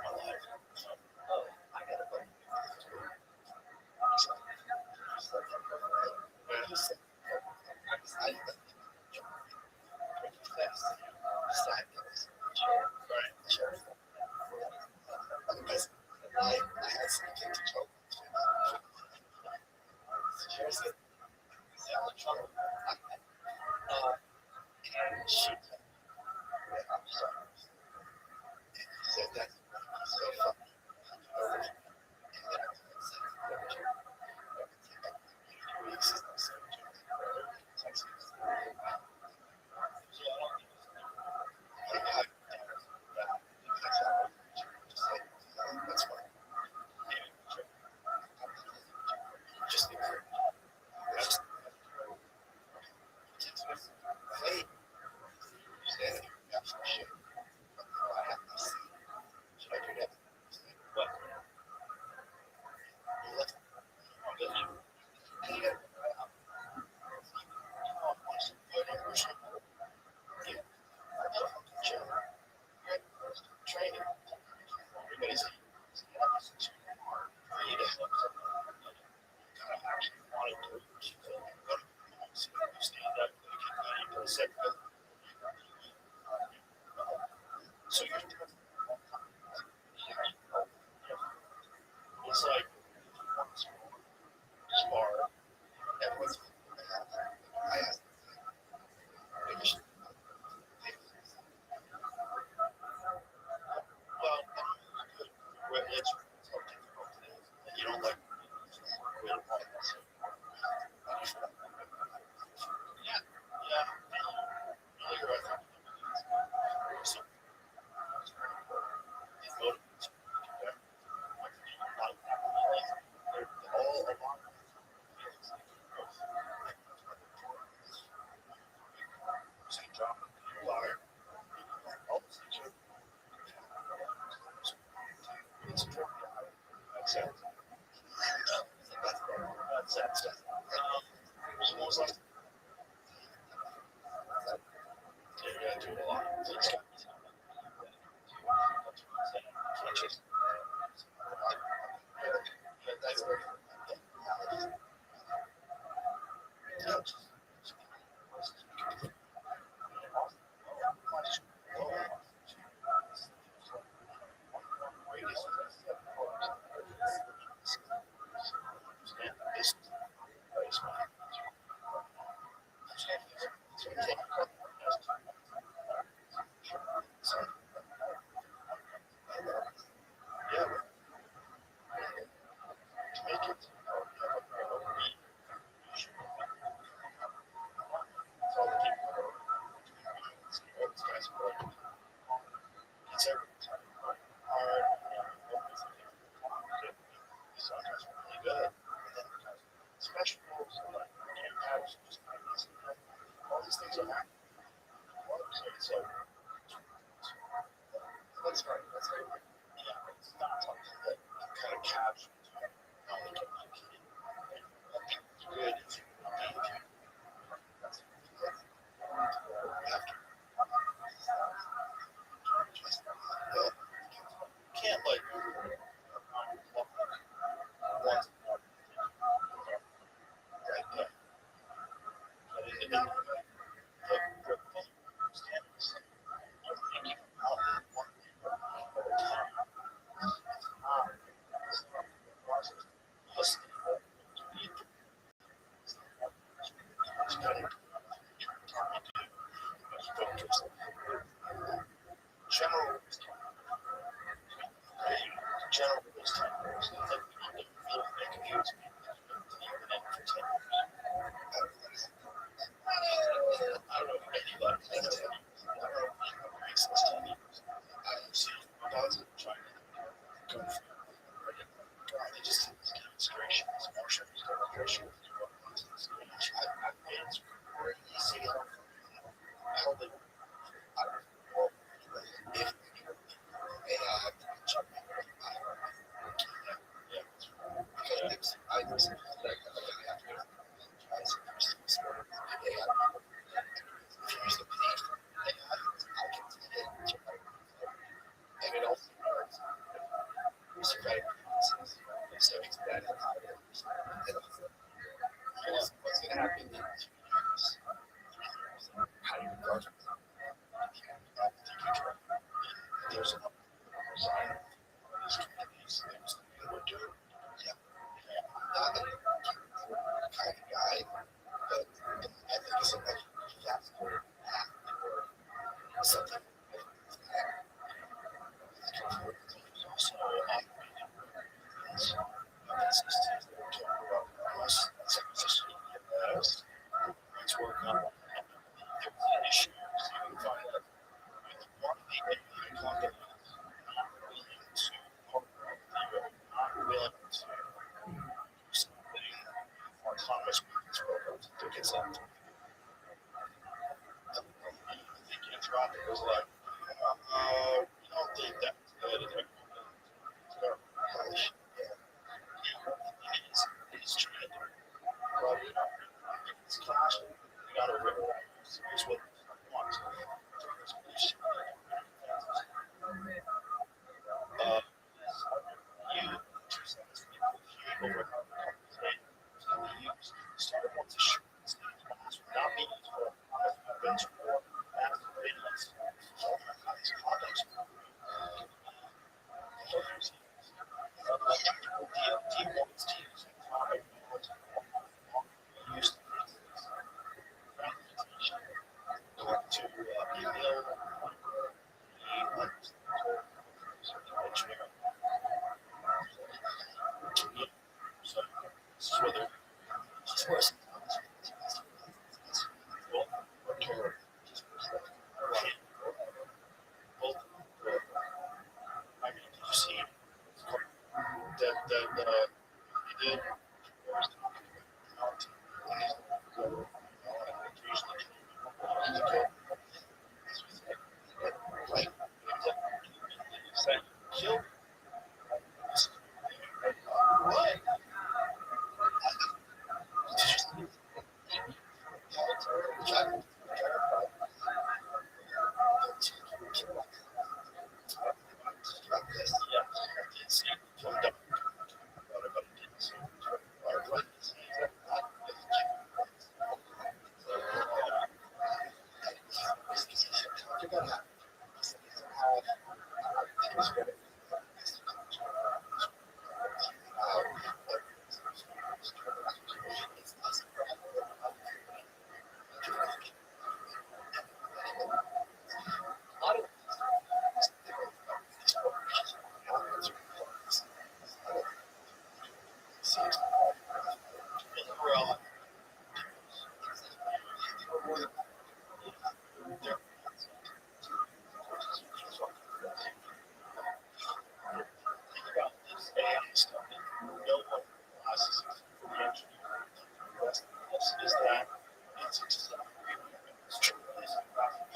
my life. Oh, I gotta go. I had something to talk said, so you're it's like spar and with I asked well it's and you don't like yeah you're right so all along St. John water it's that's what was like yeah do a lot that's all these things are happening. So that's right. That's right. Yeah, it's not something that kind of captures how we can it's good. It's can't like once right general general I don't know if anybody makes this TV. I see dogs in China go for they just inspiration, emotion, demonstration. It's easy. How they, well, if AI, yeah, I was like, I have to if you use the page for AI, and it also is right. So it's bad. What's going to happen in 2 years? How do you regard it? There's a sign of these communities that we're doing. Yeah. Not that kind of guy, but I think it's like that's something. So it's working on issues. You find that one of the companies willing to do something autonomous programs to get something. I think Anthropic was like, we don't think that's good. It's trying to run it up. It's clash. You got to recognize it's what it wants. You start once a shoot. Not me.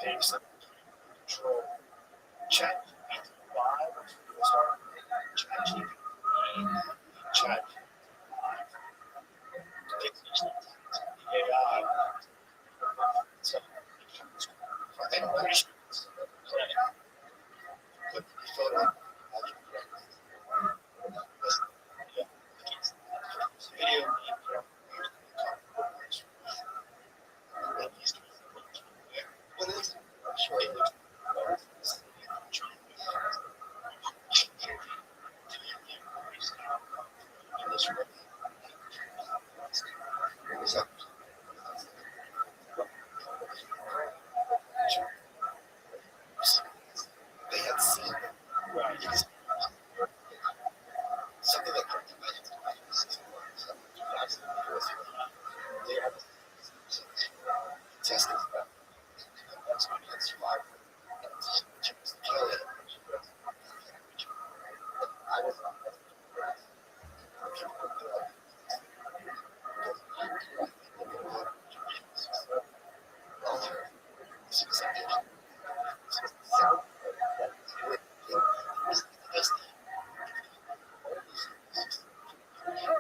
pace that control. Chat five start chat chat AI. So I don't understand. But photo video what is it? Sure. They had seen something that they are testing that's survival. Kill it. I was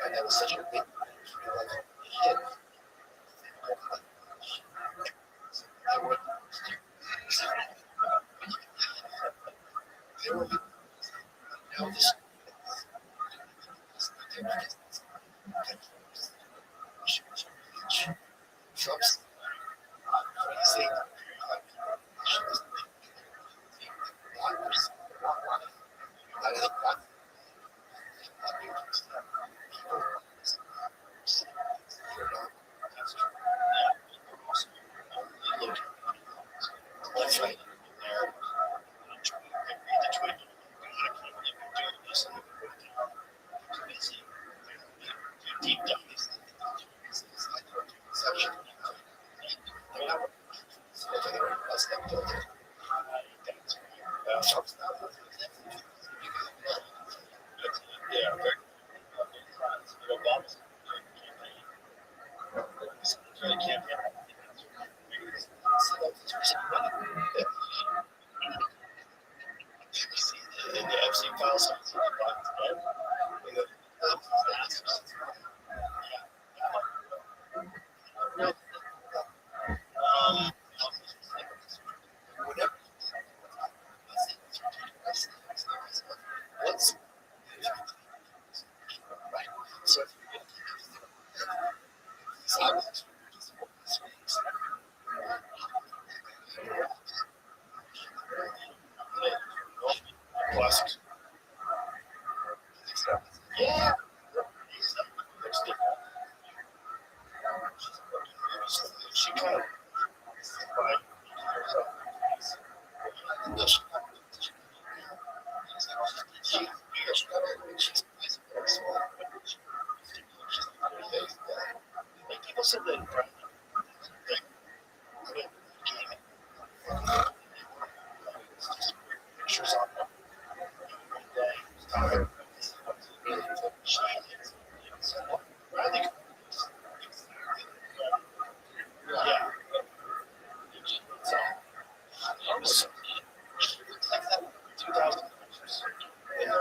and that was such a big hit. They were now this Trump's crazy. I think that's right. Deep down. In the Epstein files, whatever. What's right? So, classics. Yeah. She kind of people said that pictures on I think yeah. So, 2000. Yeah.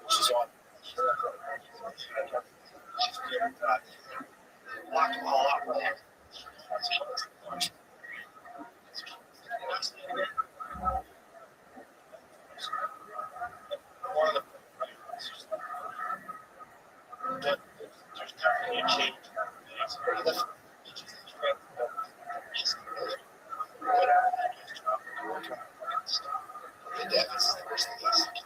She's on. Locked them all out. One of the there's definitely a change. The death is the worst thing.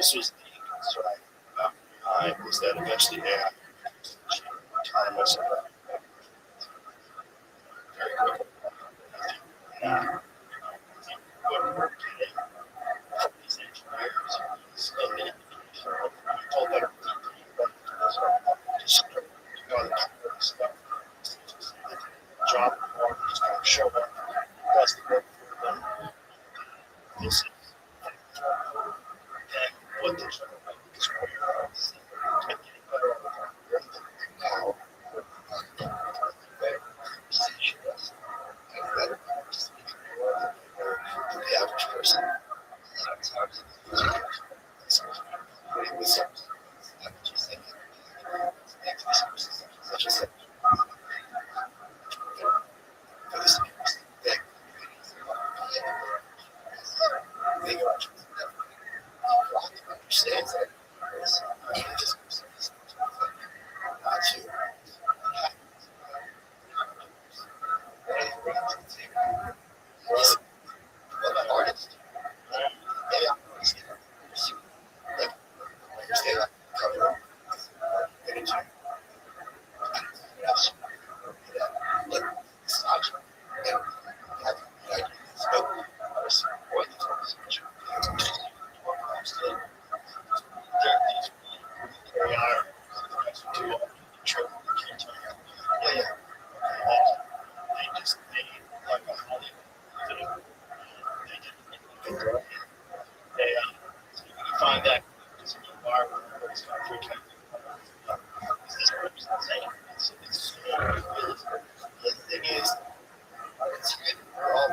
This was the concern behind was that eventually AI autonomous very quickly. Now, what we're getting from these engineers is you told them just go the stuff. Job is going to show up. That's the work for them. This is and what they're trying to do is getting better now. The average person. Find that the thing is, we're all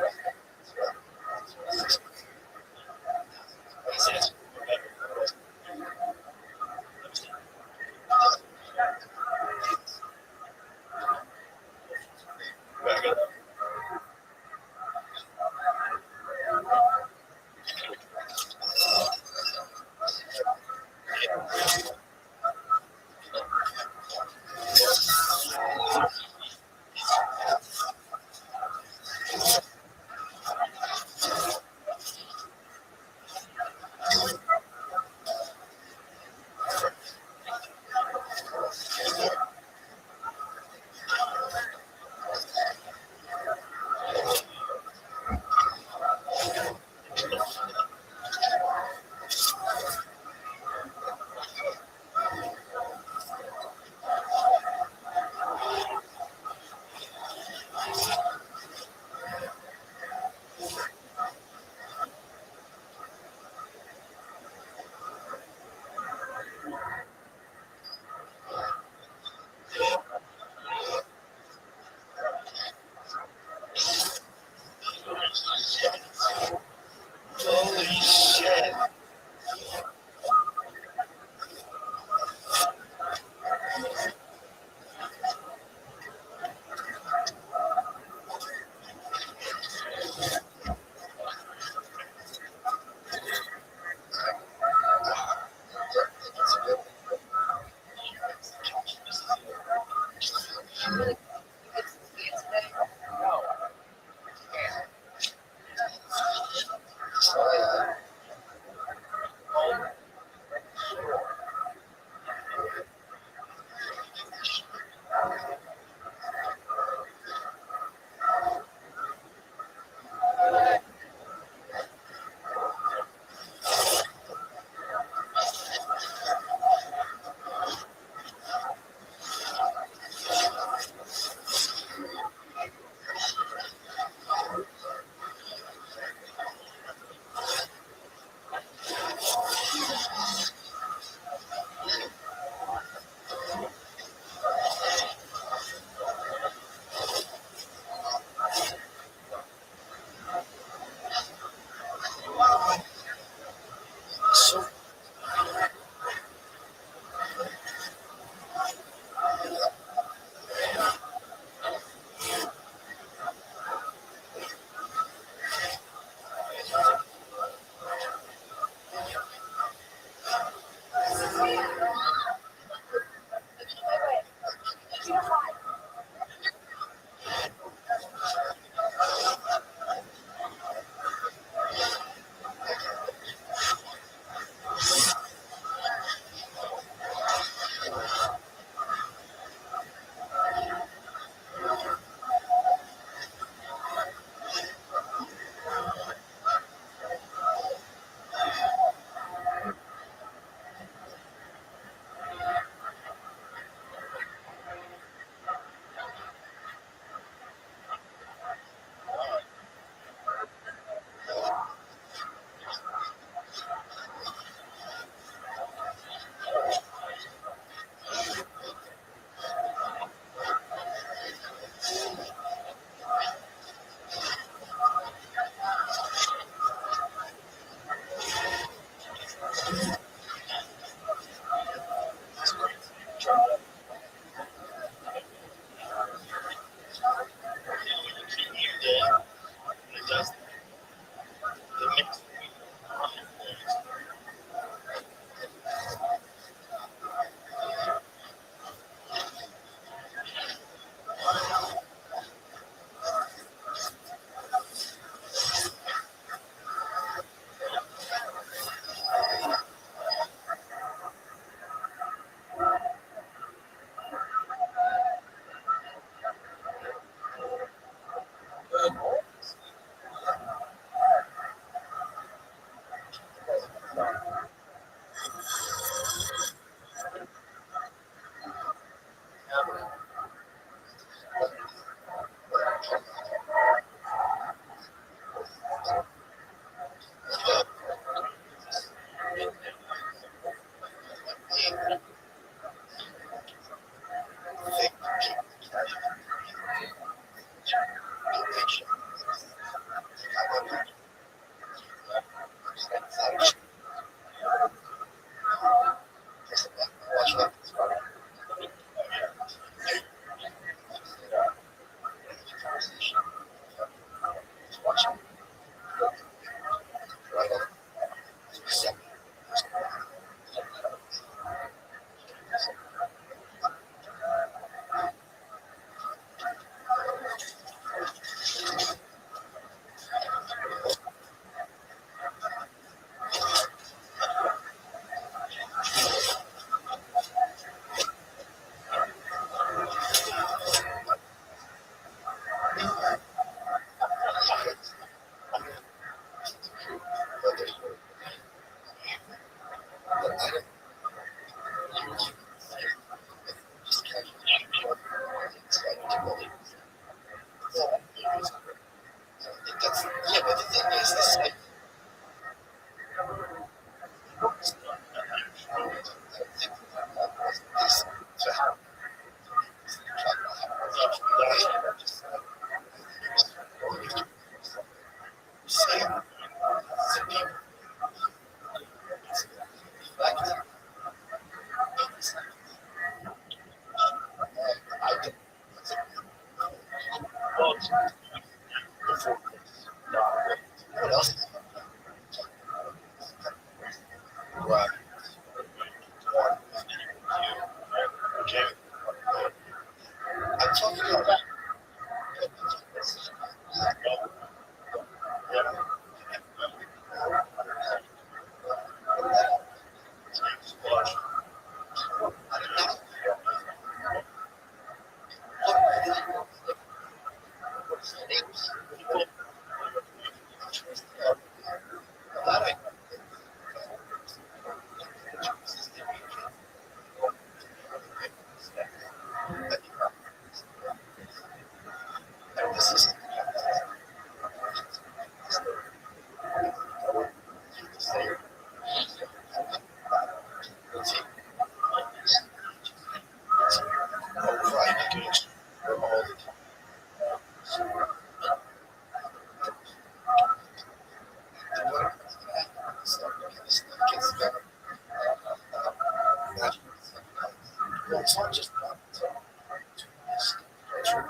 Well, it's not just that. It's culture,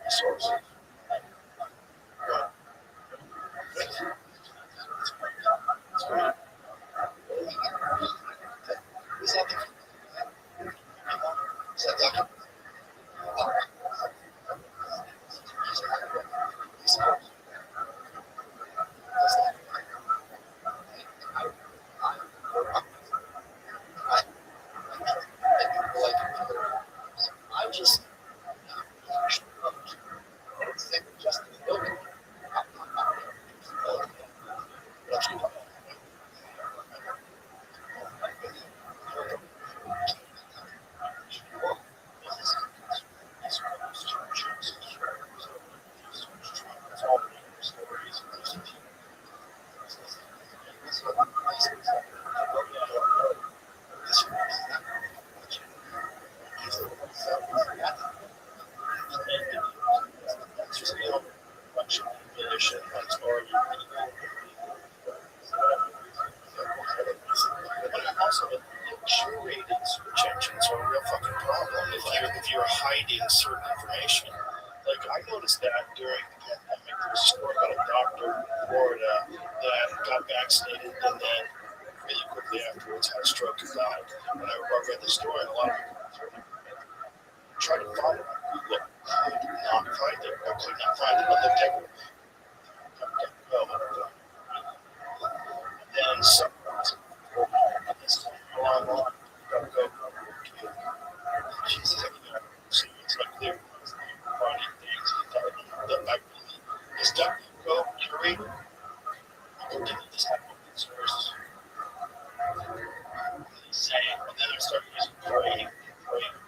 resources. I just also curated search engines are a real fucking problem if you're hiding certain information. Like I noticed that during the pandemic, there was a story about a doctor in Florida that got vaccinated and then really quickly afterwards had a stroke and died. And I read the story, and a lot of people tried to find it on Google. I could not find it. I could not find it. I looked everywhere. Then some Jesus, it's not clear. Finding things. This stuff go curate. Go get this type of sources. Say it, and then I start using praying,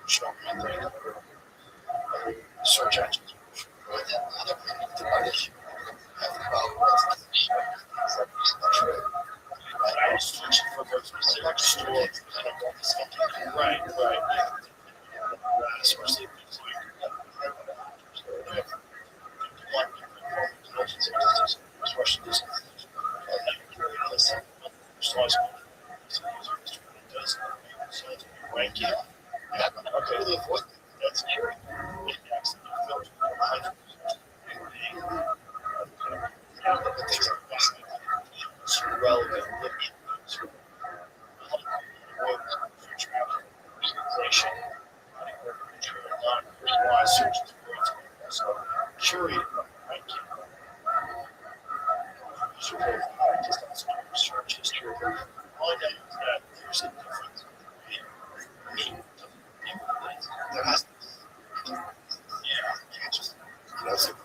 show me search engines. I was searching for a specific store, and I got this fucking right. Especially things like especially this. Ranking. Okay, that's true. Relevant. Non-personalized searches. Curated ranking. Search history. All I know is that there's a difference between there has to be. Yeah, you can't just. That's it.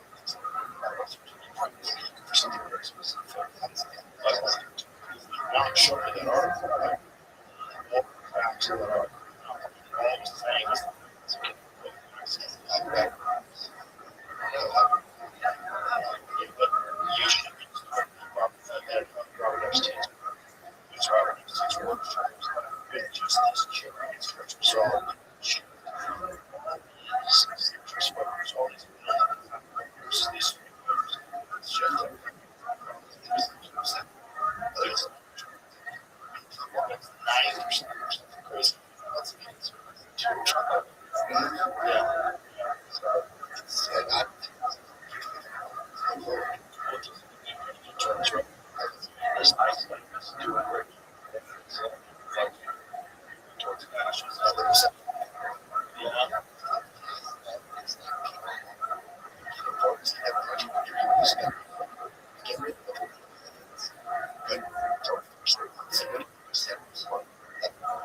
For something very specific. Not show me that article. All facts of that article. All things. But you should be Robert Epstein. It's Robert Epstein's work shows that with just this curated search result,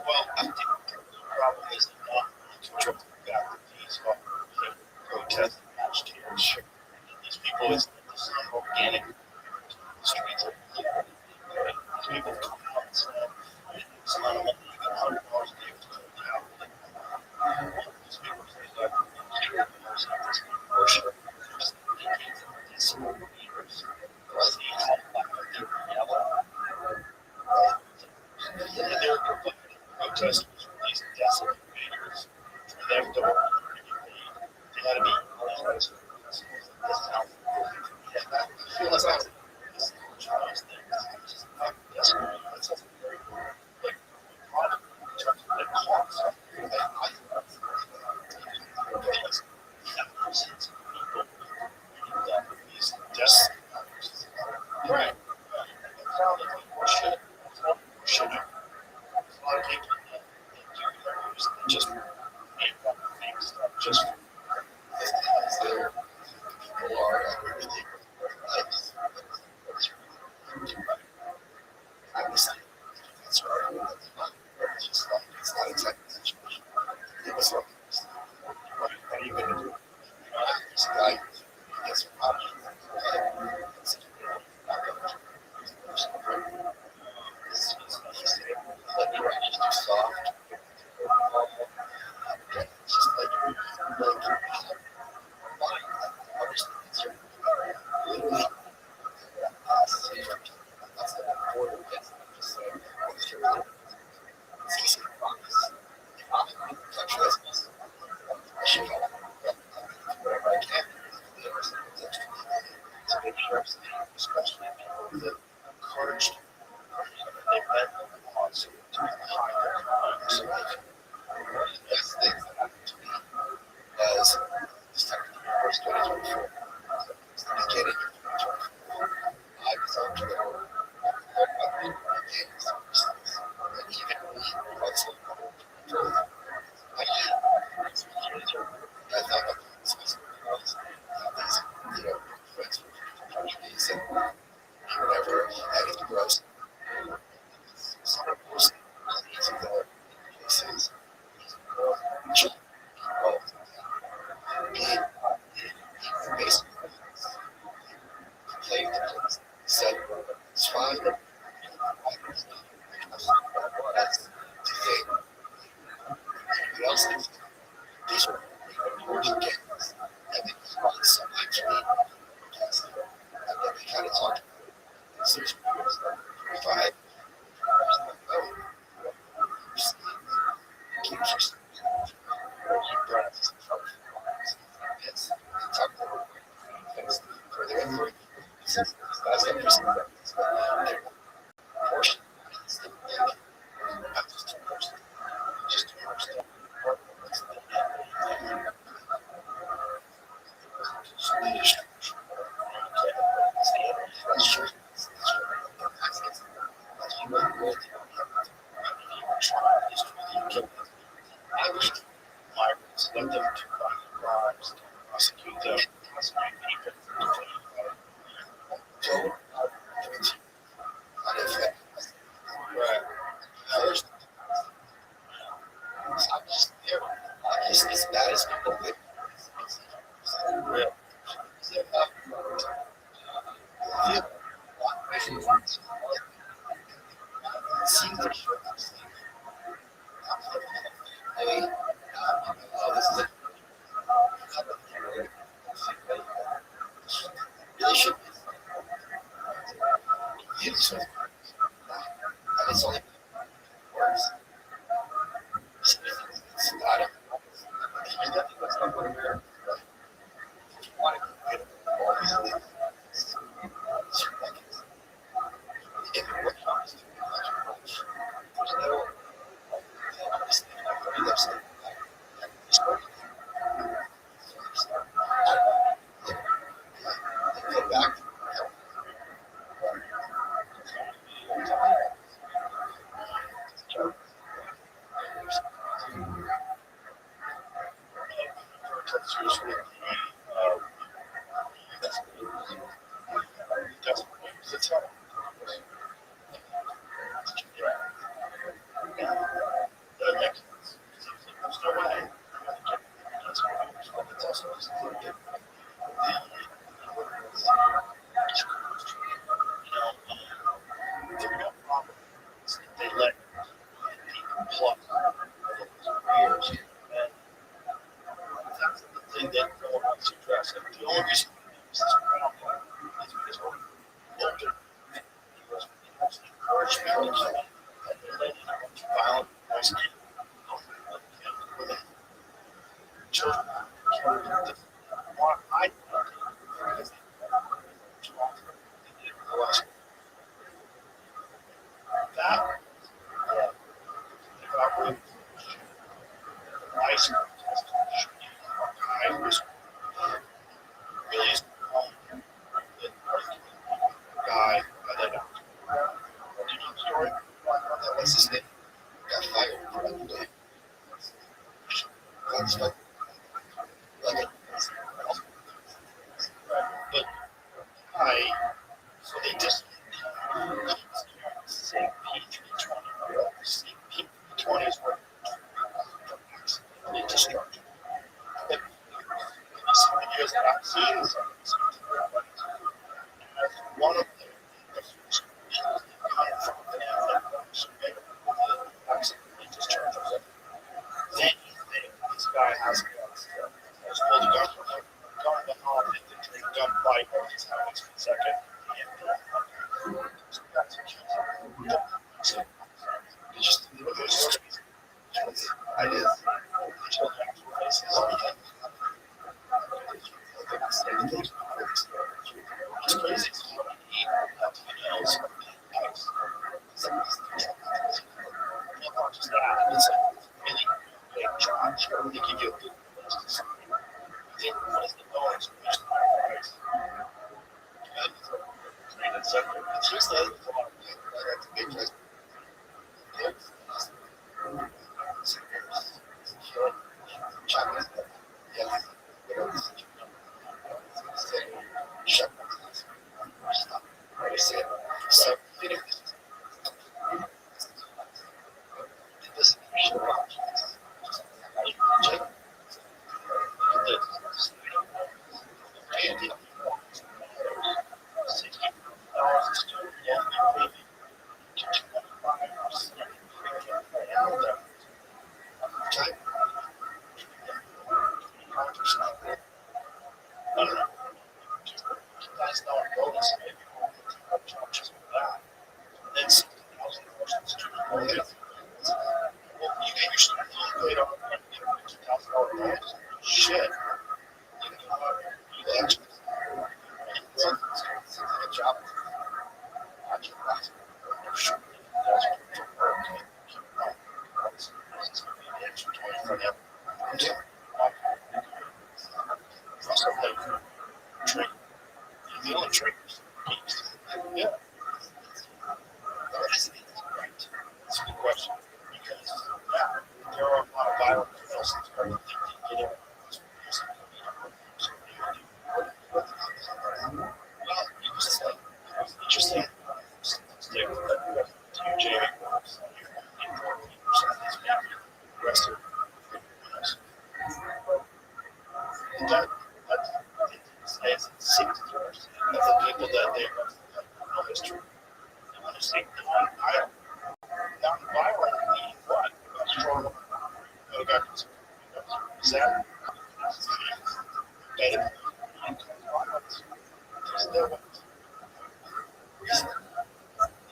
well, I think the problem is not control the fact that these are protest agitators. These people is not organic streets. These people come out and say, it's not a money, you get $100 a day to go down. These people say that worship. They're protesters, these desolate invaders, for them to they had to be These desks, right? Should a lot of people that use just make up things just there people are everything like honestly that's right. It's just like it's not exactly situation. It's like what are you gonna do? This guy gets a problem. Like you're just too soft. It's just like literally that's the important thing. Just like it's easy to promise. I should help whatever I can to make sure I'm staying, especially people that encouraged they read the laws to hide their crimes. So like one of the best things that happened to me was this time of 2024. It's the beginning of 2024. I was on Twitter about the games and even once I thought about these friends from Portuguese and whatever, I get gross. Some of those things are places. Well, being basically playing the place. Said, it's fine. That's the thing. Everybody else thinks these are important games. And they respond so much to me. And then they kind of talk to me. 6 years, 25. Keep just keep breaths. Yes. Talk to them. Things further in the that's the person that portion. It's the not just two person. Just two person. Let them do crimes, prosecute them, prosecute people. Right. First, I'm just there. I'm just as bad as people think. Real. It's only worse. It's not a that's not what America does. If you want to get all these things, if it what comes to there's no go back seriously. It's hard. There's no way. It's also the real problem is that they let people pluck years, and that's the thing that no one wants to address. And the only reason this is problem is because we're older. Because we encourage people to kill, and they're letting violent voice women, children, want to hide because they that if I were high school guy who was really is the guy by that. Do you know the story? What's his name? Got fired for that day. But so they just say P320. P320 is where they discharge. But some years that I've seen, one of them, accidentally discharges. Then this guy has pulled a gun from him, gone behind it, and drink gunfight where he's having his second. So just I did. It's crazy. It's a really big job. They give you a good list. What is the bonus? It's just that it's a lot of big list. Shit. The only triggers. Yeah. That's a good question. Because there are a lot of violent criminals that get in. Well, it's interesting. Stick to Jamie. Arrested. It's 60% of the people that they know history. I non-violent what? Strong. Okay. Is that better? Still, reason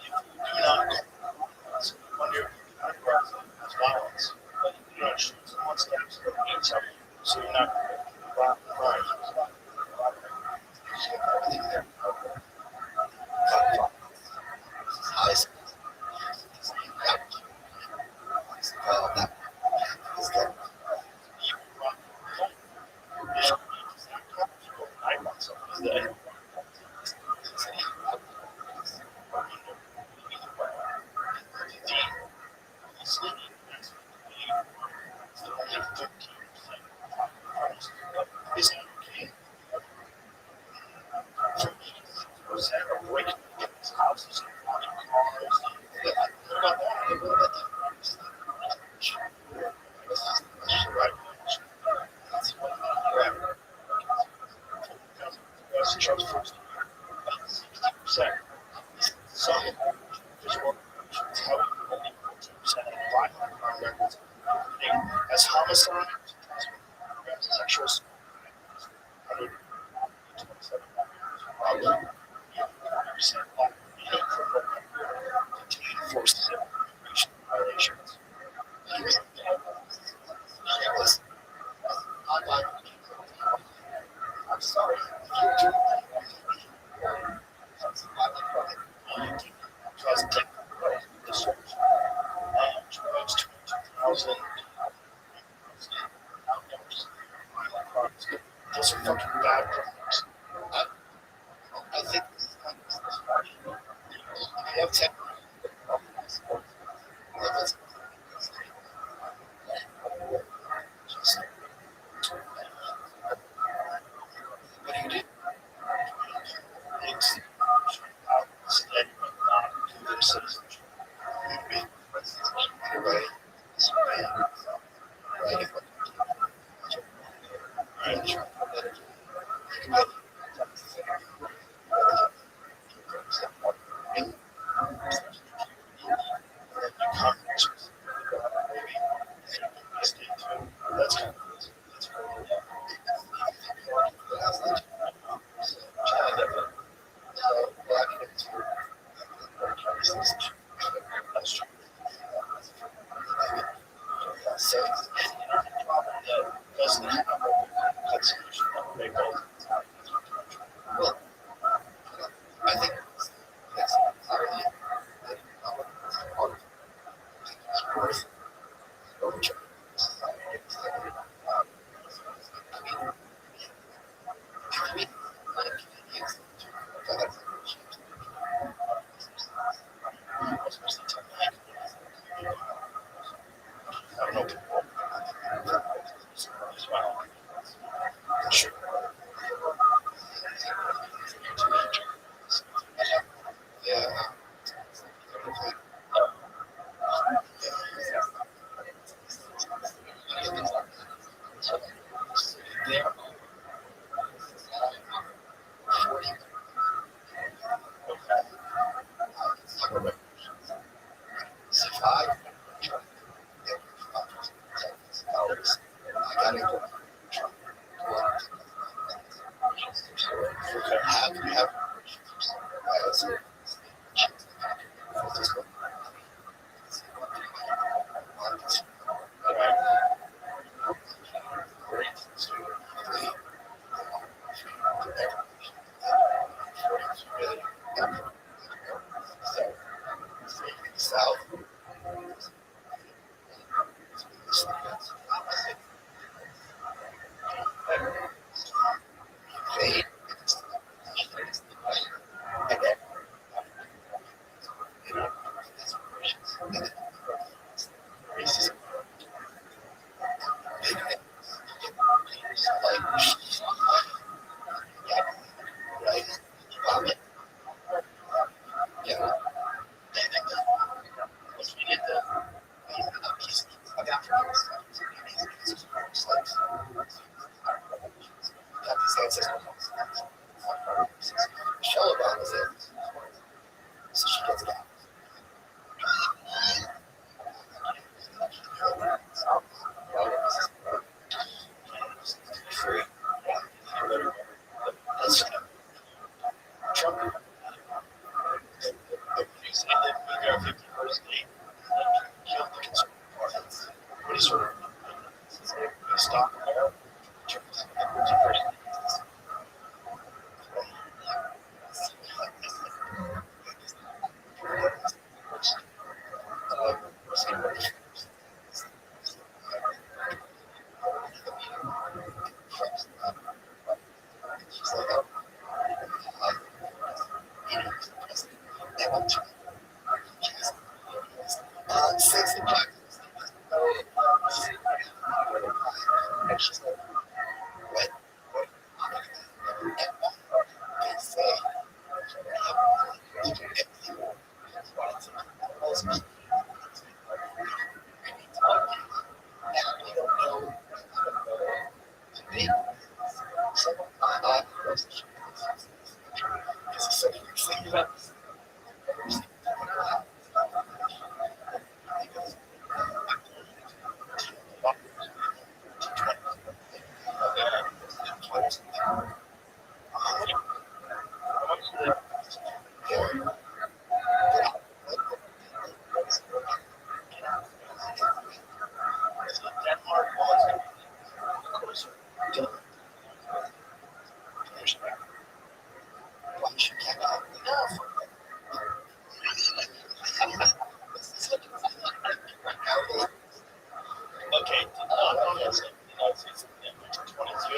you do not under violence, but you do not shoot someone steps or eat something, so you're not right. As homicide, sexual assault, 127 black forced violations. I'm sorry. Drugs, 20,000. products. Those are fucking bad products. I think I have 10. What do you do? It's that's kind of doesn't have cuts. They both. Well, I think that's clearly worth overture. I don't know. Sure. Yeah.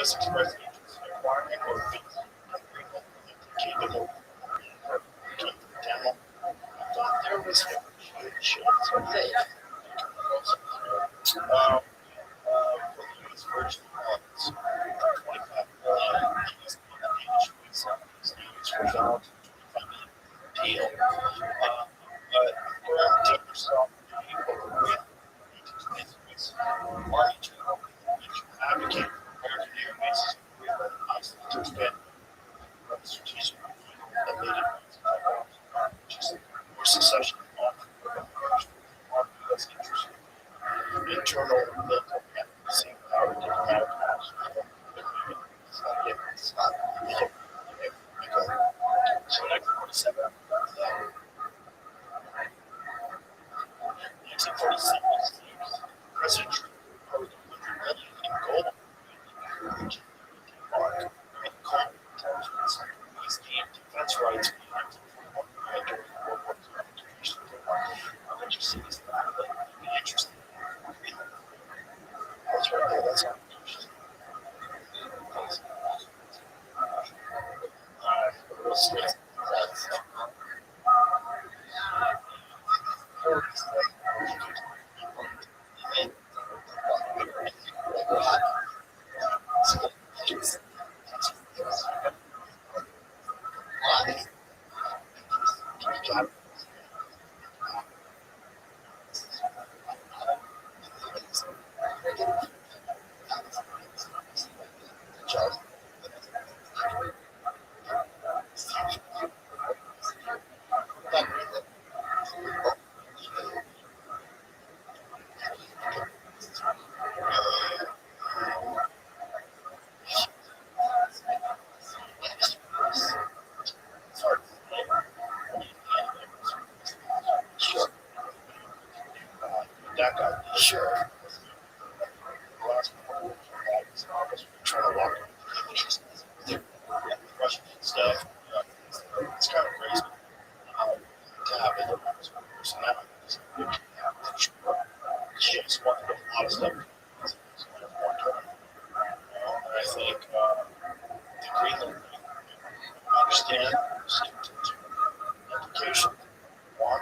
U.S. Express agents acquiring or capable demo. I thought there was a for the U.S. Virgin Islands, 25 million deal. But around 10% Army General advocate for American air bases to expand strategic or secession on U.S. interests. Internal military same power diplomatic so 1947, 1947, President Trump proposed $100 million in gold and coal intelligence. These gave defense rights during World War II. I'll let you see this. It'll be interesting. That's right there. That's how that guy, sure. Trying to walk Russian stuff. It's kind of crazy to have it. So now, she's walking a lot of stuff. And I think the Greenland thing, I understand implication. One,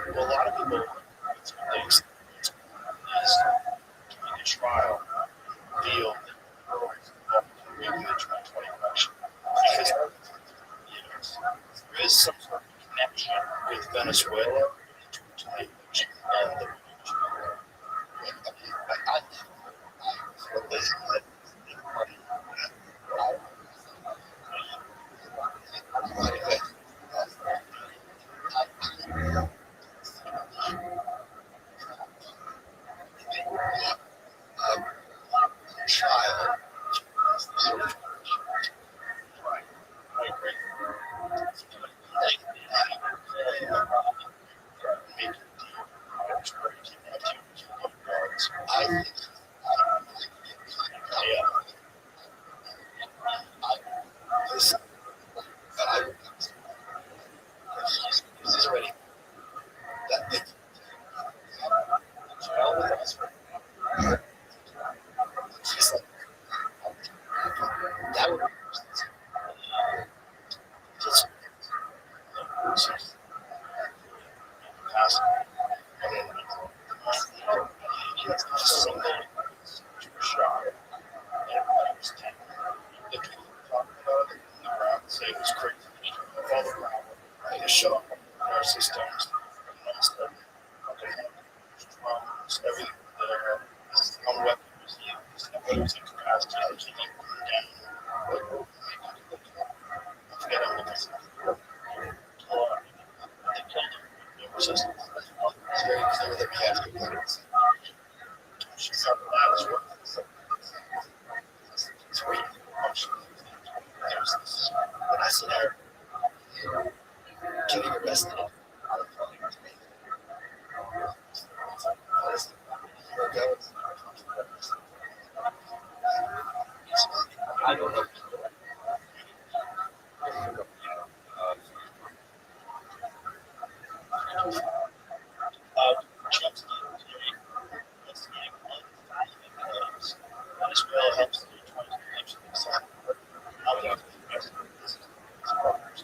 a lot of people think is during the trial feel that maybe the 2020 election because there is some sort of connection with Venezuela to the election and the scenario, getting arrested. I don't know. Trump's investigating unfounded claims that Israel helps the 2022 election. I would have to invest in this partners.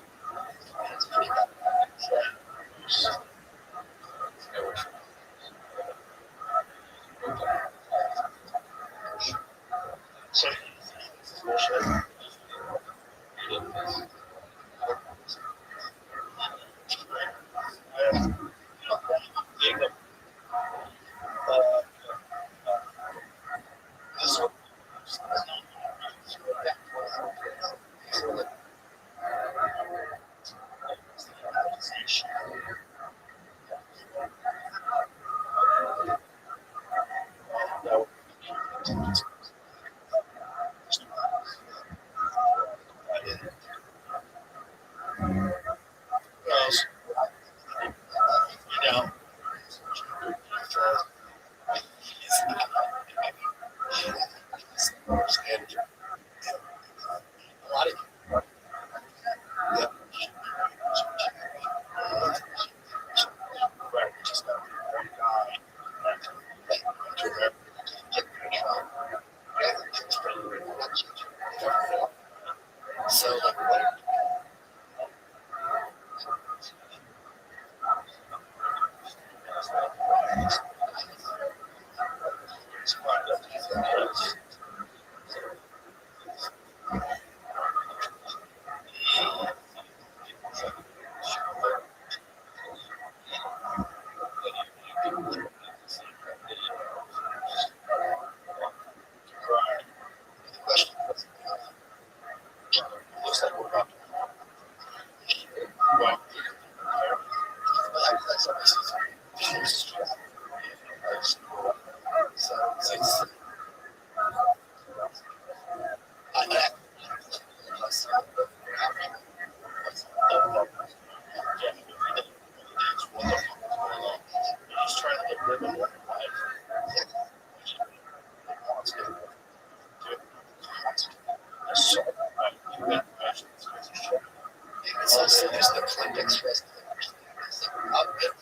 So, this is bullshit. So, looks like we're about to well, he's trying to get rid of one life. It's also there's the context for us to understand.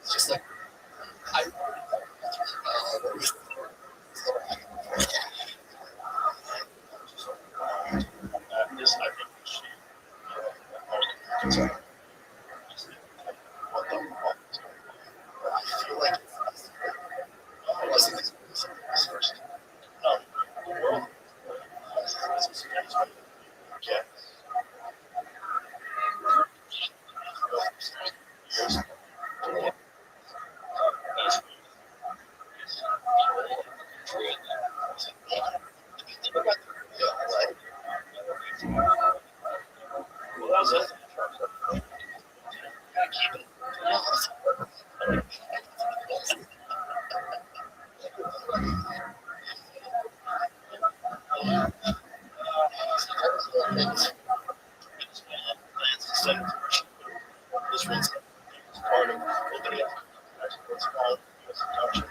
It's just like I this I think we should what the I feel like I wasn't expecting this first. No, the world yeah. Well, that was it. This one's part of the it's called production.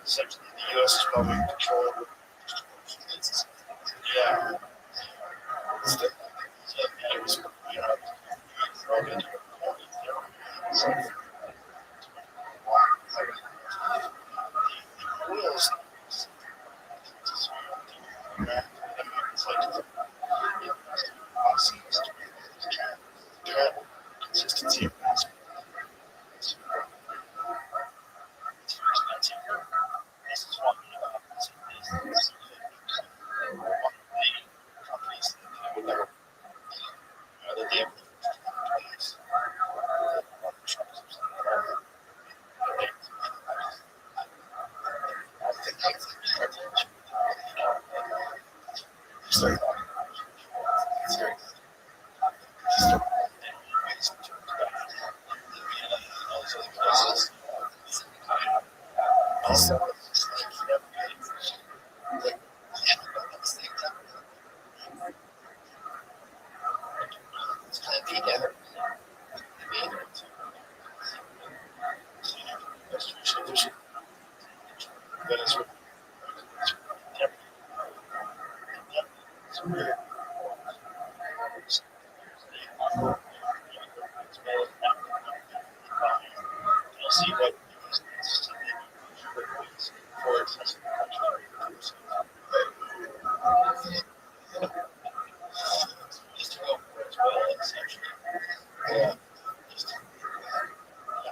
Essentially, the U.S. is probably control. Yeah. It was, you know, so, rules. It's like consistency of this is what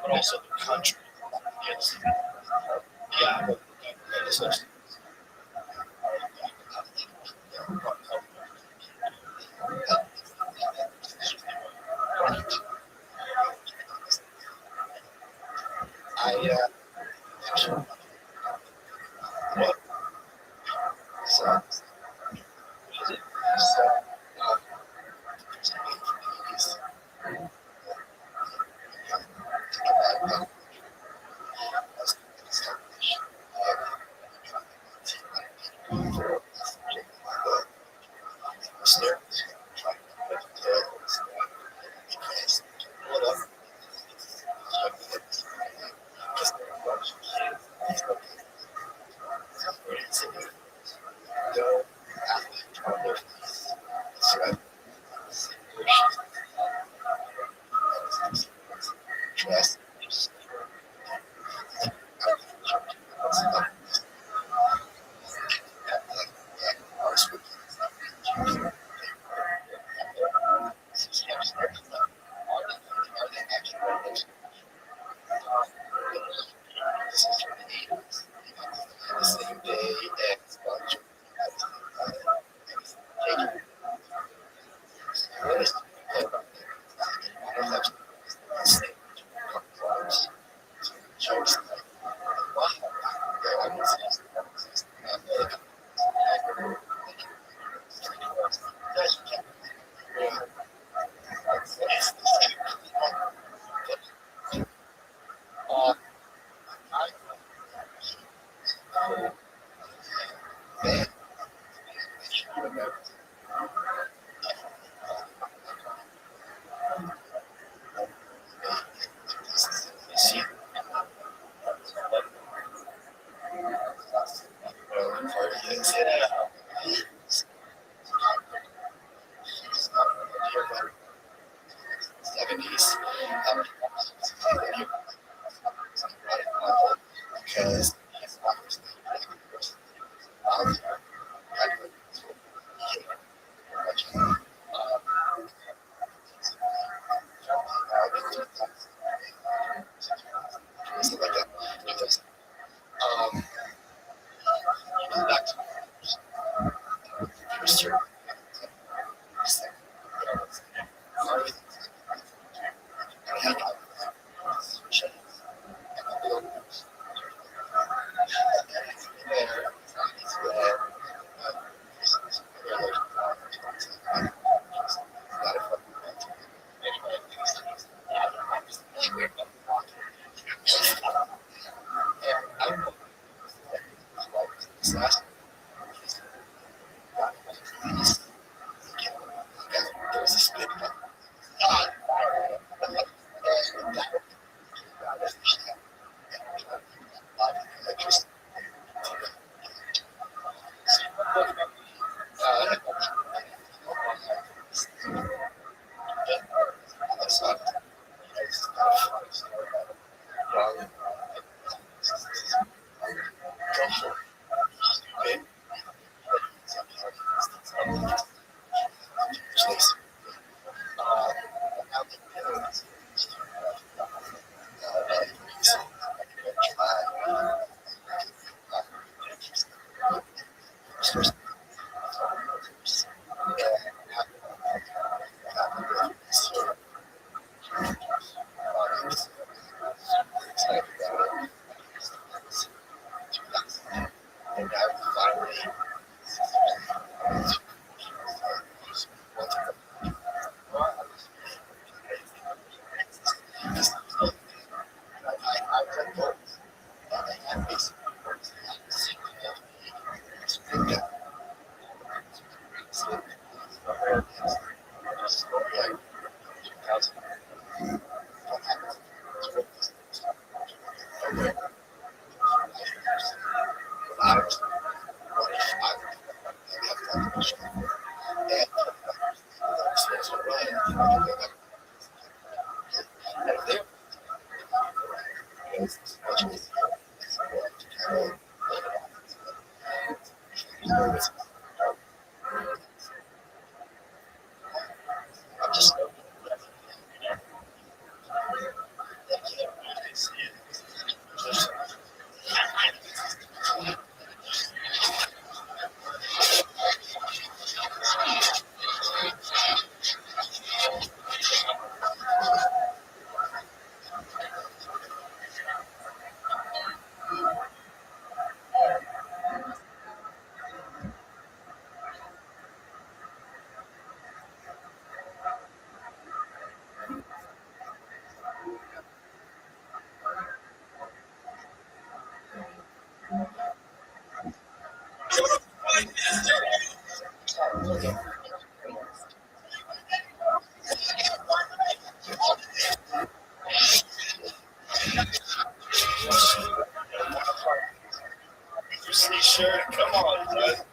But also the country. It's, yeah, but it's just, You see, sure, come on, bud.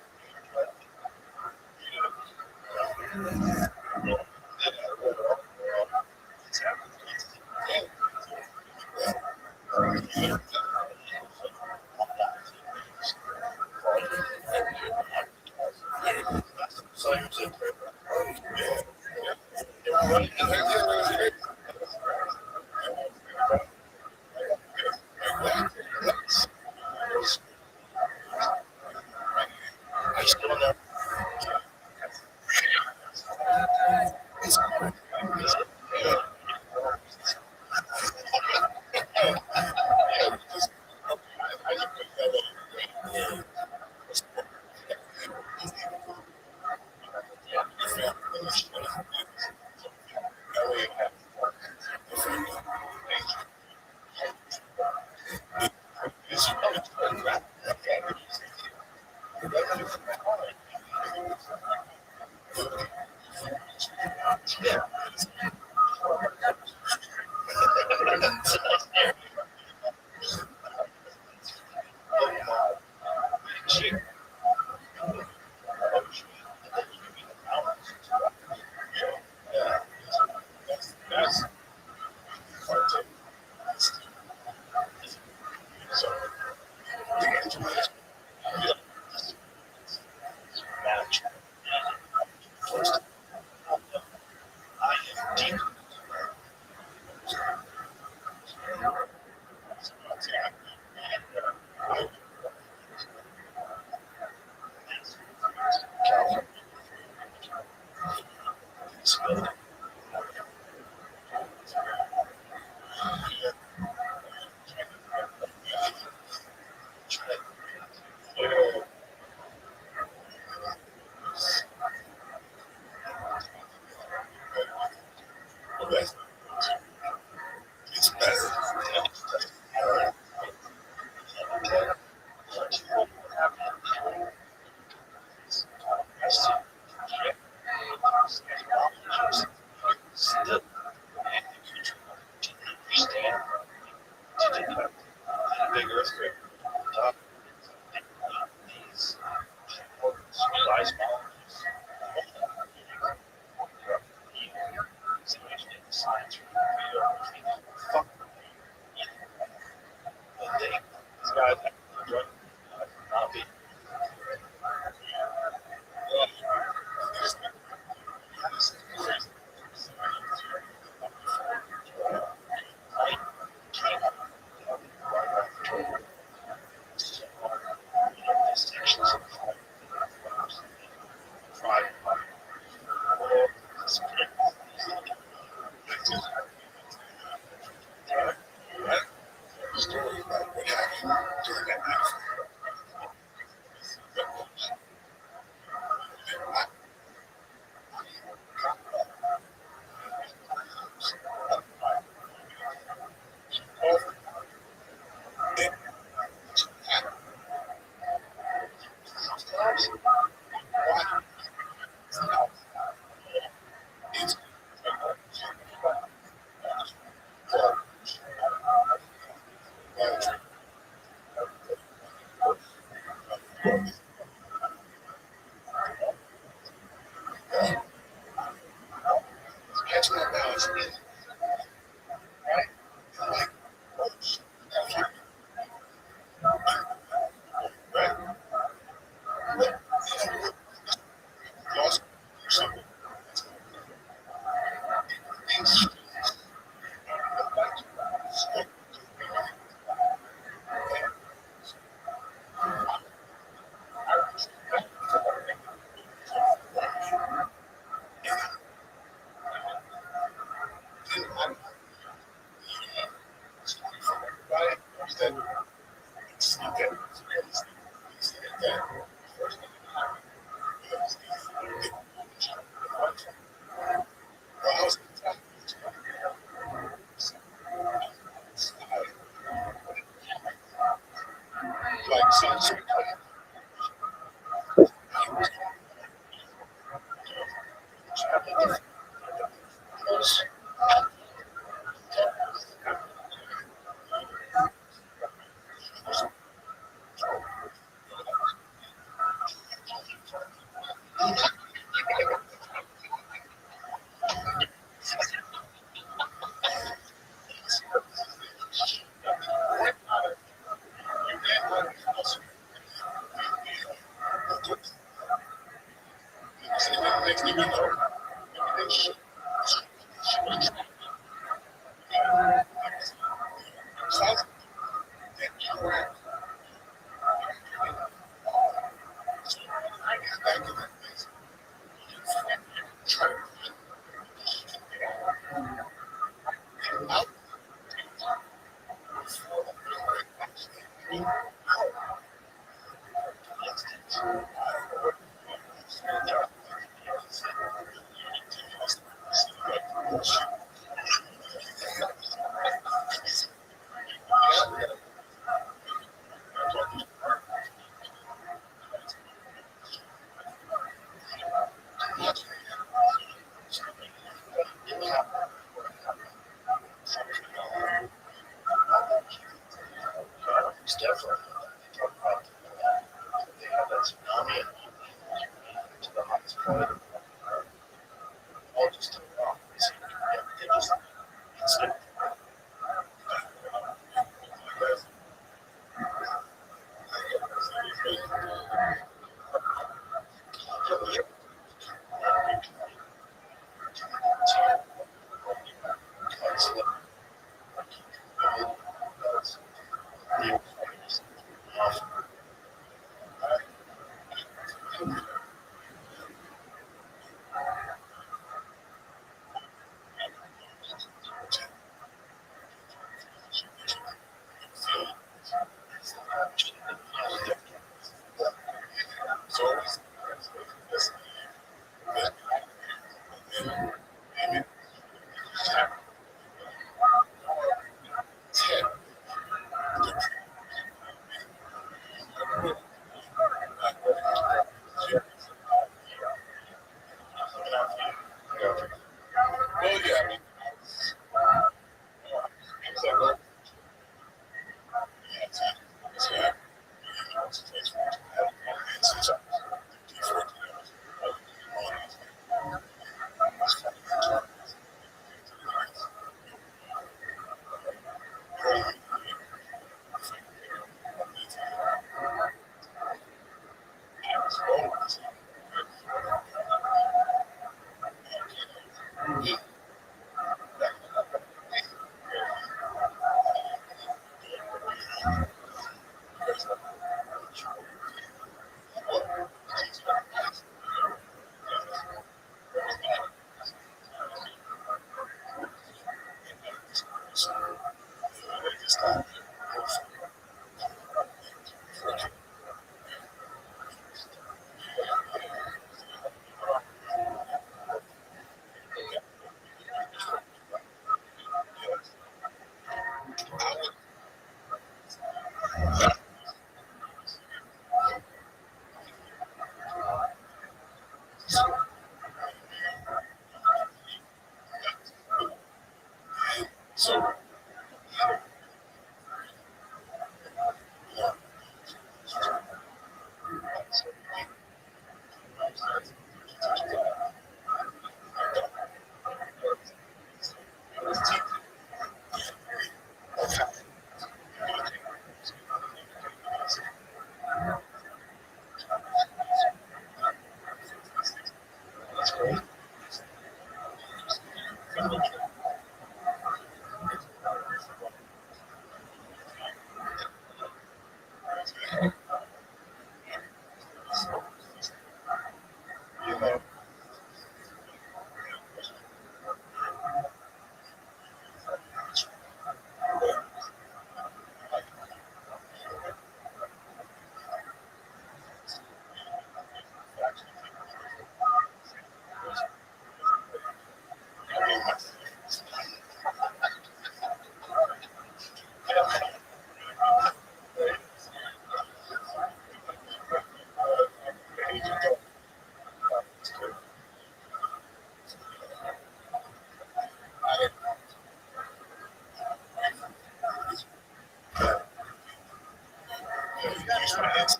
use my hands.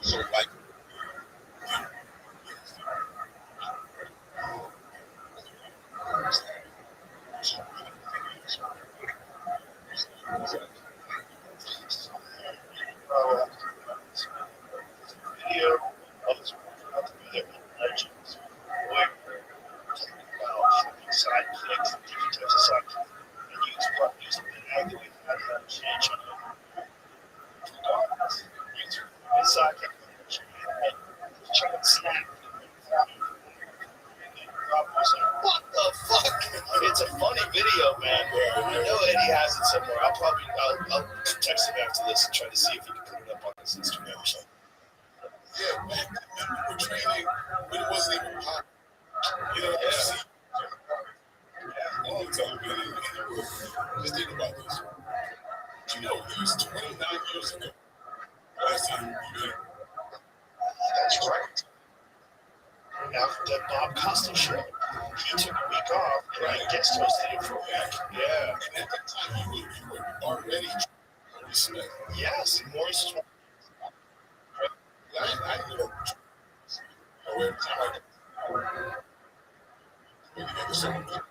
So like video of this legends where side kicks, different types of side kicks, and use the activate that change side kick and try to snap. What the fuck? It's a funny video, man. I know Eddie has it somewhere. I'll text him after this and try to see if he can put it up on his Instagram or something. Yeah, back then we were training when it wasn't even hot. You know, yeah. Long time been in the world. Just think about this. You know, it was 29 years ago. Last time we met. That's right. After the Bob Costa show, he took a week off, and I guest hosted it for a week. Yeah. And at that time, you were already respect. Yes, Maurice was. I know. Every time I get the same thing.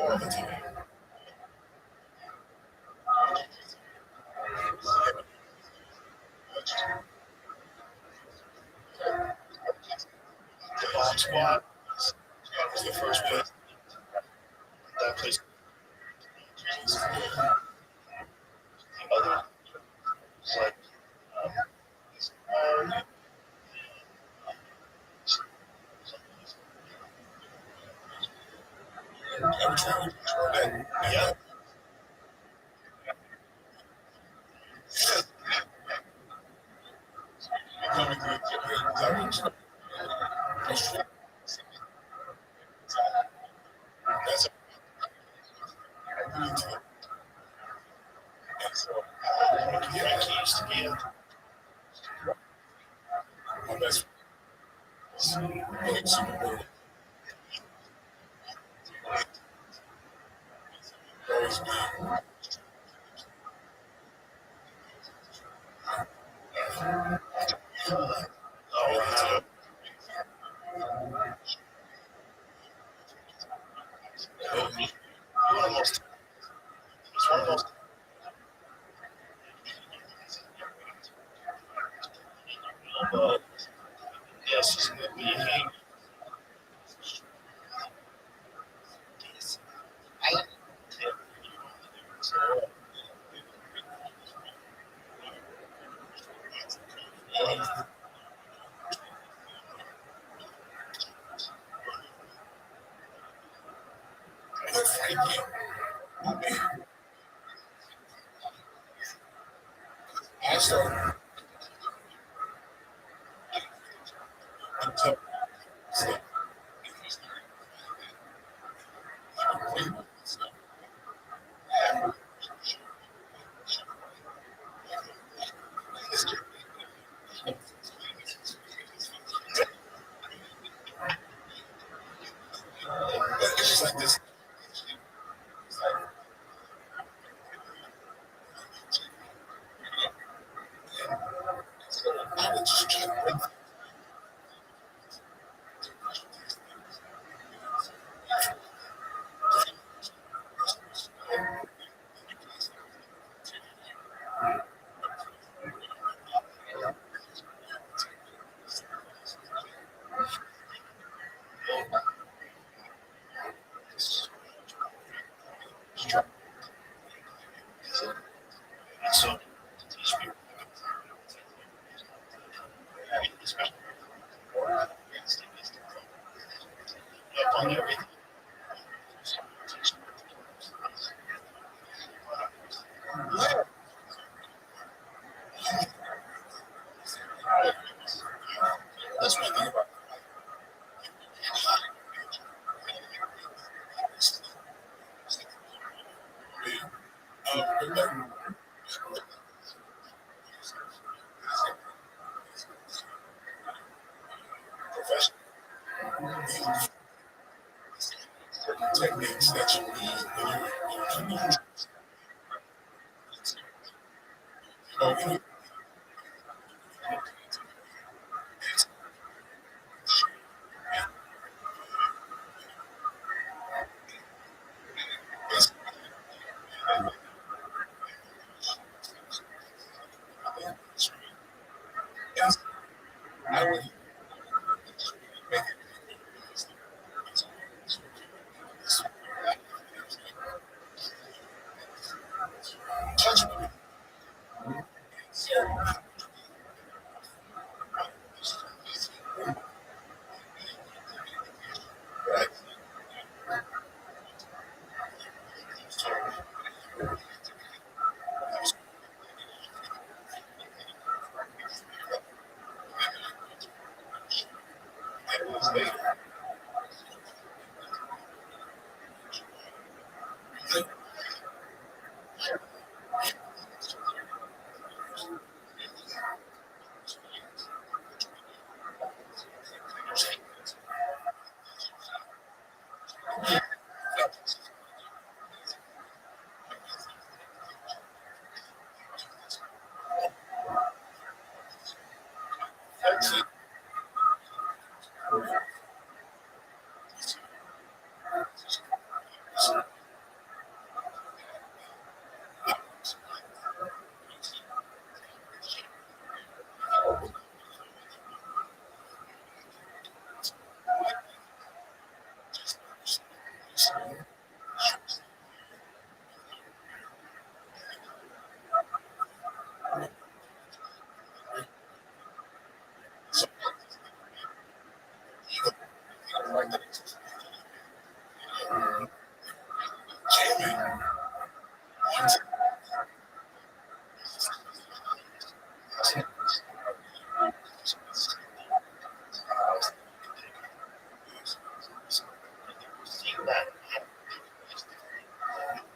All the time. The Bomb Squad was the first place. That place. The other, like, every time we control that, yeah. Coming to the that's yeah, he used to be my best friend. Super Bowl. Always be. Oh, wow. It's one of those. Yes, it's going to be a Frankie. I started until stuff. It's just like this. I would just try to break. techniques that you need when you know, touch me.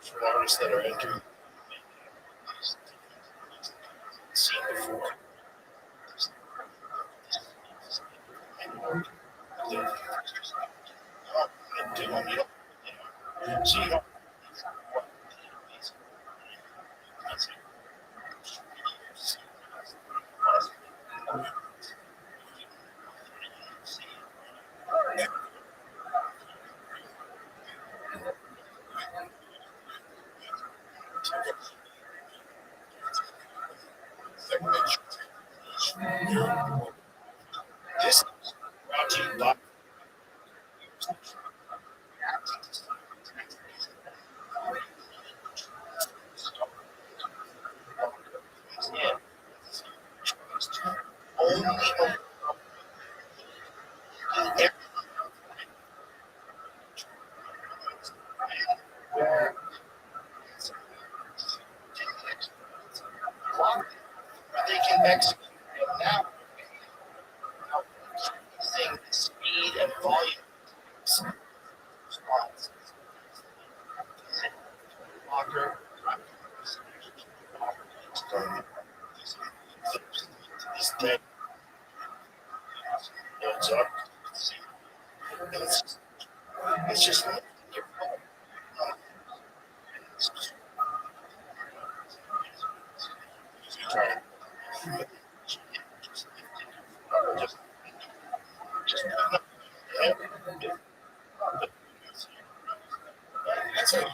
For artists that are entering scene before, and do them, so you don't this brought to you by only they can execute now using speed and volume response. Longer these things builds up. And it's just that's it.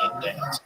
and dance.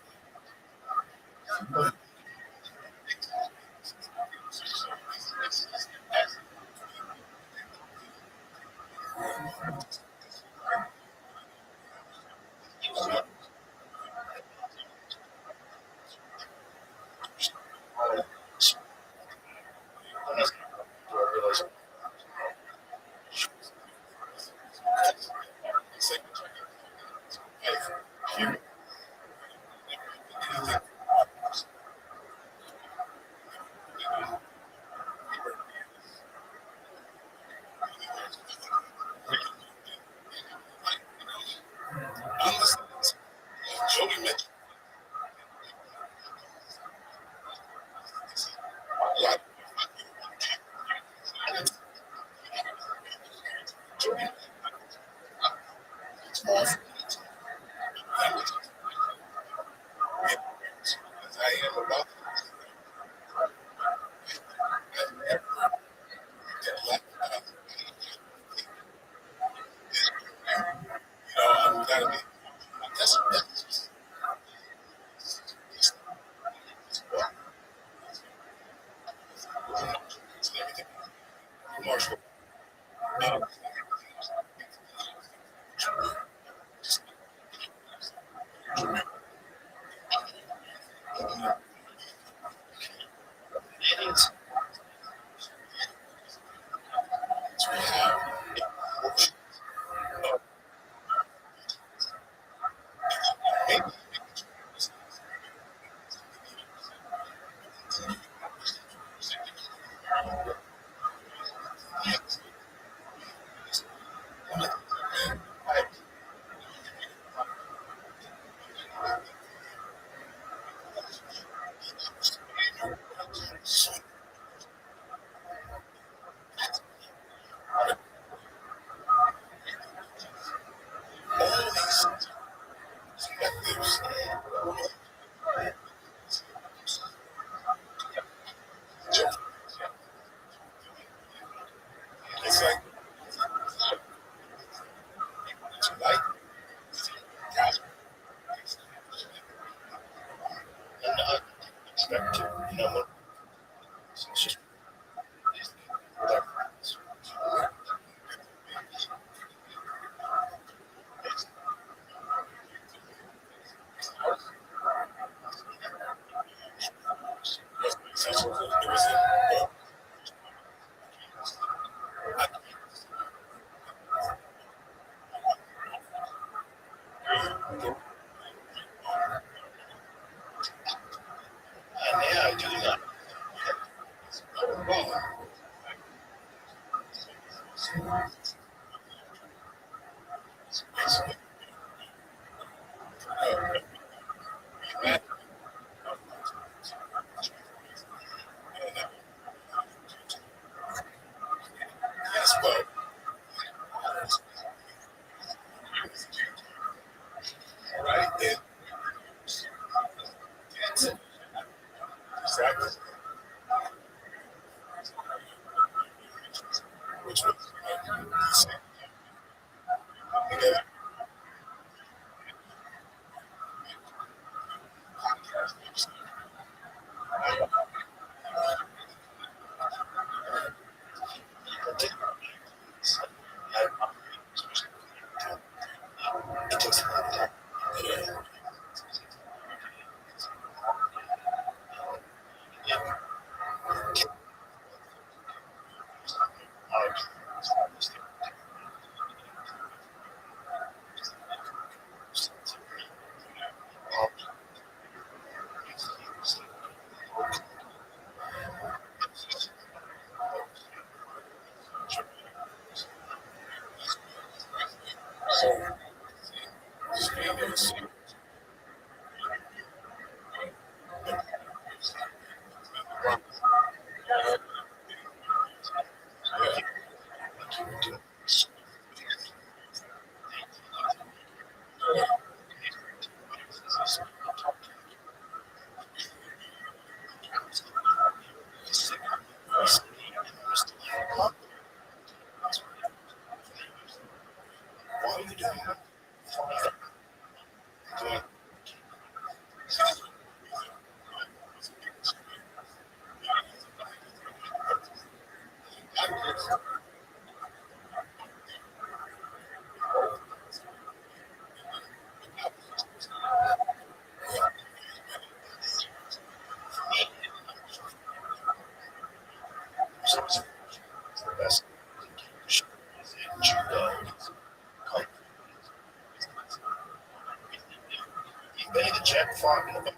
Benny the Jet fought in the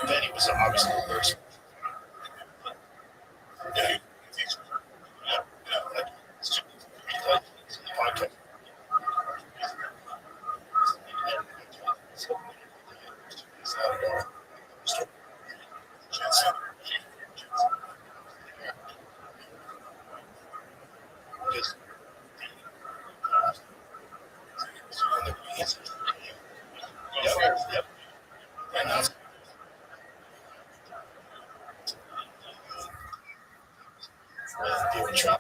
Benny was obviously a person. Yeah, like, podcast. Yep. And that's people try.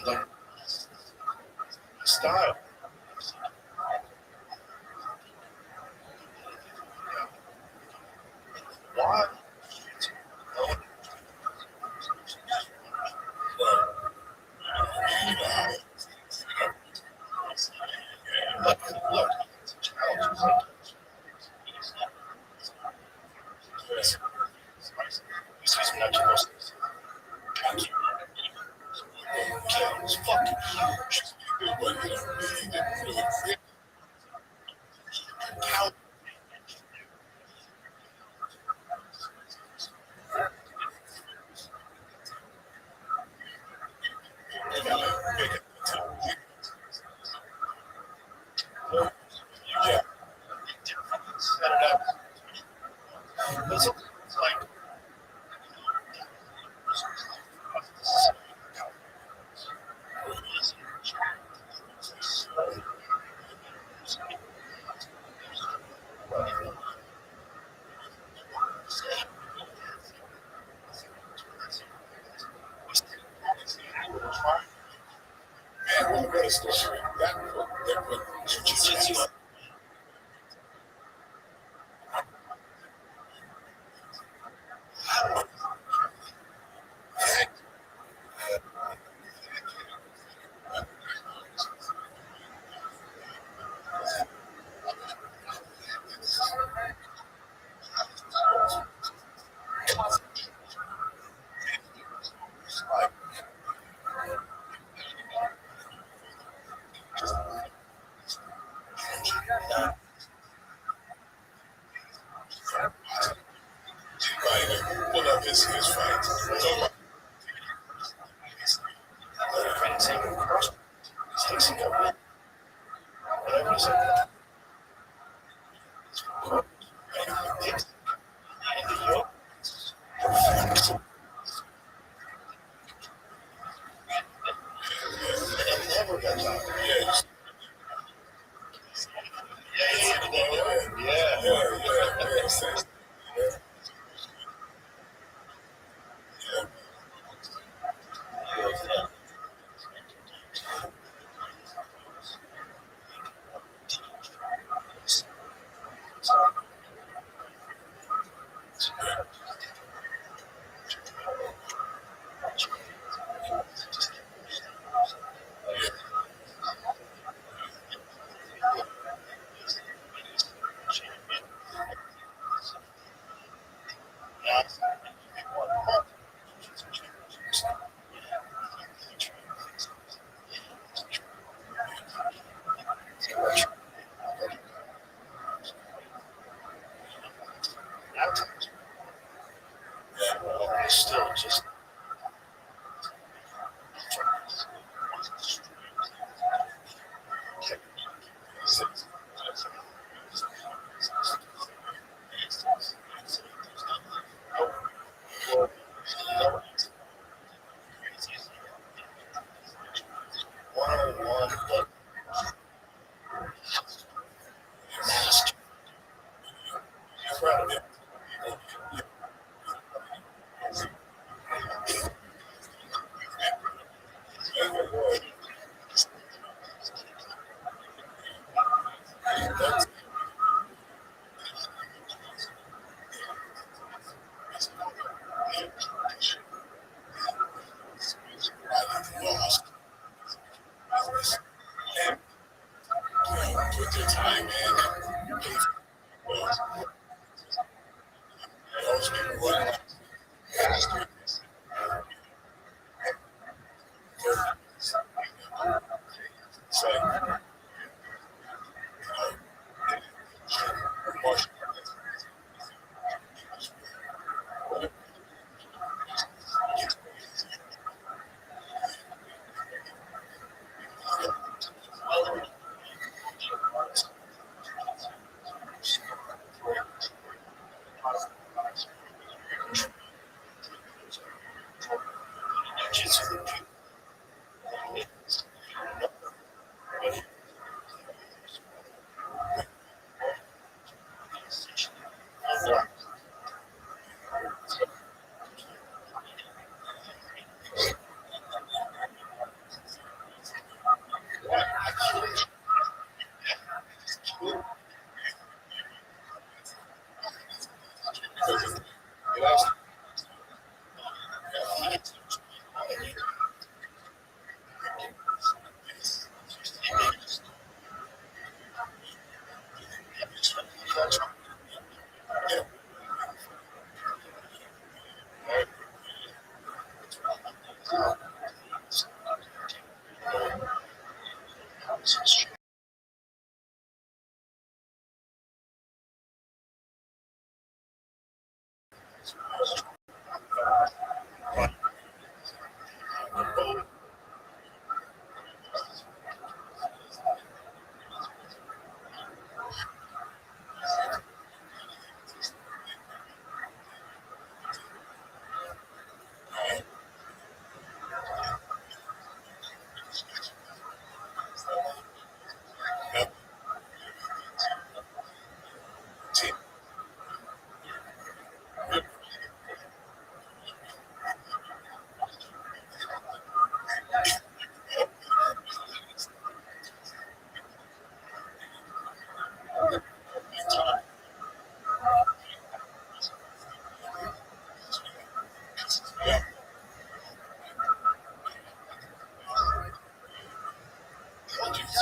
Like style. Why? Look, excuse me, not too close. It's fucking huge. How yeah, set it up. It's like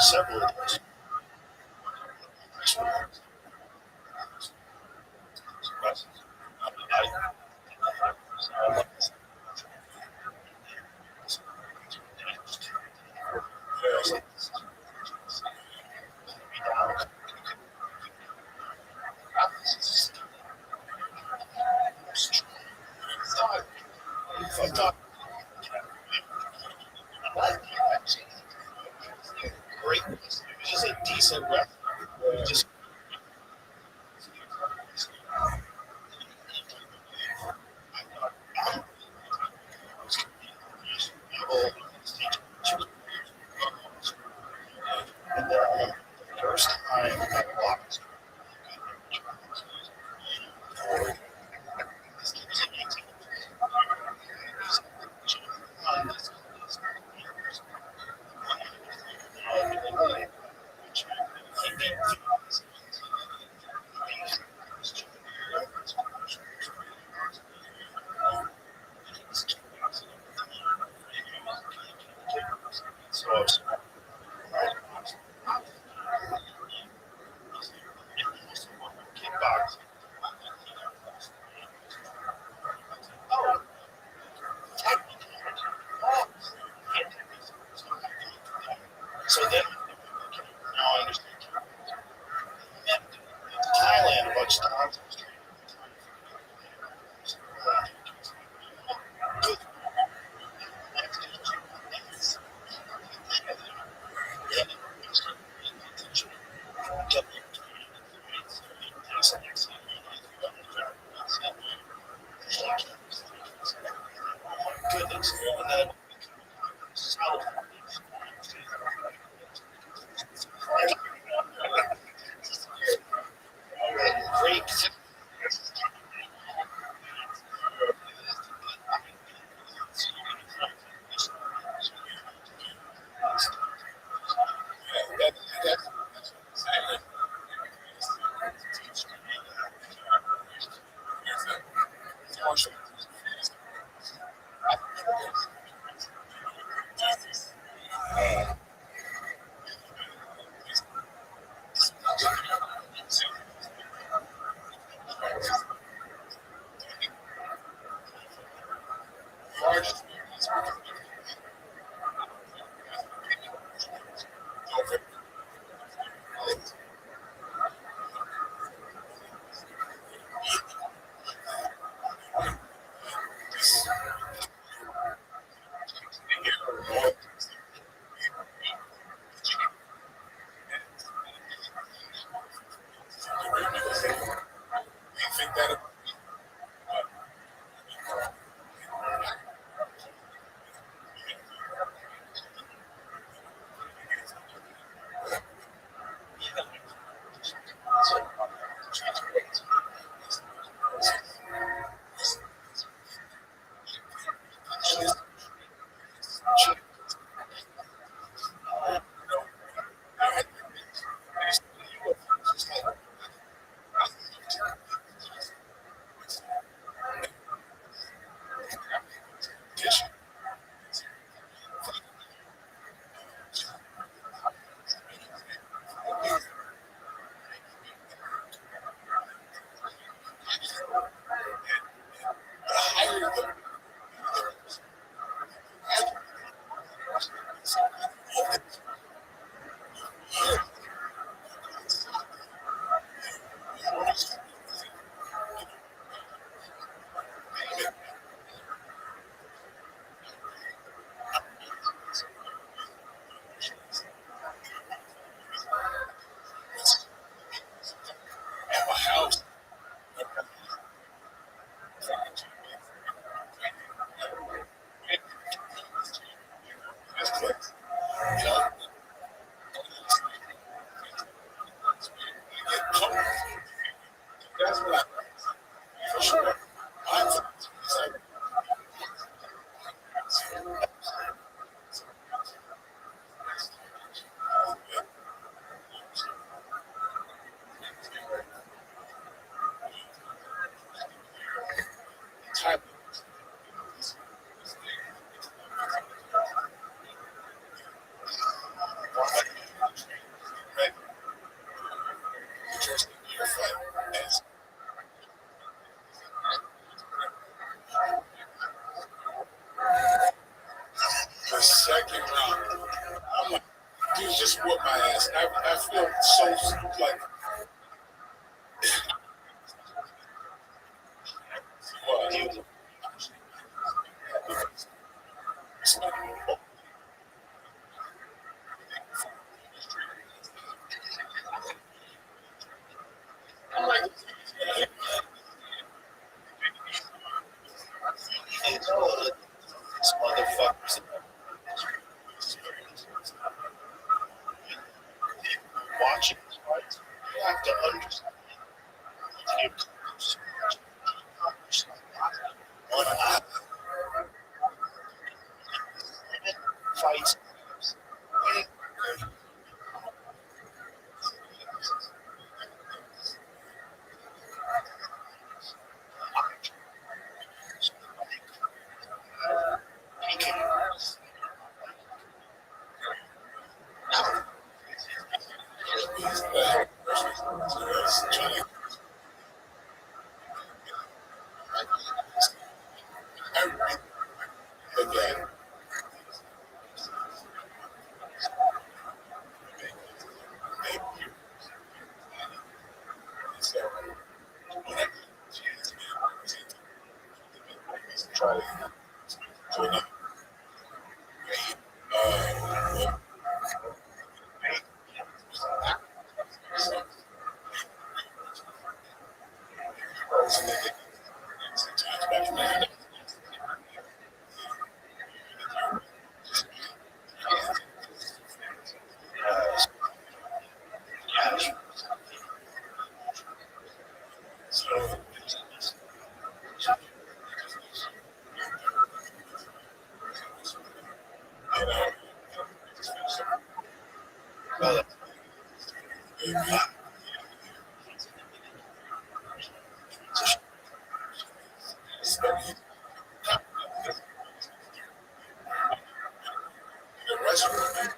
several of those. I thought great. It was just a decent record. Just first time I walked so I was kickboxing. Oh, so then now I understand. Thailand a bunch of times. Goodness. And then South. Great. I feel so like well, you I'm like these motherfuckers watching, right? You have to understand. One fights. Again, so try to so well, the restaurant.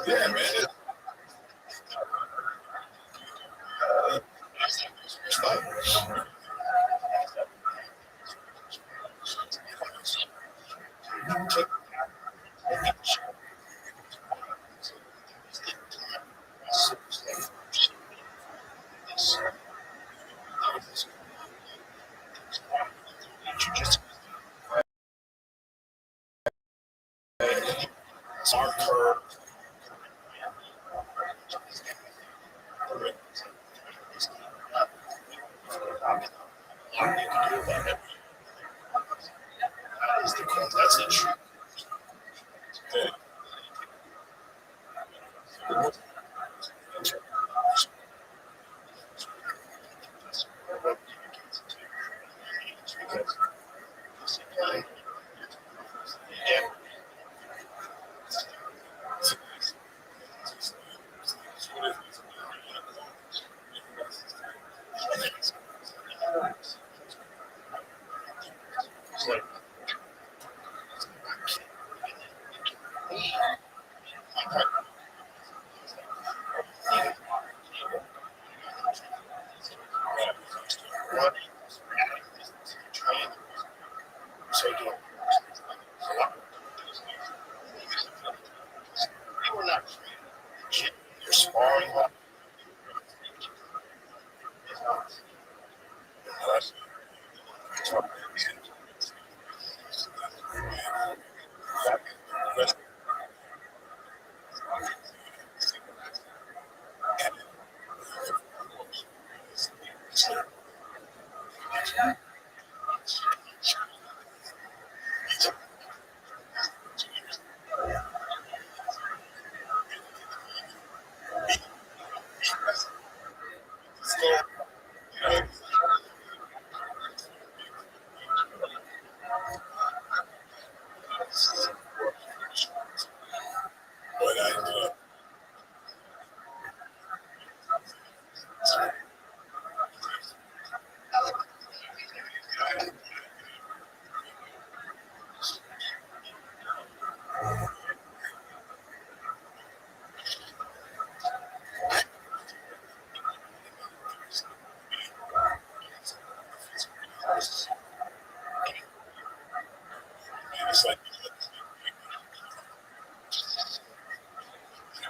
Yeah, man. It's fun. Our curve. That's the truth.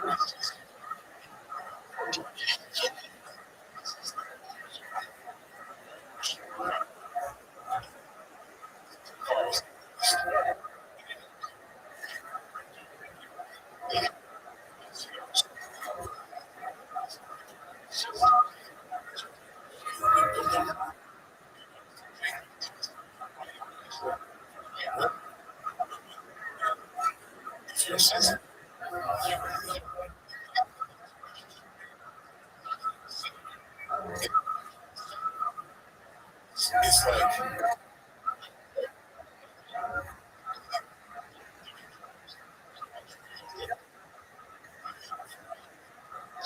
It's like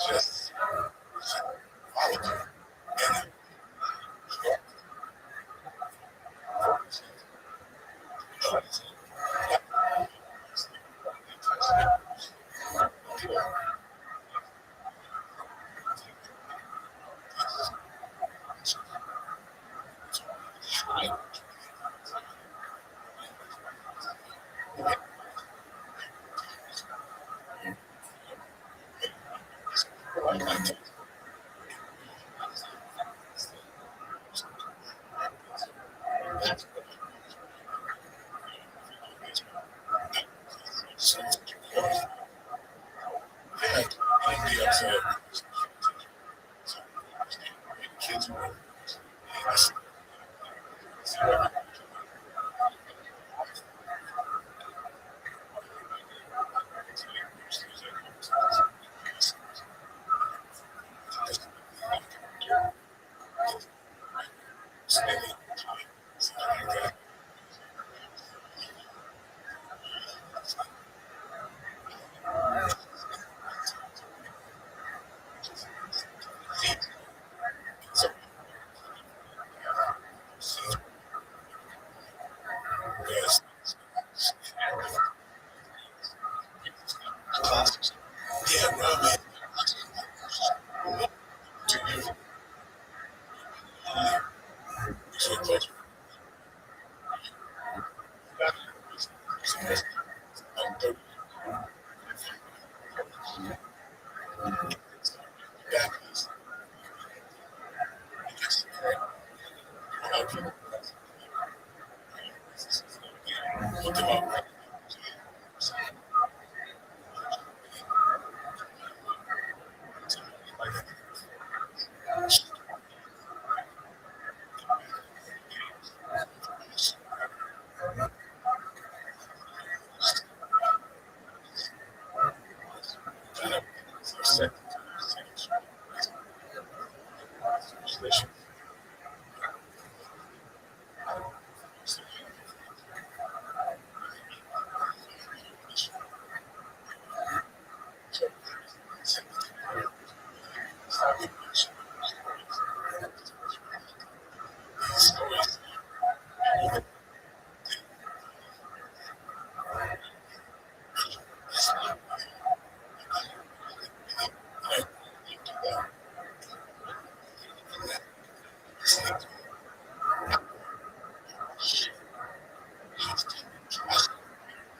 just kids yes. Yeah, bro, man. So close. Look them up.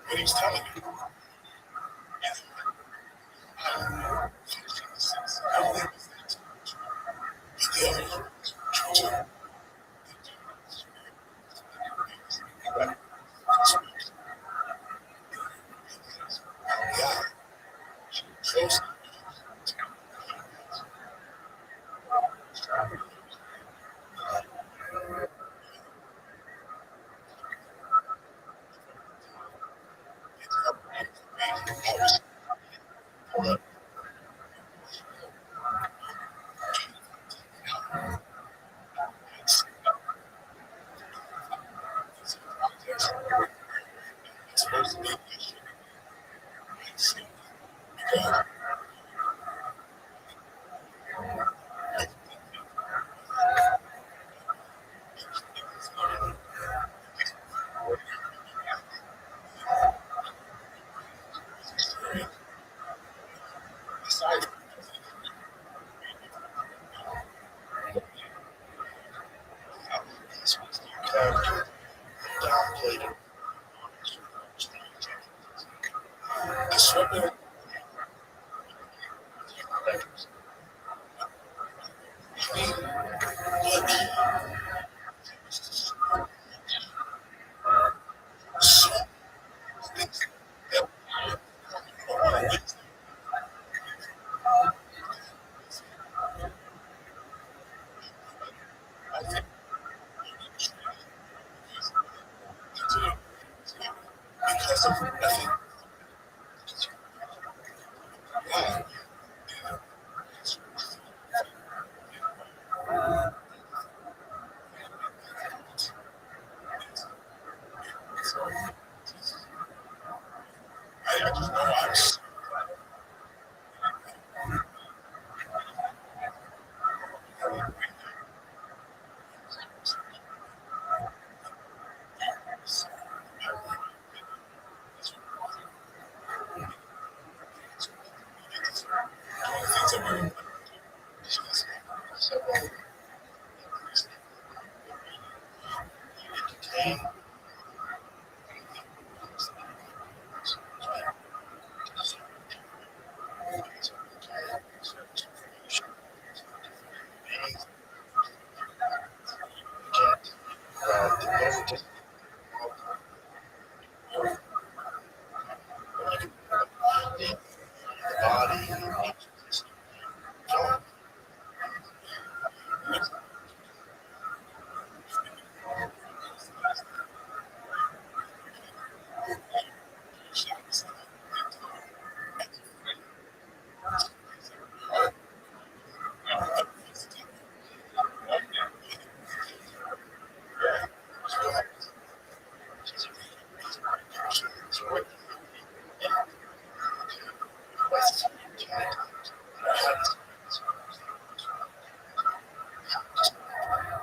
What he's telling me. It's supposed to be.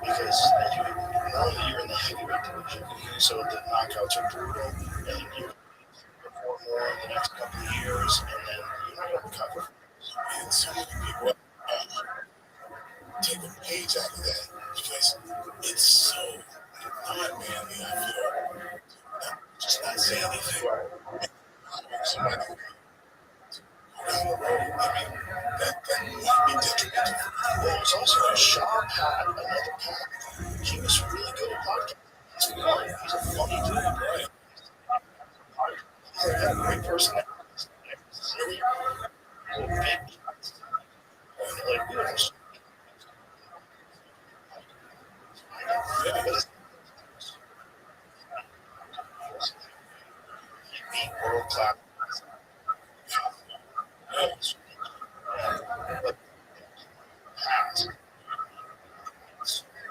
Because normally you're in the heavyweight division, so the knockouts are brutal, and you perform more in the next couple of years, and then you recover. And so many people take a page out of that because it's so not manly. I feel just not say anything. Somebody down the road, I mean, that might be detrimental. There's also a Shaw Pat, another Pat. He was really good at podcasting. He's a funny dude, right? He's got a great personality. Really big. Like, but it's world class. But Pat,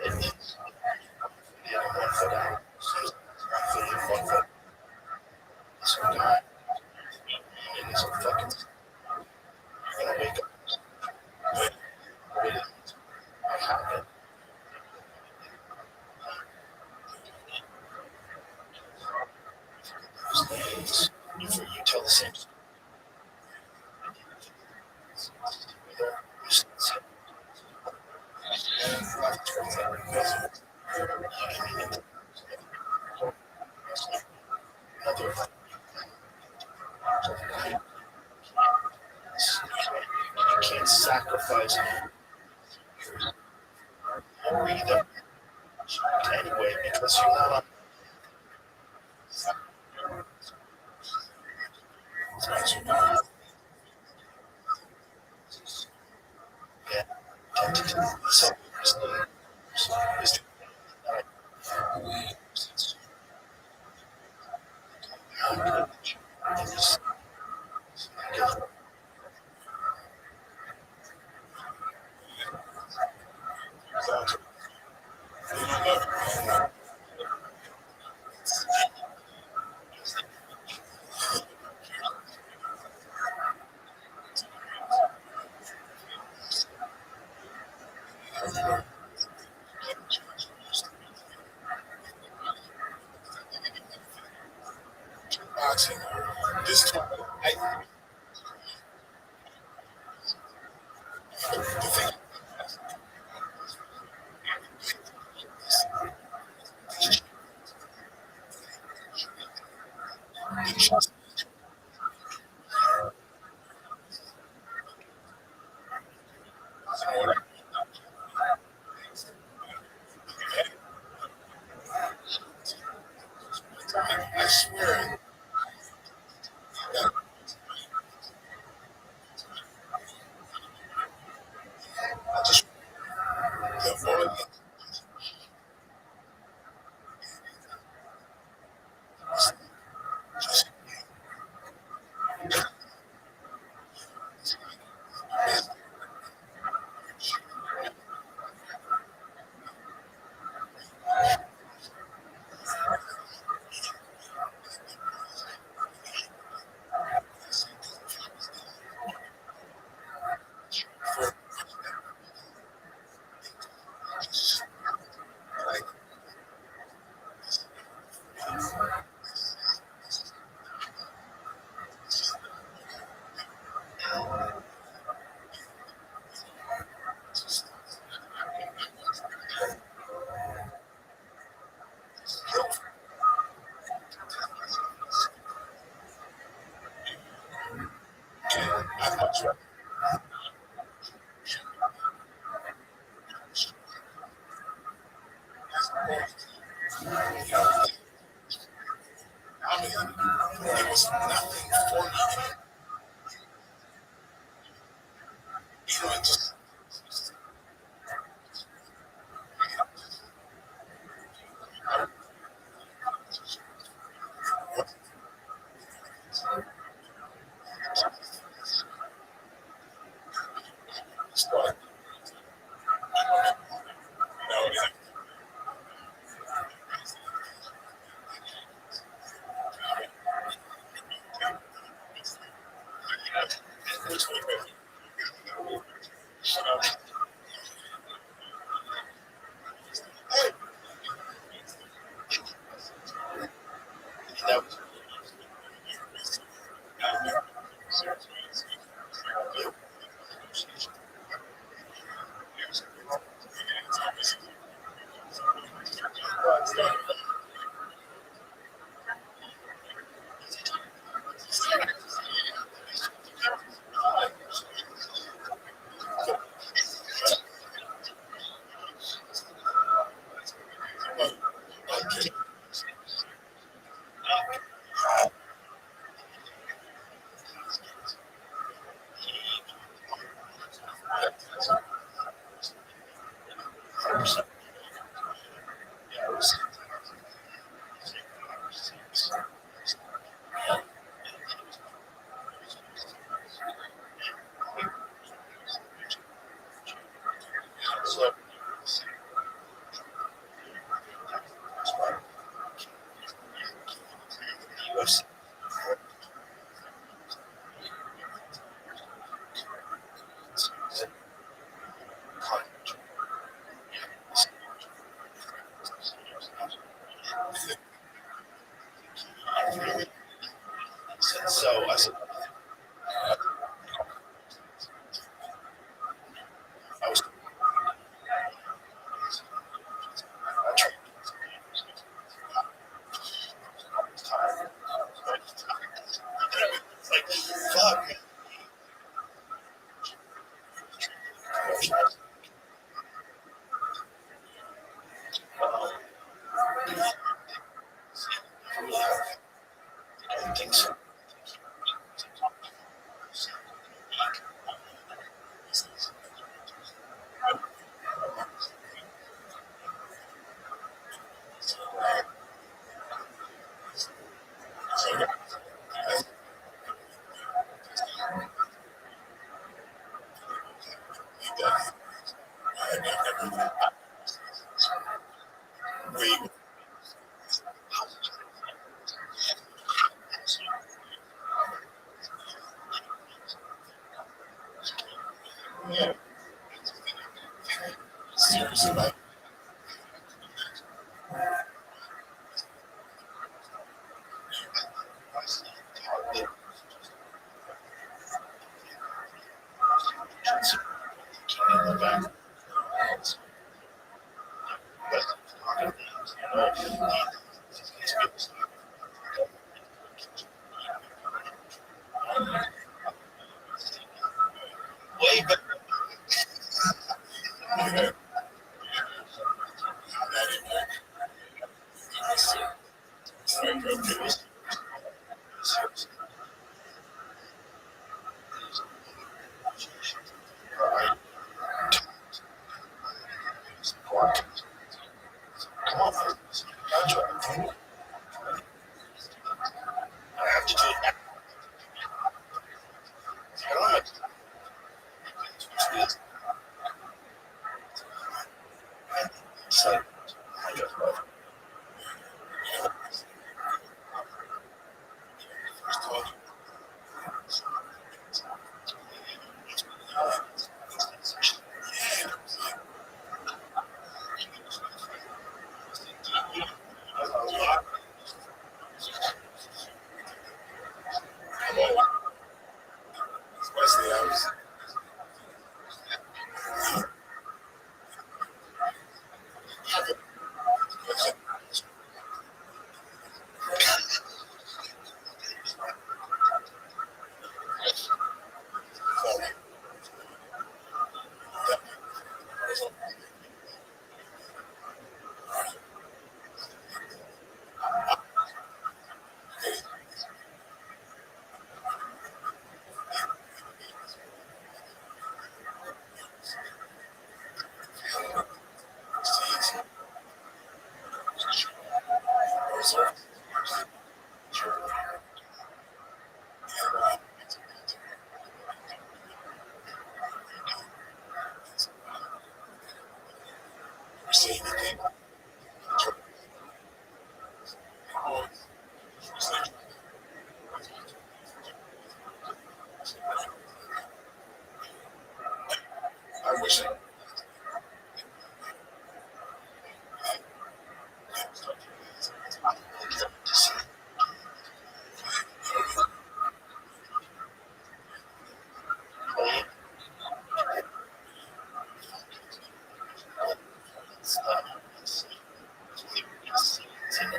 it's one foot out. One foot in, one foot. Some guy, and it's a fucking. You're gonna wake up. What happened? You tell the same story. You can't sacrifice or either anyway because you're not on. Yeah. So,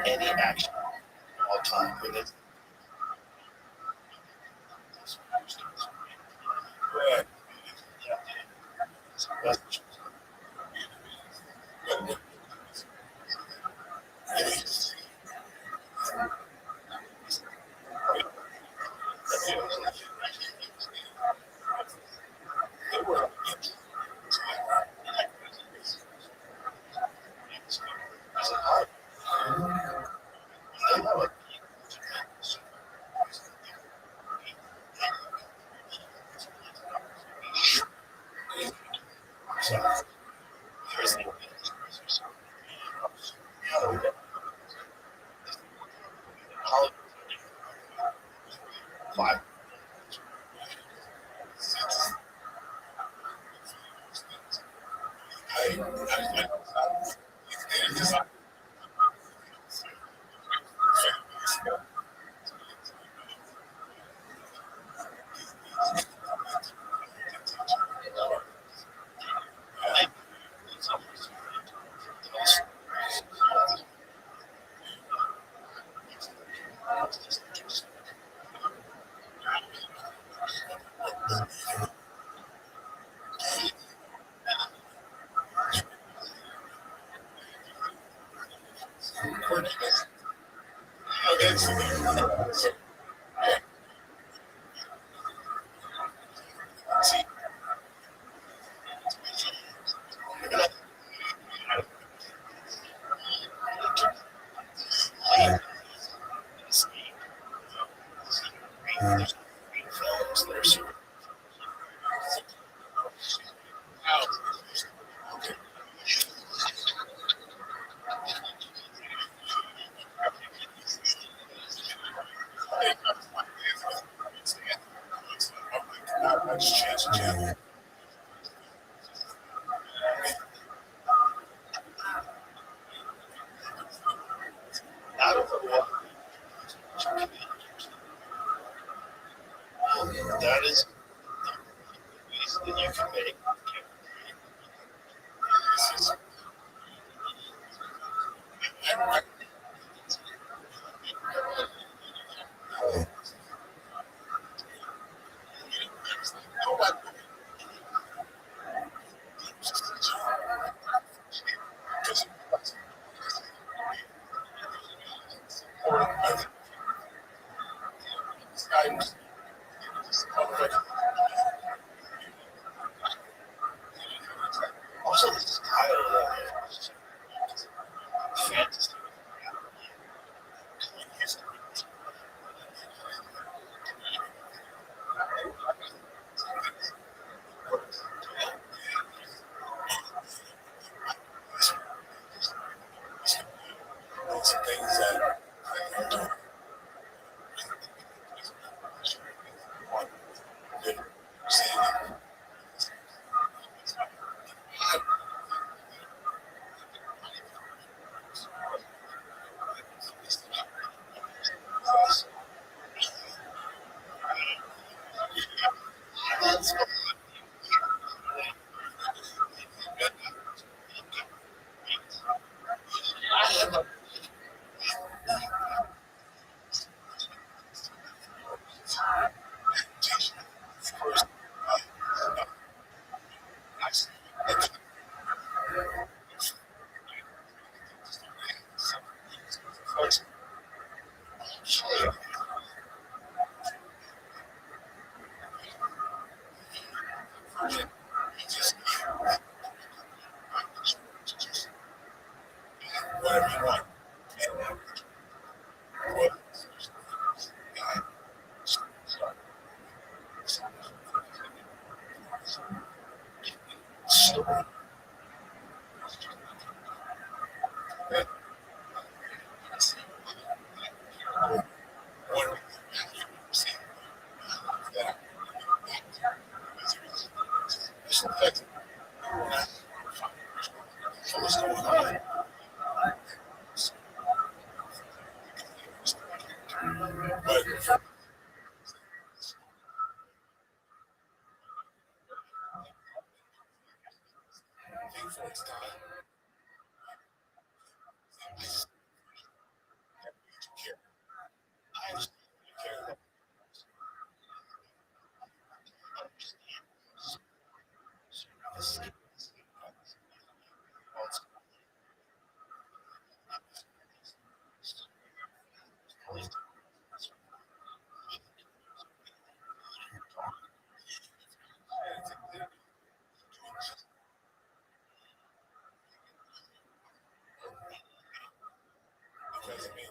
Any action all time with it. That is that you can make. story. What's going on? But for its time, care. I understand care. Because I mean,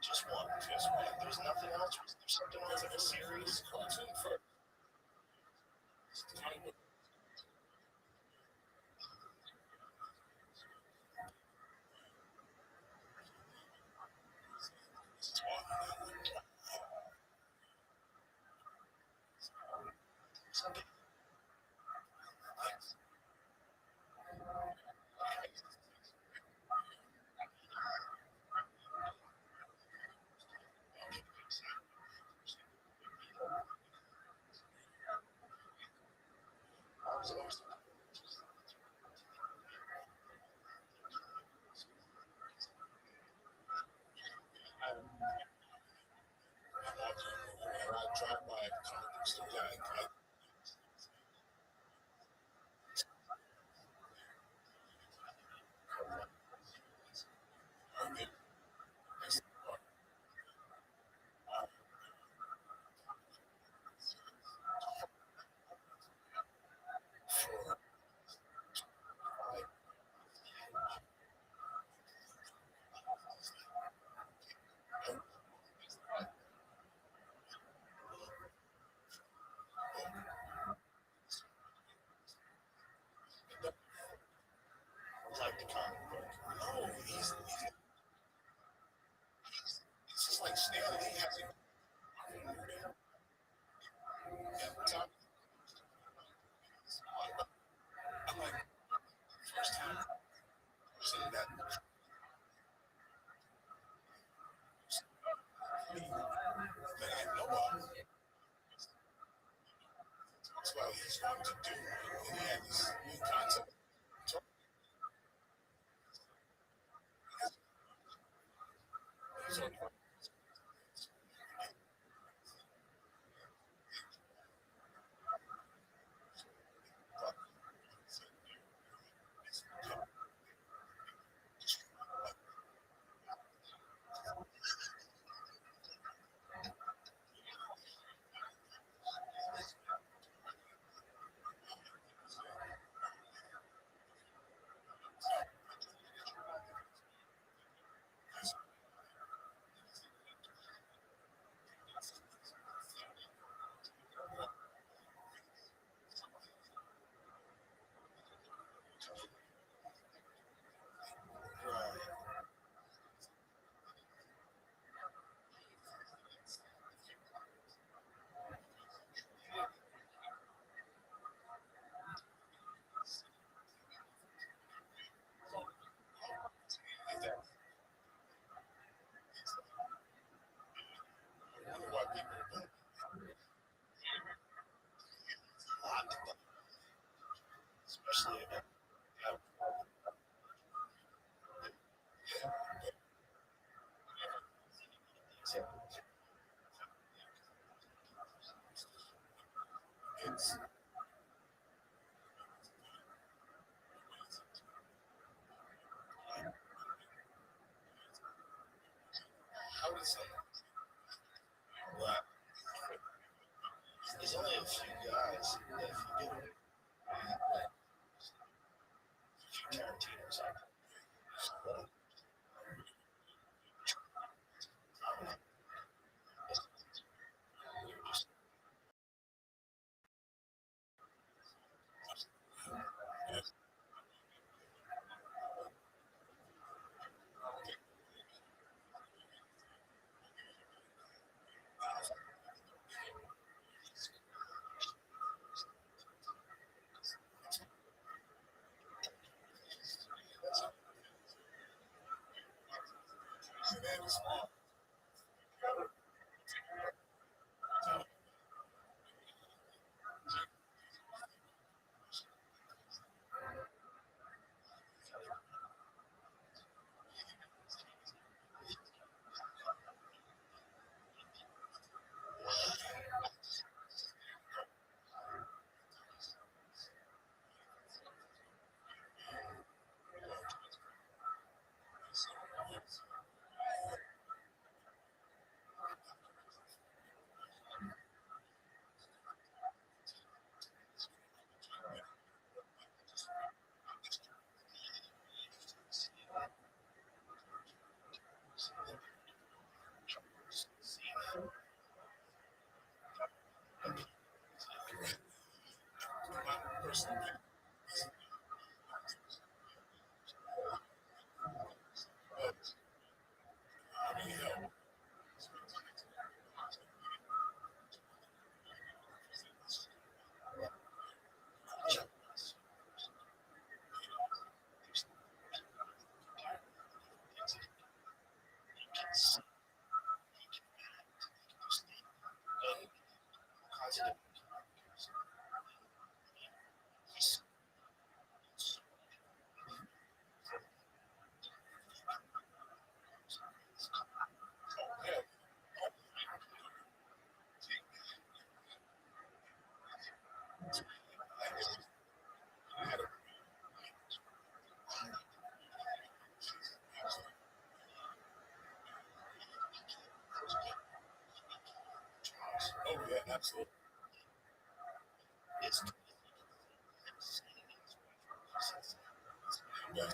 just one. There's nothing else. There's something else like a series, cartoon for. I drive by comic book store. Like the comic book. No, it's just like Stanley. He has it. I'm like, first time seeing that that I know of. That's what he's going to do. And he had this new concept. So, There's only a few guys that if you get Tarantino's out. Oh yeah, absolutely. It's yeah.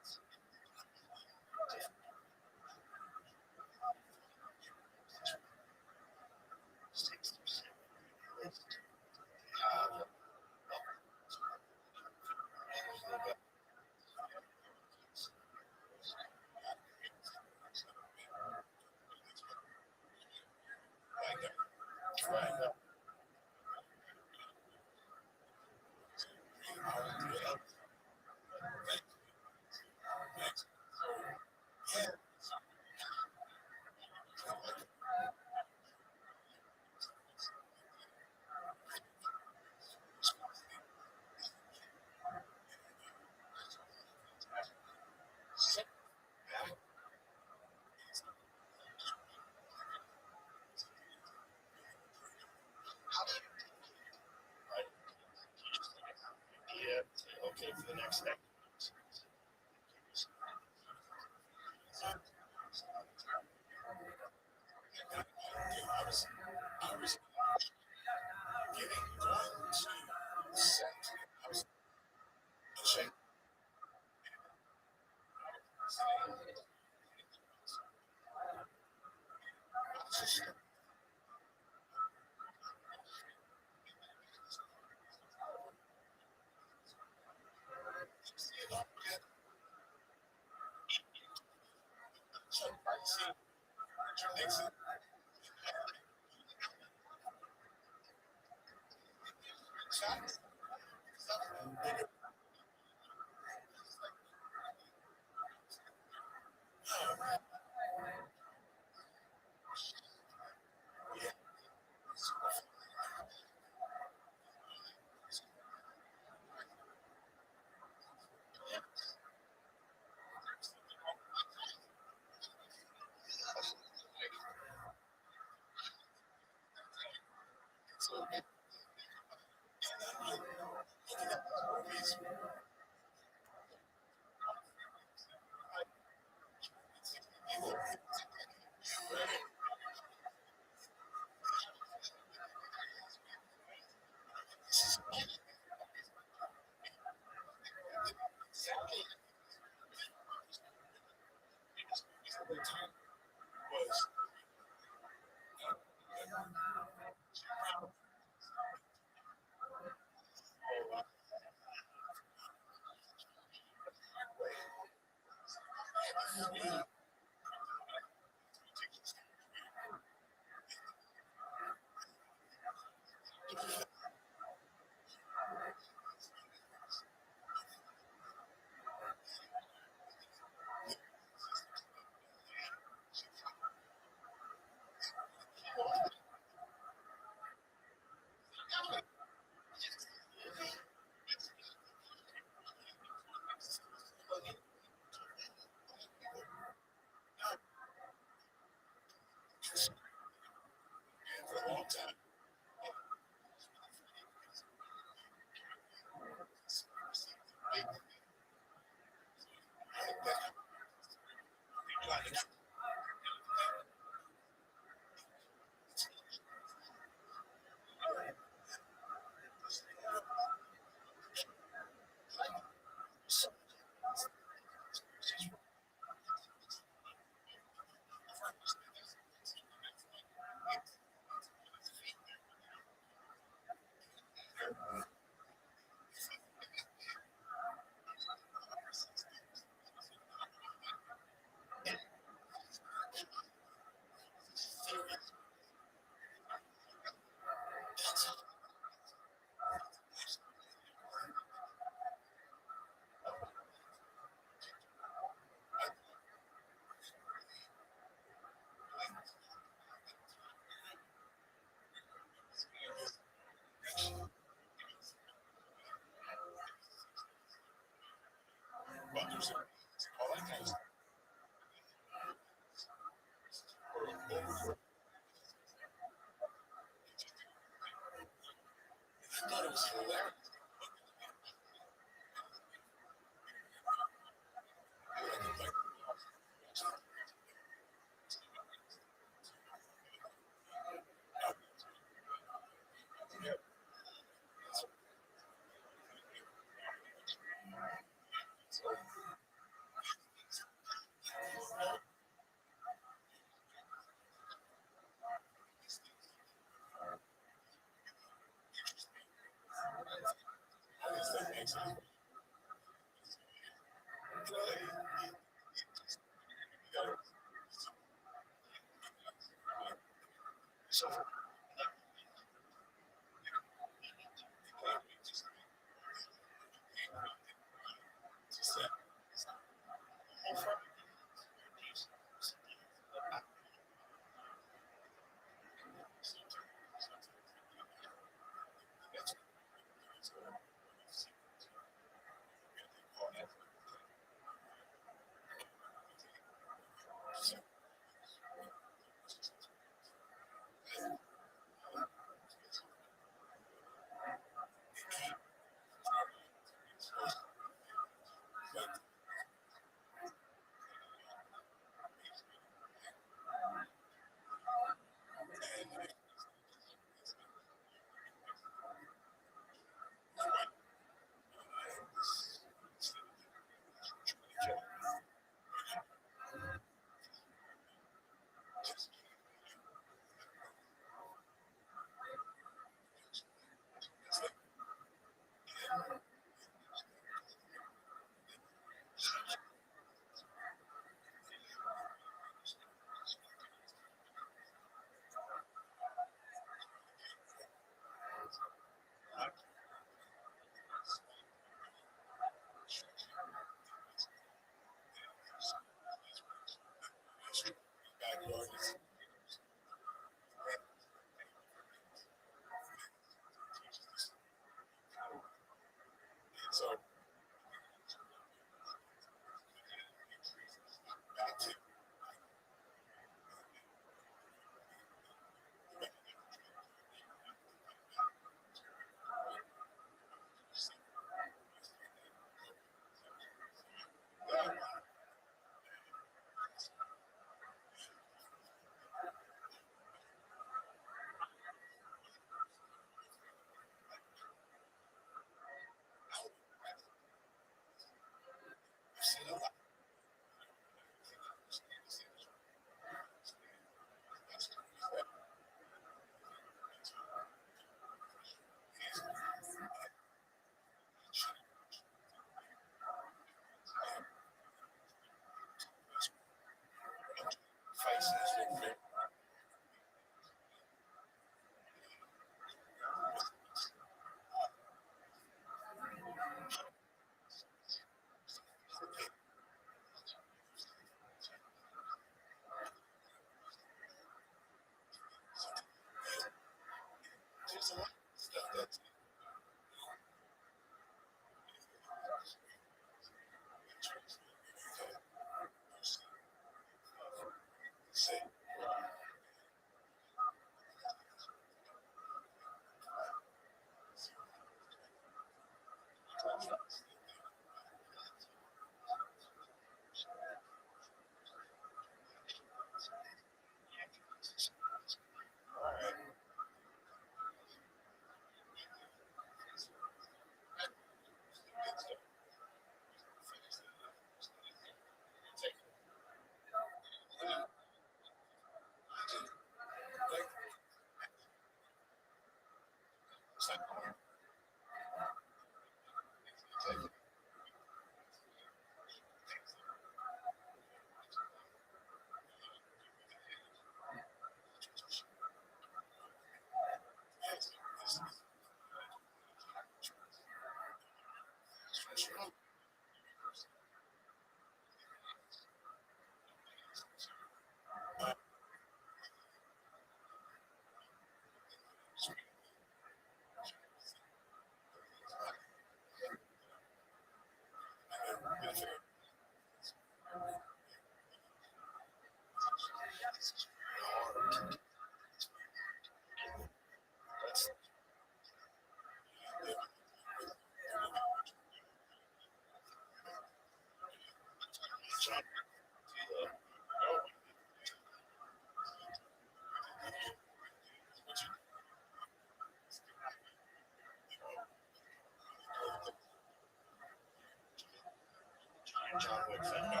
John Wick fan.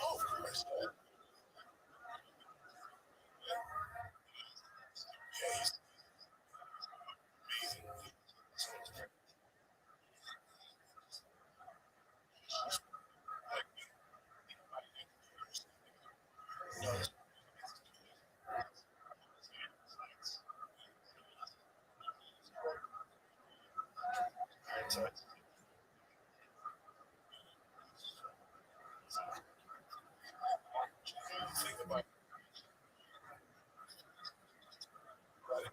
Oh, of course. Yeah, he's amazing. No, hindsight. Think about right.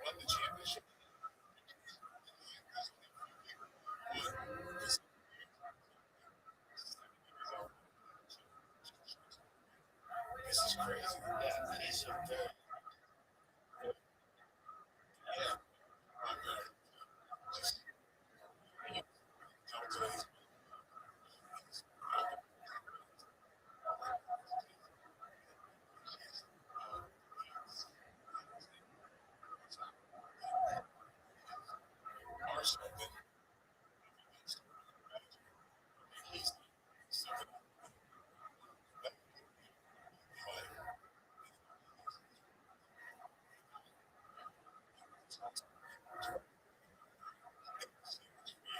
Won the championship. This is crazy. Yeah, he's a very yeah. Just don't do it. Arsenal didn't. He's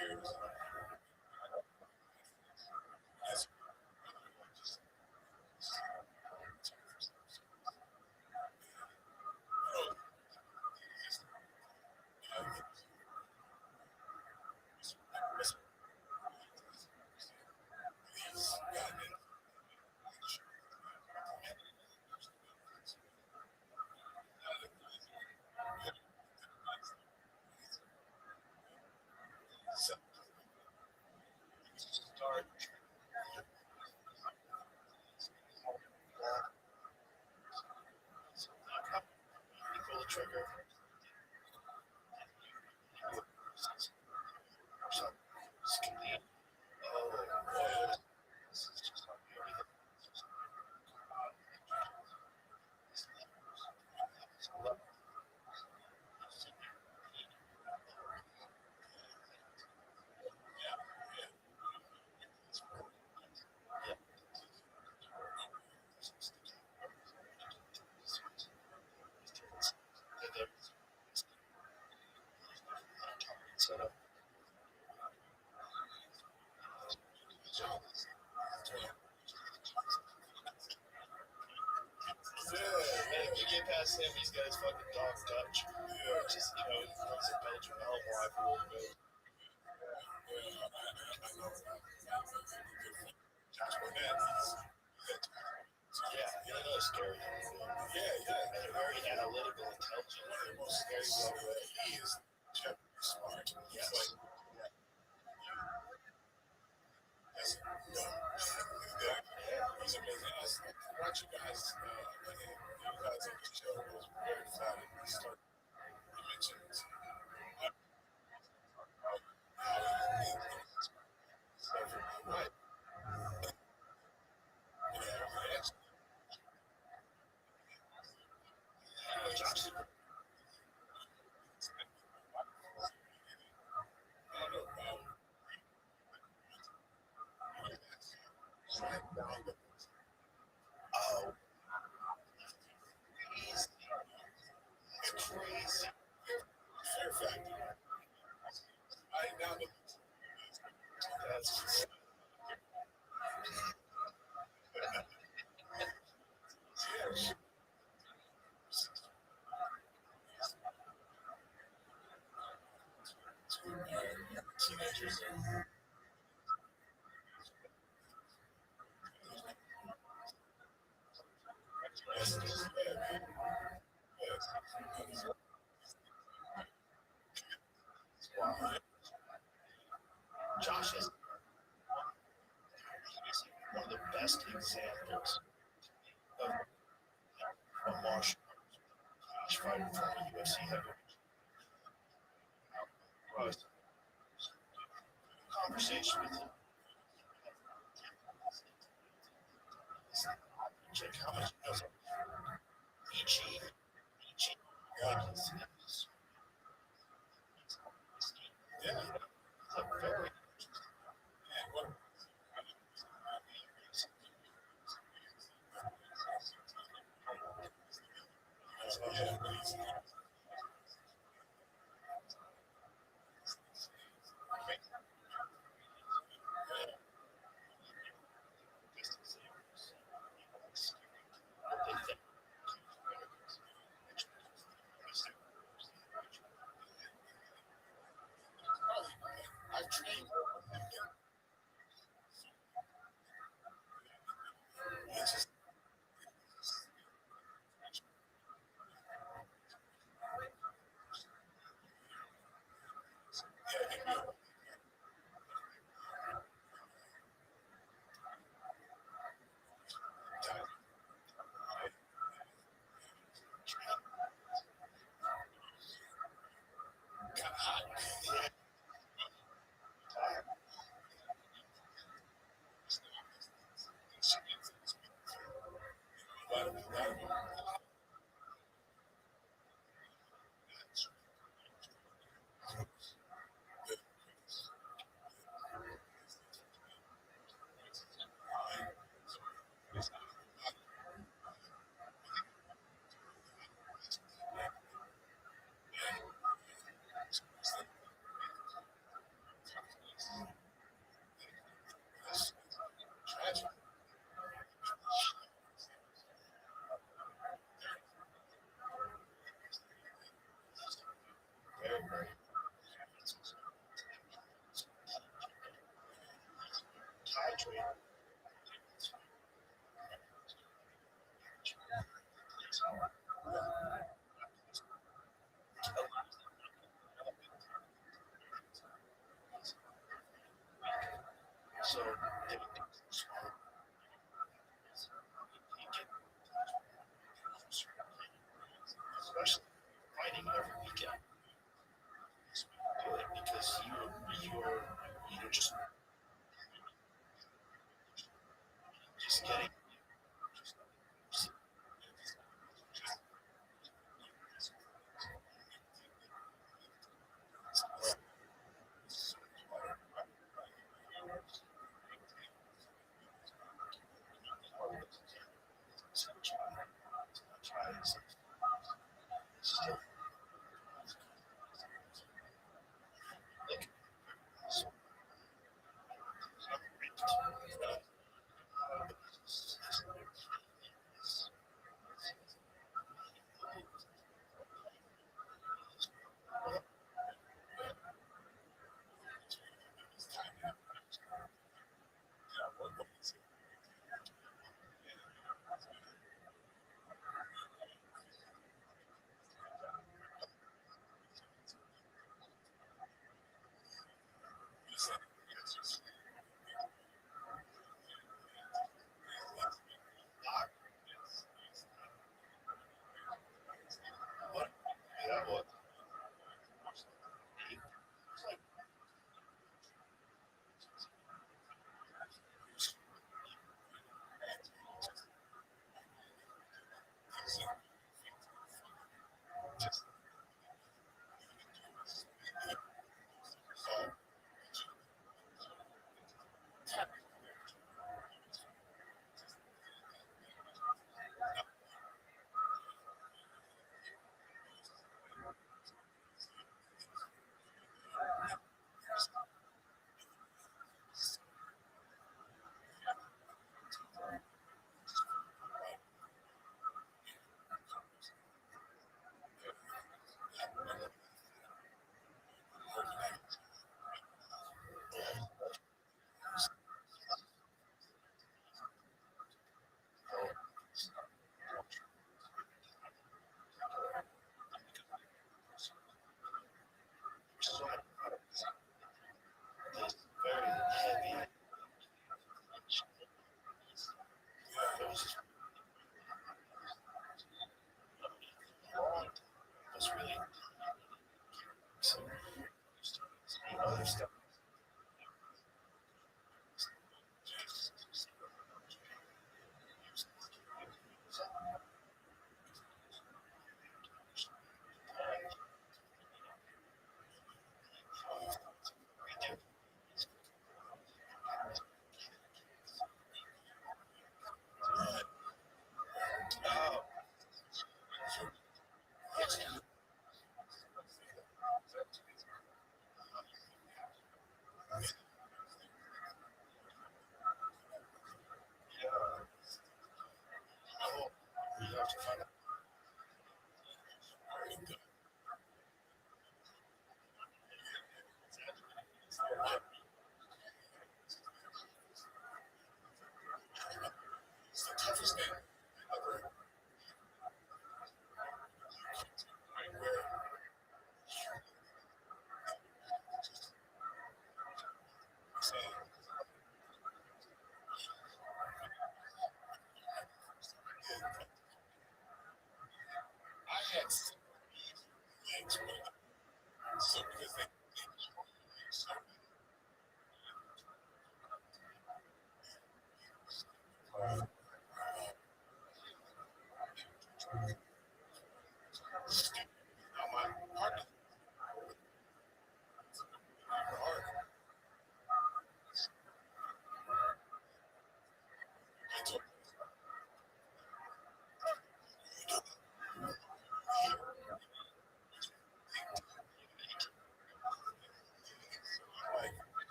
years. Yes. He's gotten it. So, start. Pull the trigger. Oh, set up. Yeah, if you get past him, he's got his fucking dog touch. Yeah. Just, you know, he's a Belgian elm wife a little bit. I know. Josh Barnett, yeah, he's another scary. Yeah. And very analytical, intelligent. One of the most scary people. He is smart. Yes. But, yes, no. He's amazing. I watch you guys, when you guys on the show, it was very flattering. He mentioned Oh, it's crazy. That's wow. Josh is one of the best examples of martial arts fighting from the UFC heavyweight. Conversation with him. Check how much he knows. Ichi. Yeah. Yeah. It's a very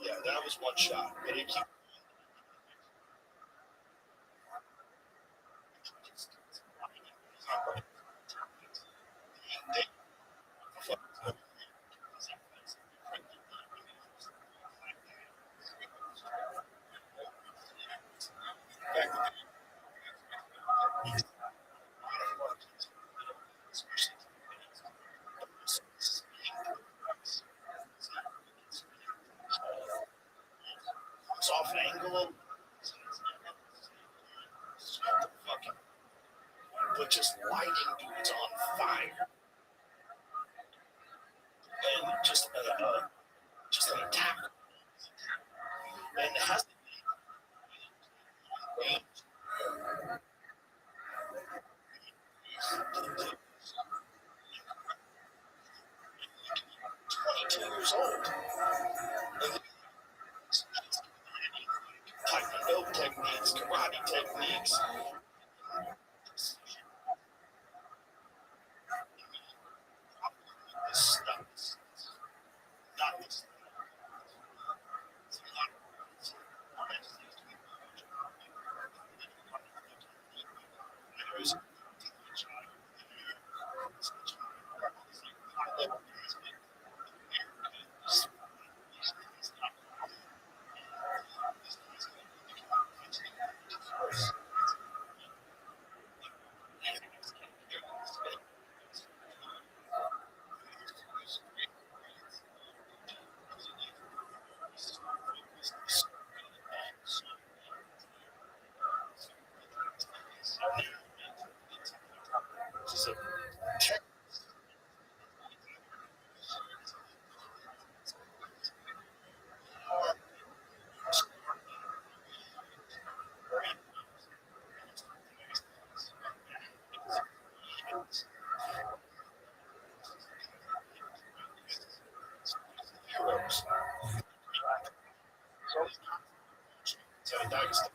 Yeah, that was one shot. But it keep but just lighting dudes on fire and just an attack. And it has to be 22 years old. Taekwondo techniques, karate techniques. This stuff. Not this. So, heroes. So Dagestan.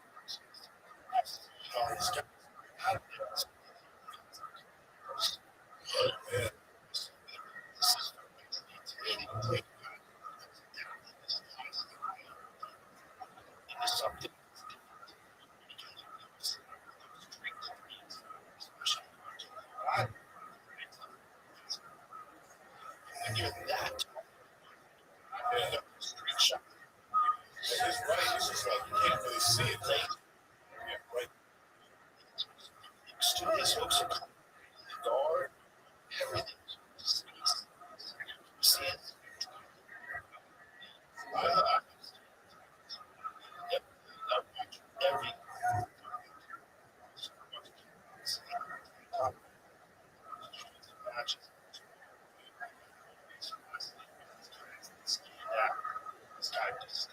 Something. When you're that, street shot. He's right. It's just like you can't really see it. Right next to his hooks are guard, everything. See it? I every match. Yeah, this guy just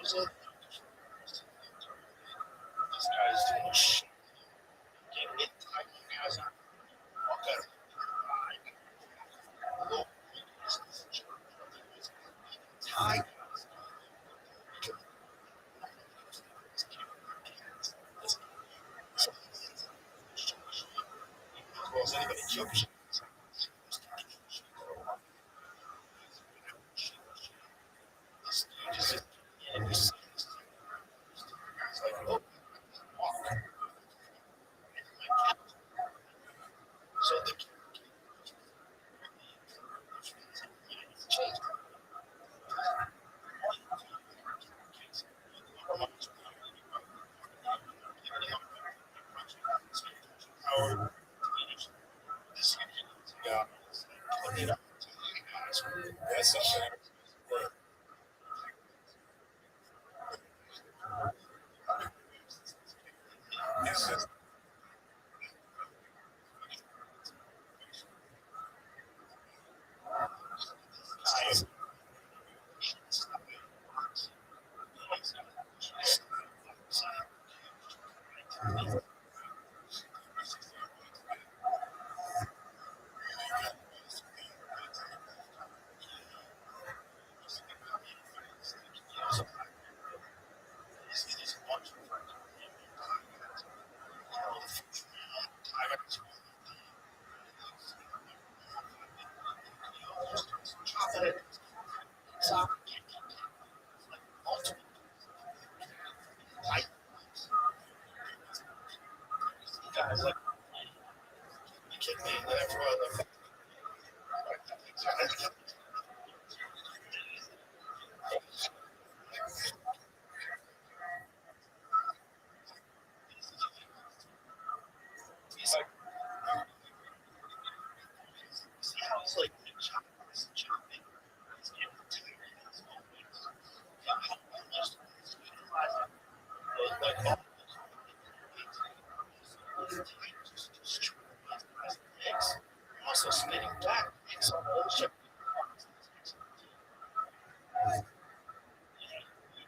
this guy's doing shit. Get it tight, guys. Walk out. Tight. Well, anybody kills you. This dude is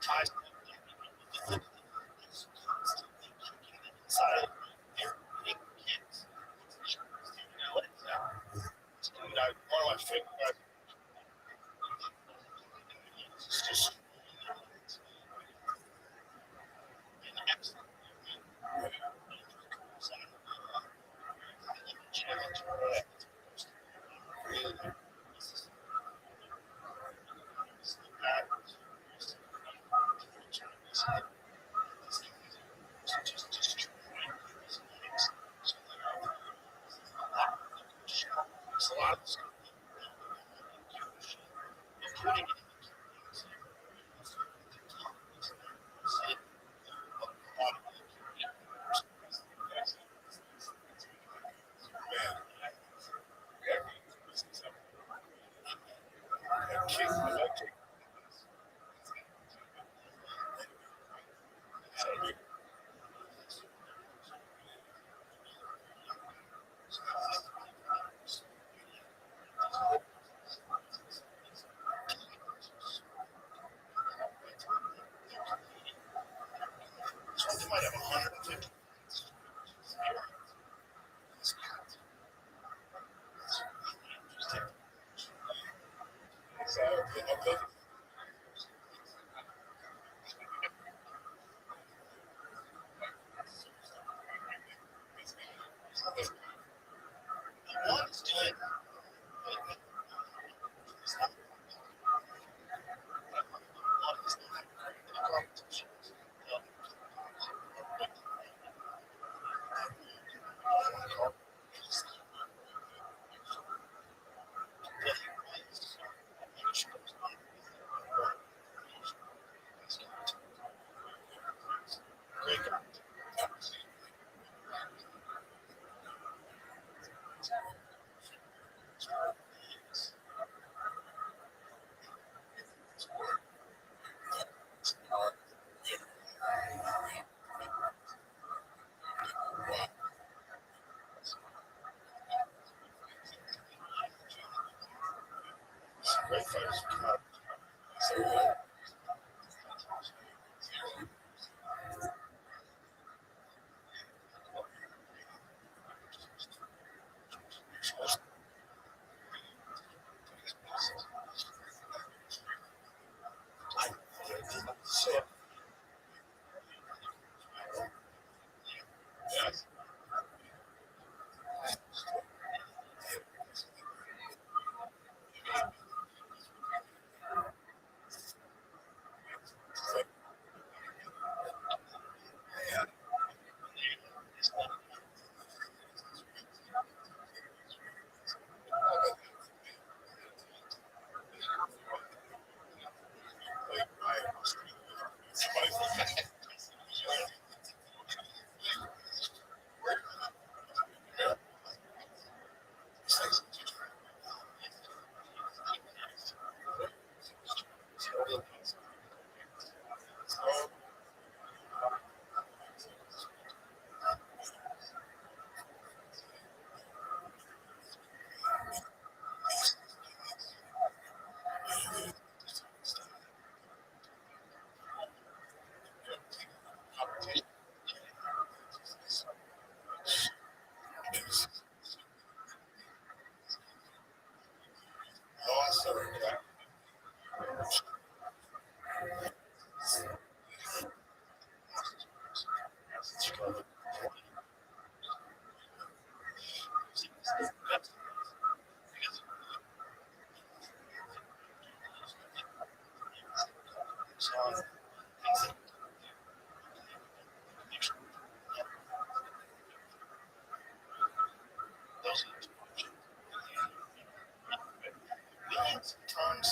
ties to the thing is constantly kicking them inside. They're big kids. One of my favorite guys. It's just an excellent challenge. Really, a lot of stuff, including they might have 150. One's doing great guy. Great fighters. So, yes. Times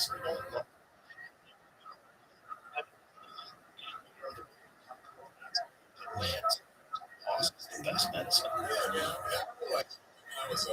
the best medicine. I was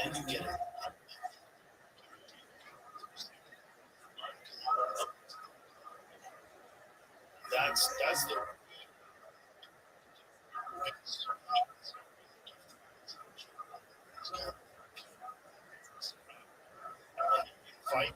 then you get it. That's the fight.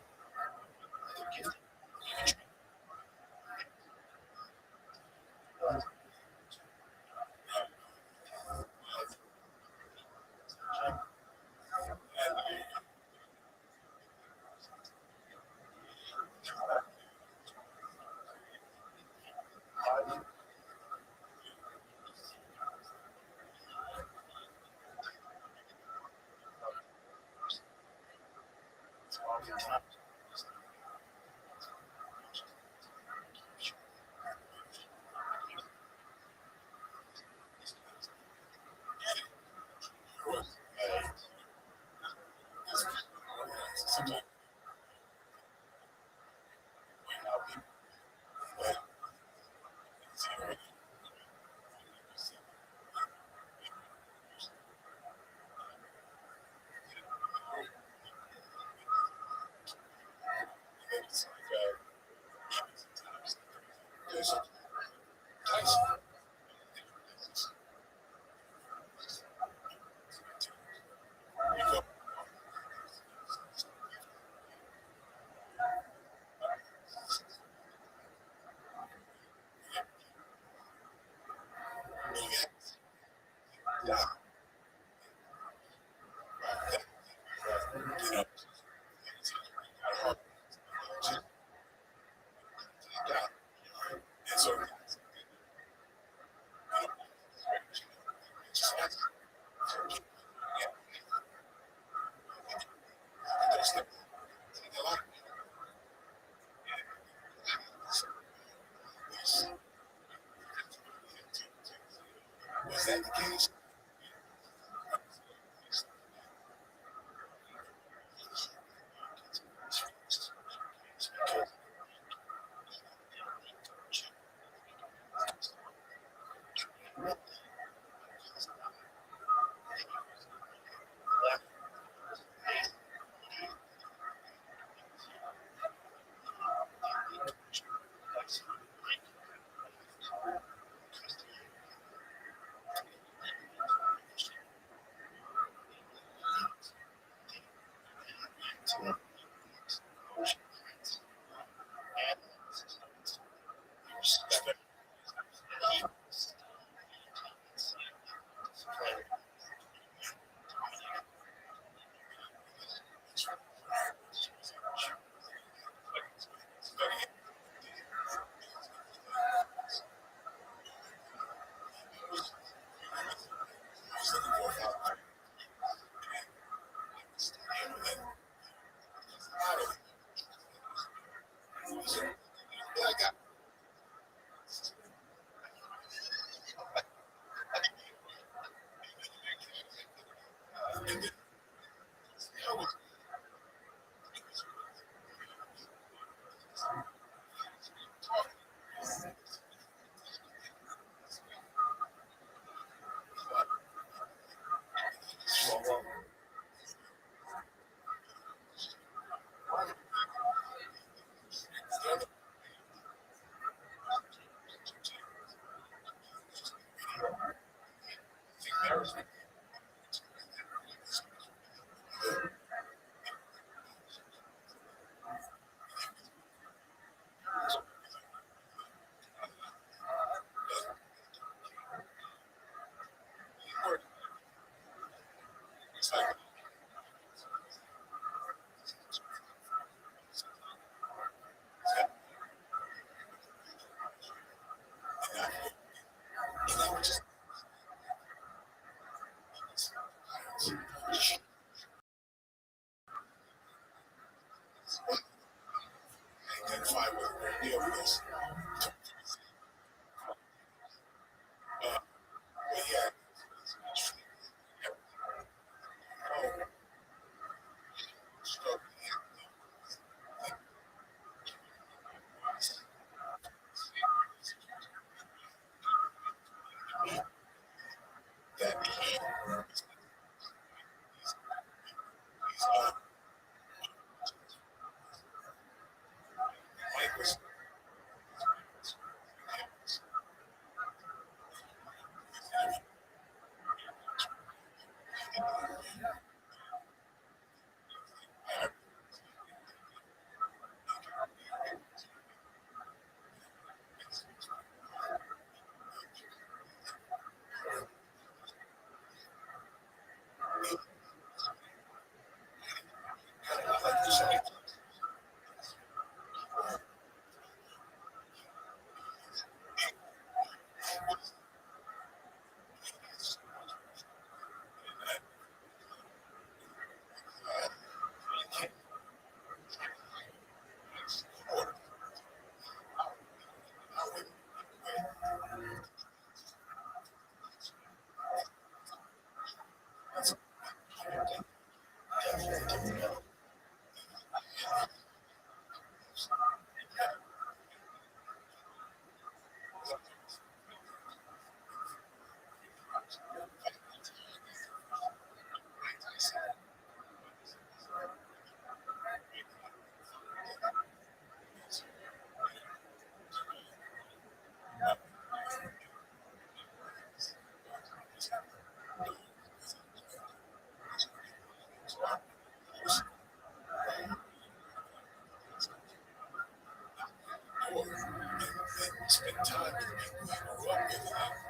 Spend time with the people who grew up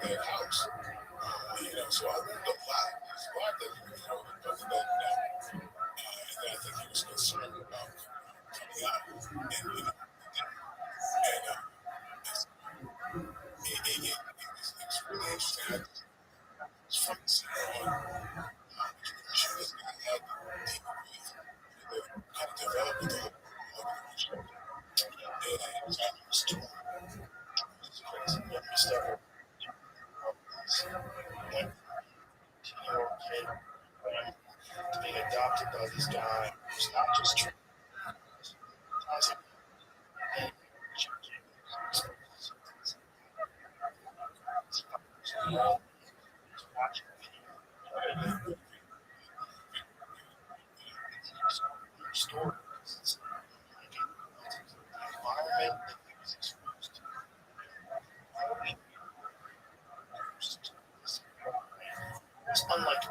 in that house. So I learned a lot. There's a lot that doesn't know now. And I think he was concerned about coming out. It's really interesting. It's from the center on she was going to have kind of develop with the whole organization. And it was out of the store. It's crazy. Every step being adopted by this guy who's not just true. Story. Environment that he was exposed to. It's unlike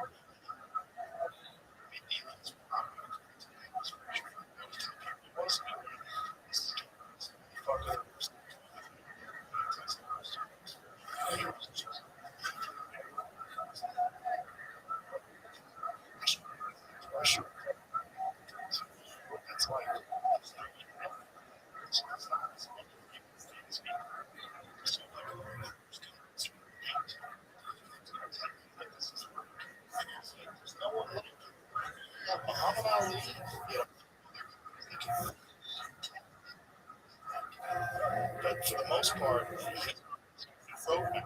pressure. That's like Muhammad Ali, but for the most part, he wrote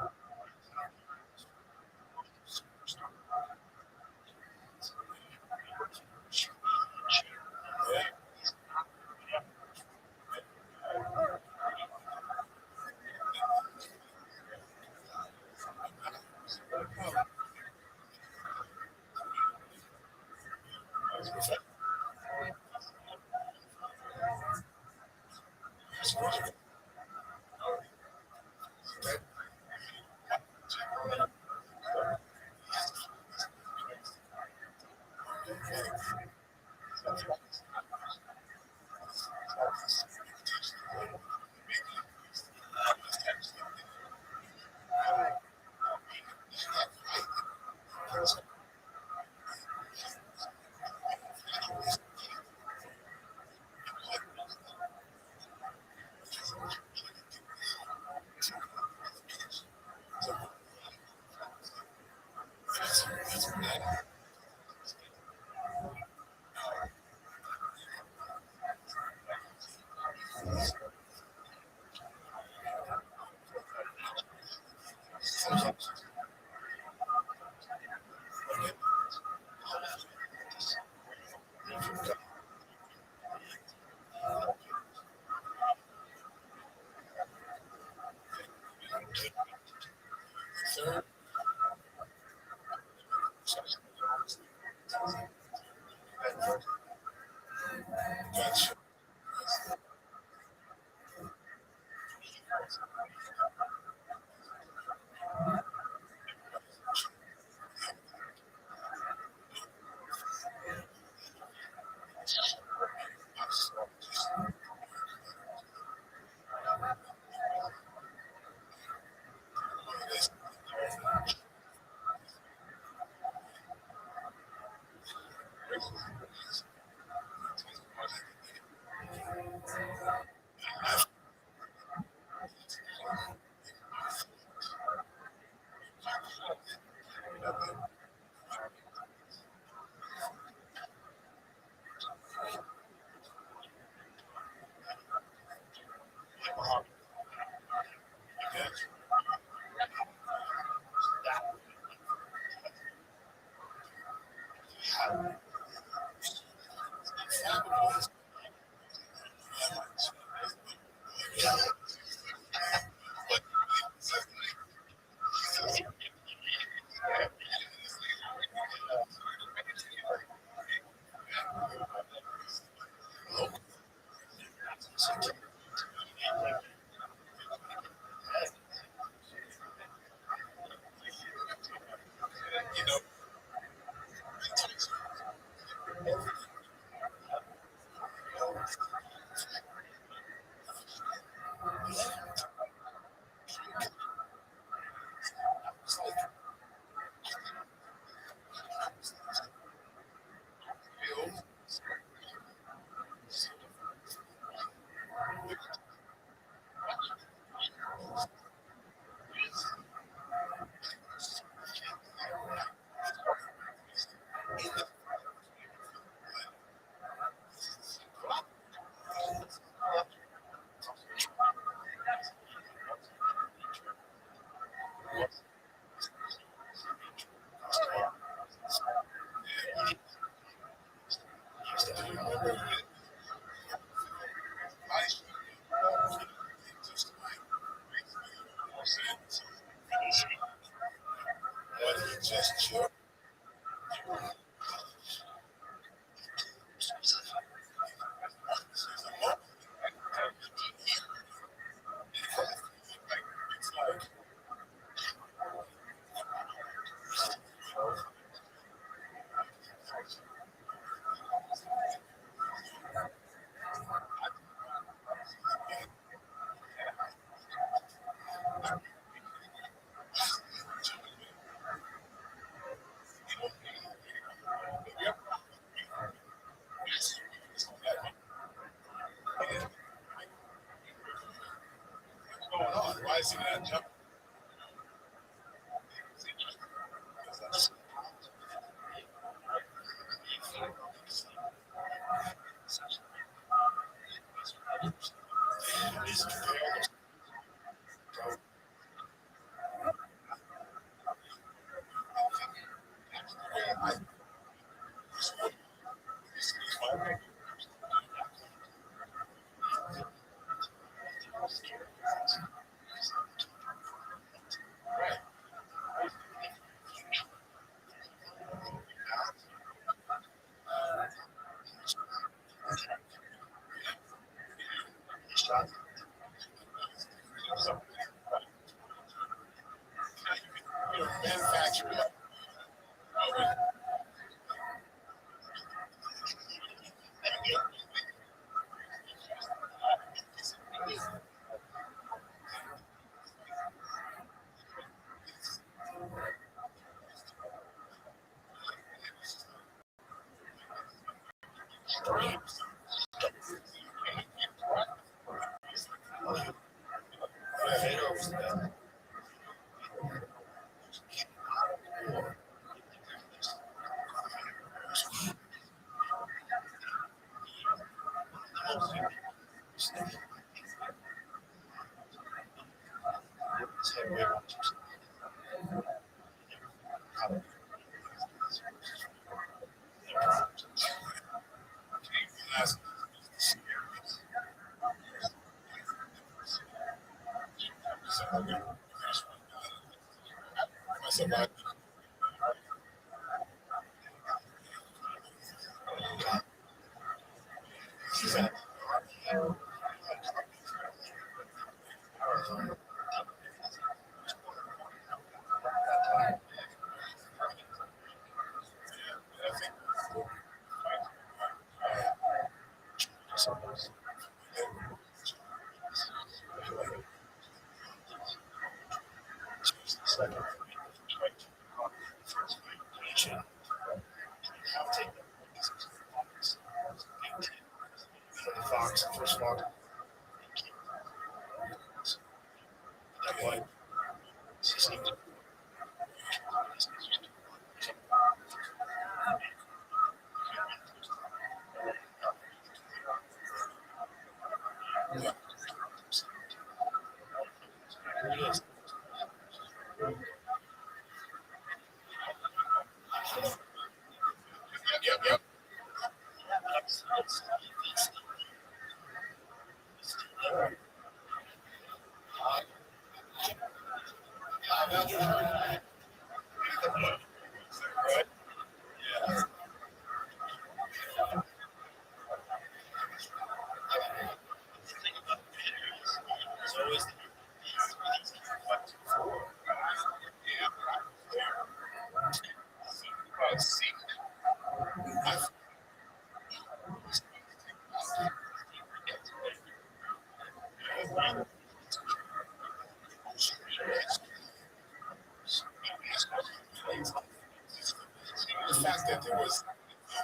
fact that there was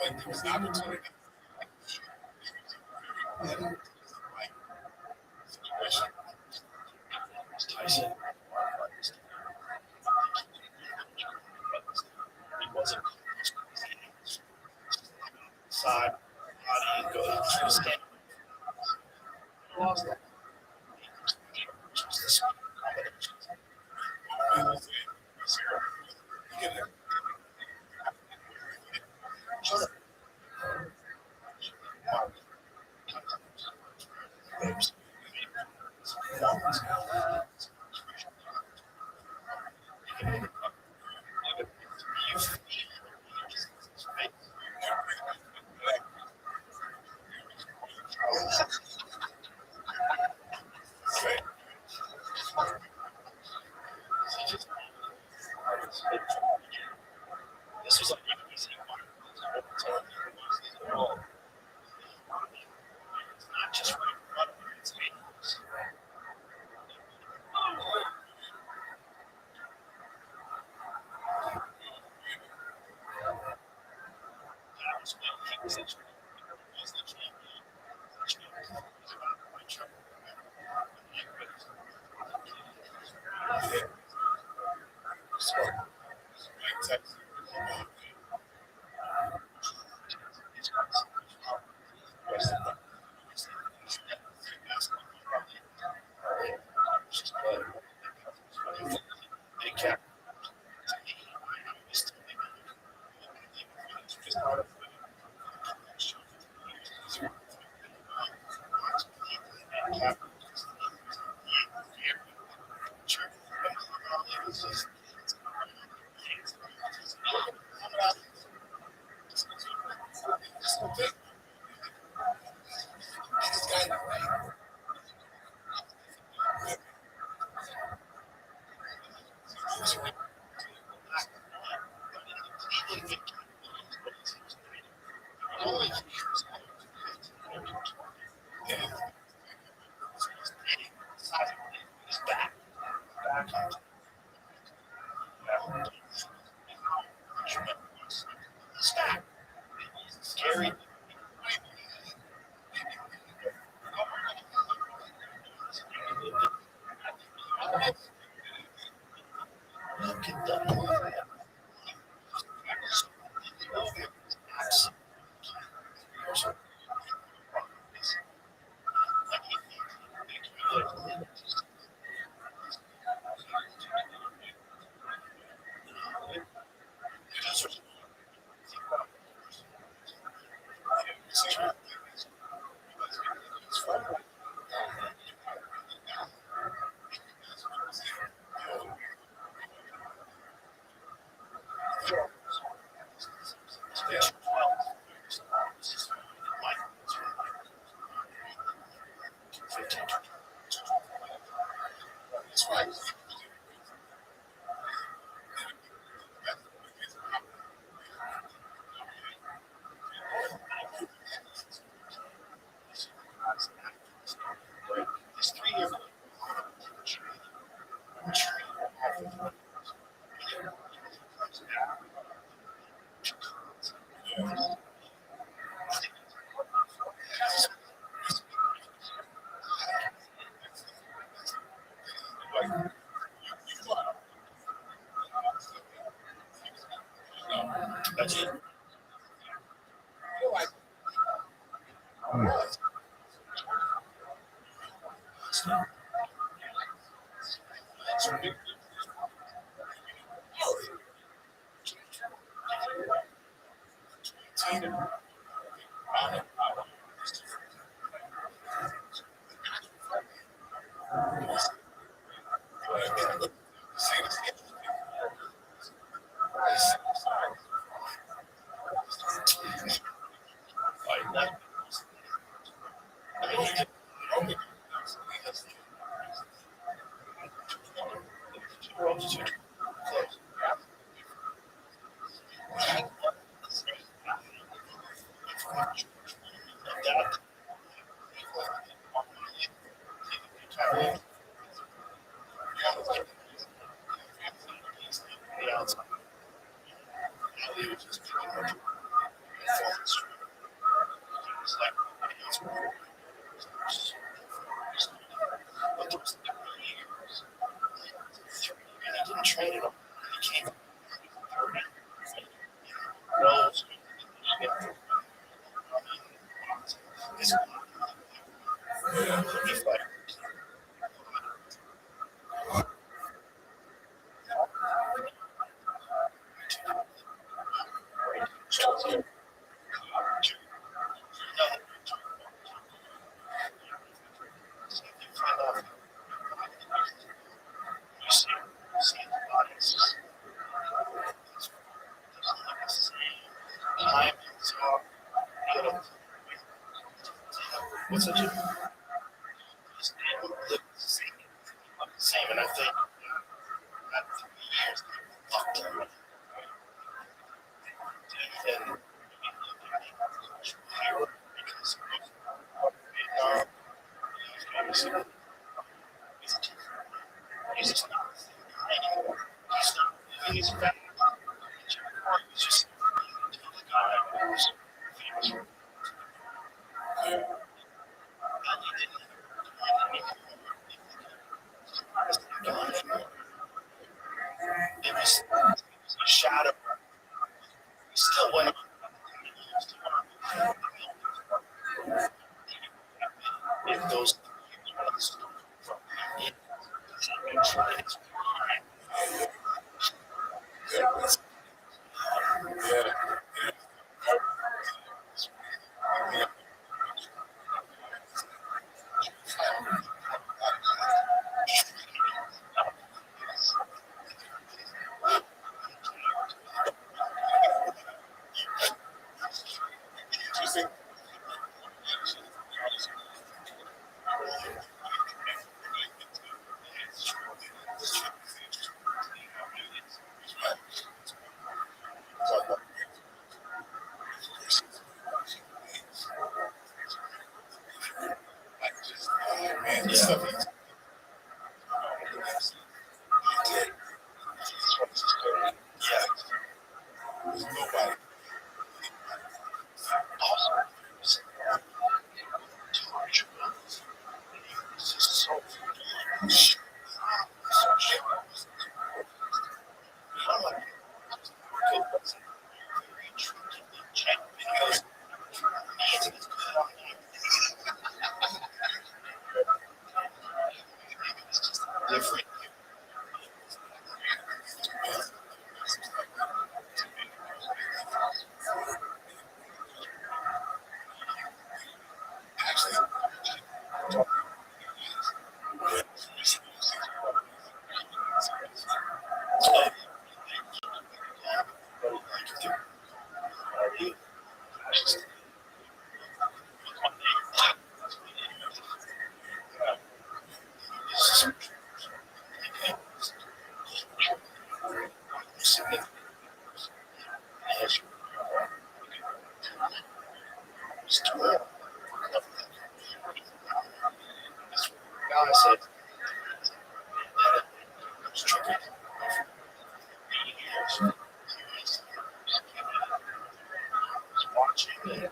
an opportunity situation. Tyson he wasn't side body go to stand. Lost that. This was an easy one. It's not just right, it's angles. That was when he was the champion. Scary. That's it. just pretty much performance stream. It's like it's more. But those 3 years, and he didn't train at all. He came from 30. Knows it's like what's such a same, and I think that 3 years fucked him. And because he's just not anymore. He's not. He's back. He's just the guy who's famous. It was a shadow. He still went on. If those from different. I said, watching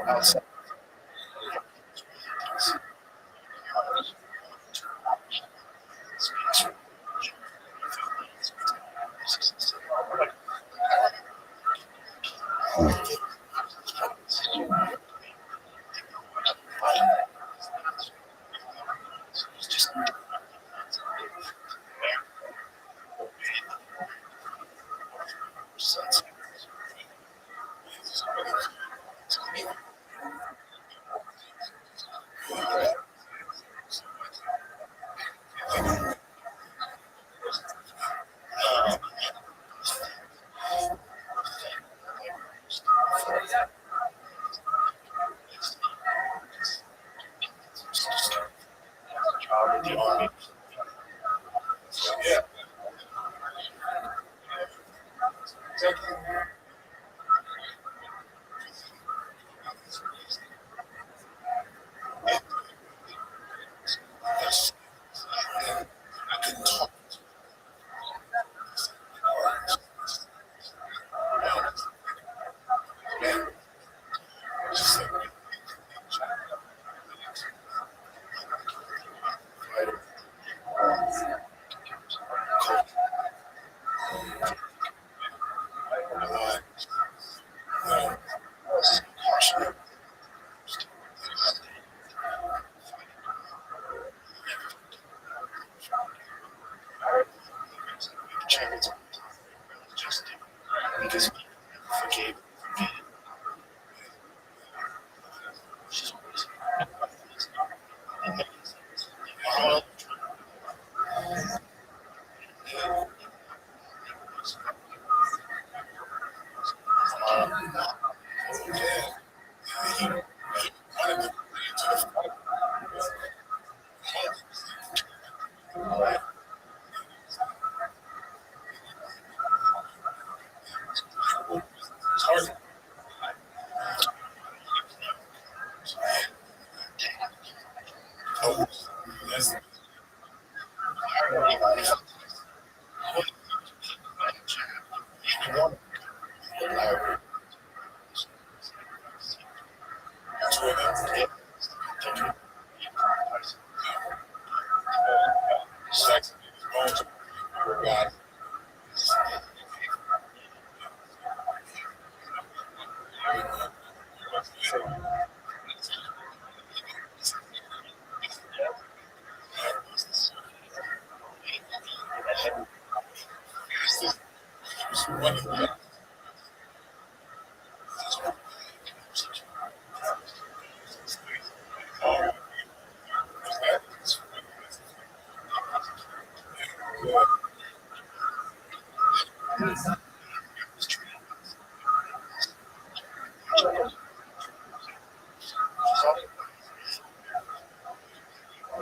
outside.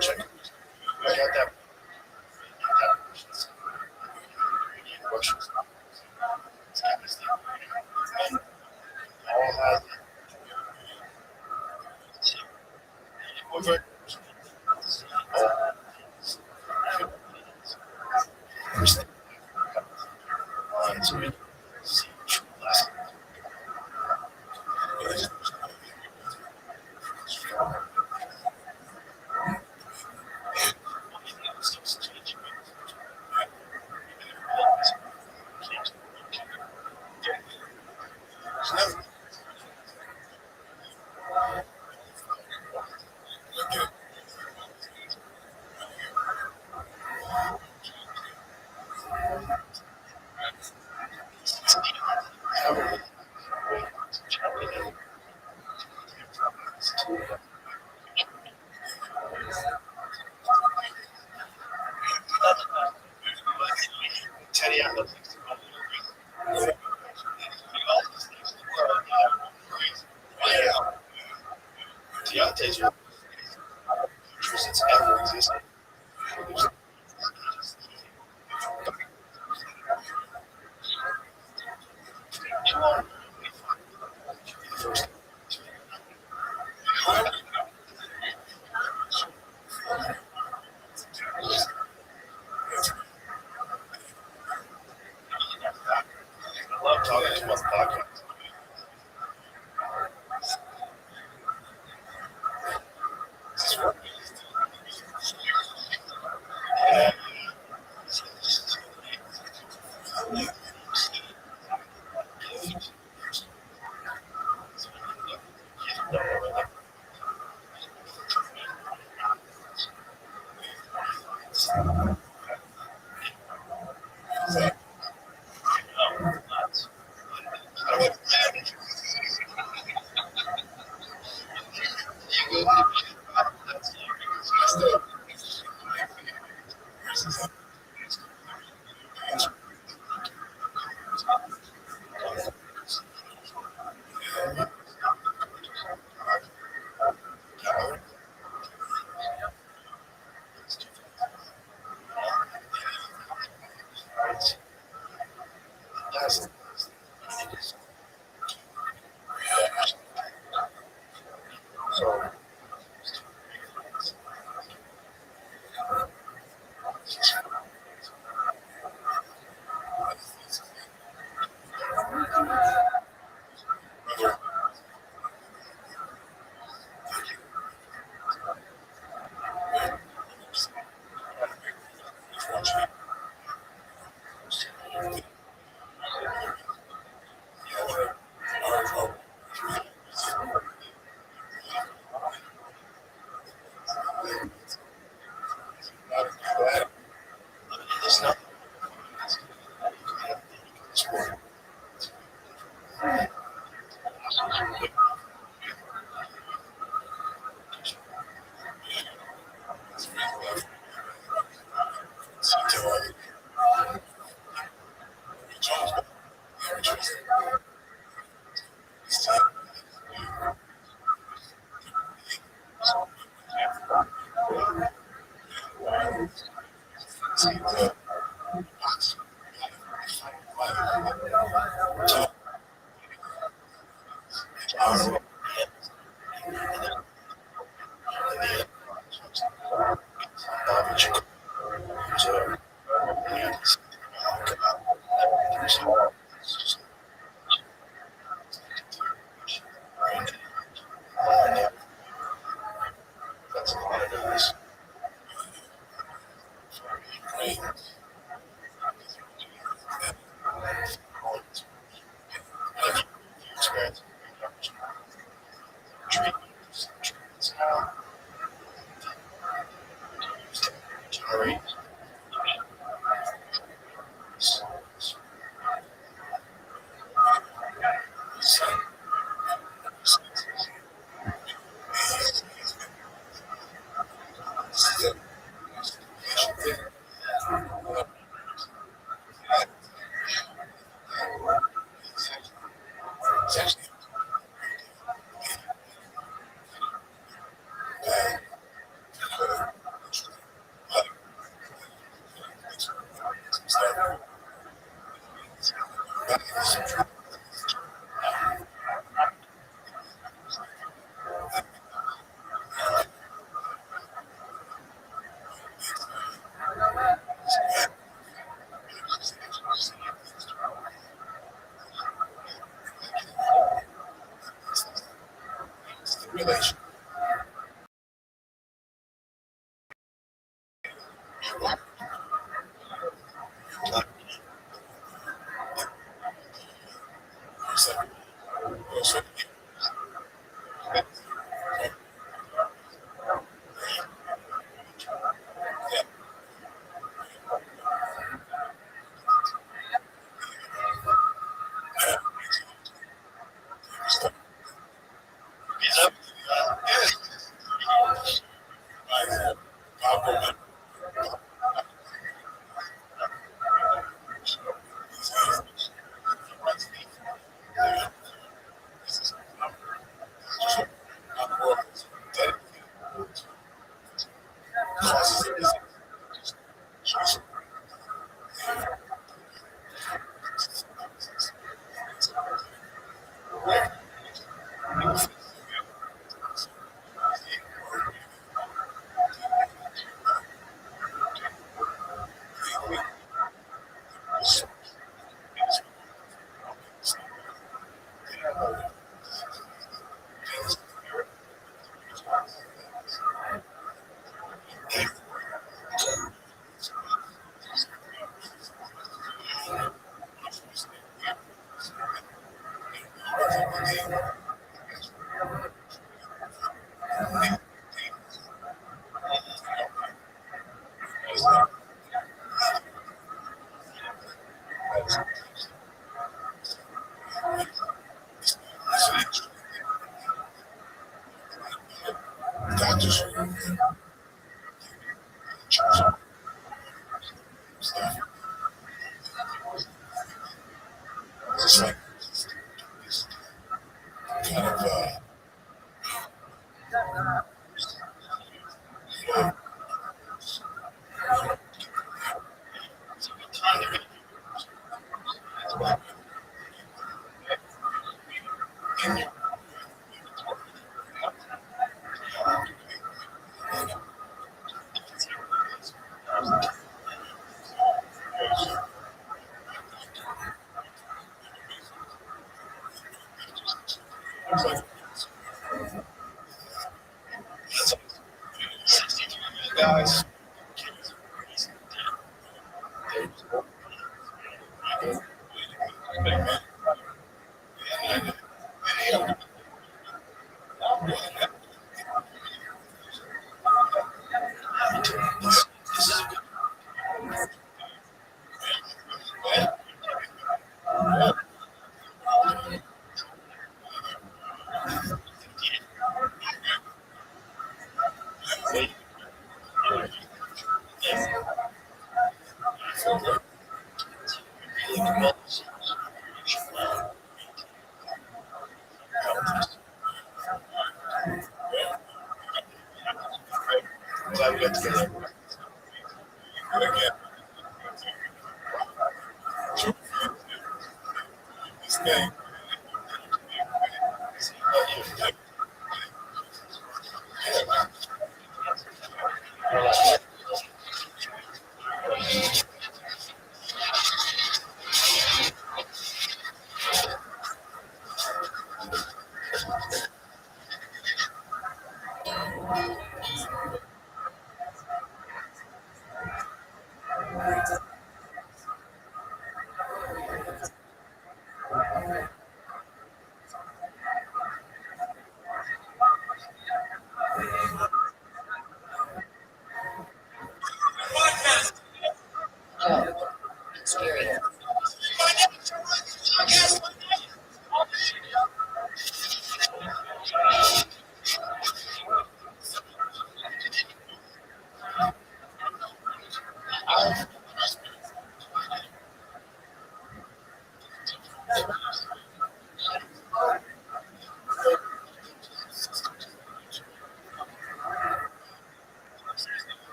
Check. I got that. Questions. All has over. Teddy, I'm looking. Deontay's your since ever existed. I love talking to my podcast. It's not. That's a lot of noise. Experience.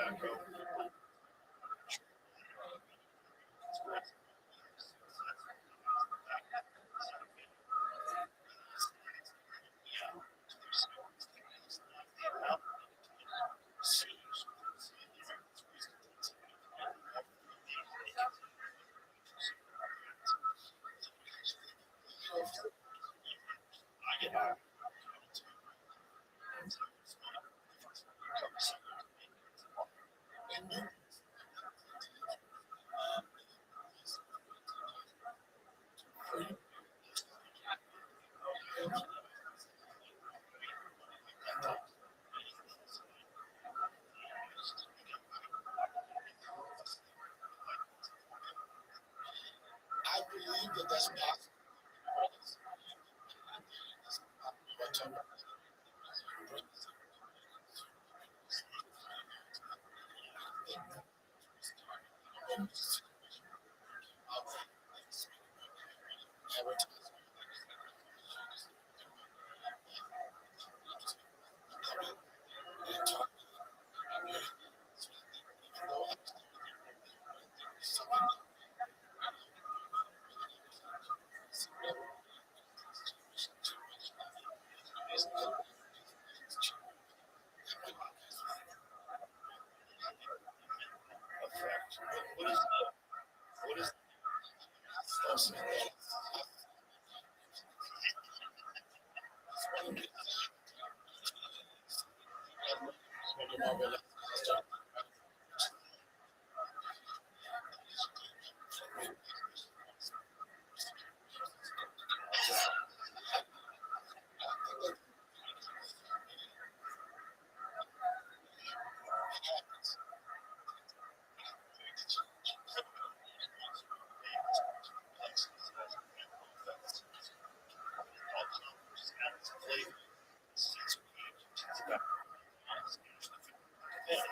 tobacco. I believe that that's possible.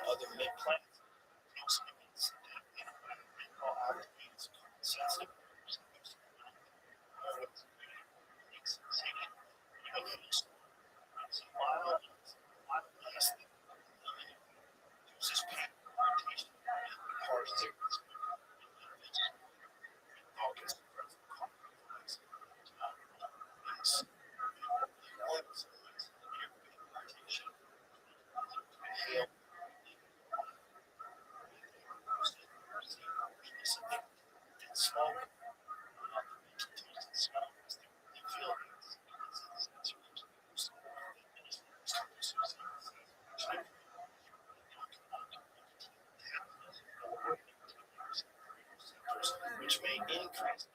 Other mid plants, which may increase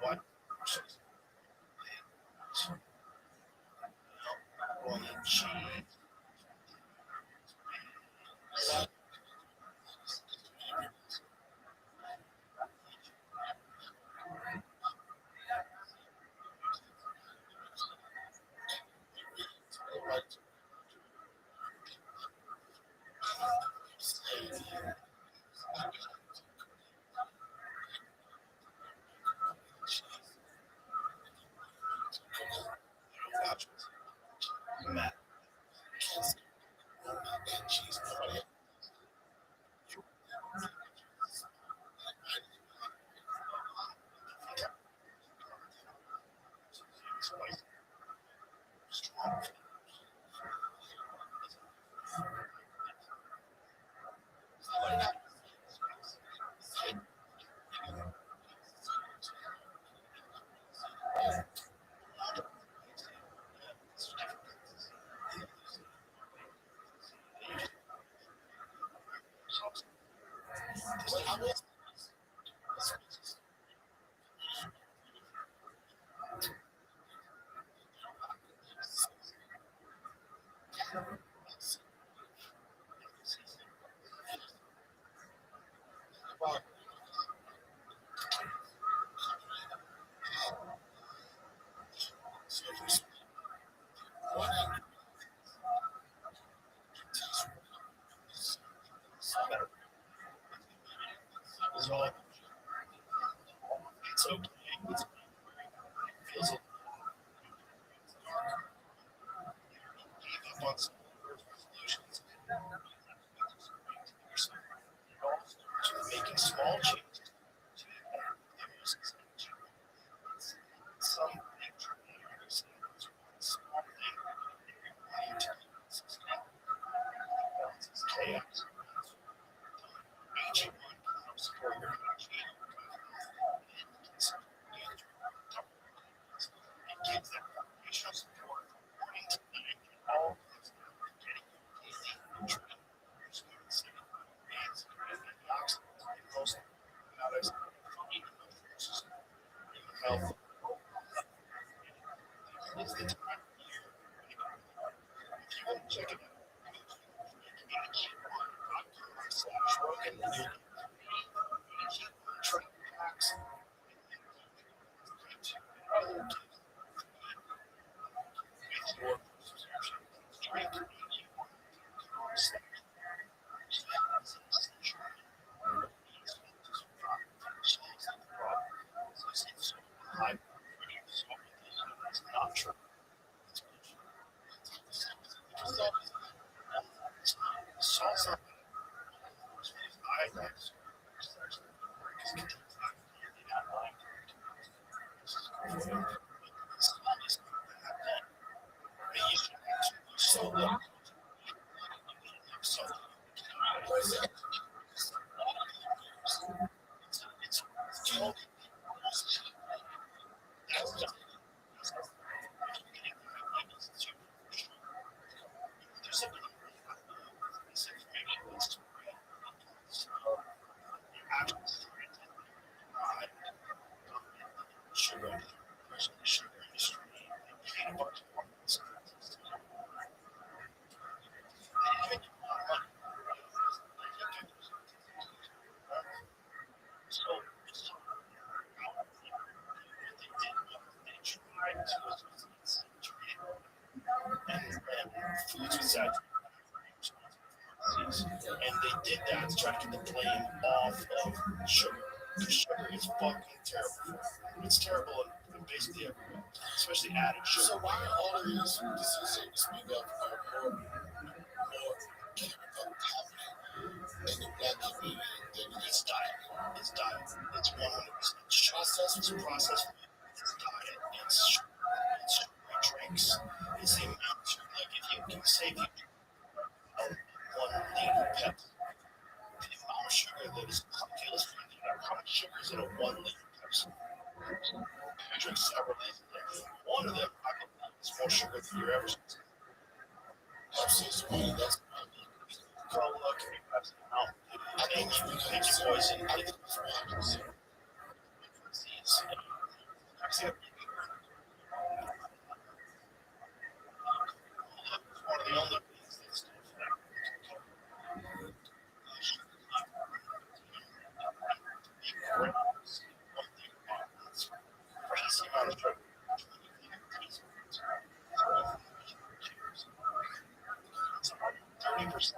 What? Well, she Matt. It's okay. It feels like gave up on some resolutions. Making small changes to some small thing chaos. Health is the time. If you want to check it out, track packs, your drink, not true. Salsa, I like so long. So it's totally sugar, sugar industry, and a bunch of ones. So they tried to foods with saturated and they did that to try to get the blame off of sugar. Because sugar is fucking terrible. It's terrible in basically everywhere, especially added sugar. So why are all of these diseases, so to speak, more in the black community than It's diet. It's diet. It's 100% sugar. It's processed food. It's diet. It's sugary drinks. It's the amount of sugar. Like if you can say if you drink 1 liter Pepsi, the amount of sugar that is calculus, how much sugar is in a 1 liter Pepsi? I drink several days a day. One of them, I believe, is more sugar than you're ever supposed to. Pepsi is one that's Cola, give me Pepsi. No, I think you poison. I think it's disease. Pepsi, one of the only things that's still crazy amount of sugar. 30%.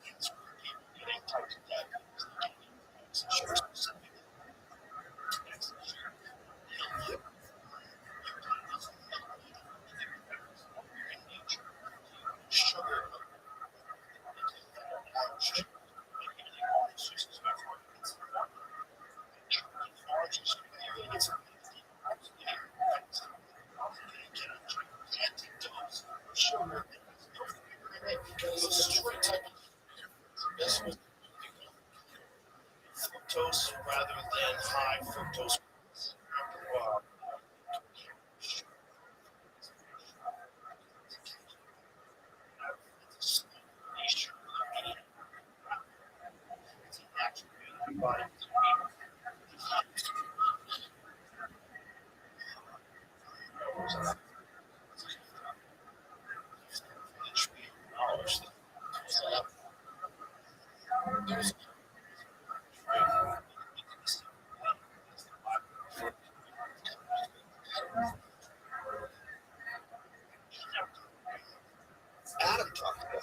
That's where people getting type 2 diabetes. Sugar specific. Sugar. Sugar. Because it's a straight type of that's what fructose rather than high fructose. Uh, it's an attribute of the body. Adam talked about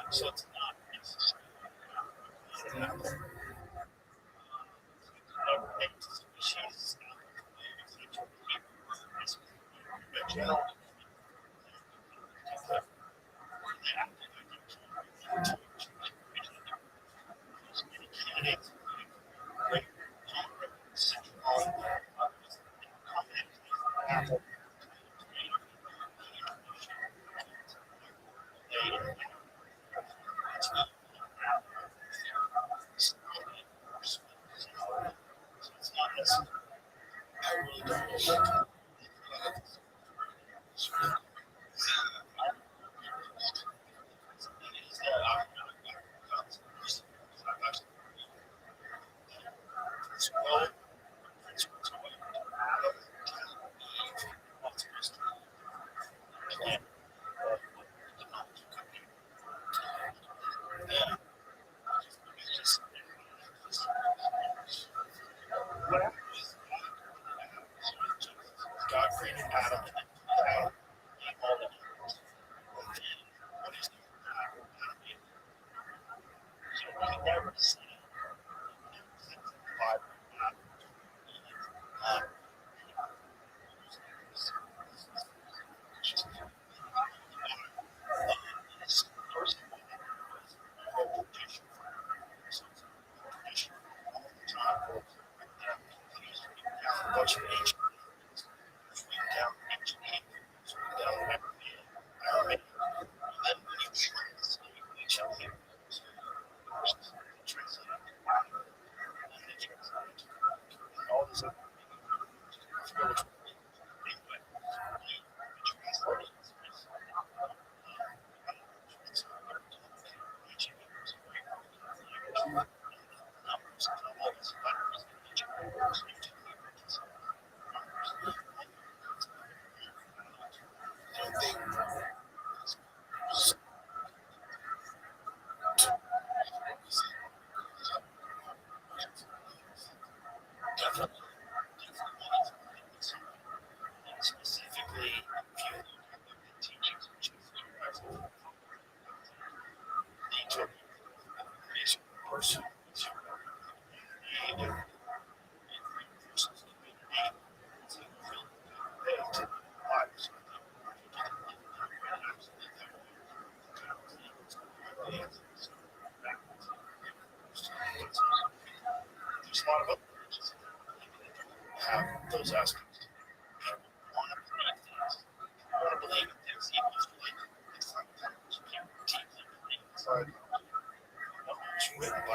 so it's not necessarily species.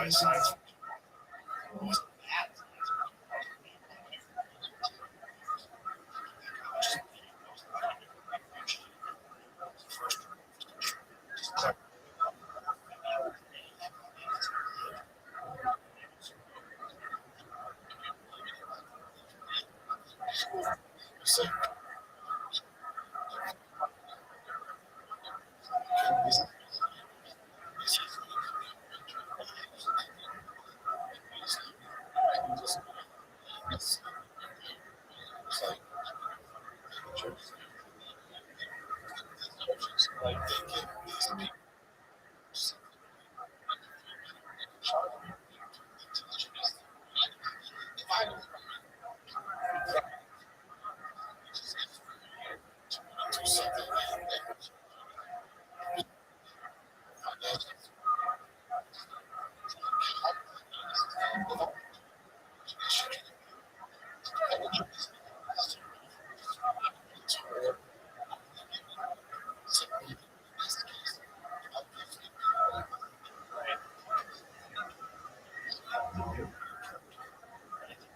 by science fiction. It wasn't that. First, like they give these people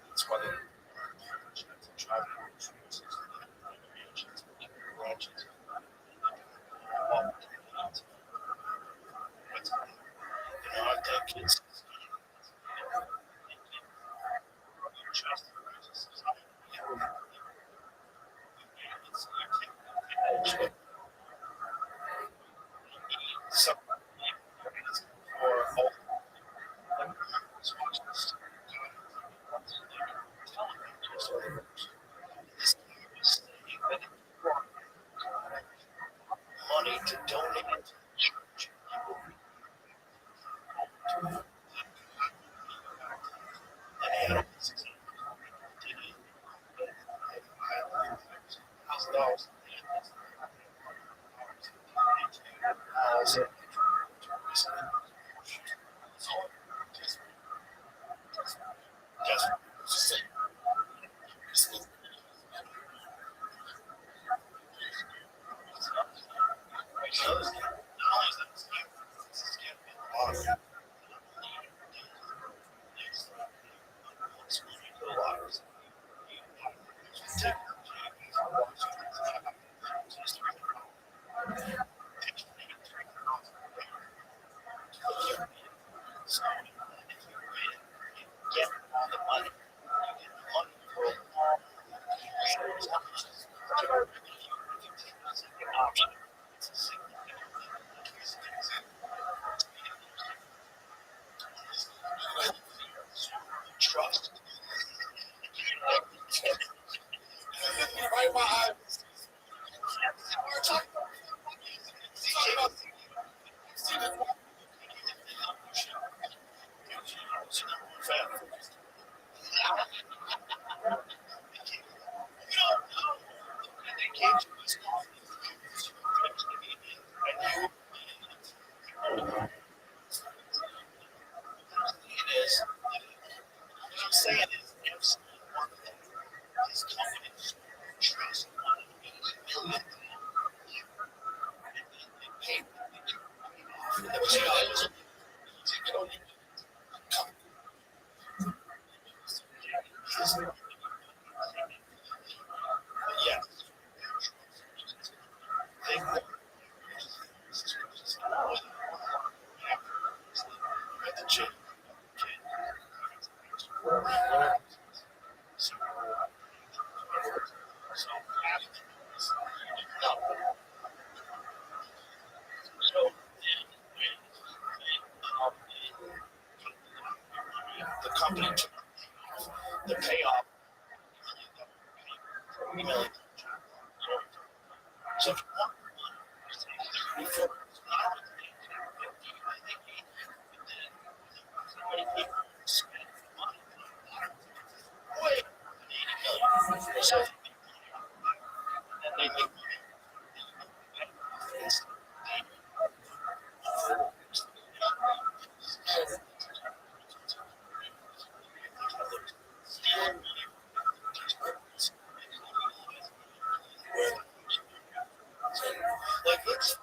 that's why they try to I think it's some or money to donate to the church. And $1,000. Trust. Right behind. I'm saying is, if someone is confident, trust, yeah, they at the gym. So the company took the payoff. So so like let's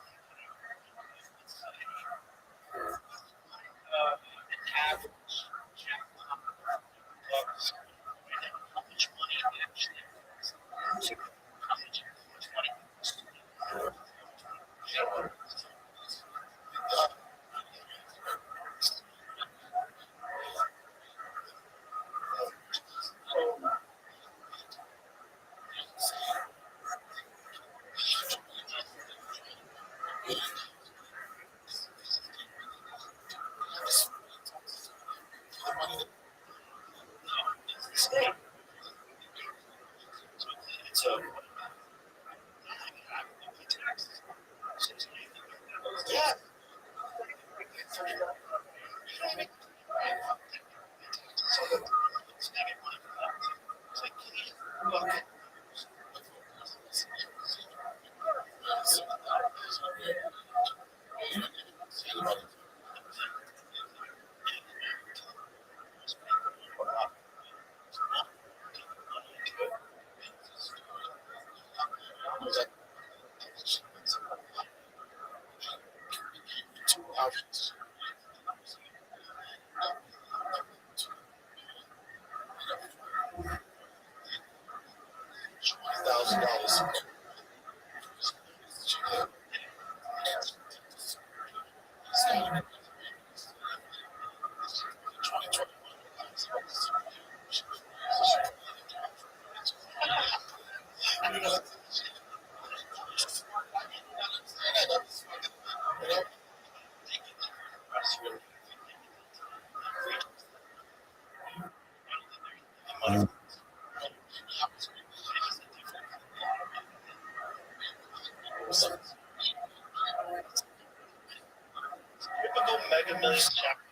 like a million chapters.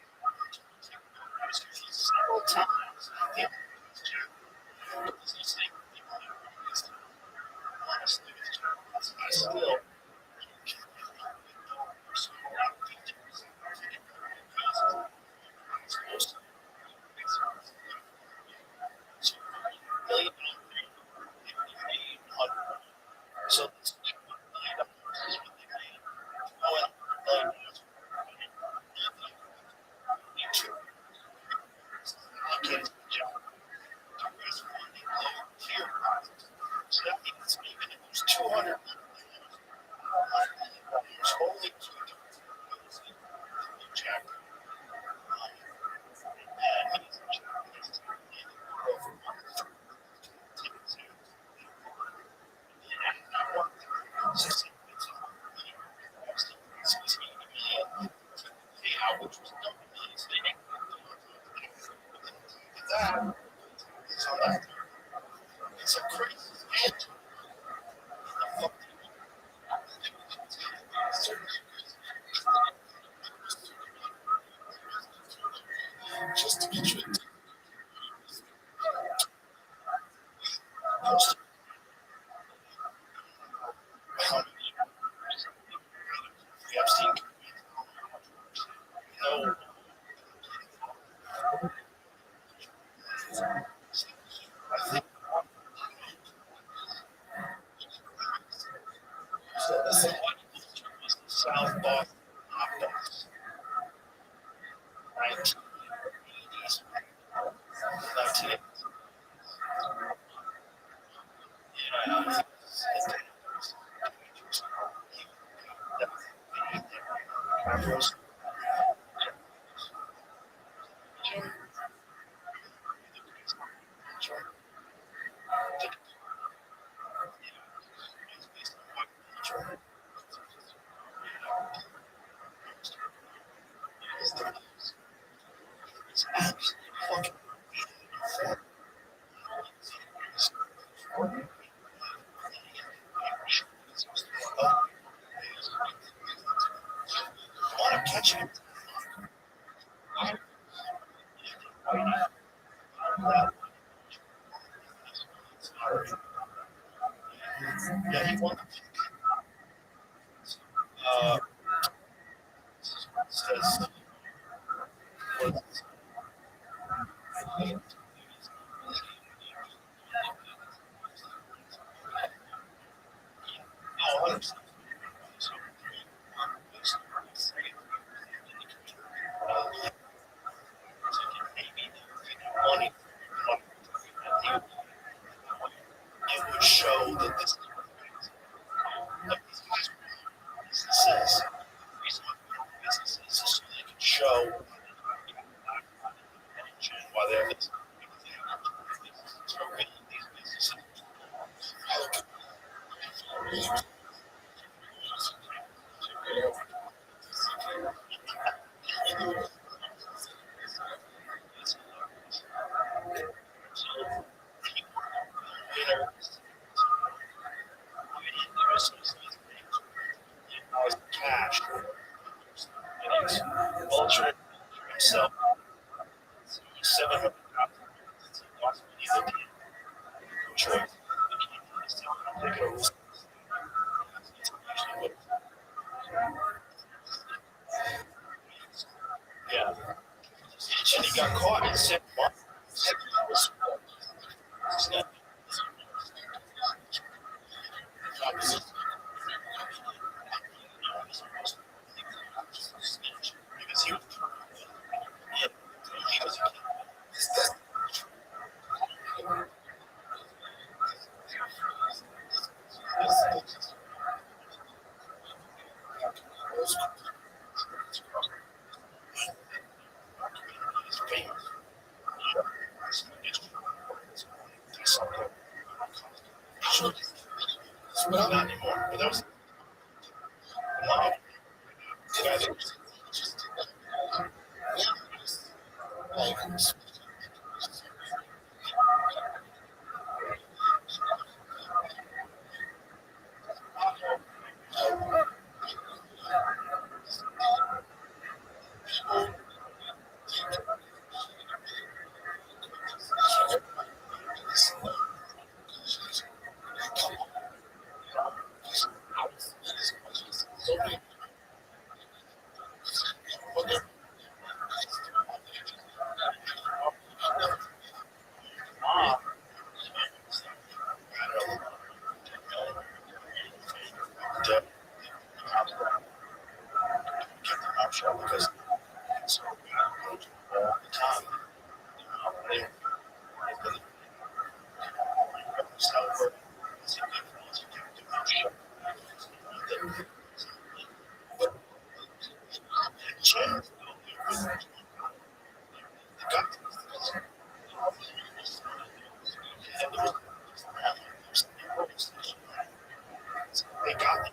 I was confused several times. The honestly, I still so this so that means even if there's 200 there's only two chapters. It's a crazy just to get you post the Epstein. No, I think the South Boston Optics, 1980s, 1980s. I'm catching it. Yeah, he won. Uh, says, oh, money. It would show that this businesses, businesses, so they could show why they have this. Cash. Vulture himself, 700 choice. Yeah. And he got caught in 7 months. Because he was, he was famous. Not anymore, but that was the mom. The guy that Because it's all the time. They got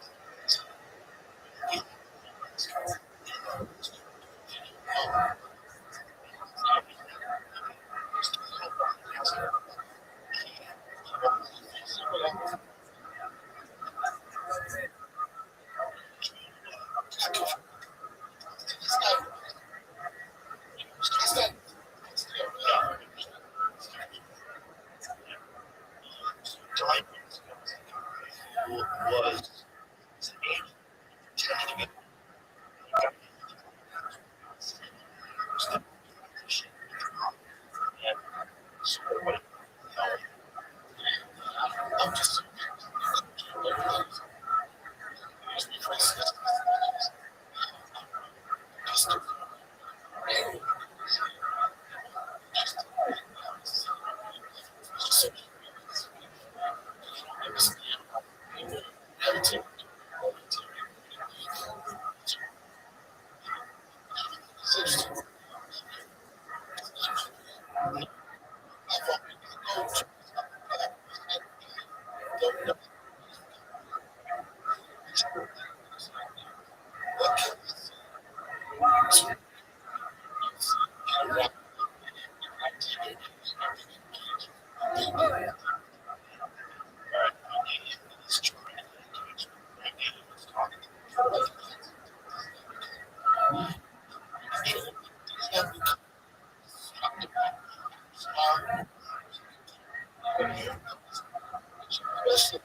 was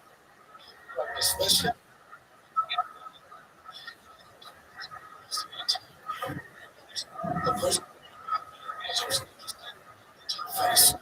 especially the person face.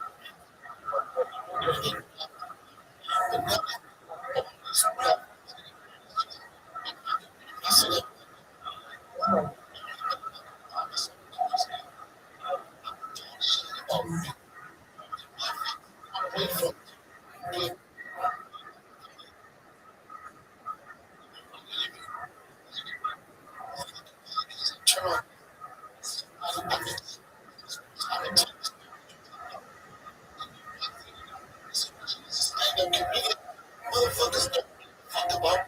Motherfuckers don't talk about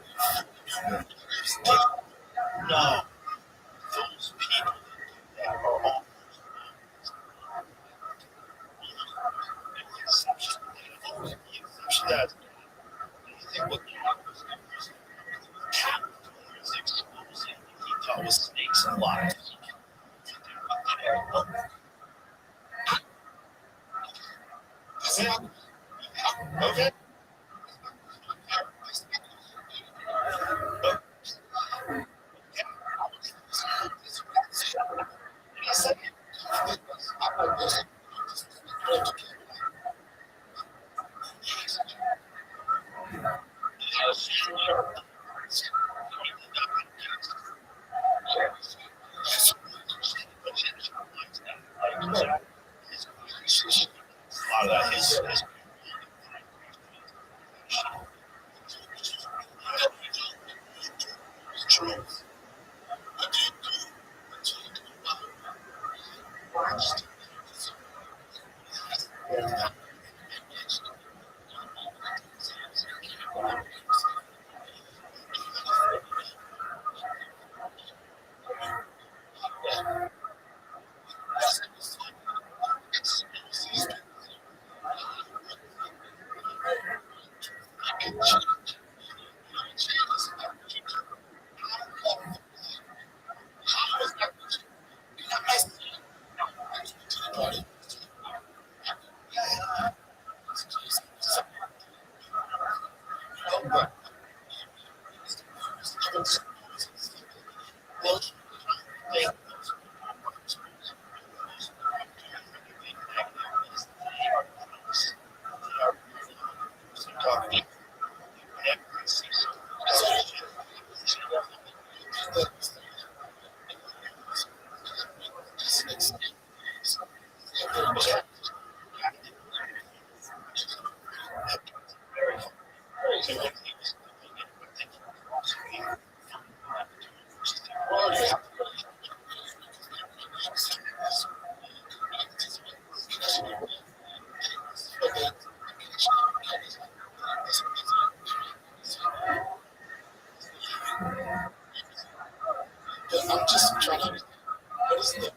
no, those people that are on the exception. The exception that you think what happened was exposing he thought was snakes and lies. Okay. A lot of that is true. I'm just trying to. What is the?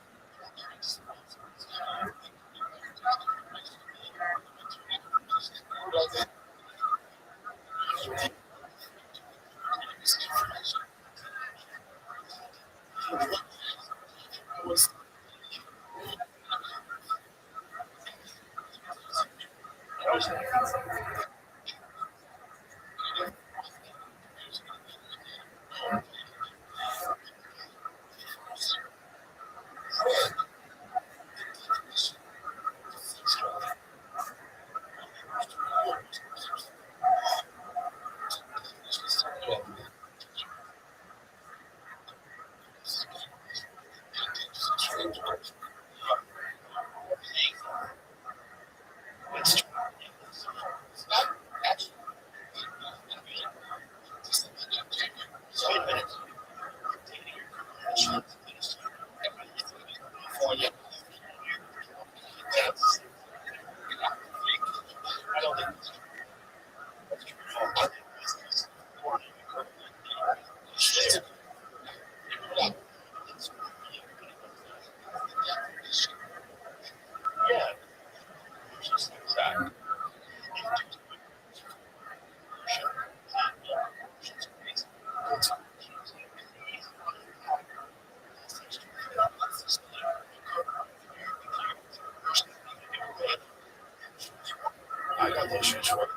I got those shoes for.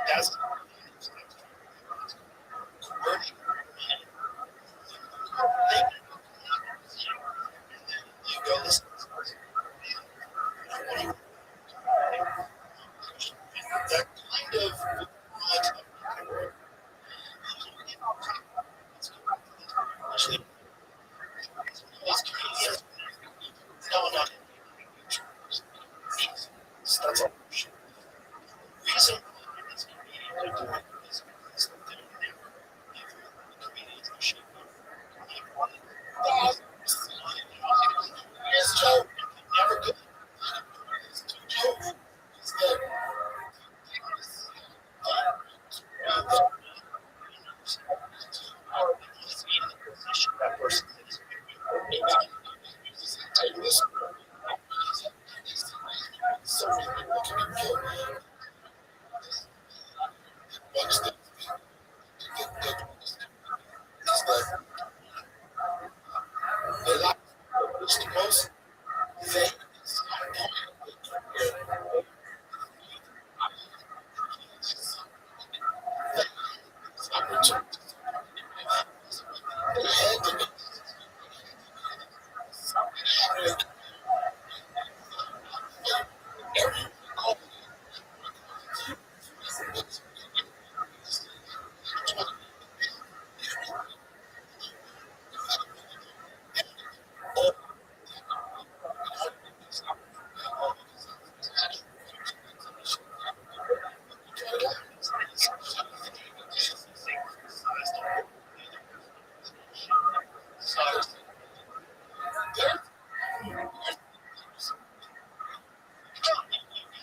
That's you go this. That kind of. Actually, no, no. That's all. Reason they're doing this is that they're never giving comedians a shit. It's Joe. Never good. Joe. It's that person is this. So many people can be killed. What's the is that they like it's the most thing opportunity.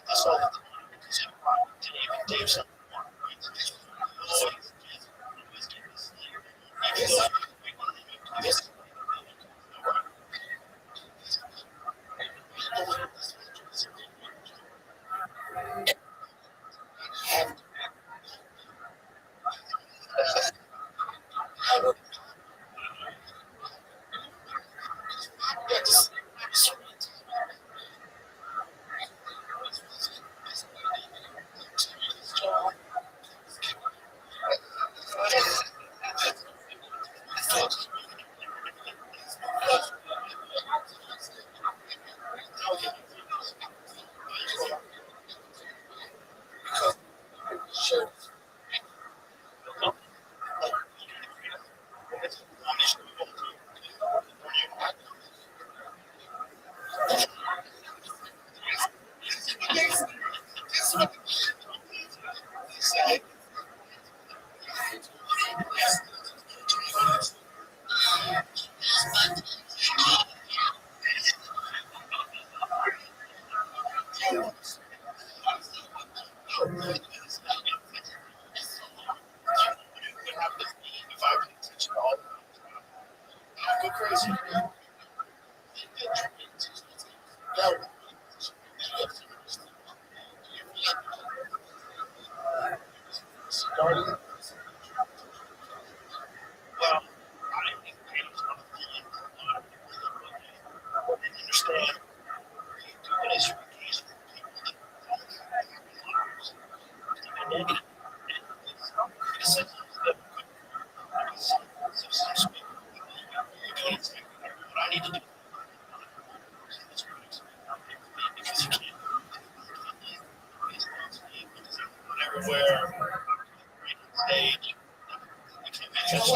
That's all the Dave said. Sure. go crazy. Now, starting, well, I think Tatum's not a lot of people that understand what is your case for people that don't have negative. It's something that some people you can't say what I need to do. Because you can't everywhere stage. You can't manage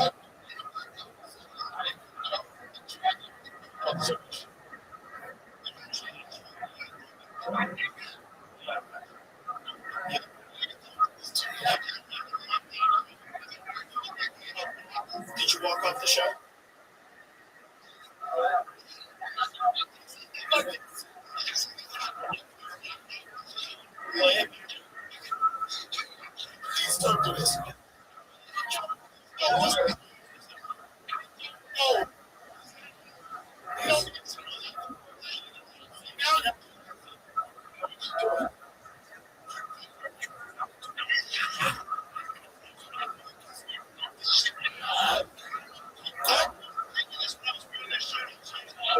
Did you walk off the show? Well, please don't do this. No,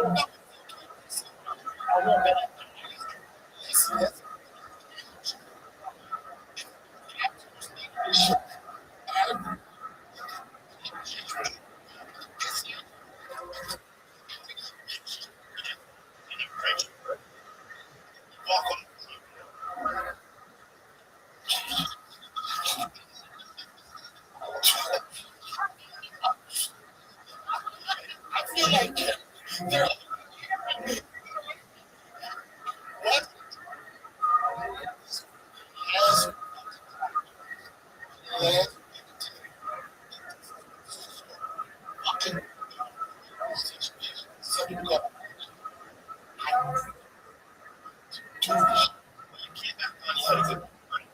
no, I won't bet. Walk on. I feel like they're what? As fucking some people go, too much. You can't have money.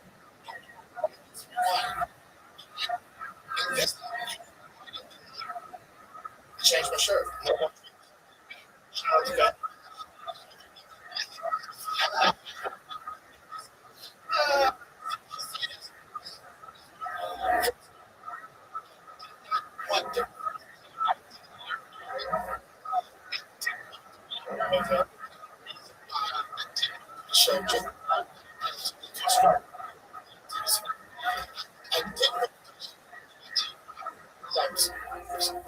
This change my shirt. Shout out to God. What the okay. Show just I did like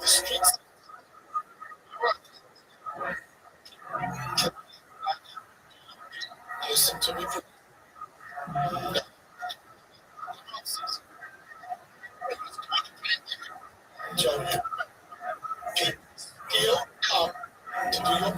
the streets listen to me for Joe. You still come to do your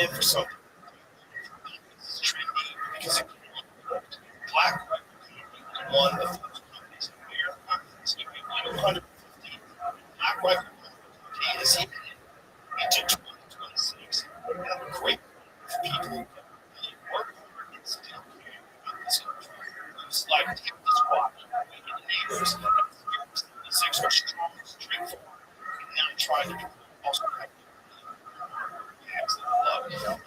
stand for something because black one of the first companies in America, 250 black white is into 2026. We have a great people who work and still care about this country. It's like take this watch, we get the neighbors, the six are strong, straightforward, and now trying to also have love.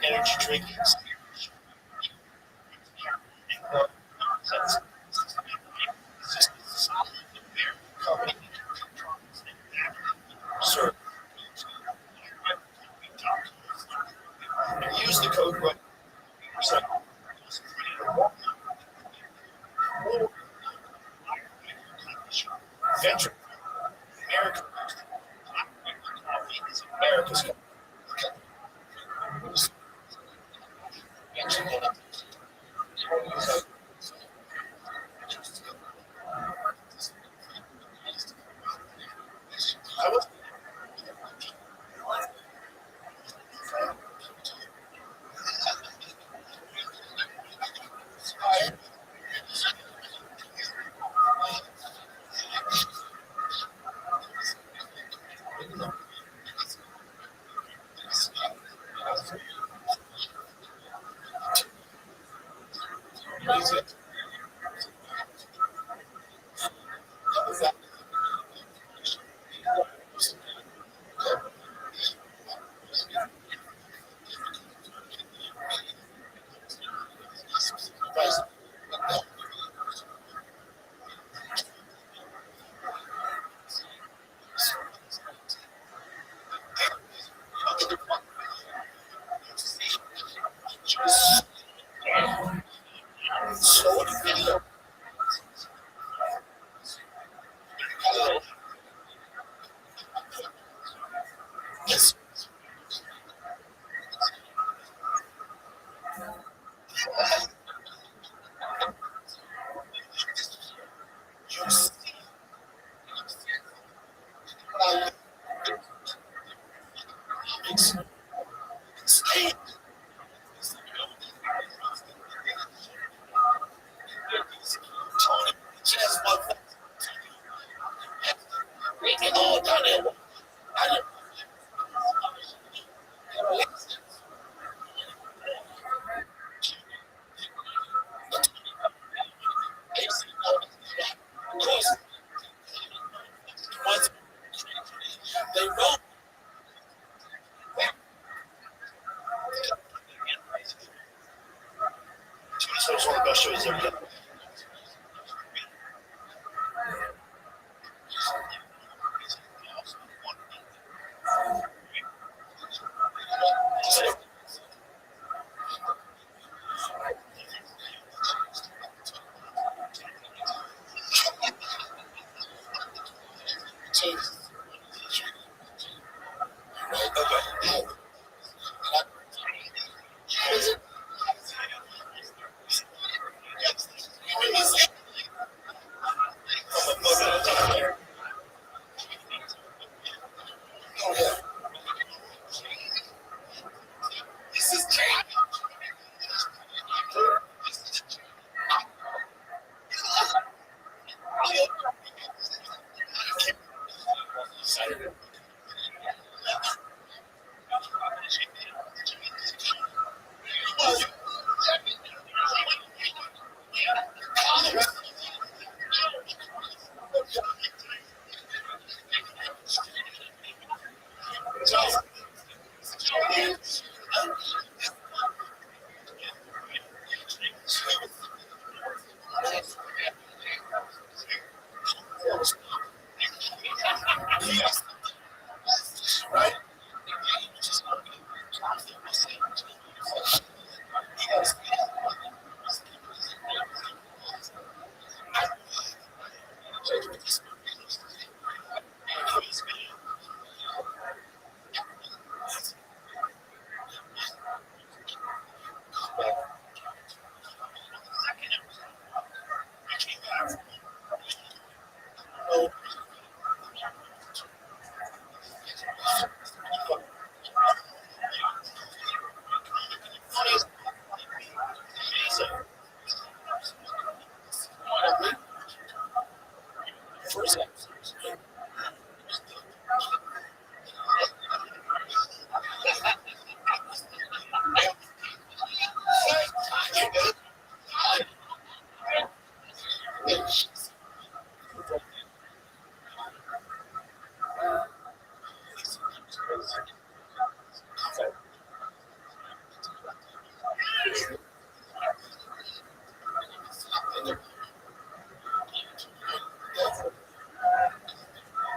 Energy drink experience. It's just a solid American company. venture. America, is America's country. I was so yes, you see what I stay Tony just one thing. We can all done it. I didn't of course once they wrote so it's one of the best shows ever done. This is right. First,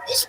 this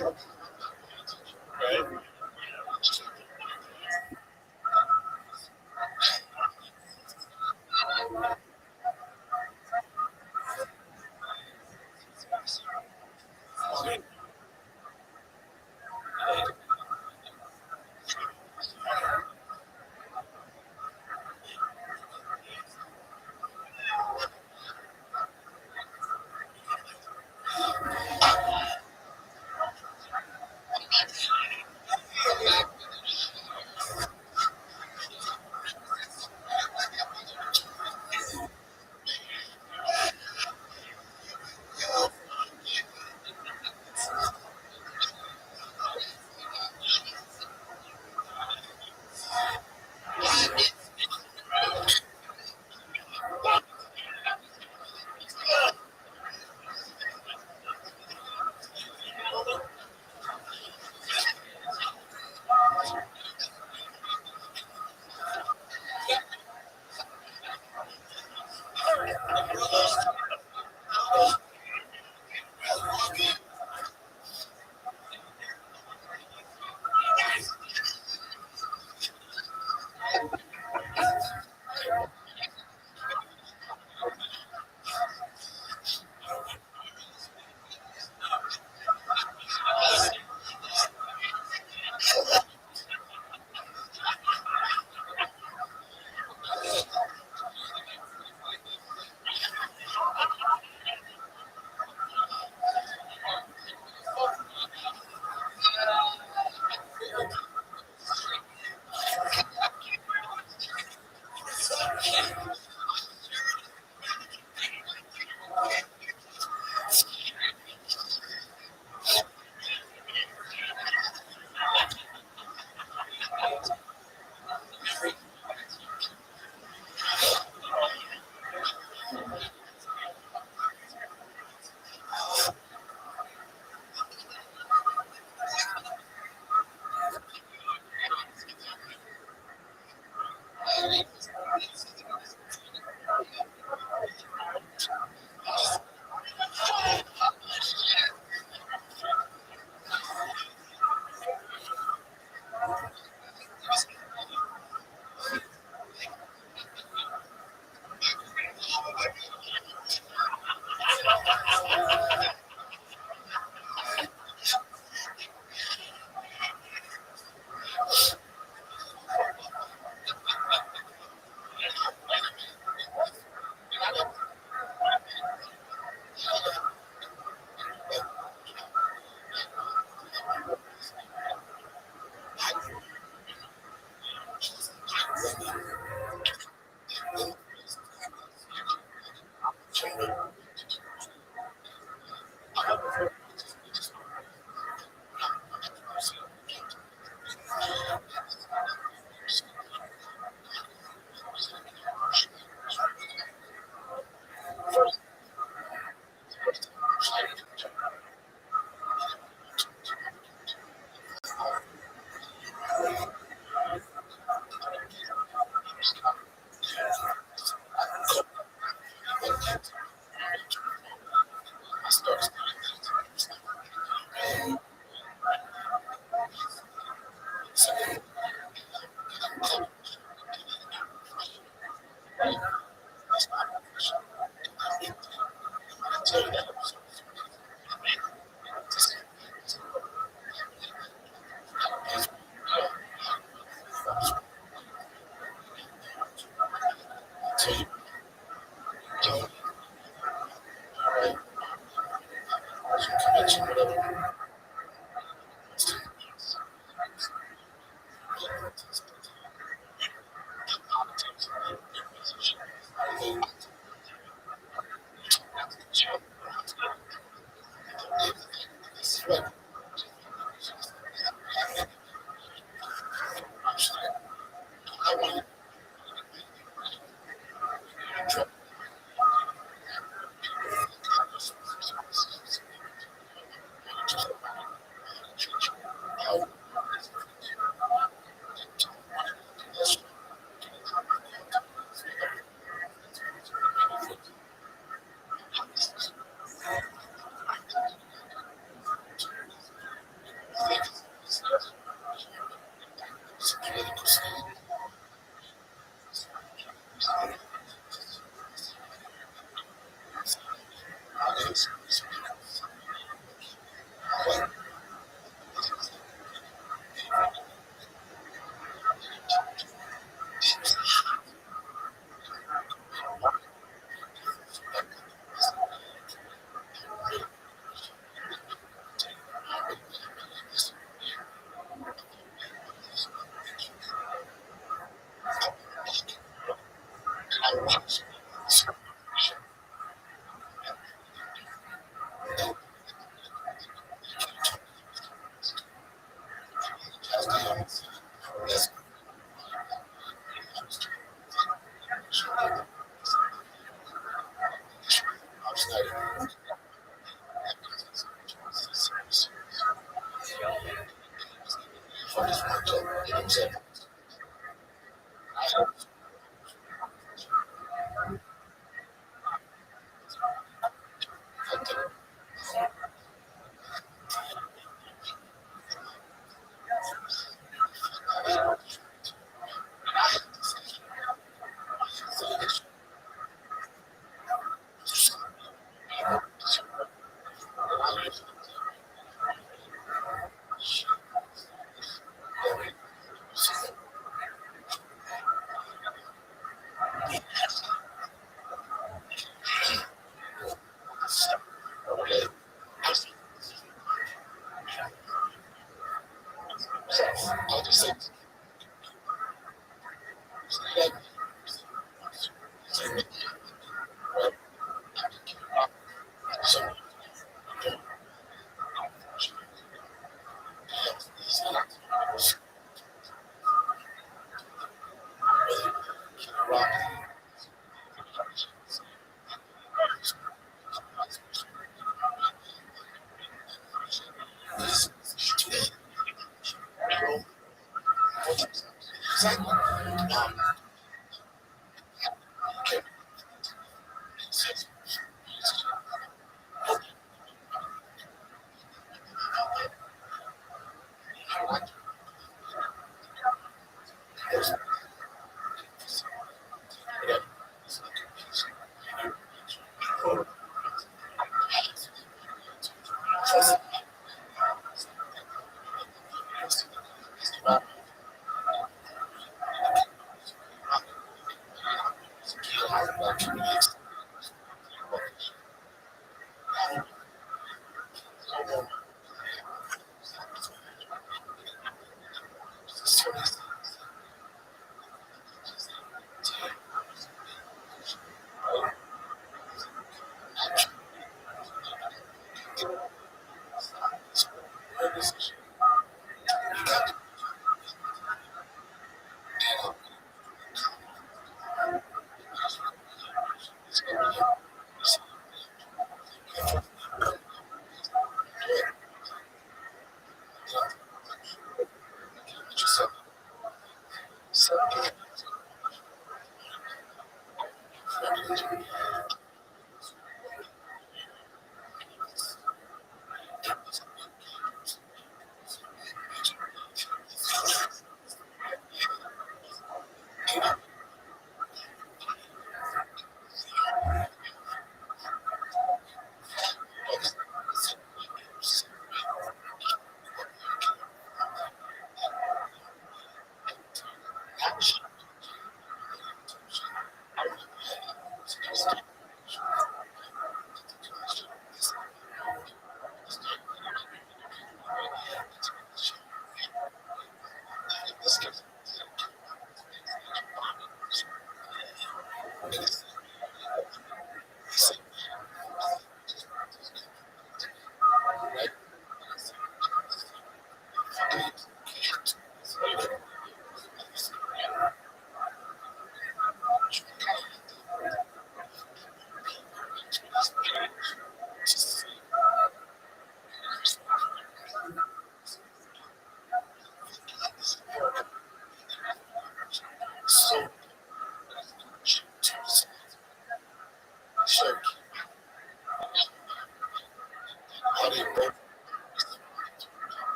Right?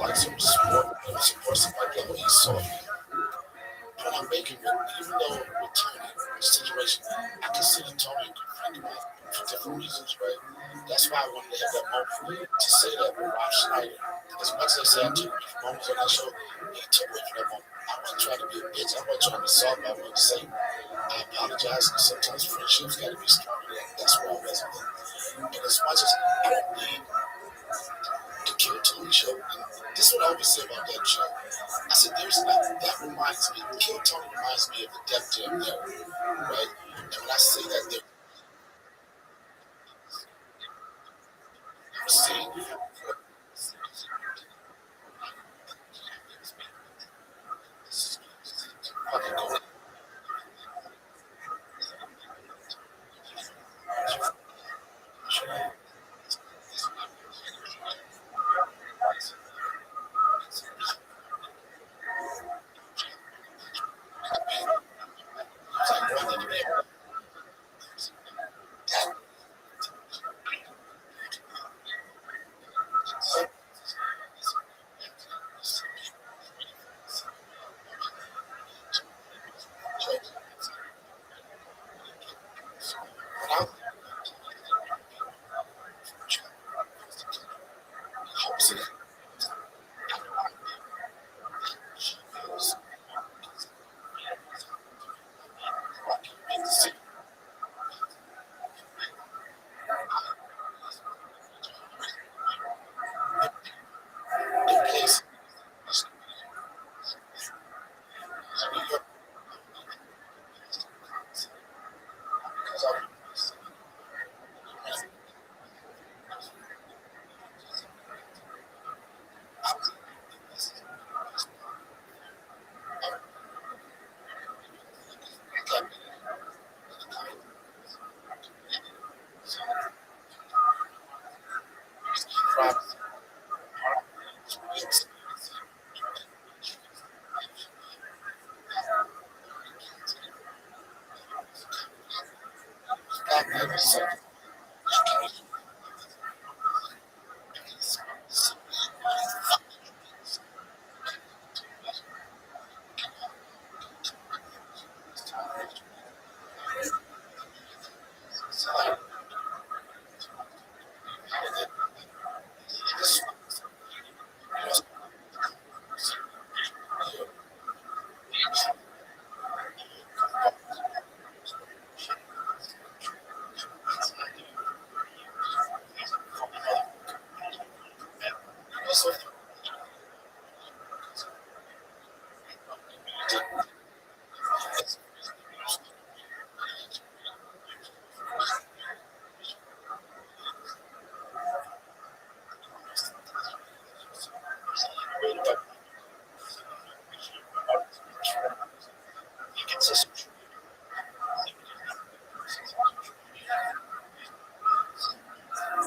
like some support somebody that he's soft. But I'm making it, even though with Tony, the situation, I consider Tony a good friend of mine for different reasons, right? That's why I wanted to have that moment to say that with Rothschild. As much as I say I took moments on that show, he took away from that moment. I wasn't trying to be a bitch. I wasn't trying to be soft. I wanted to say, I apologize, and sometimes friendships got to be stronger. That's where I was with it. And as much as I don't need to kill Tony show, and this is what I always say about that show. I said, there's nothing that reminds me, Kill Tony reminds me of the Def Jam era, right? And when I say that, they're seeing fucking go.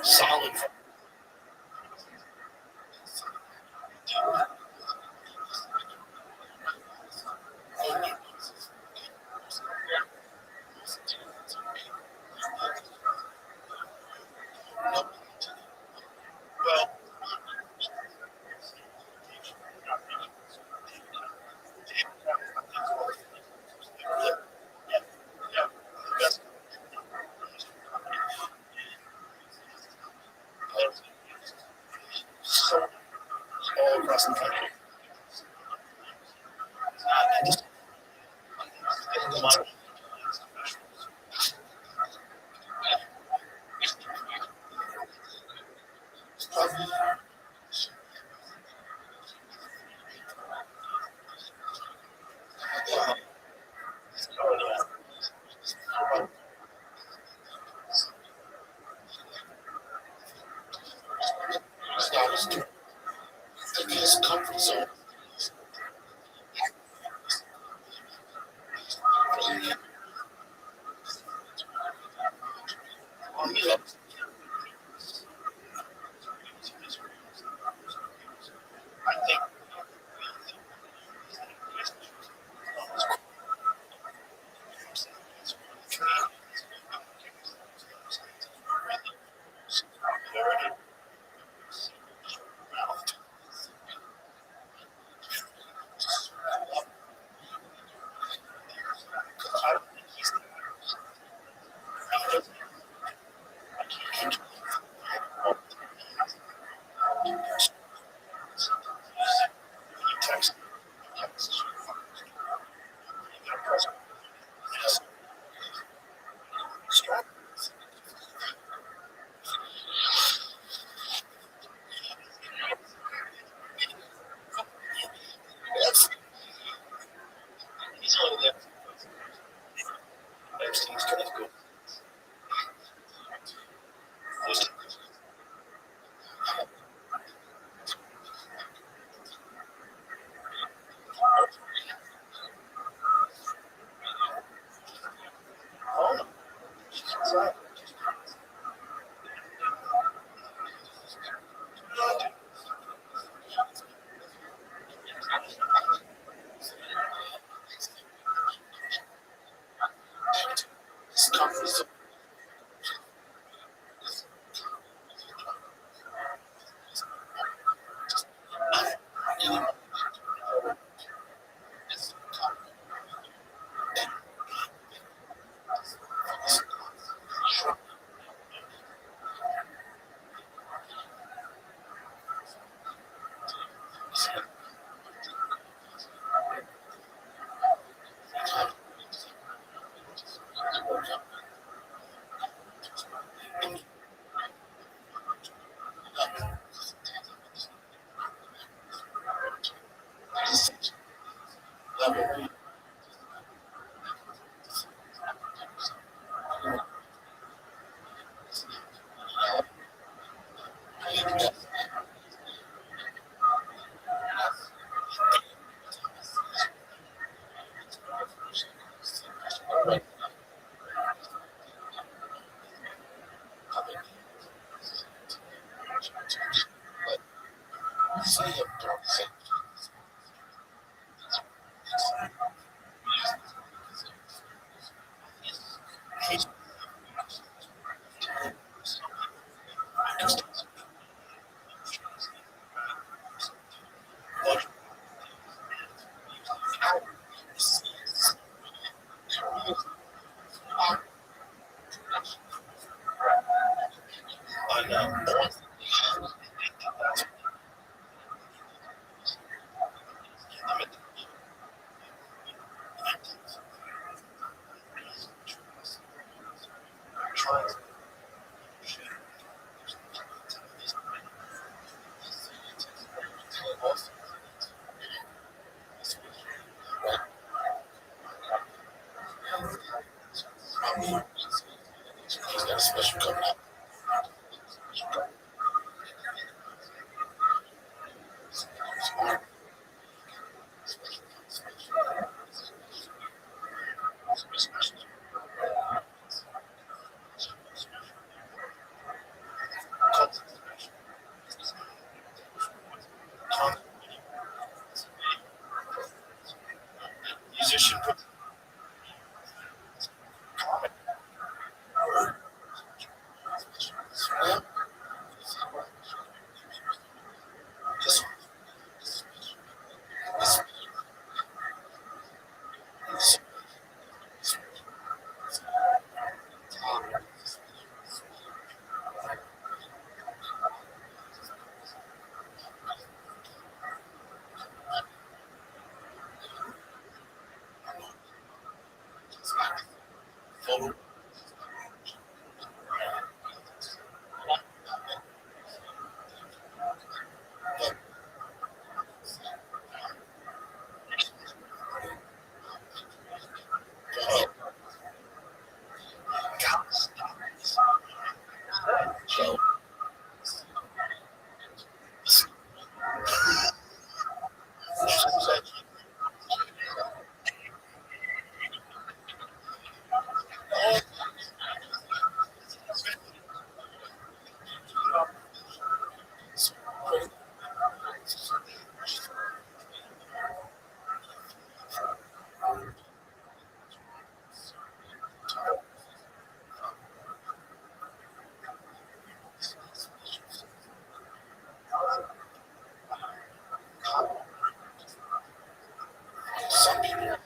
Solid. All across the country. His comfort zone. see him doing the same. He's got a special coming up. Musician. Some people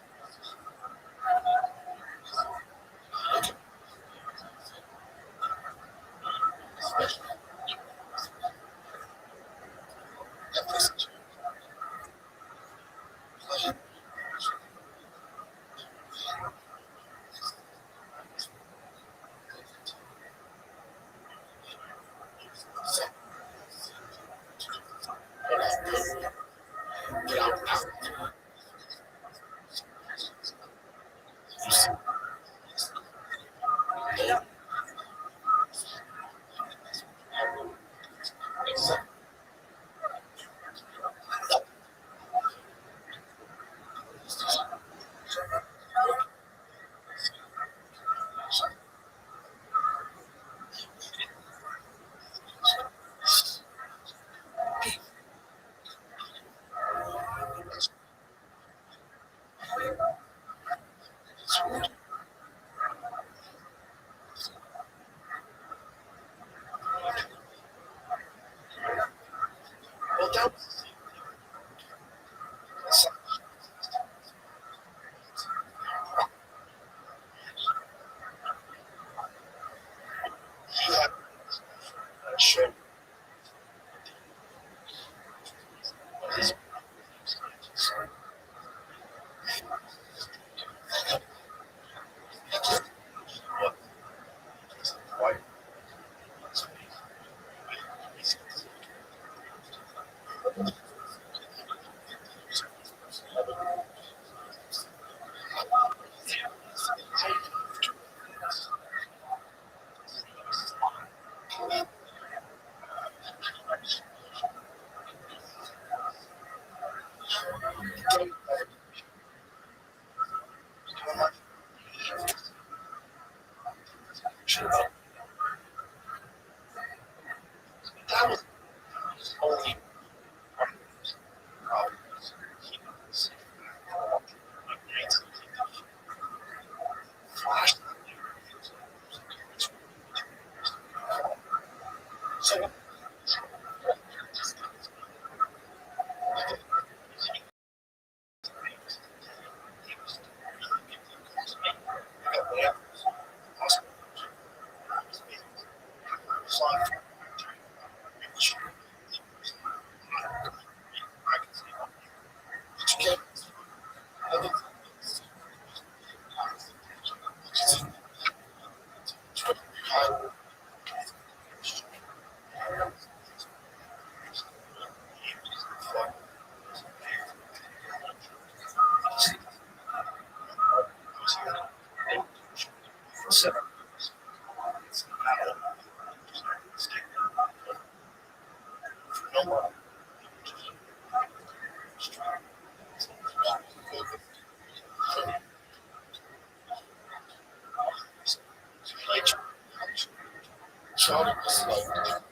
thought it was like audience.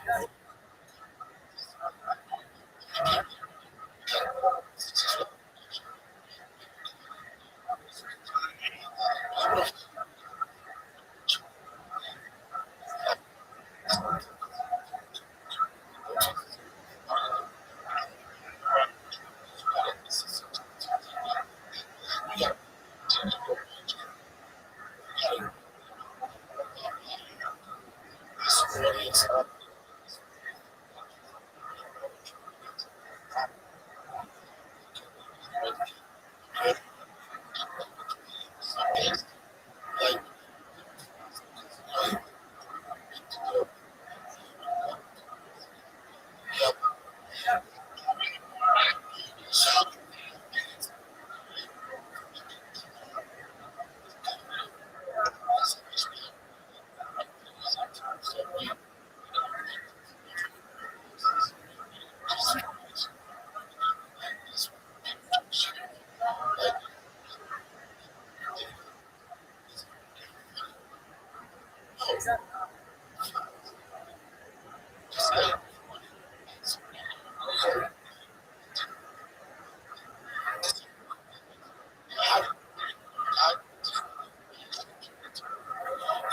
Like, yep.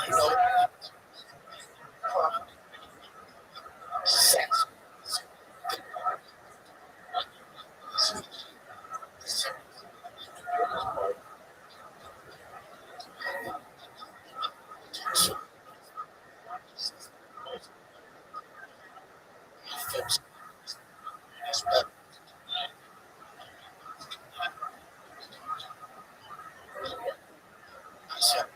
You know, sex. Folks, respect. I said,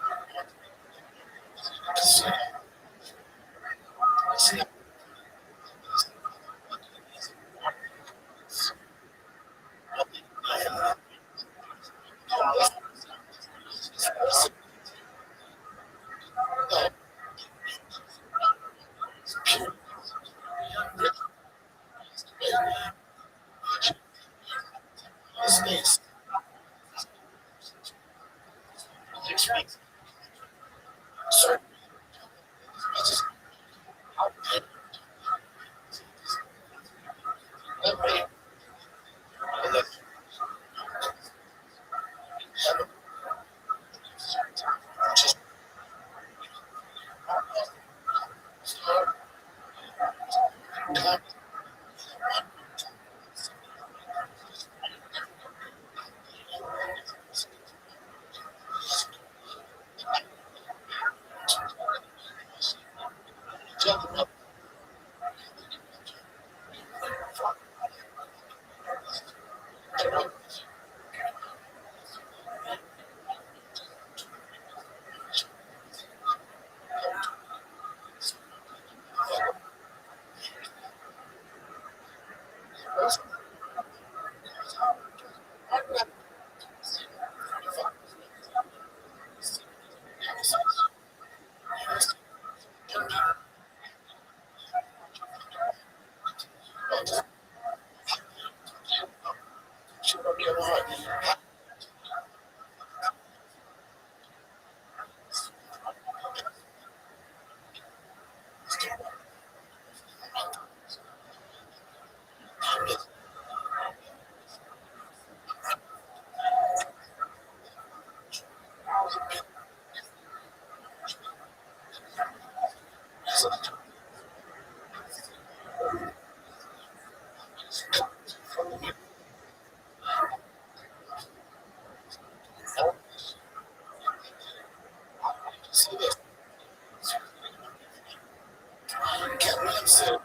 this 6 weeks. So, let me, let have a just time. See this. Cat Williams said,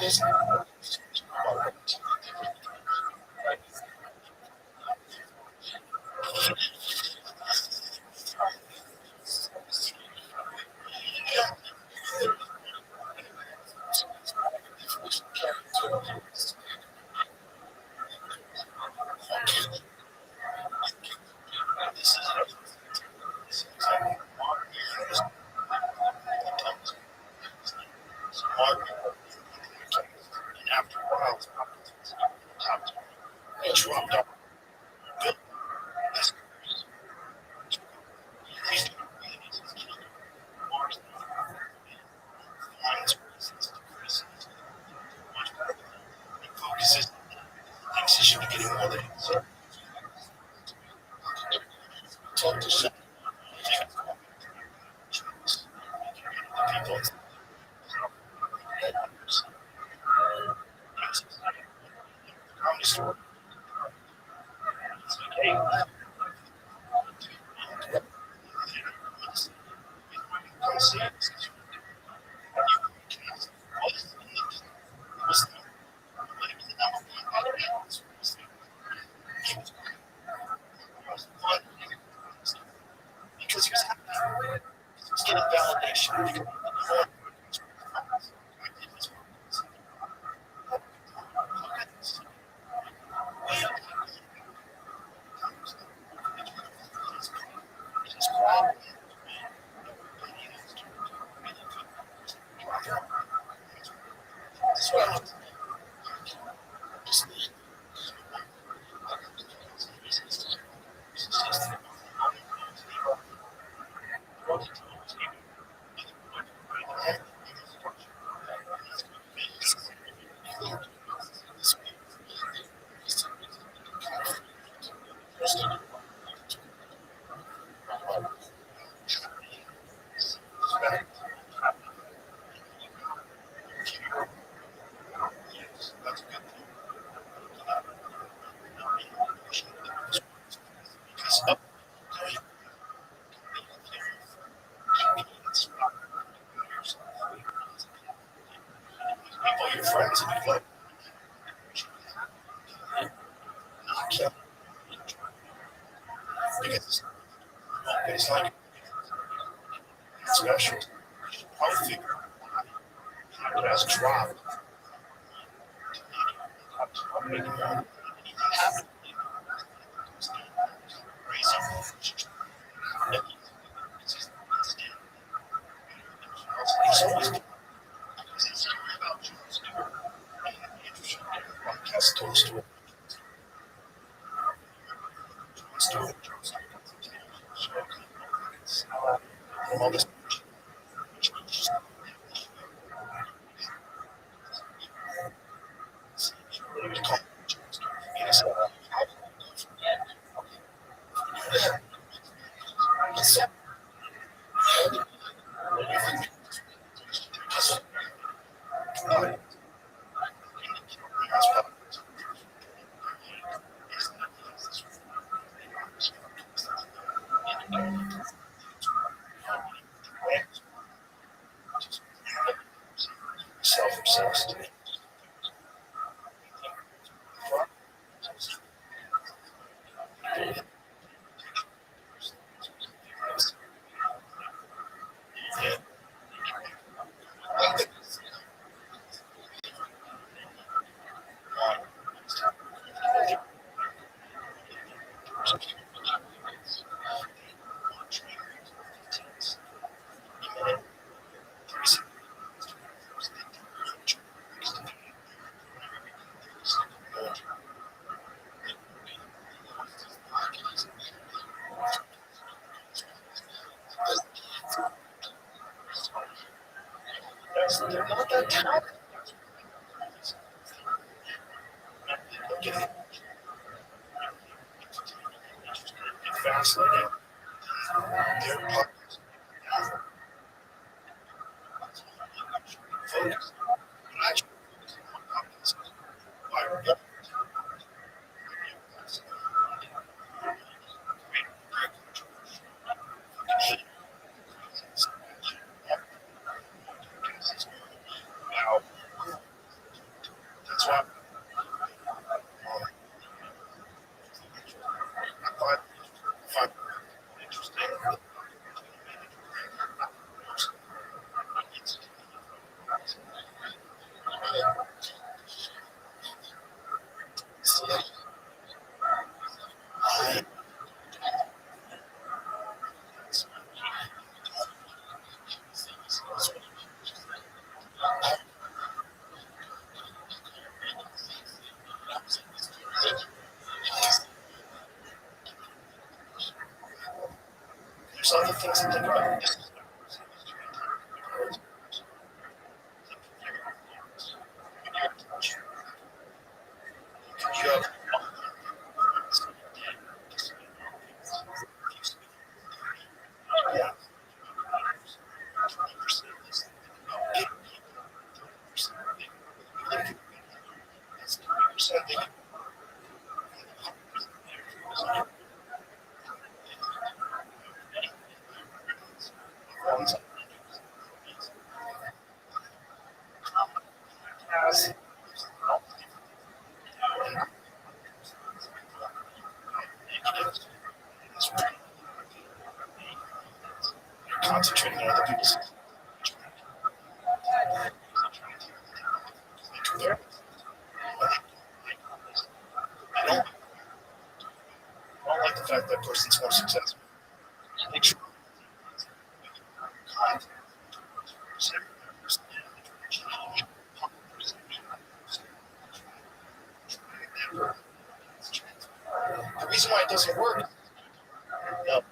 And after a while, he dropped off. Focuses, thinks he should be getting more than he's talk to some people. Comedy store. Hey, come see it. Because he was happy. He was getting validation. People, your friends, and you like, because it's like special. I figure it has dropped. I'm making that crazy. He's always podcast told story. All this. Self-obsessed. They're not that talented. Fascinating. They're focused. there's other things to think about. This is you have yeah. Concentrating on other people's I don't like the fact that person's more successful. They try the reason why it doesn't work. Yep.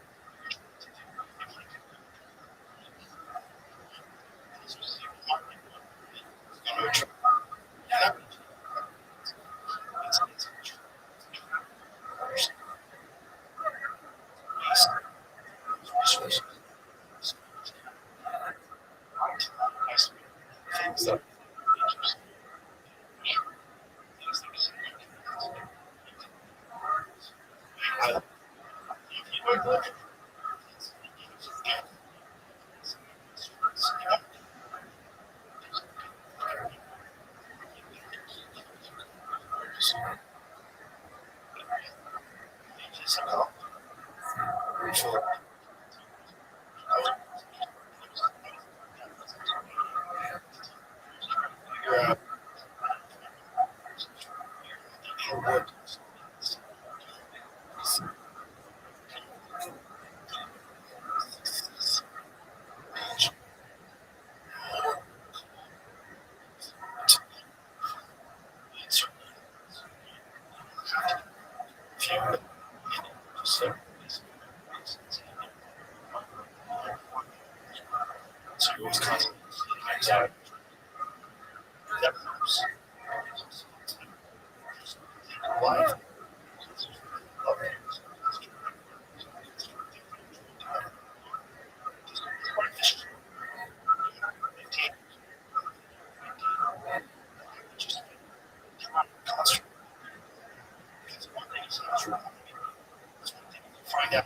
Find out.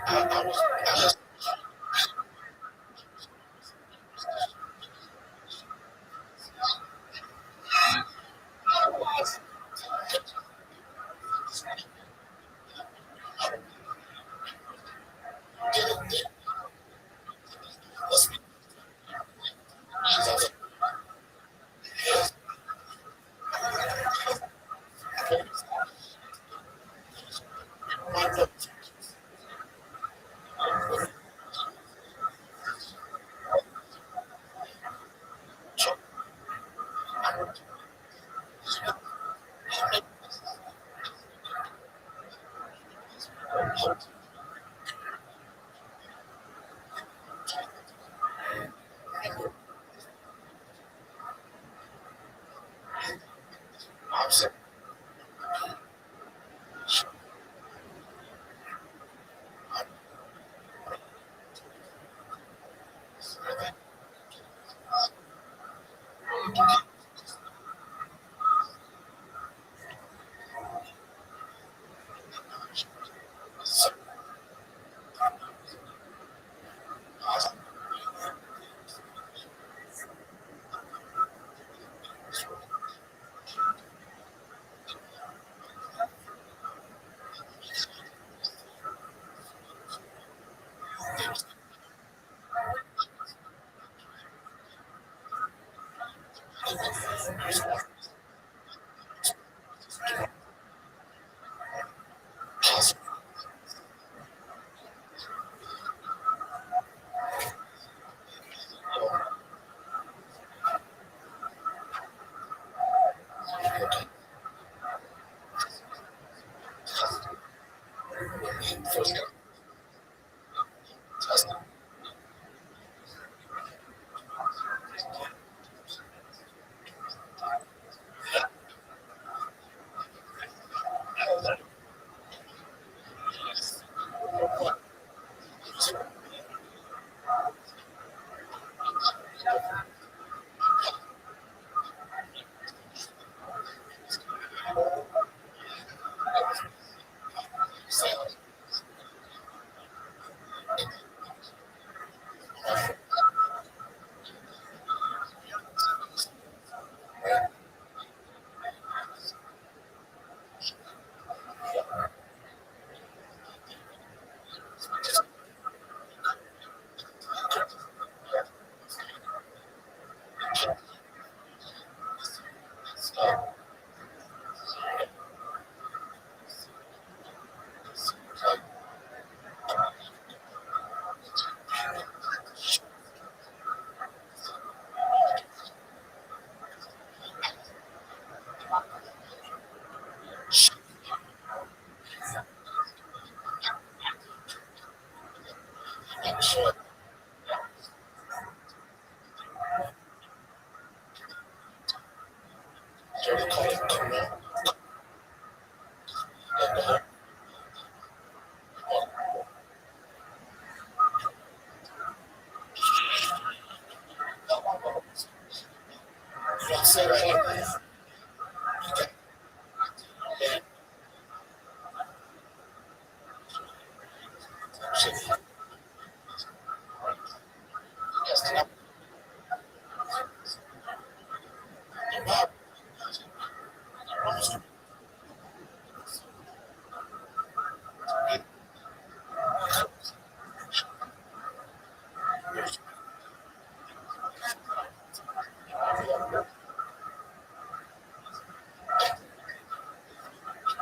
I was